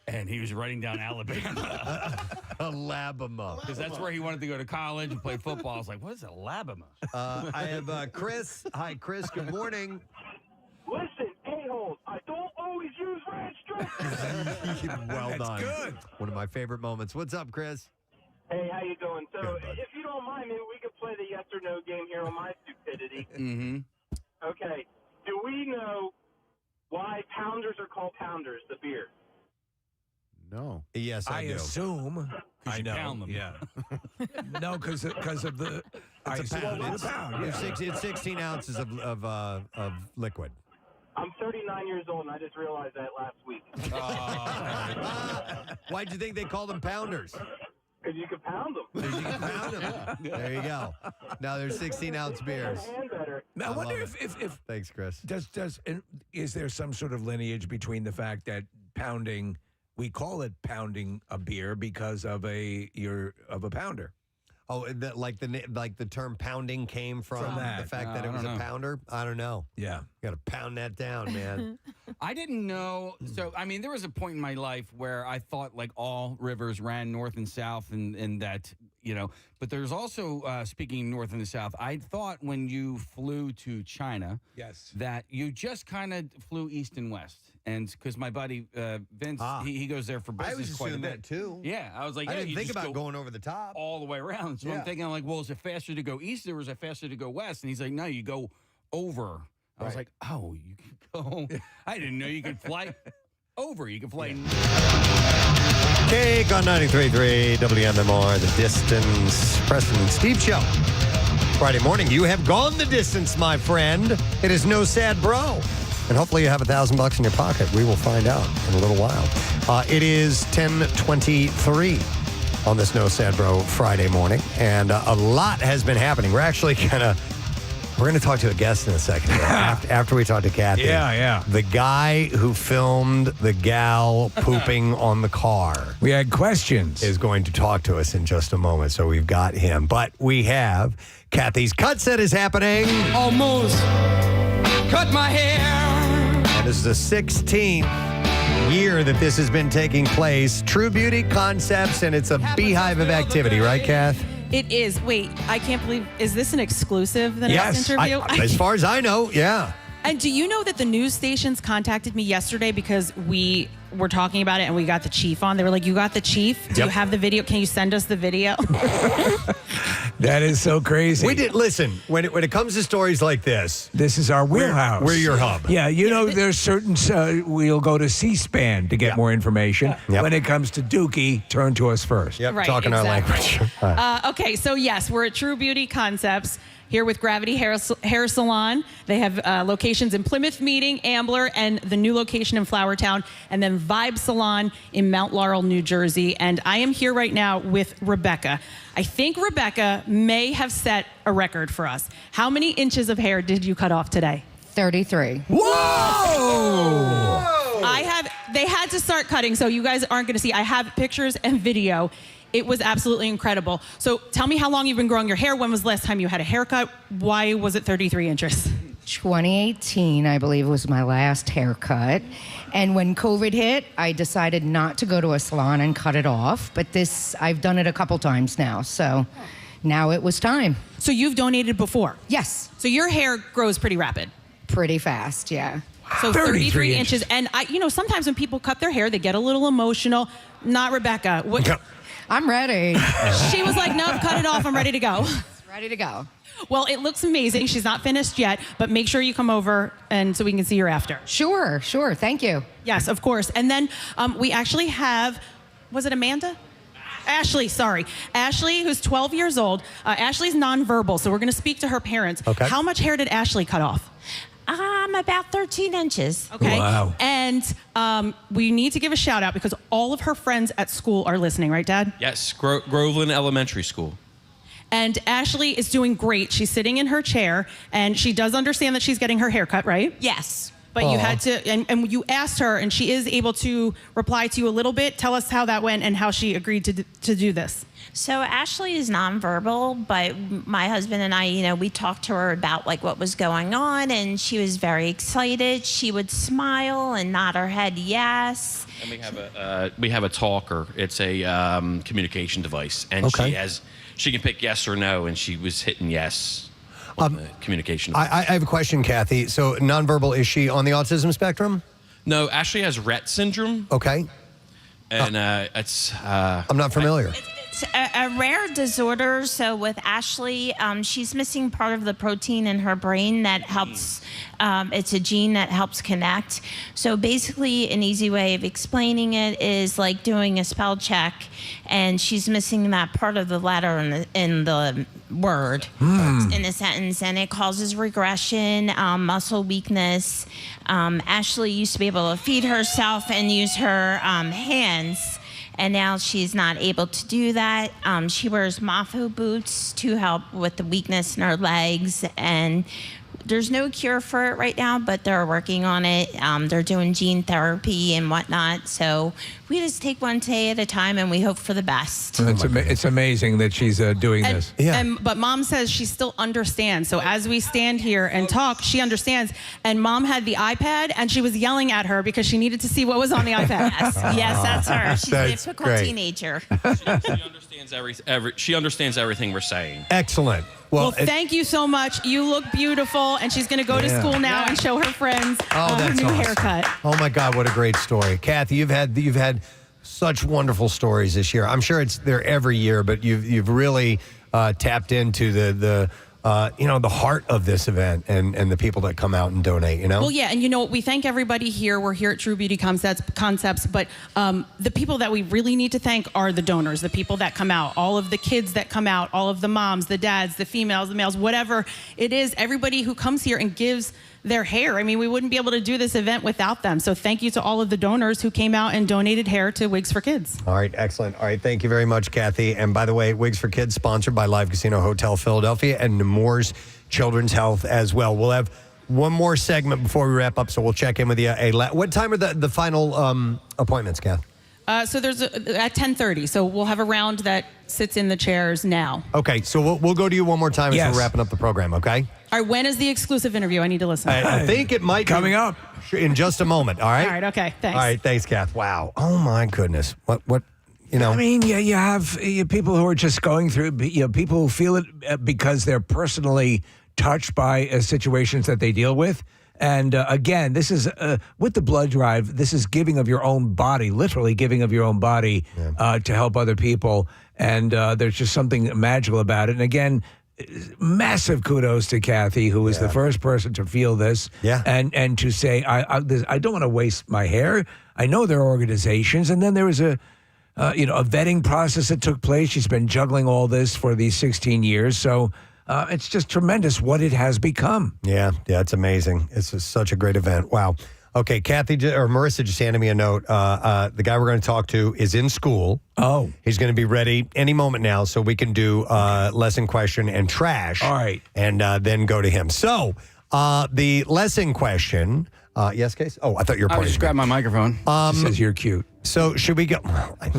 And he was writing down Alabama. Alabama. Because that's where he wanted to go to college and play football. I was like, what is Alabama? I have Chris. Hi, Chris. Good morning. Listen, a-holes, I don't always use ranch dressing. Well done. Good. One of my favorite moments. What's up, Chris? Hey, how you doing? So, if you don't mind, maybe we could play the yes or no game here on my stupidity. Mm-hmm. Okay. Do we know why pounders are called pounders, the beer? No. Yes, I do. Assume. I know. Pound them. Yeah. No, because of the. It's a pound. It's a pound. It's 16 ounces of liquid. I'm 39 years old, and I just realized that last week. Why'd you think they called them pounders? Because you can pound them. Because you can pound them. There you go. Now there's 16-ounce beers. Now, I wonder if Thanks, Chris. Is there some sort of lineage between the fact that pounding, we call it pounding a beer because of a pounder? Oh, like the term pounding came from the fact that it was a pounder? I don't know. Yeah. Got to pound that down, man. I didn't know. So, I mean, there was a point in my life where I thought like all rivers ran north and south and that, but there's also, speaking north and the south, I thought when you flew to China, that you just kind of flew east and west. And because my buddy Vince, he goes there for business. I was assuming that too. Yeah. I was like, I didn't think about going over the top. All the way around. So I'm thinking like, well, is it faster to go east or is it faster to go west? And he's like, no, you go over. I was like, oh, you can go. I didn't know you could fly over. You can fly. Cake on 93.3 WMMR, The Distance. Preston and Steve Show. Friday morning, you have gone the distance, my friend. It is no sad bro. And hopefully you have $1,000 in your pocket. We will find out in a little while. It is 10:23 on this No Sad Bro Friday morning. And a lot has been happening. We're actually we're going to talk to a guest in a second after we talk to Kathy. Yeah. The guy who filmed the gal pooping on the car. We had questions. Is going to talk to us in just a moment. So we've got him. But we have Kathy's cut set is happening. Almost cut my hair. And this is the 16th year that this has been taking place. True Beauty Concepts, and it's a beehive of activity, right, Kath? It is. Wait, I can't believe. Is this an exclusive, the next interview? As far as I know, yeah. And do you know that the news stations contacted me yesterday because we were talking about it and we got the chief on? They were like, you got the chief? Do you have the video? Can you send us the video? That is so crazy. We did listen. When it comes to stories like this is our wheelhouse. We're your hub. Yeah, there's certain. We'll go to C-SPAN to get more information. When it comes to Dookie, turn to us first. Yep, Right, talking our language. Okay, so yes, we're at True Beauty Concepts here with Gravity Hair Salon. They have locations in Plymouth Meeting, Ambler, and the new location in Flowertown, and then Vibe Salon in Mount Laurel, New Jersey. And I am here right now with Rebecca. I think Rebecca may have set a record for us. How many inches of hair did you cut off today? 33. Whoa! They had to start cutting, so you guys aren't going to see. I have pictures and video. It was absolutely incredible. So tell me how long you've been growing your hair. When was the last time you had a haircut? Why was it 33 inches? 2018, I believe, was my last haircut. And when COVID hit, I decided not to go to a salon and cut it off. But I've done it a couple times now. So now it was time. So you've donated before? Yes. So your hair grows pretty rapid? Pretty fast, yeah. So 33 inches. And sometimes when people cut their hair, they get a little emotional. Not Rebecca. What? I'm ready. She was like, nope, cut it off. I'm ready to go. Ready to go. Well, it looks amazing. She's not finished yet, but make sure you come over and so we can see her after. Sure. Thank you. Yes, of course. And then we actually have, was it Amanda? Ashley, sorry. Ashley, who's 12 years old. Ashley's nonverbal, so we're going to speak to her parents. Okay. How much hair did Ashley cut off? About 13 inches. Okay. Wow. And we need to give a shout out because all of her friends at school are listening, right, Dad? Yes, Groveland Elementary School. And Ashley is doing great. She's sitting in her chair, and she does understand that she's getting her hair cut, right? Yes. But you had to, and you asked her, and she is able to reply to you a little bit. Tell us how that went and how she agreed to do this. So Ashley is nonverbal, but my husband and I, we talked to her about what was going on, and she was very excited. She would smile and nod her head yes. And we have a talker. It's a communication device, and she can pick yes or no, and she was hitting yes. Communication. I have a question, Kathy. So nonverbal, is she on the autism spectrum? No, Ashley has Rett syndrome. Okay. And it's... I'm not familiar. It's a rare disorder. So with Ashley, she's missing part of the protein in her brain that helps. It's a gene that helps connect. So basically, an easy way of explaining it is like doing a spell check, and she's missing that part of the letter in the word in a sentence, and it causes regression, muscle weakness. Ashley used to be able to feed herself and use her hands. And now she's not able to do that. She wears Mafo boots to help with the weakness in her legs. And there's no cure for it right now, but they're working on it. They're doing gene therapy and whatnot. So we just take one day at a time, and we hope for the best. It's amazing that she's doing this. But Mom says she still understands. So as we stand here and talk, she understands. And Mom had the iPad, and she was yelling at her because she needed to see what was on the iPad. Yes, that's her. She's a typical great. teenager. She understands everything we're saying. Excellent. Well, thank you so much. You look beautiful, and she's going to go to school now and show her friends her new haircut. Oh my God, what a great story, Kathy. You've had such wonderful stories this year. I'm sure it's there every year, but you've really tapped into the heart of this event and the people that come out and donate. Well, yeah, and we thank everybody here. We're here at True Beauty Concepts, but the people that we really need to thank are the donors, the people that come out, all of the kids that come out, all of the moms, the dads, the females, the males, whatever it is. Everybody who comes here and gives their hair. I mean, we wouldn't be able to do this event without them. So thank you to all of the donors who came out and donated hair to Wigs for Kids. All right, excellent. All right, thank you very much, Kathy. And by the way, Wigs for Kids sponsored by Live Casino Hotel Philadelphia and Nemours Children's Health as well. We'll have one more segment before we wrap up, so we'll check in with you. What time are the final appointments, Kath? So there's at 10:30. So we'll have a round that sits in the chairs now. Okay, so we'll go to you one more time as we're wrapping up the program, okay? All right, when is the exclusive interview? I need to listen. I think it might coming be up in just a moment, all right? All right, okay, thanks. All right, thanks, Kath. Wow. Oh, my goodness. What, you know? I mean, you have people who are just going through, people who feel it because they're personally touched by situations that they deal with. And again, this is with the blood drive, this is giving of your own body, literally giving of your own body to help other people. And there's just something magical about it. And again, massive kudos to Kathy, who was the first person to feel this. Yeah. And to say, I don't want to waste my hair. I know there are organizations. And then there was a vetting process that took place. She's been juggling all this for these 16 years. So it's just tremendous what it has become. Yeah, it's amazing. It's just such a great event. Wow. Okay, Marissa just handed me a note. The guy we're going to talk to is in school. Oh. He's going to be ready any moment now, so we can do lesson question and trash. All right. And then go to him. So, the lesson question. Yes, Case? Oh, I thought you were I pointing. just grabbed my microphone. She says you're cute. So, should we go? Well, I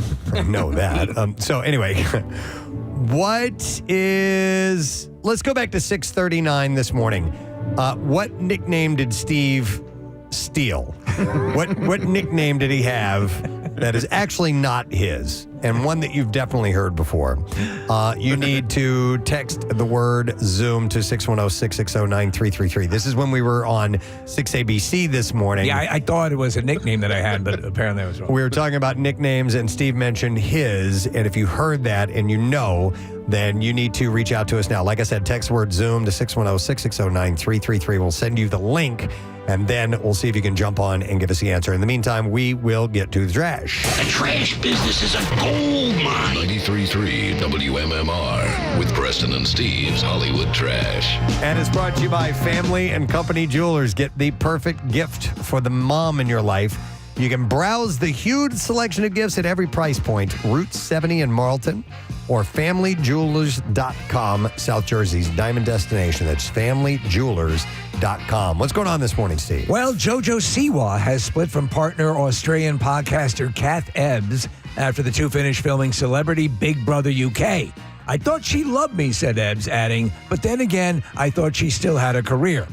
know that. So, anyway, let's go back to 6:39 this morning. What nickname did Steve steal? What nickname did he have that is actually not his, and one that you've definitely heard before? You need to text the word Zoom to 610-660-9333. This is when we were on 6ABC this morning. Yeah, I thought it was a nickname that I had, but apparently I was wrong. We were talking about nicknames, and Steve mentioned his, and if you heard that and you know, then you need to reach out to us now. Like I said, text word Zoom to 610-660-9333. We'll send you the link, and then we'll see if you can jump on and give us the answer. In the meantime, we will get to the trash. The trash business is a gold mine. 93.3 WMMR with Preston and Steve's Hollywood Trash. And it's brought to you by Family and Company Jewelers. Get the perfect gift for the mom in your life. You can browse the huge selection of gifts at every price point. Route 70 in Marlton or FamilyJewelers.com, South Jersey's diamond destination. That's FamilyJewelers.com. What's going on this morning, Steve? Well, Jojo Siwa has split from partner Australian podcaster Kath Ebbs after the two finished filming Celebrity Big Brother UK. I thought she loved me, said Ebbs, adding, but then again, I thought she still had a career.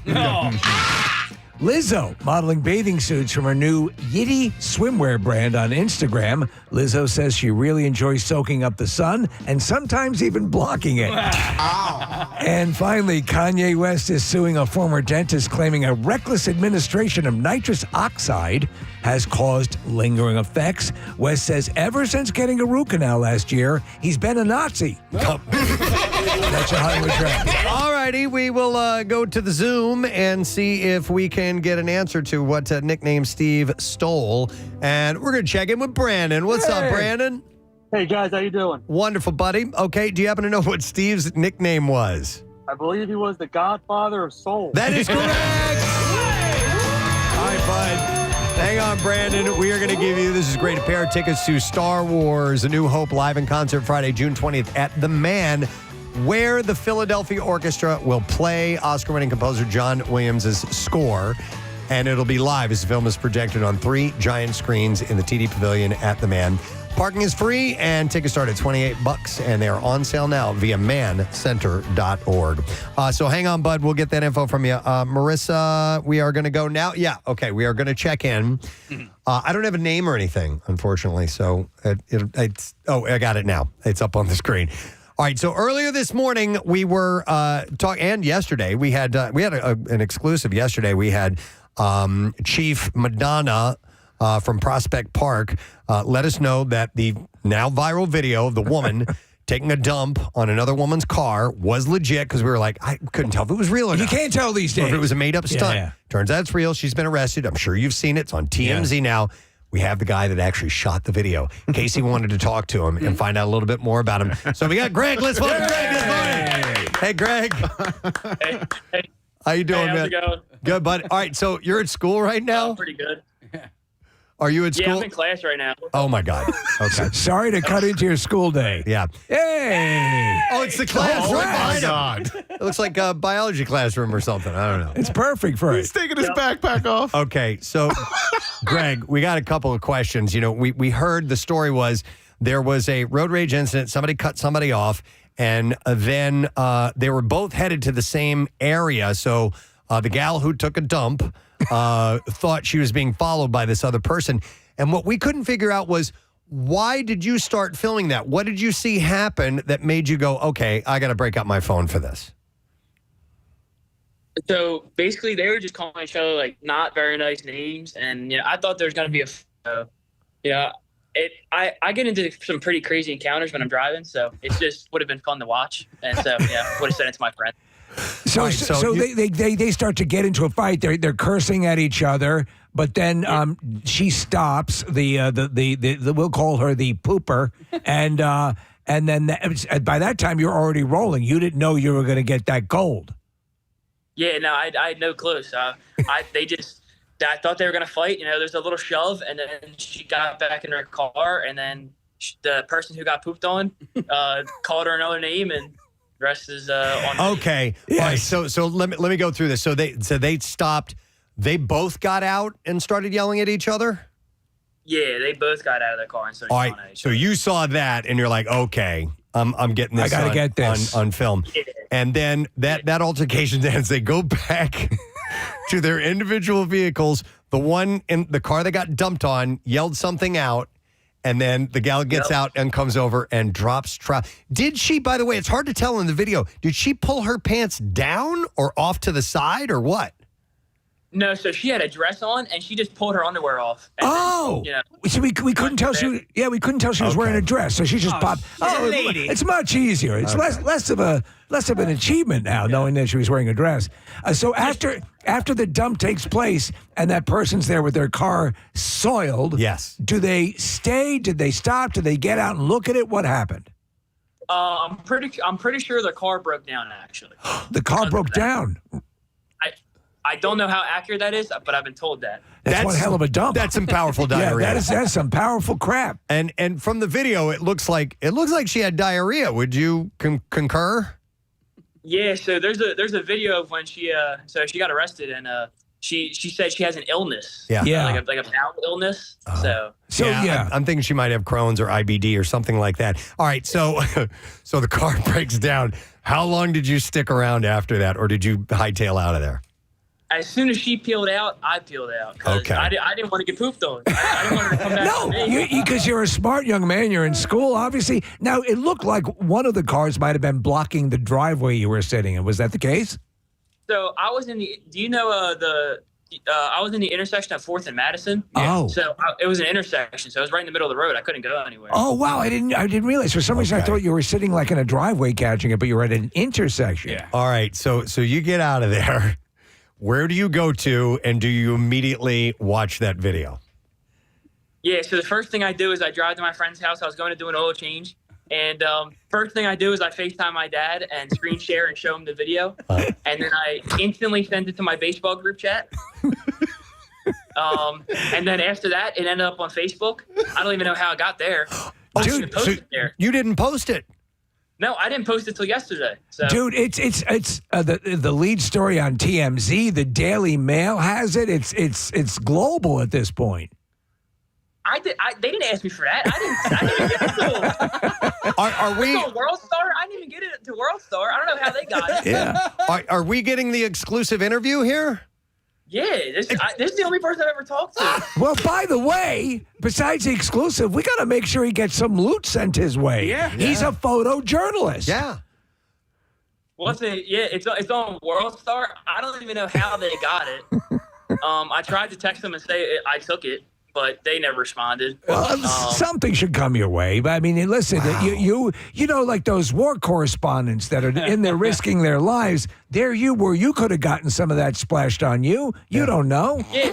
Lizzo, modeling bathing suits from her new Yitty swimwear brand on Instagram. Lizzo says she really enjoys soaking up the sun and sometimes even blocking it. And finally, Kanye West is suing a former dentist claiming a reckless administration of nitrous oxide has caused lingering effects. West says ever since getting a root canal last year, he's been a Nazi. That's your Hollywood Trash. All righty, we will go to the Zoom and see if we can get an answer to what nickname Steve stole. And we're going to check in with Brandon. What's up, Brandon? Hey, guys, how you doing? Wonderful, buddy. Okay, do you happen to know what Steve's nickname was? I believe he was the godfather of soul. That is correct! All right, bud. Hang on, Brandon. We are going to give you, this is great, a pair of tickets to Star Wars: A New Hope live in concert Friday, June 20th at The Man, where the Philadelphia Orchestra will play Oscar-winning composer John Williams' score. And it'll be live as the film is projected on 3 giant screens in the TD Pavilion at The Man. Parking is free, and tickets start at $28, and they are on sale now via mancenter.org. So hang on, bud. We'll get that info from you. Marissa, we are going to go now. Yeah, okay. We are going to check in. I don't have a name or anything, unfortunately. So it's I got it now. It's up on the screen. All right, so earlier this morning we were talking, and yesterday we had an exclusive. Yesterday we had Chief Madonna from Prospect Park let us know that the now viral video of the woman taking a dump on another woman's car was legit, because we were like, I couldn't tell if it was real or not. You can't tell these days. Or if it was a made-up stunt. Yeah. Turns out it's real. She's been arrested. I'm sure you've seen it. It's on TMZ now. We have the guy that actually shot the video. Casey wanted to talk to him and find out a little bit more about him. So we got Greg. Let's welcome Greg this morning. Hey, Greg. How you doing, Hey, how's man? it going? Good, bud. All right, so you're at school right now? Pretty good. Are you at Yeah, school? I'm in class right now. Oh, my God. Okay. Sorry to cut into your school day. Yeah. Hey! Oh, it's the class. Oh, right my behind him. God. It looks like a biology classroom or something. I don't know. It's perfect for He's it. taking his backpack off. Okay, so, Greg, we got a couple of questions. You know, we heard the story was there was a road rage incident. Somebody cut somebody off, and then they were both headed to the same area. So the gal who took a dump thought she was being followed by this other person. And what we couldn't figure out was, why did you start filming that? What did you see happen that made you go, okay, I got to break out my phone for this? So basically, they were just calling each other like not very nice names, and I thought there was gonna be I get into some pretty crazy encounters when I'm driving, so it just would have been fun to watch, and so would have sent it to my friend. So, Right, so they start to get into a fight. They're cursing at each other, but then she stops the we'll call her the pooper, and then by that time you're already rolling. You didn't know you were going to get that gold. Yeah, no, I had no clue. So I thought they were gonna fight. There's a little shove, and then she got back in her car, and then the person who got pooped on called her another name, and the rest is on. Okay. All right. So let me go through this. So they stopped. They both got out and started yelling at each other. Yeah, they both got out of their car and started All yelling right. at each So you saw that, and you're like, okay, I'm getting this. I gotta on, get this on film. Yeah. And then that altercation ends. They go back to their individual vehicles. The one in the car that got dumped on yelled something out. And then the gal gets out and comes over and drops trout. Did she, by the way, it's hard to tell in the video, did she pull her pants down or off to the side or what? No, so she had a dress on, and she just pulled her underwear off. And then, So we couldn't tell she was wearing a dress, so she just popped. a lady. It's much easier. It's less of an achievement now, knowing that she was wearing a dress. So after the dump takes place and that person's there with their car soiled, yes. Do they stay? Did they stop? Did they get out and look at it? What happened? I'm pretty sure the car broke down. Actually, The car broke down. I don't know how accurate that is, but I've been told that. That's one hell of a dump. That's some powerful diarrhea. That's some powerful crap. And from the video, it looks like she had diarrhea. Would you concur? Yeah. So there's a video of when she got arrested, and she said she has an illness. Yeah. Like a bowel illness. I'm thinking she might have Crohn's or IBD or something like that. All right, so the car breaks down. How long did you stick around after that, or did you hightail out of there? As soon as she peeled out, I peeled out. Okay. I didn't want to get pooped on. I didn't want her to come back to me. Because you're a smart young man. You're in school, obviously. Now, it looked like one of the cars might have been blocking the driveway you were sitting in. Was that the case? So I was in the. Do you know I was in the intersection of 4th and Madison. Oh. So it was an intersection. So I was right in the middle of the road. I couldn't go anywhere. Oh, wow. I didn't realize. For some reason, I thought you were sitting like in a driveway catching it, but you were at an intersection. Yeah. All right, so you get out of there. Where do you go to, and do you immediately watch that video? Yeah, so the first thing I do is I drive to my friend's house. I was going to do an oil change. And first thing I do is I FaceTime my dad and screen share and show him the video. And then I instantly send it to my baseball group chat. And then after that, it ended up on Facebook. I don't even know how it got there. I didn't post it there. You didn't post it? No, I didn't post it till yesterday. So. Dude, it's the lead story on TMZ. The Daily Mail has it. It's global at this point. They didn't ask me for that. I didn't get it to Are we World Star? I didn't even get it to World Star. I don't know how they got it. Yeah. Are we getting the exclusive interview here? Yeah, this is the only person I've ever talked to. Well, by the way, besides the exclusive, we got to make sure he gets some loot sent his way. Yeah. He's a photojournalist. Yeah. It's on World Star. I don't even know how they got it. I tried to text them and say I took it, but they never responded. Well, something should come your way. But I mean, listen, you know, like those war correspondents that are in there risking their lives. There you were. You could have gotten some of that splashed on you. You don't know. Yeah.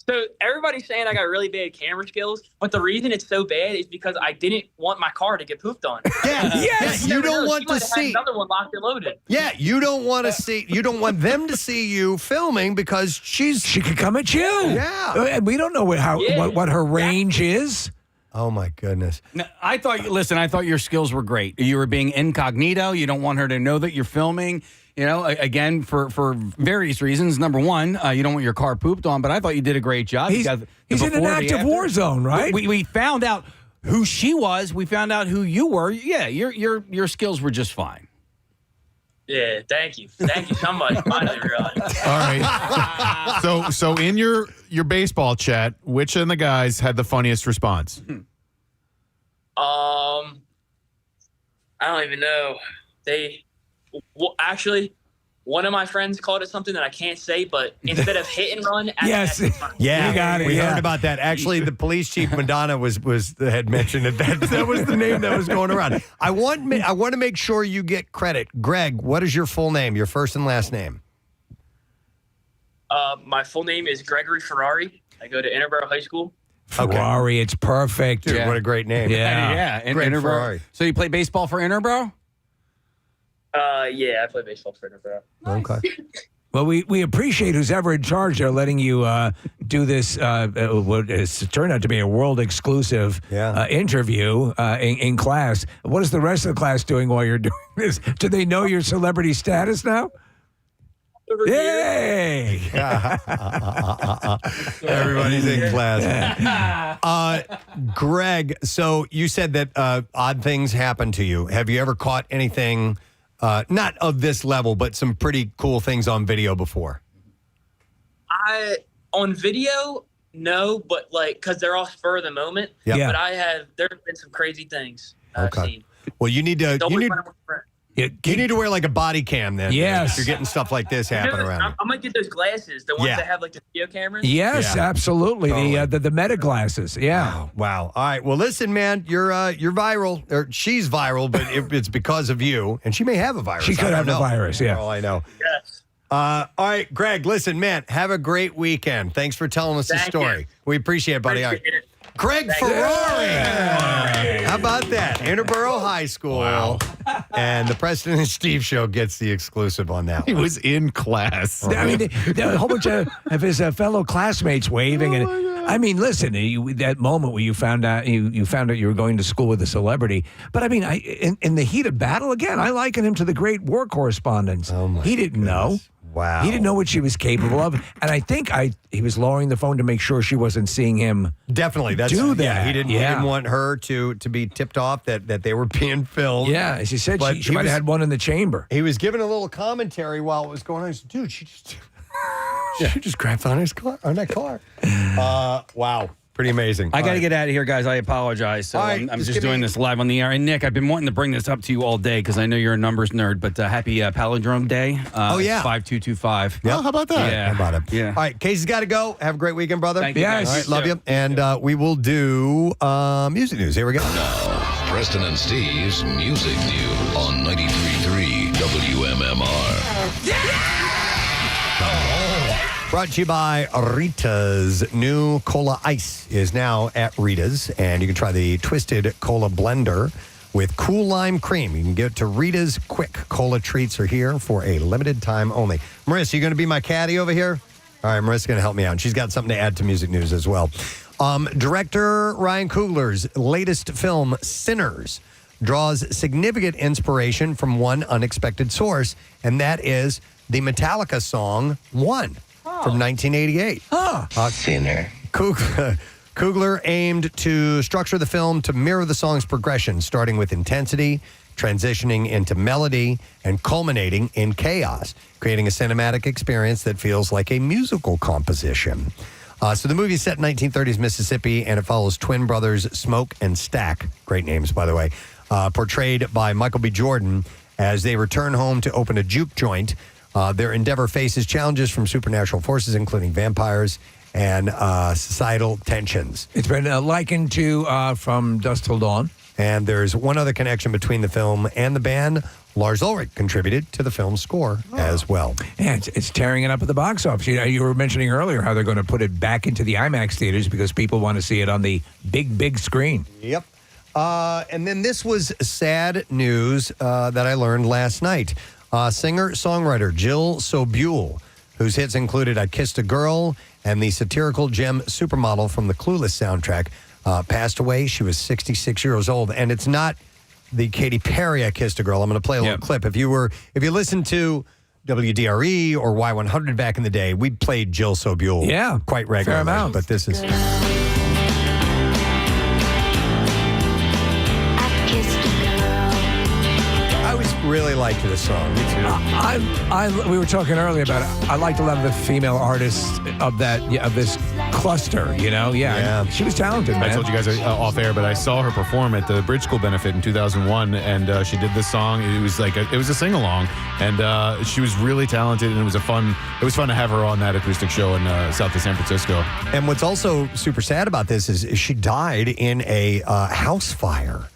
So everybody's saying I got really bad camera skills, but the reason it's so bad is because I didn't want my car to get pooped on. Yes, you don't want to see another one locked and loaded. Yeah, you don't want to see. You don't want them to see you filming because she could come at you. Yeah, and we don't know what her range is. Oh my goodness! No, I thought your skills were great. You were being incognito. You don't want her to know that you're filming. You know, again, for various reasons. Number one, you don't want your car pooped on, but I thought you did a great job. He's in an active war zone, right? We found out who she was. We found out who you were. Yeah, your skills were just fine. Yeah, thank you, somebody finally realized. All right. So in your baseball chat, which of the guys had the funniest response? I don't even know. Well, actually, one of my friends called it something that I can't say, but instead of hit and run, Yes, yeah, You got it, we yeah. heard about that. Actually, the police chief Madonna had mentioned it. That was the name that was going around. I want to make sure you get credit. Greg, what is your full name? Your first and last name? My full name is Gregory Ferrari. I go to Interboro High School. Ferrari, it's perfect. Dude, what a great name. Yeah. Greg Interboro. Ferrari. So you play baseball for Interboro? Yeah, I play baseball for Interboro. Okay. Well, we appreciate who's ever in charge. They're letting you do this. What has turned out to be a world exclusive interview in class. What is the rest of the class doing while you're doing this? Do they know your celebrity status now? Yay! Everybody's in class. Greg, so you said that odd things happen to you. Have you ever caught anything, not of this level, but some pretty cool things on video before? On video, no, but because they're all spur of the moment. Yeah. But there have been some crazy things I've seen. Well, you need to. Don't You be need, running with friends. you need to wear like a body cam then. Yes. If you're getting stuff like this happen around. I might get those glasses, the ones Yeah. that have like the video cameras. Yes, Yeah. absolutely. Totally. The meta glasses. Yeah. Wow. All right. Well, listen, man, you're viral, or she's viral, but it's because of you, and she may have a virus. She could I have don't a know. virus, yeah. For all I know. Yes. All right, Greg. Listen, man, have a great weekend. Thanks for telling us the Thank story. you. We appreciate it, buddy. All right. Appreciate it. Greg Thank you. Ferrari. How about that? Interboro High School. Wow. And the Preston and Steve show gets the exclusive on that He one. was in class. I mean, a whole bunch of his fellow classmates waving, and I mean, listen, that moment where you found out you were going to school with a celebrity. But I mean, in the heat of battle, again, I liken him to the great war correspondents. He didn't know. Wow. He didn't know what she was capable of, and I think he was lowering the phone to make sure she wasn't seeing him. Definitely. do that. Yeah, he didn't want her to be tipped off that they were being filmed. Yeah, as you said, But she might have had one in the chamber. He was giving a little commentary while it was going on. He said, dude, she just grabbed on that car. Wow. Pretty amazing. I got to get out of here, guys. I apologize. So All right, I'm just just give doing me- this live on the air. And Nick, I've been wanting to bring this up to you all day because I know you're a numbers nerd. But happy Palindrome Day. Oh, yeah. 5225. Yep. Oh, how about that? Yeah. How about it? Yeah. All right, Casey's got to go. Have a great weekend, brother. Thank you, guys. All right, love you. And we will do music news. Here we go. Now, Preston and Steve's Music News on 93.3 WMMR. Brought to you by Rita's. New Cola Ice is now at Rita's, and you can try the Twisted Cola Blender with cool lime cream. You can get to Rita's. Quick Cola treats are here for a limited time only. Marissa, you going to be my caddy over here? All right, Marissa's going to help me out. And she's got something to add to music news as well. Director Ryan Coogler's latest film, Sinners, draws significant inspiration from one unexpected source, and that is the Metallica song One from 1988. Sinner. Coogler aimed to structure the film to mirror the song's progression, starting with intensity, transitioning into melody, and culminating in chaos, creating a cinematic experience that feels like a musical composition. So the movie is set in 1930s Mississippi, and it follows twin brothers Smoke and Stack, great names, by the way, portrayed by Michael B. Jordan, as they return home to open a juke joint. Their endeavor faces challenges from supernatural forces, including vampires and societal tensions. It's been likened to From Dusk Till Dawn. And there's one other connection between the film and the band. Lars Ulrich contributed to the film's score as well. Yeah, it's tearing it up at the box office. You were mentioning earlier how they're going to put it back into the IMAX theaters because people want to see it on the big screen. Yep. And then this was sad news that I learned last night. Singer-songwriter Jill Sobule, whose hits included I Kissed a Girl and the satirical gem Supermodel from the Clueless soundtrack, passed away. She was 66 years old. And it's not the Katy Perry I Kissed a Girl. I'm going to play a little clip. If you listened to WDRE or Y100 back in the day, we played Jill Sobule quite regularly. Fair amount. But this is... really liked this song. Me too. We were talking earlier about it. I liked a lot of the female artists of this cluster. Yeah. She was talented, man. I told you guys off air, but I saw her perform at the Bridge School benefit in 2001, and she did this song. It was a sing along, and she was really talented, and it was fun to have her on that acoustic show in south of San Francisco. And what's also super sad about this is she died in a house fire.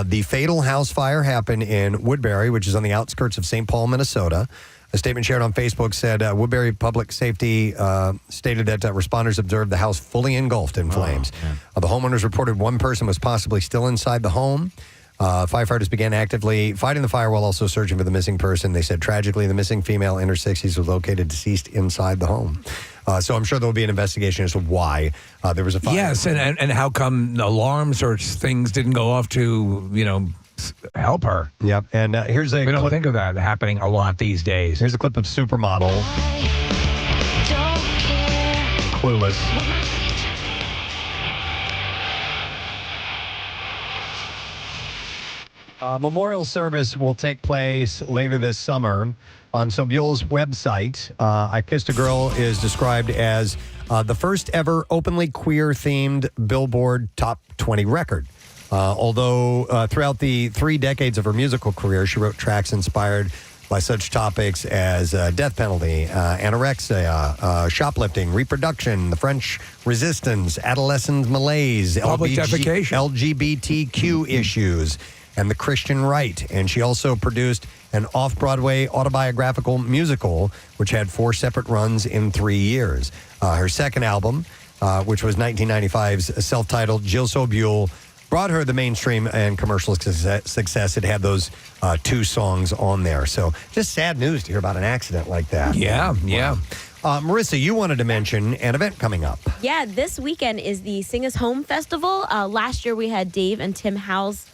The fatal house fire happened in Woodbury, which is on the outskirts of St. Paul, Minnesota. A statement shared on Facebook said Woodbury Public Safety stated that responders observed the house fully engulfed in flames. The homeowners reported one person was possibly still inside the home. Firefighters began actively fighting the fire while also searching for the missing person. They said, tragically, the missing female in her 60s was located deceased inside the home. So I'm sure there will be an investigation as to why there was a fire. Yes, and how come alarms or things didn't go off to, help her. Yep, and here's a... We don't think of that happening a lot these days. Here's a clip of Supermodel. Clueless. Memorial service will take place later this summer. On Sobule's website, I Kissed a Girl is described as the first ever openly queer-themed Billboard Top 20 record. Although throughout the 3 decades of her musical career, she wrote tracks inspired by such topics as death penalty, anorexia, shoplifting, reproduction, the French resistance, adolescent malaise, public defecation, LGBTQ issues, and the Christian right. And she also produced an off-Broadway autobiographical musical, which had 4 separate runs in 3 years. Her second album, which was 1995's self-titled Jill Sobule, brought her the mainstream and commercial success. It had those 2 songs on there. So just sad news to hear about an accident like that. Yeah. Marissa, you wanted to mention an event coming up. Yeah, this weekend is the Sing Us Home Festival. Last year we had Dave and Tim Howes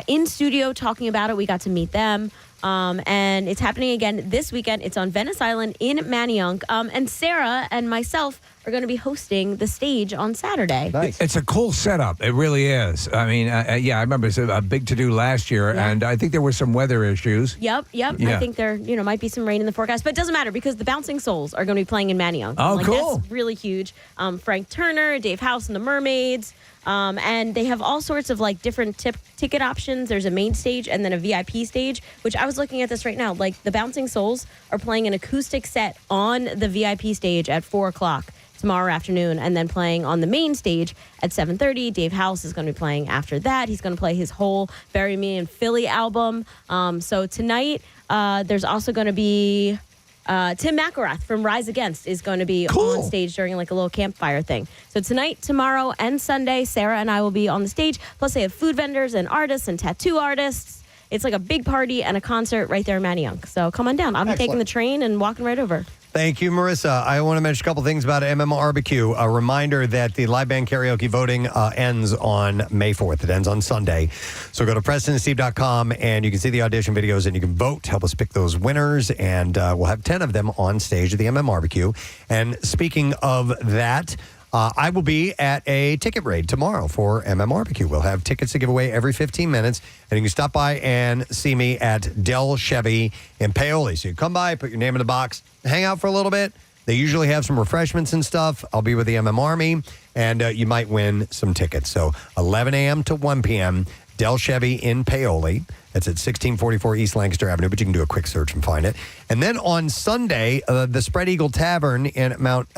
in studio talking about it. We got to meet them. And it's happening again this weekend. It's on Venice Island in Manayunk. And Sarah and myself are going to be hosting the stage on Saturday. Nice. It's a cool setup. It really is. I mean, I remember it was a big to-do last year, and I think there were some weather issues. Yep. Yeah. I think there, might be some rain in the forecast, but it doesn't matter because the Bouncing Souls are going to be playing in Manayunk. Oh, cool. That's really huge. Frank Turner, Dave House and the Mermaids. And they have all sorts of different ticket options. There's a main stage and then a VIP stage, which I was looking at this right now. The Bouncing Souls are playing an acoustic set on the VIP stage at 4:00 tomorrow afternoon, and then playing on the main stage at 7:30. Dave House is going to be playing after that. He's going to play his whole Bury Me in Philly album. So tonight, there's also going to be Tim McElrath from Rise Against is going to be on stage during a little campfire thing. So tonight, tomorrow, and Sunday, Sarah and I will be on the stage. Plus, they have food vendors and artists and tattoo artists. It's like a big party and a concert right there in Manayunk. So come on down. I'll be taking the train and walking right over. Thank you, Marissa. I want to mention a couple things about MMRBQ. A reminder that the live band karaoke voting ends on May 4th. It ends on Sunday. So go to PrestonandSteve.com and you can see the audition videos and you can vote. Help us pick those winners. And we'll have 10 of them on stage at the MMRBQ. And speaking of that, I will be at a ticket raid tomorrow for MMRBQ. We'll have tickets to give away every 15 minutes. And you can stop by and see me at Del Chevy in Paoli. So you come by, put your name in the box, hang out for a little bit. They usually have some refreshments and stuff. I'll be with the MM Army, and you might win some tickets. So 11 a.m. to 1 p.m., Del Chevy in Paoli. That's at 1644 East Lancaster Avenue, but you can do a quick search and find it. And then on Sunday, the Spread Eagle Tavern in Mount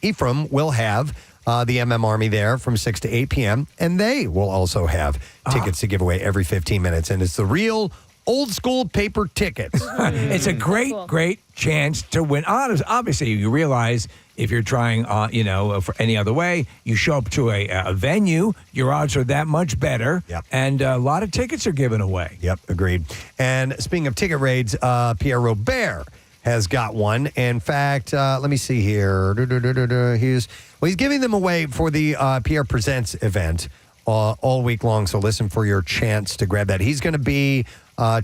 Ephraim will have the MM Army there from 6 to 8 p.m., and they will also have tickets to give away every 15 minutes. And it's the real old school paper tickets. It's a great chance to win. Obviously, you realize if you're trying, for any other way, you show up to a venue, your odds are that much better. Yep. And a lot of tickets are given away. Yep, agreed. And speaking of ticket raids, Pierre Robert has got one. In fact, let me see here. He's giving them away for the Pierre Presents event all week long. So listen for your chance to grab that. He's going to be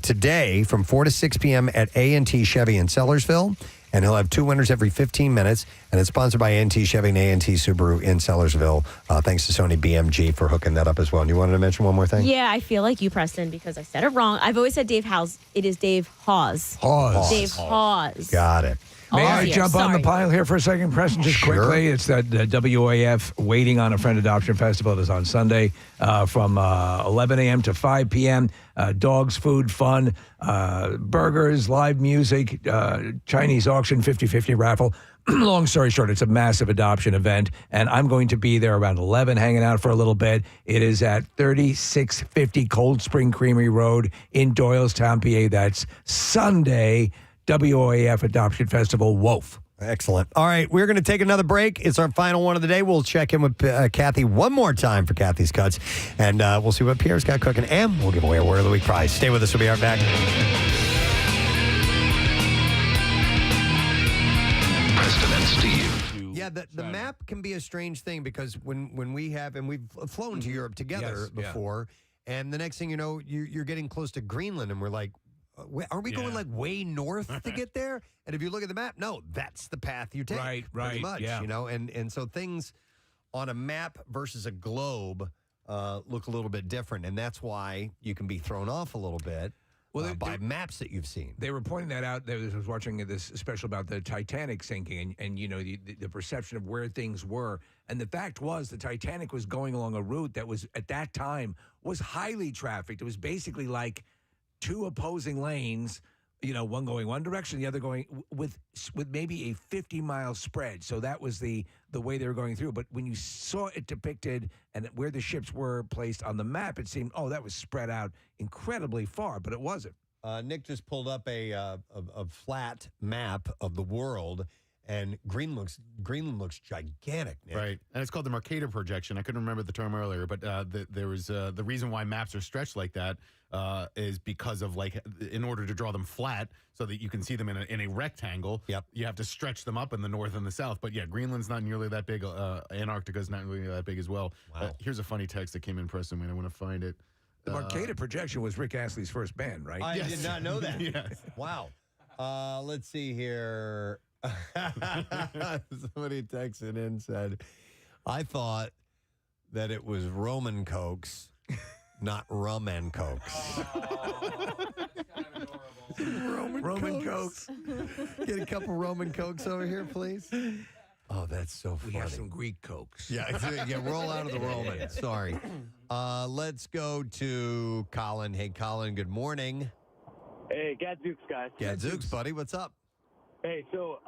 today from 4 to 6 p.m. at A&T Chevy in Sellersville. And he'll have 2 winners every 15 minutes. And it's sponsored by A&T Chevy and A&T Subaru in Sellersville. Thanks to Sony BMG for hooking that up as well. And you wanted to mention one more thing? Yeah, I feel like you, Preston, because I said it wrong. I've always said Dave Hawes. It is Dave Hawes. Dave Hawes. Got it. May I jump on the pile here for a second, Preston, just quickly? It's that WAF Waiting on a Friend Adoption Festival. It is on Sunday from 11 a.m. to 5 p.m. Dogs, food, fun, burgers, live music, Chinese auction, 50-50 raffle. Long story short, it's a massive adoption event, and I'm going to be there around 11, hanging out for a little bit. It is at 3650 Cold Spring Creamery Road in Doylestown, PA. That's Sunday. WOAF Adoption Festival, WOF. Excellent. All right, we're going to take another break. It's our final one of the day. We'll check in with Kathy one more time for Kathy's Cuts, and we'll see what Pierre's got cooking, and we'll give away a Word of the Week prize. Stay with us. We'll be right back. Preston and Steve. Yeah, the map can be a strange thing because when we have, and we've flown to Europe together before, and the next thing you know, you're getting close to Greenland, and we're like, are we going like way north to get there? And if you look at the map, no, that's the path you take. Right, pretty much, yeah. and so things on a map versus a globe look a little bit different, and that's why you can be thrown off a little bit by maps that you've seen. They were pointing that out. I was watching this special about the Titanic sinking and the perception of where things were. And the fact was the Titanic was going along a route that was, at that time, was highly trafficked. It was basically like 2 opposing lanes, one going one direction, the other going with maybe a 50-mile spread. So that was the way they were going through. But when you saw it depicted and where the ships were placed on the map, it seemed, that was spread out incredibly far, but it wasn't. Nick just pulled up a flat map of the world, and Greenland looks gigantic, Nick. Right, and it's called the Mercator projection. I couldn't remember the term earlier, but there was the reason why maps are stretched like that is because of in order to draw them flat so that you can see them in a rectangle. Yep. You have to stretch them up in the north and the south. But yeah, Greenland's not nearly that big. Antarctica's not nearly that big as well. Wow. Here's a funny text that came in, Preston. I want to find it. The Mercator projection was Rick Astley's first band, right? I did not know that. Yes. Wow. Let's see here. Somebody texted in and said, I thought that it was Roman Cokes, not rum and Cokes. Roman Cokes. Get a couple Roman Cokes over here, please. Oh, that's so funny. We have some Greek Cokes. Yeah, roll out of the Roman. Yeah. Sorry. Let's go to Colin. Hey, Colin, good morning. Hey, Gadzooks, guys. Gadzooks, buddy. What's up? Hey, so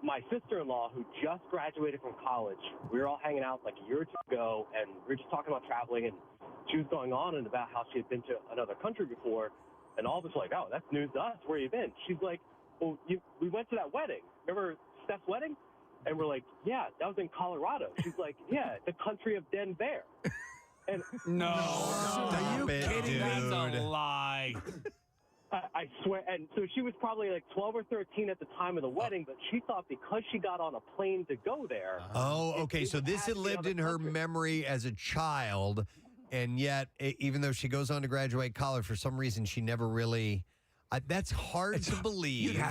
my sister-in-law, who just graduated from college, we were all hanging out like a year or two ago, and we were just talking about traveling, and she was going on and about how she had been to another country before, and all of us were like, oh, that's news to us. Where you been? She's like, well, we went to that wedding. Remember Steph's wedding? And we're like, yeah, that was in Colorado. She's like, yeah, the country of Denver. And No. Are you kidding? That's a lie. I swear. And so she was probably like 12 or 13 at the time of the wedding, but she thought because she got on a plane to go there. Oh, okay. So this had lived in her memory as a child, and yet, even though she goes on to graduate college, for some reason, she never really... that's hard to believe.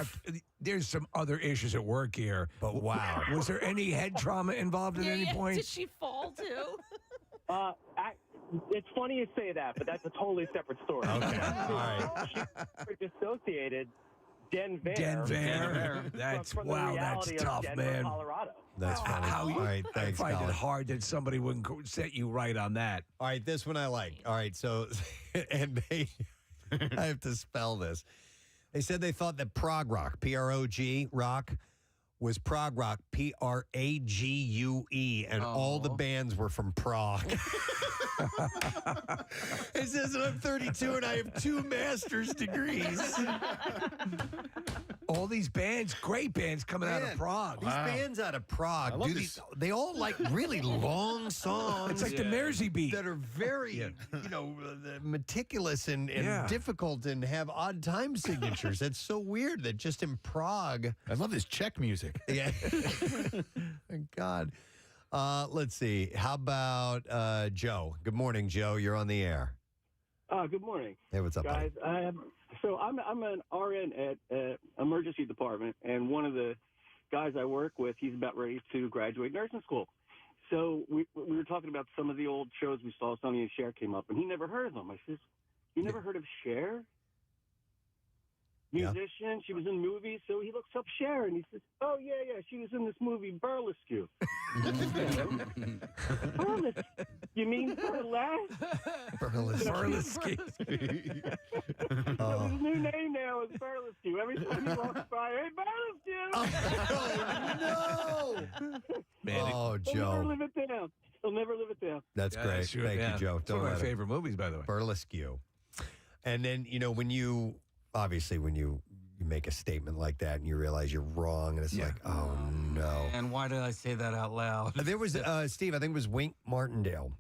There's some other issues at work here. But wow. Was there any head trauma involved at any point? Did she fall too? It's funny you say that, but that's a totally separate story. Okay. All right. She dissociated Denver. That's from the wow. That's reality of tough, Denver, man. Colorado. That's funny. All right. Thanks, I find Colin. it hard that somebody wouldn't set you right on that. All right. This one I like. All right. So, and they... I have to spell this. They said they thought that prog rock, Prog rock, was prog rock, Prague, and all the bands were from Prague. It says that I'm 32 and I have 2 master's degrees. All these bands, great bands coming out of Prague. These bands out of Prague, they all like really long songs. It's like the Mersey beat. That are very, meticulous and difficult and have odd time signatures. That's so weird that just in Prague. I love this Czech music. Yeah. Thank God. Let's see. How about Joe? Good morning, Joe. You're on the air. Good morning. Hey, what's up, guys? buddy? So I'm an RN at emergency department, and one of the guys I work with, he's about ready to graduate nursing school. So we were talking about some of the old shows we saw. Sonny and Cher came up, and he never heard of them. I says, "You never heard of Cher? Musician. She was in movies." So he looks up Cher, and he says, "Oh yeah, she was in this movie Burlesque." Burlesque? You mean burlesque? Burlesque. So his new name now is Burlesque. Every time he walks by, hey, Burlesque! Oh, He'll Joe. never live it down. He'll never live it down. That's great. Sure, Thank you, Joe. It's one of my favorite movies, by the way. Burlesque. And then, when you make a statement like that and you realize you're wrong, and it's like, oh, no. And why did I say that out loud? There was, Steve, I think it was Wink Martindale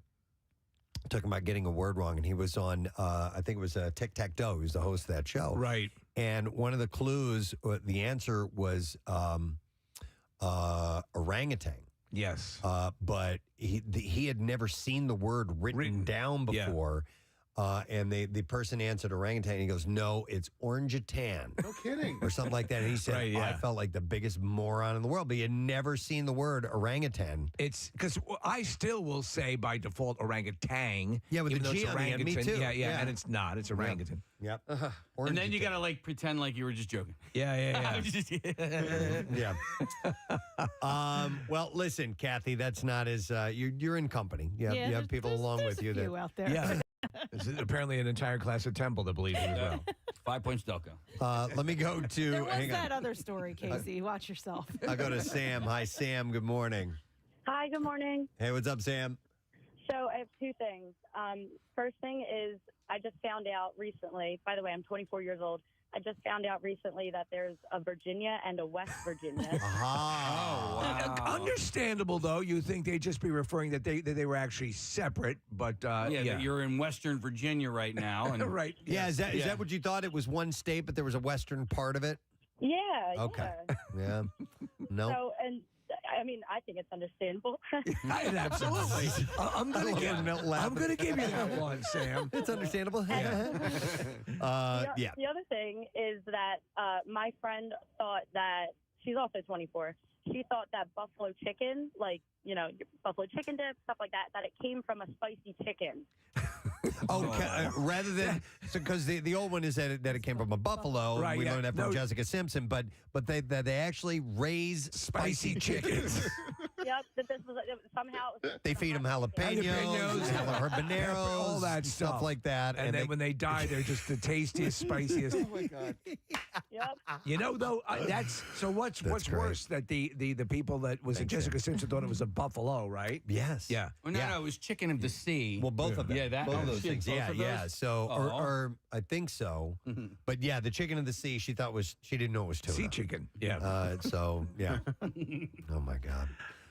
talking about getting a word wrong, and he was on, I think it was Tic Tac Toe. He was the host of that show. Right. And one of the clues, the answer was orangutan. Yes. But he had never seen the word written down before. And the person answered orangutan, and he goes, "No, it's orangutan." No kidding. Or something like that. And he said, Right, yeah. I felt like the biggest moron in the world, but he had never seen the word orangutan. It's because I still will say by default orangutan. Yeah, with even the though G it's on the end, me orangutan. too. Yeah, Yeah. and it's not. It's orangutan. Yep. And then you gotta pretend like you were just joking. Yeah. Yeah. Well, listen, Kathy, that's not as you're in company. You have people along with you. Few out there. Yeah. There's apparently an entire class of Temple that believes it as well. 5 points, Delco. Let me go to. There was hang that on. other story, Casey. Watch yourself. I'll go to Sam. Hi, Sam. Good morning. Hi, good morning. Hey, what's up, Sam? So I have 2 things. First thing is I just found out recently, by the way, I'm 24 years old. I just found out recently that there's a Virginia and a West Virginia. Understandable, though. You think they'd just be referring that they were actually separate, but that you're in Western Virginia right now. And right. Yeah, is that what you thought? It was one state, but there was a western part of it? Yeah. Okay. Yeah. No. So, and I mean, I think it's understandable. Absolutely. I'm going to give you that one, Sam. It's understandable. The other thing is that my friend thought that, she's also 24, she thought that buffalo chicken, like, buffalo chicken dip, stuff like that it came from a spicy chicken. Rather than, because the old one is that it came from a buffalo. Right, we yeah. learned that from Jessica Simpson, but they actually raise spicy chickens. Yep, that this was somehow. They feed them jalapenos, habaneros, all that stuff like that. And then when they die, they're just the tastiest, spiciest. Oh my God. Yep. Though, what's great. worse, that the people that was it Jessica Simpson thought it was a buffalo, right? Yes. Yeah. Well, no, it was chicken of the sea. Well, both of them. Yeah, both of those shit, things. both Yeah, of yeah. those? So, or I think so. But yeah, the chicken of the sea, she didn't know it was tuna. Sea chicken. Yeah. Yeah. Oh my God.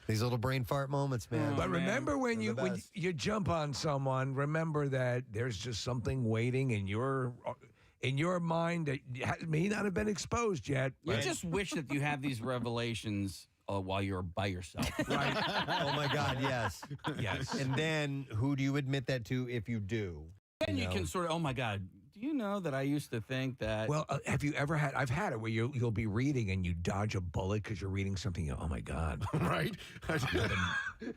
These little brain fart moments, man. But remember when They're the you best. you jump on someone, remember that there's just something waiting in your mind that may not have been exposed yet. You just wish that you have these revelations while you're by yourself. Right. Oh my God, yes. Yes. And then who do you admit that to if you do? Then you can sort of, oh my God, do you know that I used to think that? Well, have you ever had? I've had it where you'll be reading and you dodge a bullet because you're reading something. Oh my God! Right?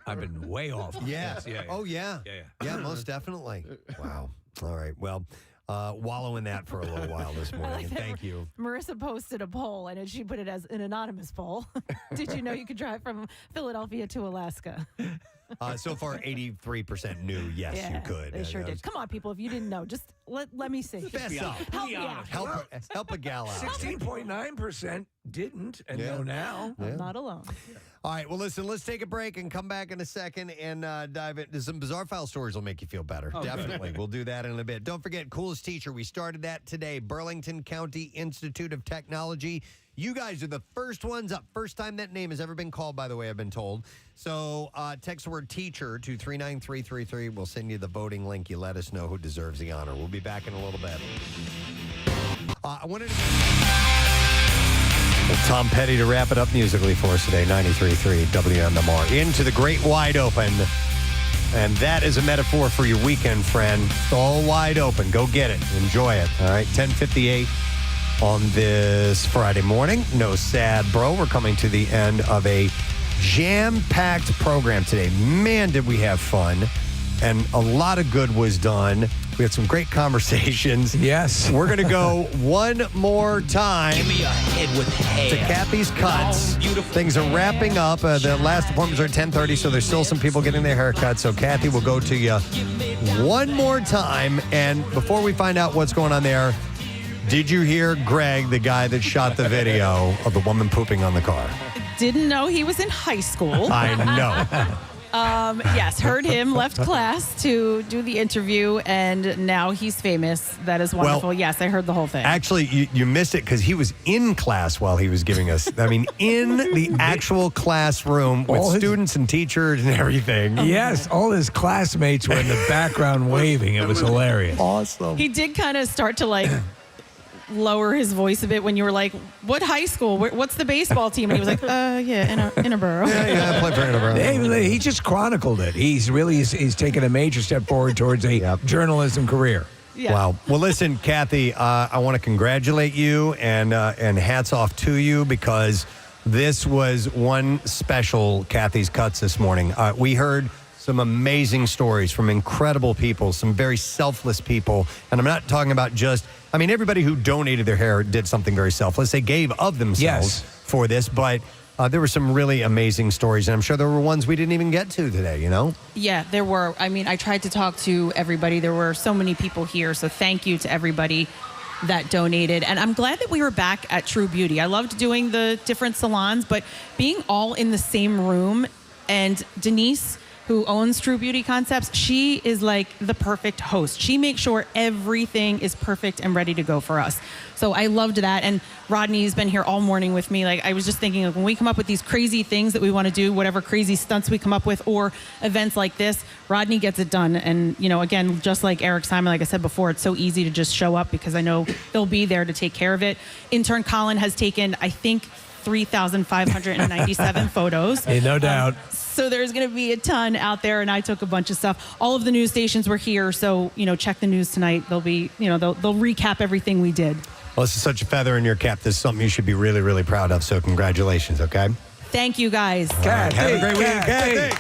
I've been way off. Yeah. Yeah. Oh yeah. Yeah, most definitely. Wow. All right. Well, wallow in that for a little while this morning. And thank you. Marissa posted a poll, and she put it as an anonymous poll. Did you know you could drive from Philadelphia to Alaska? So far, 83% knew yes, Yeah, you could. They sure did. Come on, people. If you didn't know, just let me see. Fess up. Help me out. Help a gal out. 16.9% didn't and know now. I'm not alone. All right, well, listen, let's take a break and come back in a second and dive into some bizarre file stories will make you feel better. Oh, Definitely. We'll do that in a bit. Don't forget, Coolest Teacher. We started that today. Burlington County Institute of Technology. You guys are the first ones up. First time that name has ever been called, by the way, I've been told. So text the word teacher to 39333. We'll send you the voting link. You let us know who deserves the honor. We'll be back in a little bit. I wanted to... Tom Petty to wrap it up musically for us today, 93.3 WMMR. Into the great wide open. And that is a metaphor for your weekend, friend. It's all wide open. Go get it. Enjoy it. All right, 10:58 on this Friday morning. No sad, bro. We're coming to the end of a jam-packed program today. Man, did we have fun. And a lot of good was done. We had some great conversations. Yes. We're going to go one more time. Give me a head with hair. To Kathy's Cuts. Things are wrapping up. The last appointments are at 10:30, so there's still some people getting their haircuts. So Kathy will go to you one more time. And before we find out what's going on there, did you hear Greg, the guy that shot the video of the woman pooping on the car? Didn't know he was in high school. I know. Yes, heard him, left class to do the interview, and now he's famous. That is wonderful. Well, yes, I heard the whole thing. Actually, you missed it because he was in class while he was giving us, in the actual classroom with students and teachers and everything. Yes, all his classmates were in the background waving. It was hilarious. Awesome. He did kind of start to lower his voice a bit when you were like, what high school? What's the baseball team? And he was like, Innerborough. Yeah, I played for Innerborough. He just chronicled it. He's taken a major step forward towards a journalism career. Yeah. Wow. Well, listen, Kathy, I want to congratulate you and hats off to you because this was one special Kathy's Cuts this morning. We heard some amazing stories from incredible people, some very selfless people. And I'm not talking about just, everybody who donated their hair did something very selfless. They gave of themselves for this, but there were some really amazing stories. And I'm sure there were ones we didn't even get to today, Yeah, there were. I tried to talk to everybody. There were so many people here. So thank you to everybody that donated. And I'm glad that we were back at True Beauty. I loved doing the different salons, but being all in the same room, and Denise, who owns True Beauty Concepts, she is like the perfect host. She makes sure everything is perfect and ready to go for us. So I loved that. And Rodney's been here all morning with me. I was just thinking, when we come up with these crazy things that we want to do, whatever crazy stunts we come up with or events like this, Rodney gets it done. And, again, just like Eric Simon, like I said before, it's so easy to just show up because I know they'll be there to take care of it. Intern Colin has taken, I think, 3,597 photos. Hey, no doubt. So there's going to be a ton out there, and I took a bunch of stuff. All of the news stations were here, so check the news tonight. They'll be, they'll recap everything we did. Well, this is such a feather in your cap. This is something you should be really, really proud of. So congratulations, okay? Thank you, guys. Have a great weekend.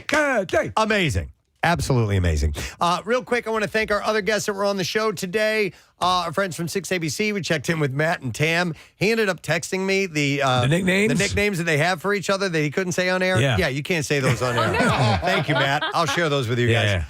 Kathy. Amazing. Absolutely amazing. Real quick, I want to thank our other guests that were on the show today. Our friends from 6ABC. We checked in with Matt and Tam. He ended up texting me the nicknames that they have for each other that he couldn't say on air. Yeah, you can't say those on air. Thank you, Matt. I'll share those with you guys.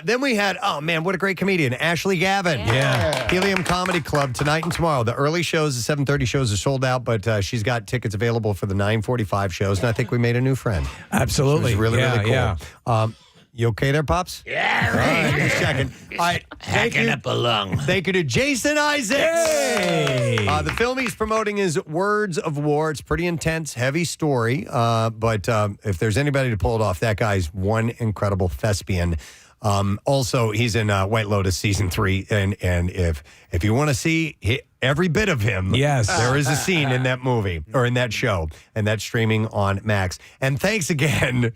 Then we had, what a great comedian, Ashley Gavin. Yeah. Helium Comedy Club tonight and tomorrow. The early shows, the 7:30 shows are sold out, but she's got tickets available for the 9:45 shows, and I think we made a new friend. Absolutely. It was really cool. Yeah. You okay there, Pops? Yeah, All right, just checking. All right, hacking up a lung. Thank you to Jason Isaacs. Hey. The film he's promoting is Words of War. It's pretty intense, heavy story, but if there's anybody to pull it off, that guy's one incredible thespian. Also, he's in White Lotus season 3, and if you want to see every bit of him, there is a scene in that movie or in that show, and that's streaming on Max. And thanks again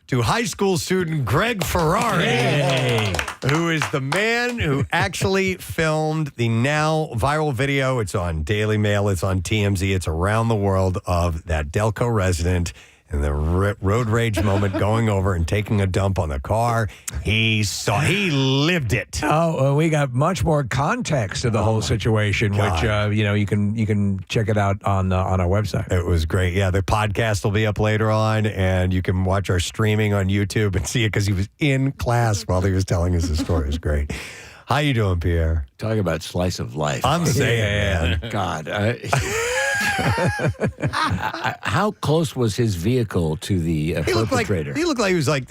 to high school student Greg Ferrari, who is the man who actually filmed the now viral video. It's on Daily Mail, it's on TMZ, it's around the world of that Delco resident And the road rage moment going over and taking a dump on the car, he lived it. Oh, well, we got much more context to the whole situation, which you can check it out on our website. It was great. Yeah, the podcast will be up later on, and you can watch our streaming on YouTube and see it because he was in class while he was telling us the story. It was great. How you doing, Pierre? Talking about slice of life. I'm saying, man. God. How close was his vehicle to the perpetrator? He looked like he was like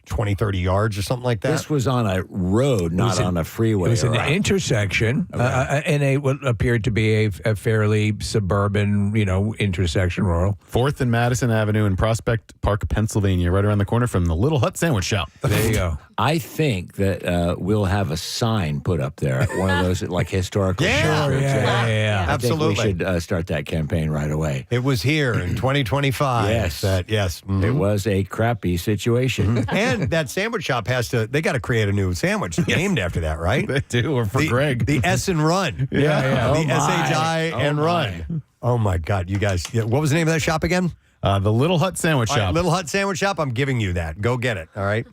20, 30 yards or something like that. This was on a road, not on a freeway. It was an intersection, and what appeared to be a fairly suburban, intersection, rural. 4th and Madison Avenue in Prospect Park, Pennsylvania, right around the corner from the Little Hut Sandwich Shop. There you go. I think that we'll have a sign put up there, one of those like historical. Yeah, signs. yeah. I Absolutely. think we should start that campaign right away. It was here in 2025. Yes. Yes. Mm-hmm. It was a crappy situation. And that sandwich shop they got to create a new sandwich named after that, right? They do, or for Greg. The S and Run. Yeah. The SHI and Run. Oh, my God. You guys, what was the name of that shop again? The Little Hut Sandwich All right, Shop. Little Hut Sandwich Shop. I'm giving you that. Go get it. All right.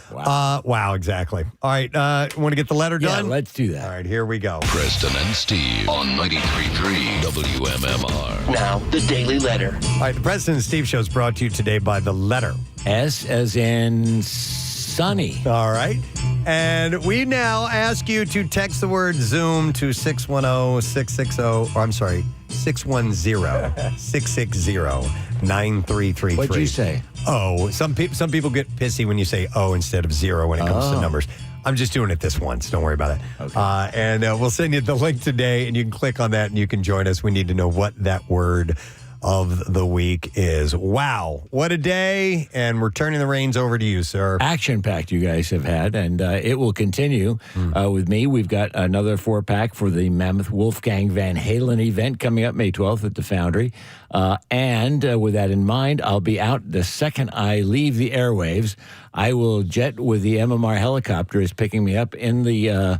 Wow. Wow, exactly. All right. Want to get the letter done? Yeah, let's do that. All right, here we go. Preston and Steve on 93.3 WMMR. Now, the Daily Letter. All right, the Preston and Steve show is brought to you today by the letter S as in sunny. All right. And we now ask you to text the word Zoom to 610-660-9333. What'd you say? Oh, some people get pissy when you say O instead of 0 when it comes to numbers. I'm just doing it this once. Don't worry about it. Okay. And we'll send you the link today, and you can click on that, and you can join us. We need to know what that word of the week is. Wow, what a day. And we're turning the reins over to you, sir. Action-packed you guys have had, and it will continue with me. We've got another 4-pack for the Mammoth Wolfgang Van Halen event coming up May 12th at the Foundry. And with that in mind, I'll be out the second I leave the airwaves. I will jet with the MMR helicopter is picking me up in the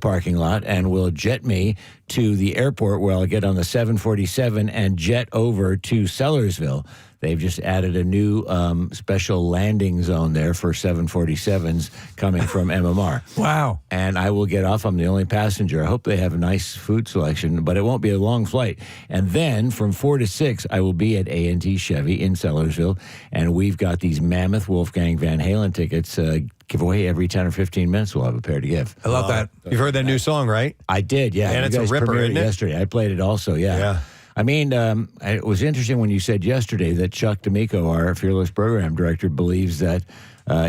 parking lot and will jet me to the airport where I'll get on the 747 and jet over to Sellersville. They've just added a new special landing zone there for 747s coming from MMR. Wow. And I will get off. I'm the only passenger. I hope they have a nice food selection, but it won't be a long flight. And then from 4 to 6, I will be at A&T Chevy in Sellersville, and we've got these Mammoth Wolfgang Van Halen tickets give away every 10 or 15 minutes. We'll have a pair to give. I love that. You've heard that new song, right? I did, yeah. And You it's a guys ripper, premiered isn't it? Yesterday. I played it also, yeah. I mean, it was interesting when you said yesterday that Chuck D'Amico, our fearless program director, believes that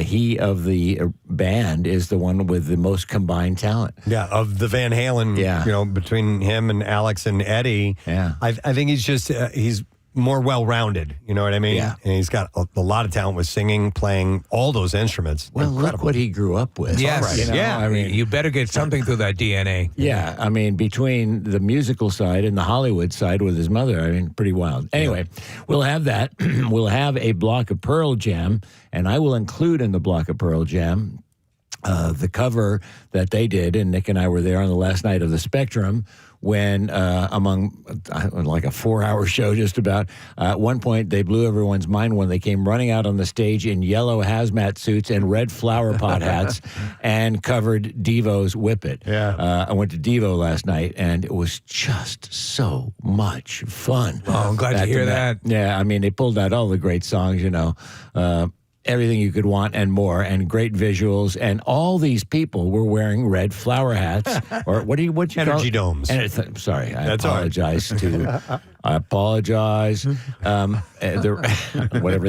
he of the band is the one with the most combined talent. Yeah, of the Van Halen, between him and Alex and Eddie. Yeah. I think he's just, he's more well-rounded, you know what I mean? Yeah. And he's got a lot of talent with singing, playing all those instruments. Well, Incredible. look what he grew up with. Yes. You know, Yeah. I mean, you better get something through that DNA. Yeah, I mean, between the musical side and the Hollywood side with his mother, I mean, pretty wild. Anyway, we'll have that. We'll have a block of Pearl Jam, and I will include in the block of Pearl Jam the cover that they did, and Nick and I were there on the last night of the Spectrum when among like a 4-hour show just about, at one point they blew everyone's mind when they came running out on the stage in yellow hazmat suits and red flower pot hats and covered Devo's Whip It. Yeah. I went to Devo last night, and it was just so much fun. Oh, I'm glad to hear that. Yeah, I mean, they pulled out all the great songs, everything you could want and more, and great visuals, and all these people were wearing red flower hats, or what you Energy domes. Sorry, I That's all right. apologize to. I apologize. Whatever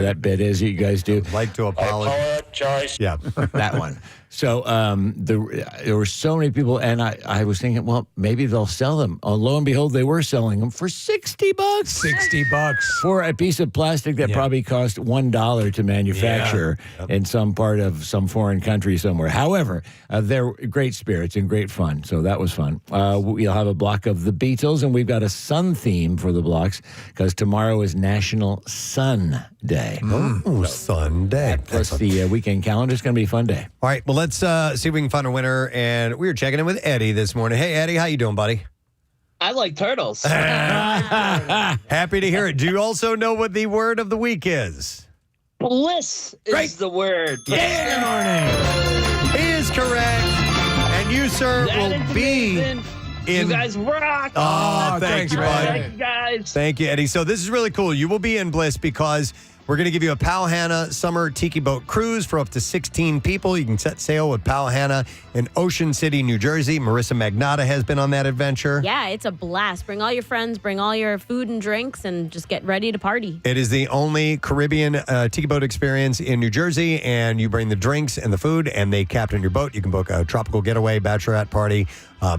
that bit is you guys do. Like to apologize. Yeah, that one. So there were so many people, and I was thinking, well, maybe they'll sell them. Oh, lo and behold, they were selling them for $60. $60 for a piece of plastic that probably cost $1 to manufacture in some part of some foreign country somewhere. However, they're great spirits and great fun, so that was fun. We'll have a block of the Beatles, and we've got a sun theme for the blocks because tomorrow is National Sun Day. Oh, Sunday. Plus the weekend calendar is going to be a fun day. All right, well, let's see if we can find a winner. And we were checking in with Eddie this morning. Hey, Eddie, how you doing, buddy? I like turtles. Happy to hear it. Do you also know what the word of the week is? Bliss is the word. Yeah. He is correct. And you, sir, That will is be amazing. in. You guys rock. Oh, thank you, bud. Thank you, guys. Thank you, Eddie. So this is really cool. You will be in Bliss because we're going to give you a Powhatan Summer Tiki Boat Cruise for up to 16 people. You can set sail with Powhatan in Ocean City, New Jersey. Marissa Magnata has been on that adventure. Yeah, it's a blast. Bring all your friends, bring all your food and drinks, and just get ready to party. It is the only Caribbean tiki boat experience in New Jersey, and you bring the drinks and the food, and they captain your boat. You can book a tropical getaway, bachelorette party,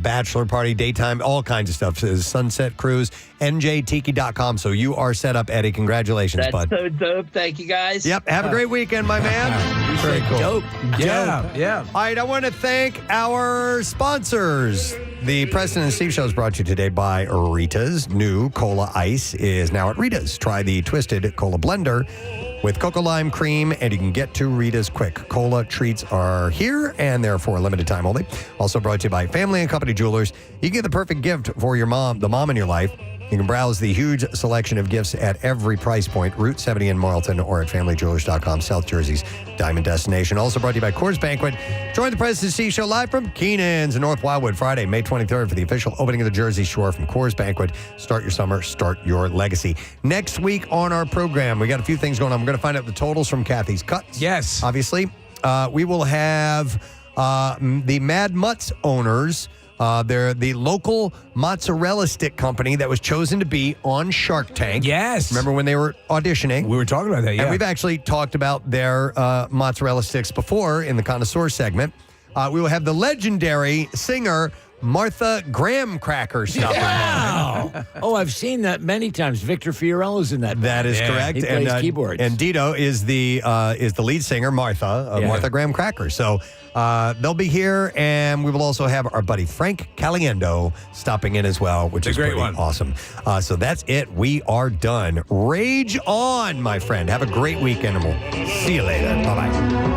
bachelor party, daytime, all kinds of stuff. So sunset cruise, njtiki.com. So you are set up, Eddie. Congratulations, That's bud. so dope. Thank you, guys. Yep. Have a great weekend, my man. Very cool. Dope. Yeah. All right. I want to thank our sponsors. The Preston and Steve Show is brought to you today by Rita's. New Cola Ice is now at Rita's. Try the Twisted Cola Blender with cocoa lime cream, and you can get to Rita's quick. Cola treats are here, and they're for a limited time only. Also brought to you by Family and Company Jewelers. You can get the perfect gift for your mom, the mom in your life. You can browse the huge selection of gifts at every price point. Route 70 in Marlton or at FamilyJewelers.com, South Jersey's diamond destination. Also brought to you by Coors Banquet. Join the President Steve Show live from Keenan's in North Wildwood Friday, May 23rd for the official opening of the Jersey Shore from Coors Banquet. Start your summer, start your legacy. Next week on our program, we got a few things going on. We're going to find out the totals from Kathy's Cuts. Yes. Obviously. We will have the Mad Mutts owners. They're the local mozzarella stick company that was chosen to be on Shark Tank. Yes. Remember when they were auditioning? We were talking about that, yeah. And we've actually talked about their mozzarella sticks before in the Connoisseur segment. We will have the legendary singer Martha Graham Cracker stopping by. Oh, I've seen that many times. Victor Fiorella's in that. That is correct. He plays keyboards. And Dito is the lead singer, Martha, of Martha Graham Cracker. So they'll be here, and we will also have our buddy Frank Caliendo stopping in as well, which is great pretty one. awesome. So that's it. We are done. Rage on, my friend. Have a great weekend, and we'll see you later. Bye-bye.